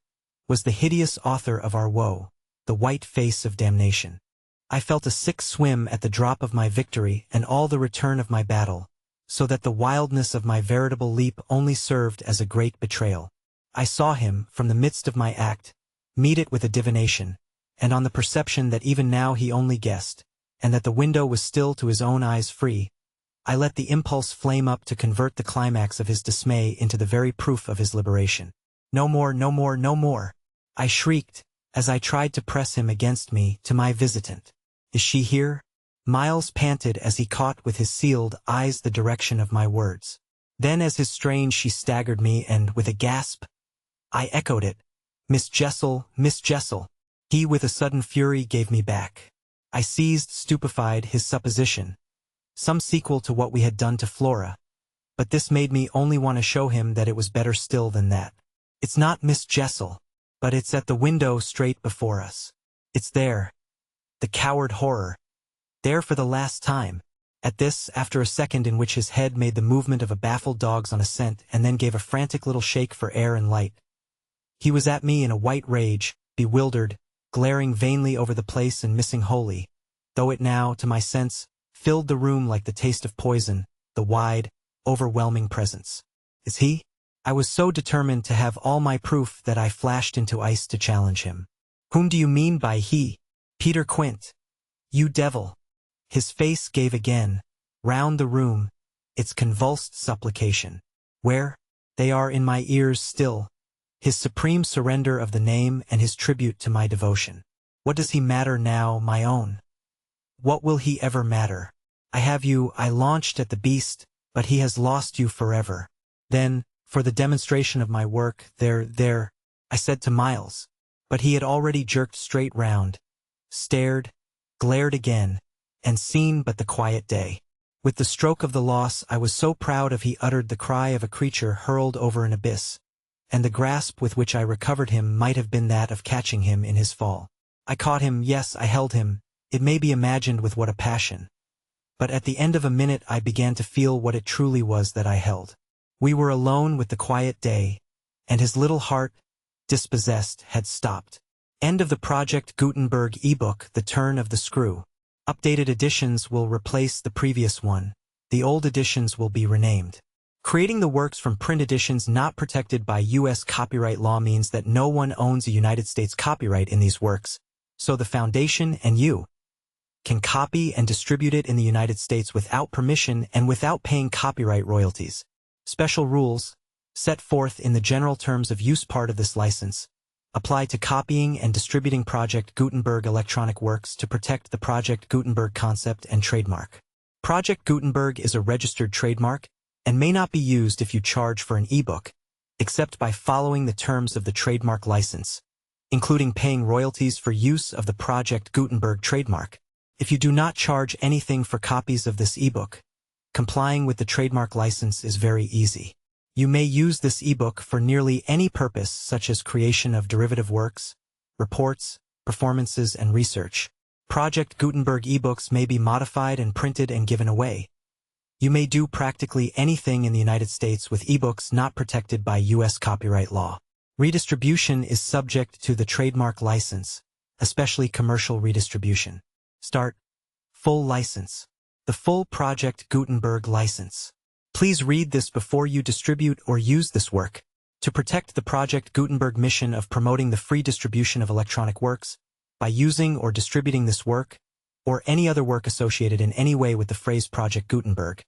was the hideous author of our woe, the white face of damnation. I felt a sick swim at the drop of my victory and all the return of my battle, so that the wildness of my veritable leap only served as a great betrayal. I saw him, from the midst of my act, meet it with a divination, and on the perception that even now he only guessed, and that the window was still to his own eyes free, I let the impulse flame up to convert the climax of his dismay into the very proof of his liberation. No more, no more, no more! I shrieked, as I tried to press him against me, to my visitant. Is she here? Miles panted as he caught with his sealed eyes the direction of my words. Then as his strain she staggered me and, with a gasp, I echoed it. Miss Jessel, Miss Jessel. He with a sudden fury gave me back. I seized, stupefied, his supposition. Some sequel to what we had done to Flora. But this made me only want to show him that it was better still than that. It's not Miss Jessel, but it's at the window straight before us. It's there. The coward horror. There for the last time. At this, after a second in which his head made the movement of a baffled dog's on a scent and then gave a frantic little shake for air and light. He was at me in a white rage, bewildered, glaring vainly over the place and missing wholly, though it now, to my sense, filled the room like the taste of poison, the wide, overwhelming presence. Is he? I was so determined to have all my proof that I flashed into ice to challenge him. Whom do you mean by he? Peter Quint, you devil! His face gave again, round the room, its convulsed supplication. Where? They are in my ears still, his supreme surrender of the name and his tribute to my devotion. What does he matter now, my own? What will he ever matter? I have you, I launched at the beast, but he has lost you forever. Then, for the demonstration of my work, there, I said to Miles. But he had already jerked straight round, stared, glared again, and seen but the quiet day. With the stroke of the loss I was so proud of he uttered the cry of a creature hurled over an abyss, and the grasp with which I recovered him might have been that of catching him in his fall. I caught him, yes, I held him, it may be imagined with what a passion. But at the end of a minute I began to feel what it truly was that I held. We were alone with the quiet day, and his little heart, dispossessed, had stopped. End of the Project Gutenberg ebook, The Turn of the Screw. Updated editions will replace the previous one. The old editions will be renamed. Creating the works from print editions not protected by U.S. copyright law means that no one owns a United States copyright in these works, so the Foundation and you can copy and distribute it in the United States without permission and without paying copyright royalties. Special rules, set forth in the general terms of use part of this license, apply to copying and distributing Project Gutenberg electronic works to protect the Project Gutenberg concept and trademark. Project Gutenberg is a registered trademark and may not be used if you charge for an ebook, except by following the terms of the trademark license, including paying royalties for use of the Project Gutenberg trademark. If you do not charge anything for copies of this ebook, complying with the trademark license is very easy. You may use this ebook for nearly any purpose such as creation of derivative works, reports, performances, and research. Project Gutenberg ebooks may be modified and printed and given away. You may do practically anything in the United States with ebooks not protected by U.S. copyright law. Redistribution is subject to the trademark license, especially commercial redistribution. Start. Full license. The full Project Gutenberg license. Please read this before you distribute or use this work. To protect the Project Gutenberg mission of promoting the free distribution of electronic works, by using or distributing this work, or any other work associated in any way with the phrase Project Gutenberg,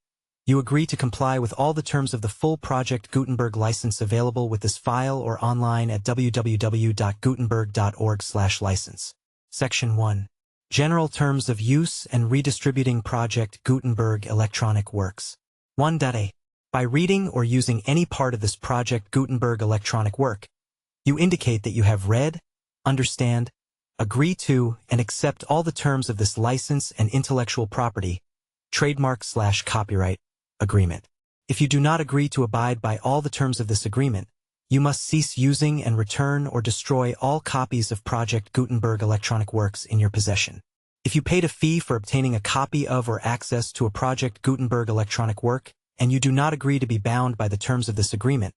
you agree to comply with all the terms of the full Project Gutenberg license available with this file or online at www.gutenberg.org/license. Section 1. General Terms of Use and Redistributing Project Gutenberg Electronic Works. 1.a. By reading or using any part of this Project Gutenberg electronic work, you indicate that you have read, understand, agree to, and accept all the terms of this license and intellectual property, trademark/copyright, agreement. If you do not agree to abide by all the terms of this agreement, you must cease using and return or destroy all copies of Project Gutenberg electronic works in your possession. If you paid a fee for obtaining a copy of or access to a Project Gutenberg electronic work, and you do not agree to be bound by the terms of this agreement,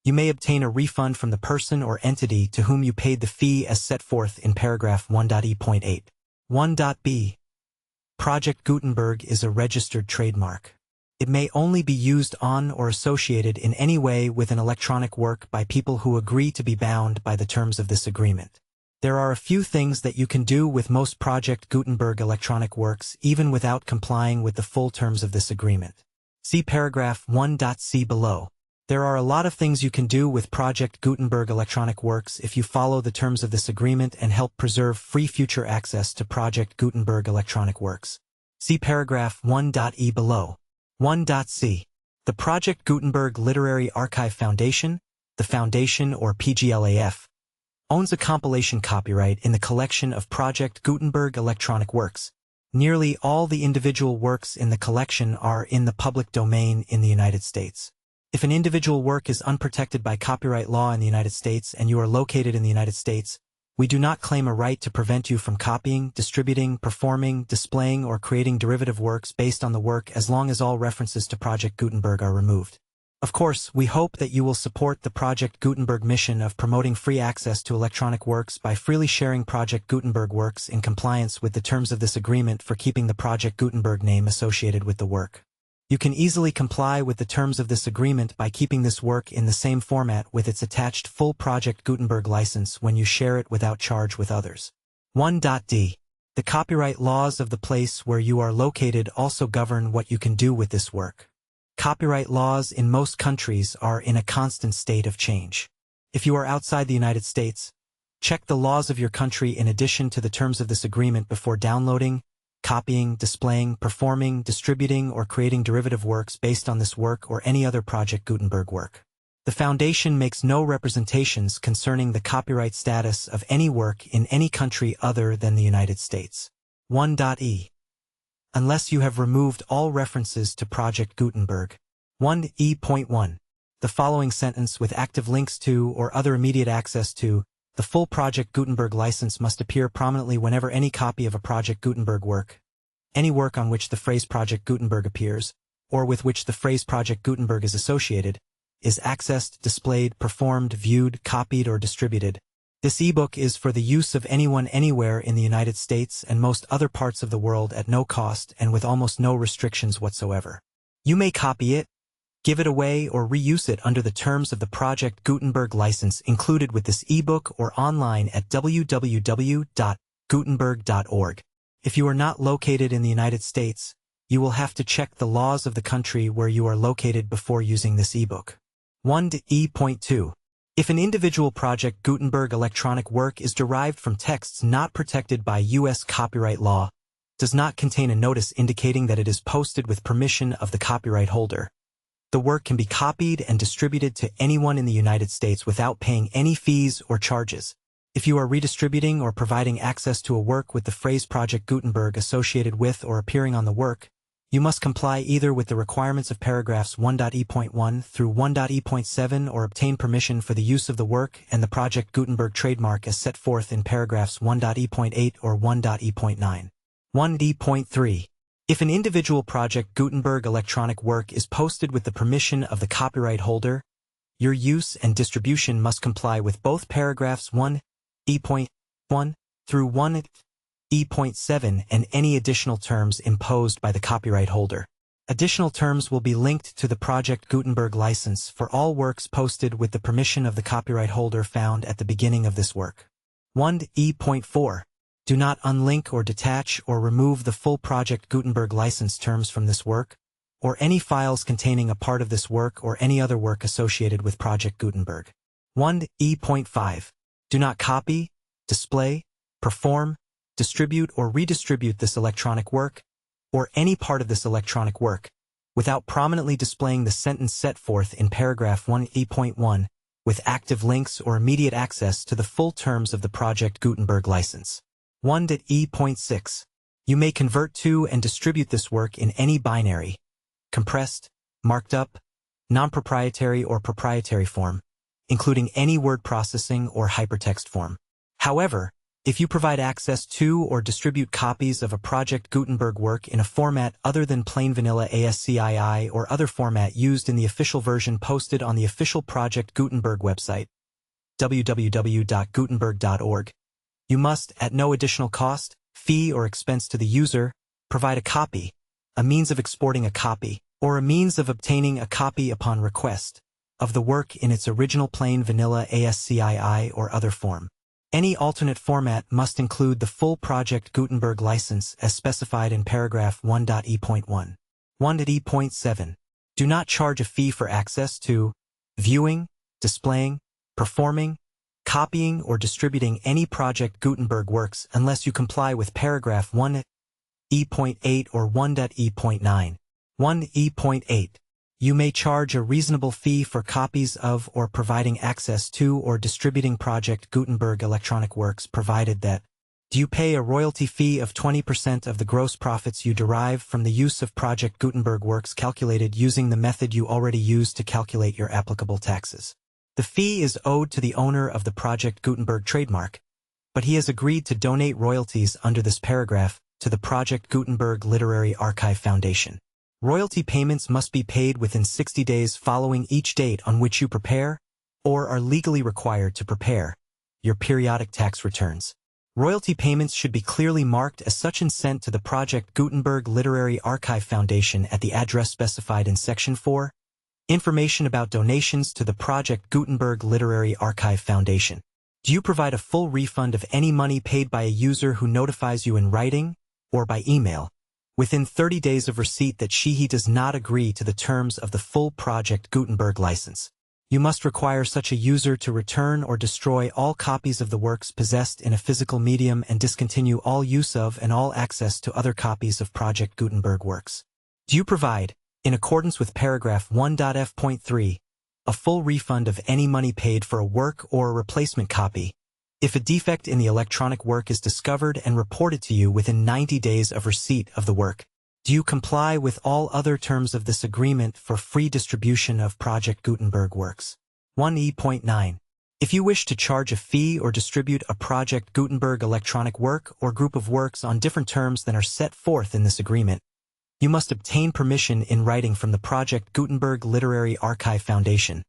you may obtain a refund from the person or entity to whom you paid the fee as set forth in paragraph 1.e.8. 1.b. Project Gutenberg is a registered trademark. It may only be used on or associated in any way with an electronic work by people who agree to be bound by the terms of this agreement. There are a few things that you can do with most Project Gutenberg electronic works even without complying with the full terms of this agreement. See paragraph 1.c below. There are a lot of things you can do with Project Gutenberg electronic works if you follow the terms of this agreement and help preserve free future access to Project Gutenberg electronic works. See paragraph 1.e below. 1.c. The Project Gutenberg Literary Archive Foundation, the Foundation or PGLAF, owns a compilation copyright in the collection of Project Gutenberg electronic works. Nearly all the individual works in the collection are in the public domain in the United States. If an individual work is unprotected by copyright law in the United States and you are located in the United States, we do not claim a right to prevent you from copying, distributing, performing, displaying, or creating derivative works based on the work as long as all references to Project Gutenberg are removed. Of course, we hope that you will support the Project Gutenberg mission of promoting free access to electronic works by freely sharing Project Gutenberg works in compliance with the terms of this agreement for keeping the Project Gutenberg name associated with the work. You can easily comply with the terms of this agreement by keeping this work in the same format with its attached full Project Gutenberg license when you share it without charge with others. 1.d. The copyright laws of the place where you are located also govern what you can do with this work. Copyright laws in most countries are in a constant state of change. If you are outside the United States, check the laws of your country in addition to the terms of this agreement before downloading, copying, displaying, performing, distributing, or creating derivative works based on this work or any other Project Gutenberg work. The Foundation makes no representations concerning the copyright status of any work in any country other than the United States. 1.e. Unless you have removed all references to Project Gutenberg. 1.e.1. The following sentence with active links to or other immediate access to the full Project Gutenberg license must appear prominently whenever any copy of a Project Gutenberg work, any work on which the phrase Project Gutenberg appears, or with which the phrase Project Gutenberg is associated, is accessed, displayed, performed, viewed, copied, or distributed. This ebook is for the use of anyone anywhere in the United States and most other parts of the world at no cost and with almost no restrictions whatsoever. You may copy it, give it away, or reuse it under the terms of the Project Gutenberg license included with this ebook or online at www.gutenberg.org. If you are not located in the United States, you will have to check the laws of the country where you are located before using this ebook. 1.e.2. If an individual Project Gutenberg electronic work is derived from texts not protected by U.S. copyright law, does not contain a notice indicating that it is posted with permission of the copyright holder, the work can be copied and distributed to anyone in the United States without paying any fees or charges. If you are redistributing or providing access to a work with the phrase Project Gutenberg associated with or appearing on the work, you must comply either with the requirements of paragraphs 1.e.1 through 1.e.7 or obtain permission for the use of the work and the Project Gutenberg trademark as set forth in paragraphs 1.e.8 or 1.e.9. 1.e.3. If an individual Project Gutenberg electronic work is posted with the permission of the copyright holder, your use and distribution must comply with both paragraphs 1.e.1 through 1.e.7 and any additional terms imposed by the copyright holder. Additional terms will be linked to the Project Gutenberg license for all works posted with the permission of the copyright holder found at the beginning of this work. 1.e.4. Do not unlink or detach or remove the full Project Gutenberg license terms from this work, or any files containing a part of this work or any other work associated with Project Gutenberg. 1.e.5. Do not copy, display, perform, distribute or redistribute this electronic work, or any part of this electronic work, without prominently displaying the sentence set forth in paragraph 1.e.1, with active links or immediate access to the full terms of the Project Gutenberg license. 1.e.6. You may convert to and distribute this work in any binary, compressed, marked up, non-proprietary or proprietary form, including any word processing or hypertext form. However, if you provide access to or distribute copies of a Project Gutenberg work in a format other than plain vanilla ASCII or other format used in the official version posted on the official Project Gutenberg website, www.gutenberg.org, you must, at no additional cost, fee, or expense to the user, provide a copy, a means of exporting a copy, or a means of obtaining a copy upon request, of the work in its original plain vanilla ASCII or other form. Any alternate format must include the full Project Gutenberg license as specified in paragraph 1.e.1. 1.e.7. Do not charge a fee for access to viewing, displaying, performing, copying or distributing any Project Gutenberg works unless you comply with paragraph 1.e.8 or 1.e.9. 1.e.8. You may charge a reasonable fee for copies of or providing access to or distributing Project Gutenberg electronic works provided that do you pay a royalty fee of 20% of the gross profits you derive from the use of Project Gutenberg works calculated using the method you already use to calculate your applicable taxes. The fee is owed to the owner of the Project Gutenberg trademark, but he has agreed to donate royalties under this paragraph to the Project Gutenberg Literary Archive Foundation. Royalty payments must be paid within 60 days following each date on which you prepare, or are legally required to prepare, your periodic tax returns. Royalty payments should be clearly marked as such and sent to the Project Gutenberg Literary Archive Foundation at the address specified in Section 4. Information about donations to the Project Gutenberg Literary Archive Foundation. Do you provide a full refund of any money paid by a user who notifies you in writing or by email within 30 days of receipt that he does not agree to the terms of the full Project Gutenberg license? You must require such a user to return or destroy all copies of the works possessed in a physical medium and discontinue all use of and all access to other copies of Project Gutenberg works. Do you provide, in accordance with paragraph 1.f.3, a full refund of any money paid for a work or a replacement copy if a defect in the electronic work is discovered and reported to you within 90 days of receipt of the work? Do you comply with all other terms of this agreement for free distribution of Project Gutenberg works? 1e.9. If you wish to charge a fee or distribute a Project Gutenberg electronic work or group of works on different terms than are set forth in this agreement, you must obtain permission in writing from the Project Gutenberg Literary Archive Foundation,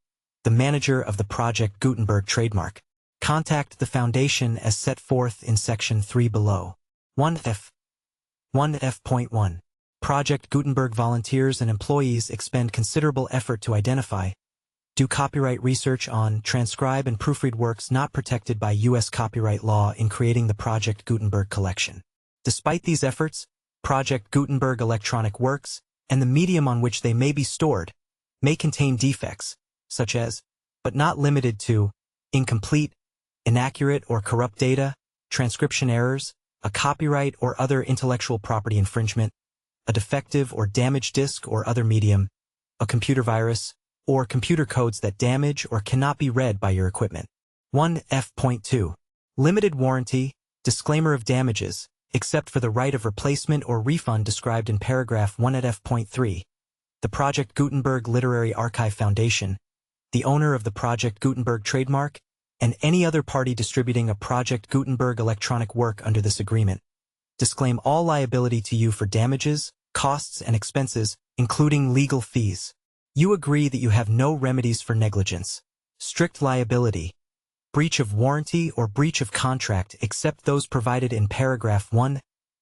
the manager of the Project Gutenberg trademark. Contact the foundation as set forth in section 3 below. 1f. 1f.1. Project Gutenberg volunteers and employees expend considerable effort to identify, do copyright research on, transcribe and proofread works not protected by U.S. copyright law in creating the Project Gutenberg collection. Despite these efforts, Project Gutenberg electronic works, and the medium on which they may be stored, may contain defects, such as, but not limited to, incomplete, inaccurate or corrupt data, transcription errors, a copyright or other intellectual property infringement, a defective or damaged disk or other medium, a computer virus, or computer codes that damage or cannot be read by your equipment. 1f.2. Limited warranty, disclaimer of damages, except for the right of replacement or refund described in paragraph 1 at f.3. The Project Gutenberg Literary Archive Foundation, the owner of the Project Gutenberg trademark, and any other party distributing a Project Gutenberg electronic work under this agreement, disclaim all liability to you for damages, costs, and expenses, including legal fees. You agree that you have no remedies for negligence, strict liability, breach of warranty, or breach of contract except those provided in paragraph 1,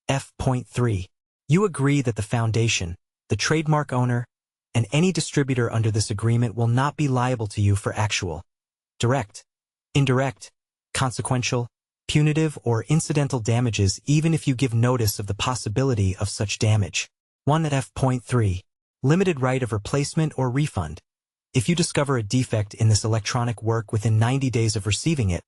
f.3. You agree that the foundation, the trademark owner, and any distributor under this agreement will not be liable to you for actual, direct, indirect, consequential, punitive, or incidental damages even if you give notice of the possibility of such damage. 1 at f.3. Limited right of replacement or refund. If you discover a defect in this electronic work within 90 days of receiving it,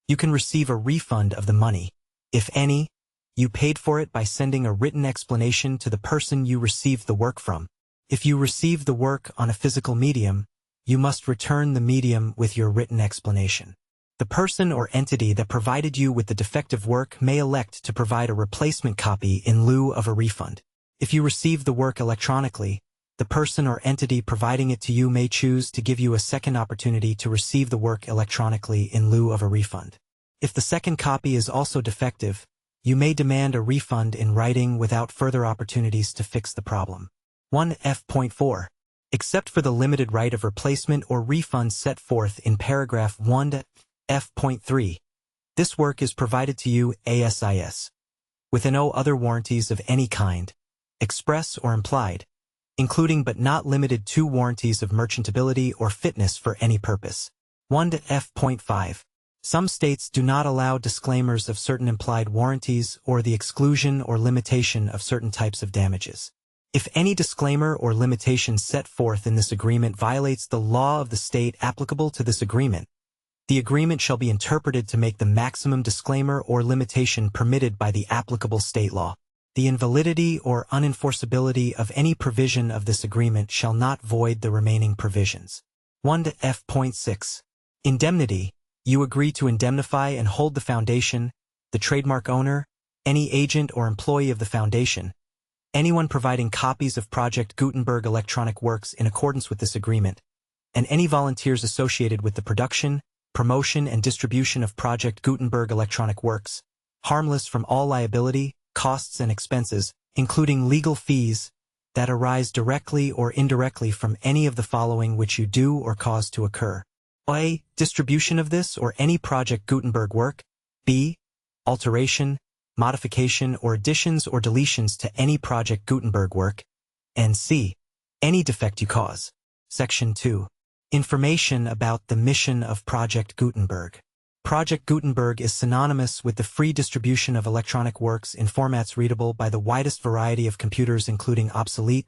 you can receive a refund of the money, if any, you paid for it by sending a written explanation to the person you received the work from. If you receive the work on a physical medium, you must return the medium with your written explanation. The person or entity that provided you with the defective work may elect to provide a replacement copy in lieu of a refund. If you receive the work electronically, the person or entity providing it to you may choose to give you a second opportunity to receive the work electronically in lieu of a refund. If the second copy is also defective, you may demand a refund in writing without further opportunities to fix the problem. 1f.4. Except for the limited right of replacement or refund set forth in paragraph 1f.3, this work is provided to you ASIS, with no other warranties of any kind, express or implied, including but not limited to warranties of merchantability or fitness for any purpose. 1f.5. Some states do not allow disclaimers of certain implied warranties or the exclusion or limitation of certain types of damages. If any disclaimer or limitation set forth in this agreement violates the law of the state applicable to this agreement, the agreement shall be interpreted to make the maximum disclaimer or limitation permitted by the applicable state law. The invalidity or unenforceability of any provision of this agreement shall not void the remaining provisions. 1f.6. Indemnity. You agree to indemnify and hold the foundation, the trademark owner, any agent or employee of the foundation, anyone providing copies of Project Gutenberg electronic works in accordance with this agreement, and any volunteers associated with the production, promotion, and distribution of Project Gutenberg electronic works, harmless from all liability, costs, and expenses, including legal fees, that arise directly or indirectly from any of the following which you do or cause to occur. A. Distribution of this or any Project Gutenberg work. B. Alteration, modification, or additions or deletions to any Project Gutenberg work. And C. Any defect you cause. Section 2. Information about the mission of Project Gutenberg. Project Gutenberg is synonymous with the free distribution of electronic works in formats readable by the widest variety of computers including obsolete,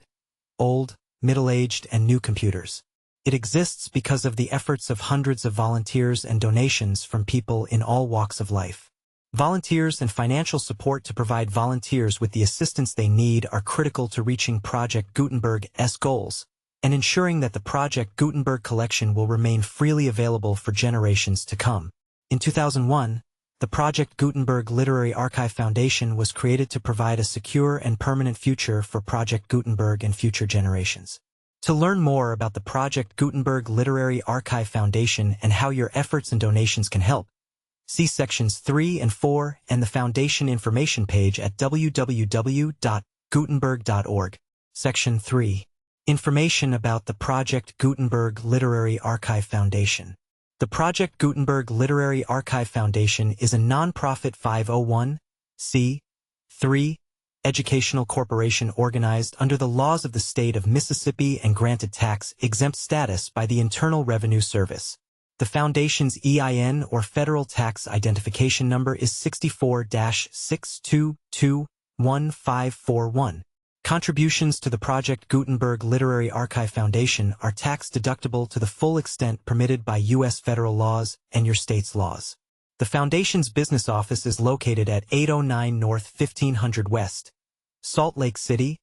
old, middle-aged, and new computers. It exists because of the efforts of hundreds of volunteers and donations from people in all walks of life. Volunteers and financial support to provide volunteers with the assistance they need are critical to reaching Project Gutenberg's goals and ensuring that the Project Gutenberg collection will remain freely available for generations to come. In 2001, the Project Gutenberg Literary Archive Foundation was created to provide a secure and permanent future for Project Gutenberg and future generations. To learn more about the Project Gutenberg Literary Archive Foundation and how your efforts and donations can help, see Sections 3 and 4 and the Foundation information page at www.gutenberg.org. Section 3. Information about the Project Gutenberg Literary Archive Foundation. The Project Gutenberg Literary Archive Foundation is a non-profit 501(c)(3) educational corporation organized under the laws of the state of Mississippi and granted tax-exempt status by the Internal Revenue Service. The Foundation's EIN or Federal Tax Identification Number is 64-6221541. Contributions to the Project Gutenberg Literary Archive Foundation are tax-deductible to the full extent permitted by U.S. federal laws and your state's laws. The Foundation's business office is located at 809 North 1500 West, Salt Lake City,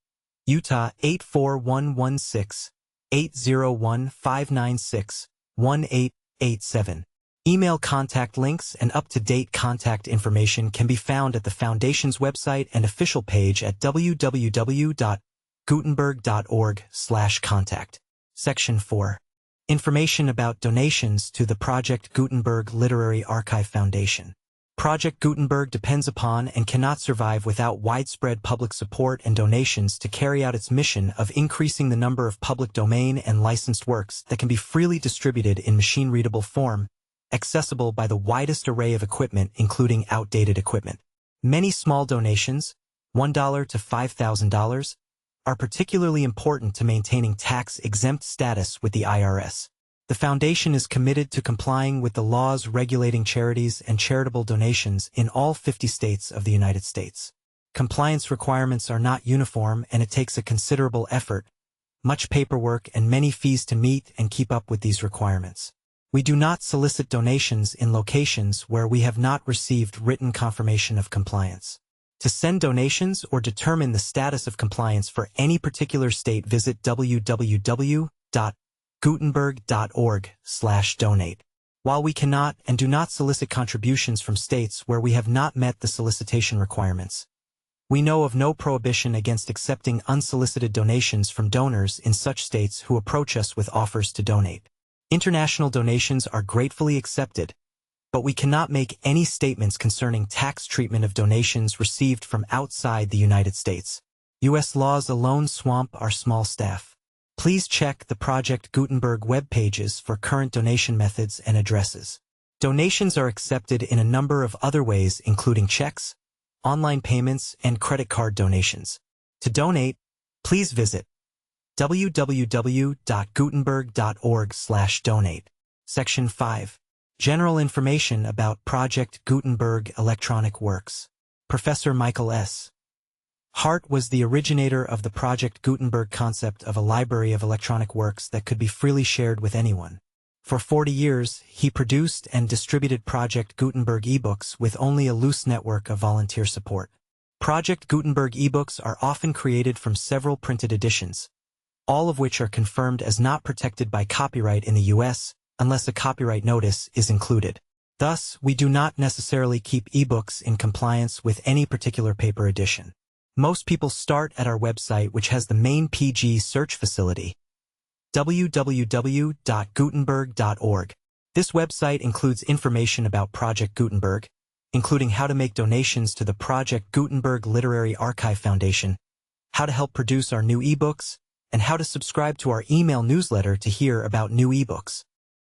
Utah 84116, 801-596-1887. Email contact links and up-to-date contact information can be found at the Foundation's website and official page at www.gutenberg.org/contact. Section 4. Information about donations to the Project Gutenberg Literary Archive Foundation. Project Gutenberg depends upon and cannot survive without widespread public support and donations to carry out its mission of increasing the number of public domain and licensed works that can be freely distributed in machine-readable form, accessible by the widest array of equipment including outdated equipment. Many small donations, $1 to $5,000, are particularly important to maintaining tax-exempt status with the IRS. The Foundation is committed to complying with the laws regulating charities and charitable donations in all 50 states of the United States. Compliance requirements are not uniform and it takes a considerable effort, much paperwork and many fees to meet and keep up with these requirements. We do not solicit donations in locations where we have not received written confirmation of compliance. To send donations or determine the status of compliance for any particular state, visit www.gutenberg.org/donate. While we cannot and do not solicit contributions from states where we have not met the solicitation requirements, we know of no prohibition against accepting unsolicited donations from donors in such states who approach us with offers to donate. International donations are gratefully accepted, but we cannot make any statements concerning tax treatment of donations received from outside the United States. U.S. laws alone swamp our small staff. Please check the Project Gutenberg web pages for current donation methods and addresses. Donations are accepted in a number of other ways including checks, online payments, and credit card donations. To donate, please visit www.gutenberg.org/donate. Section 5. General information about Project Gutenberg electronic works. Professor Michael S. Hart was the originator of the Project Gutenberg concept of a library of electronic works that could be freely shared with anyone. For 40 years, he produced and distributed Project Gutenberg ebooks with only a loose network of volunteer support. Project Gutenberg ebooks are often created from several printed editions, all of which are confirmed as not protected by copyright in the U.S. unless a copyright notice is included. Thus, we do not necessarily keep ebooks in compliance with any particular paper edition. Most people start at our website, which has the main PG search facility, www.gutenberg.org. This website includes information about Project Gutenberg, including how to make donations to the Project Gutenberg Literary Archive Foundation, how to help produce our new ebooks, and how to subscribe to our email newsletter to hear about new ebooks.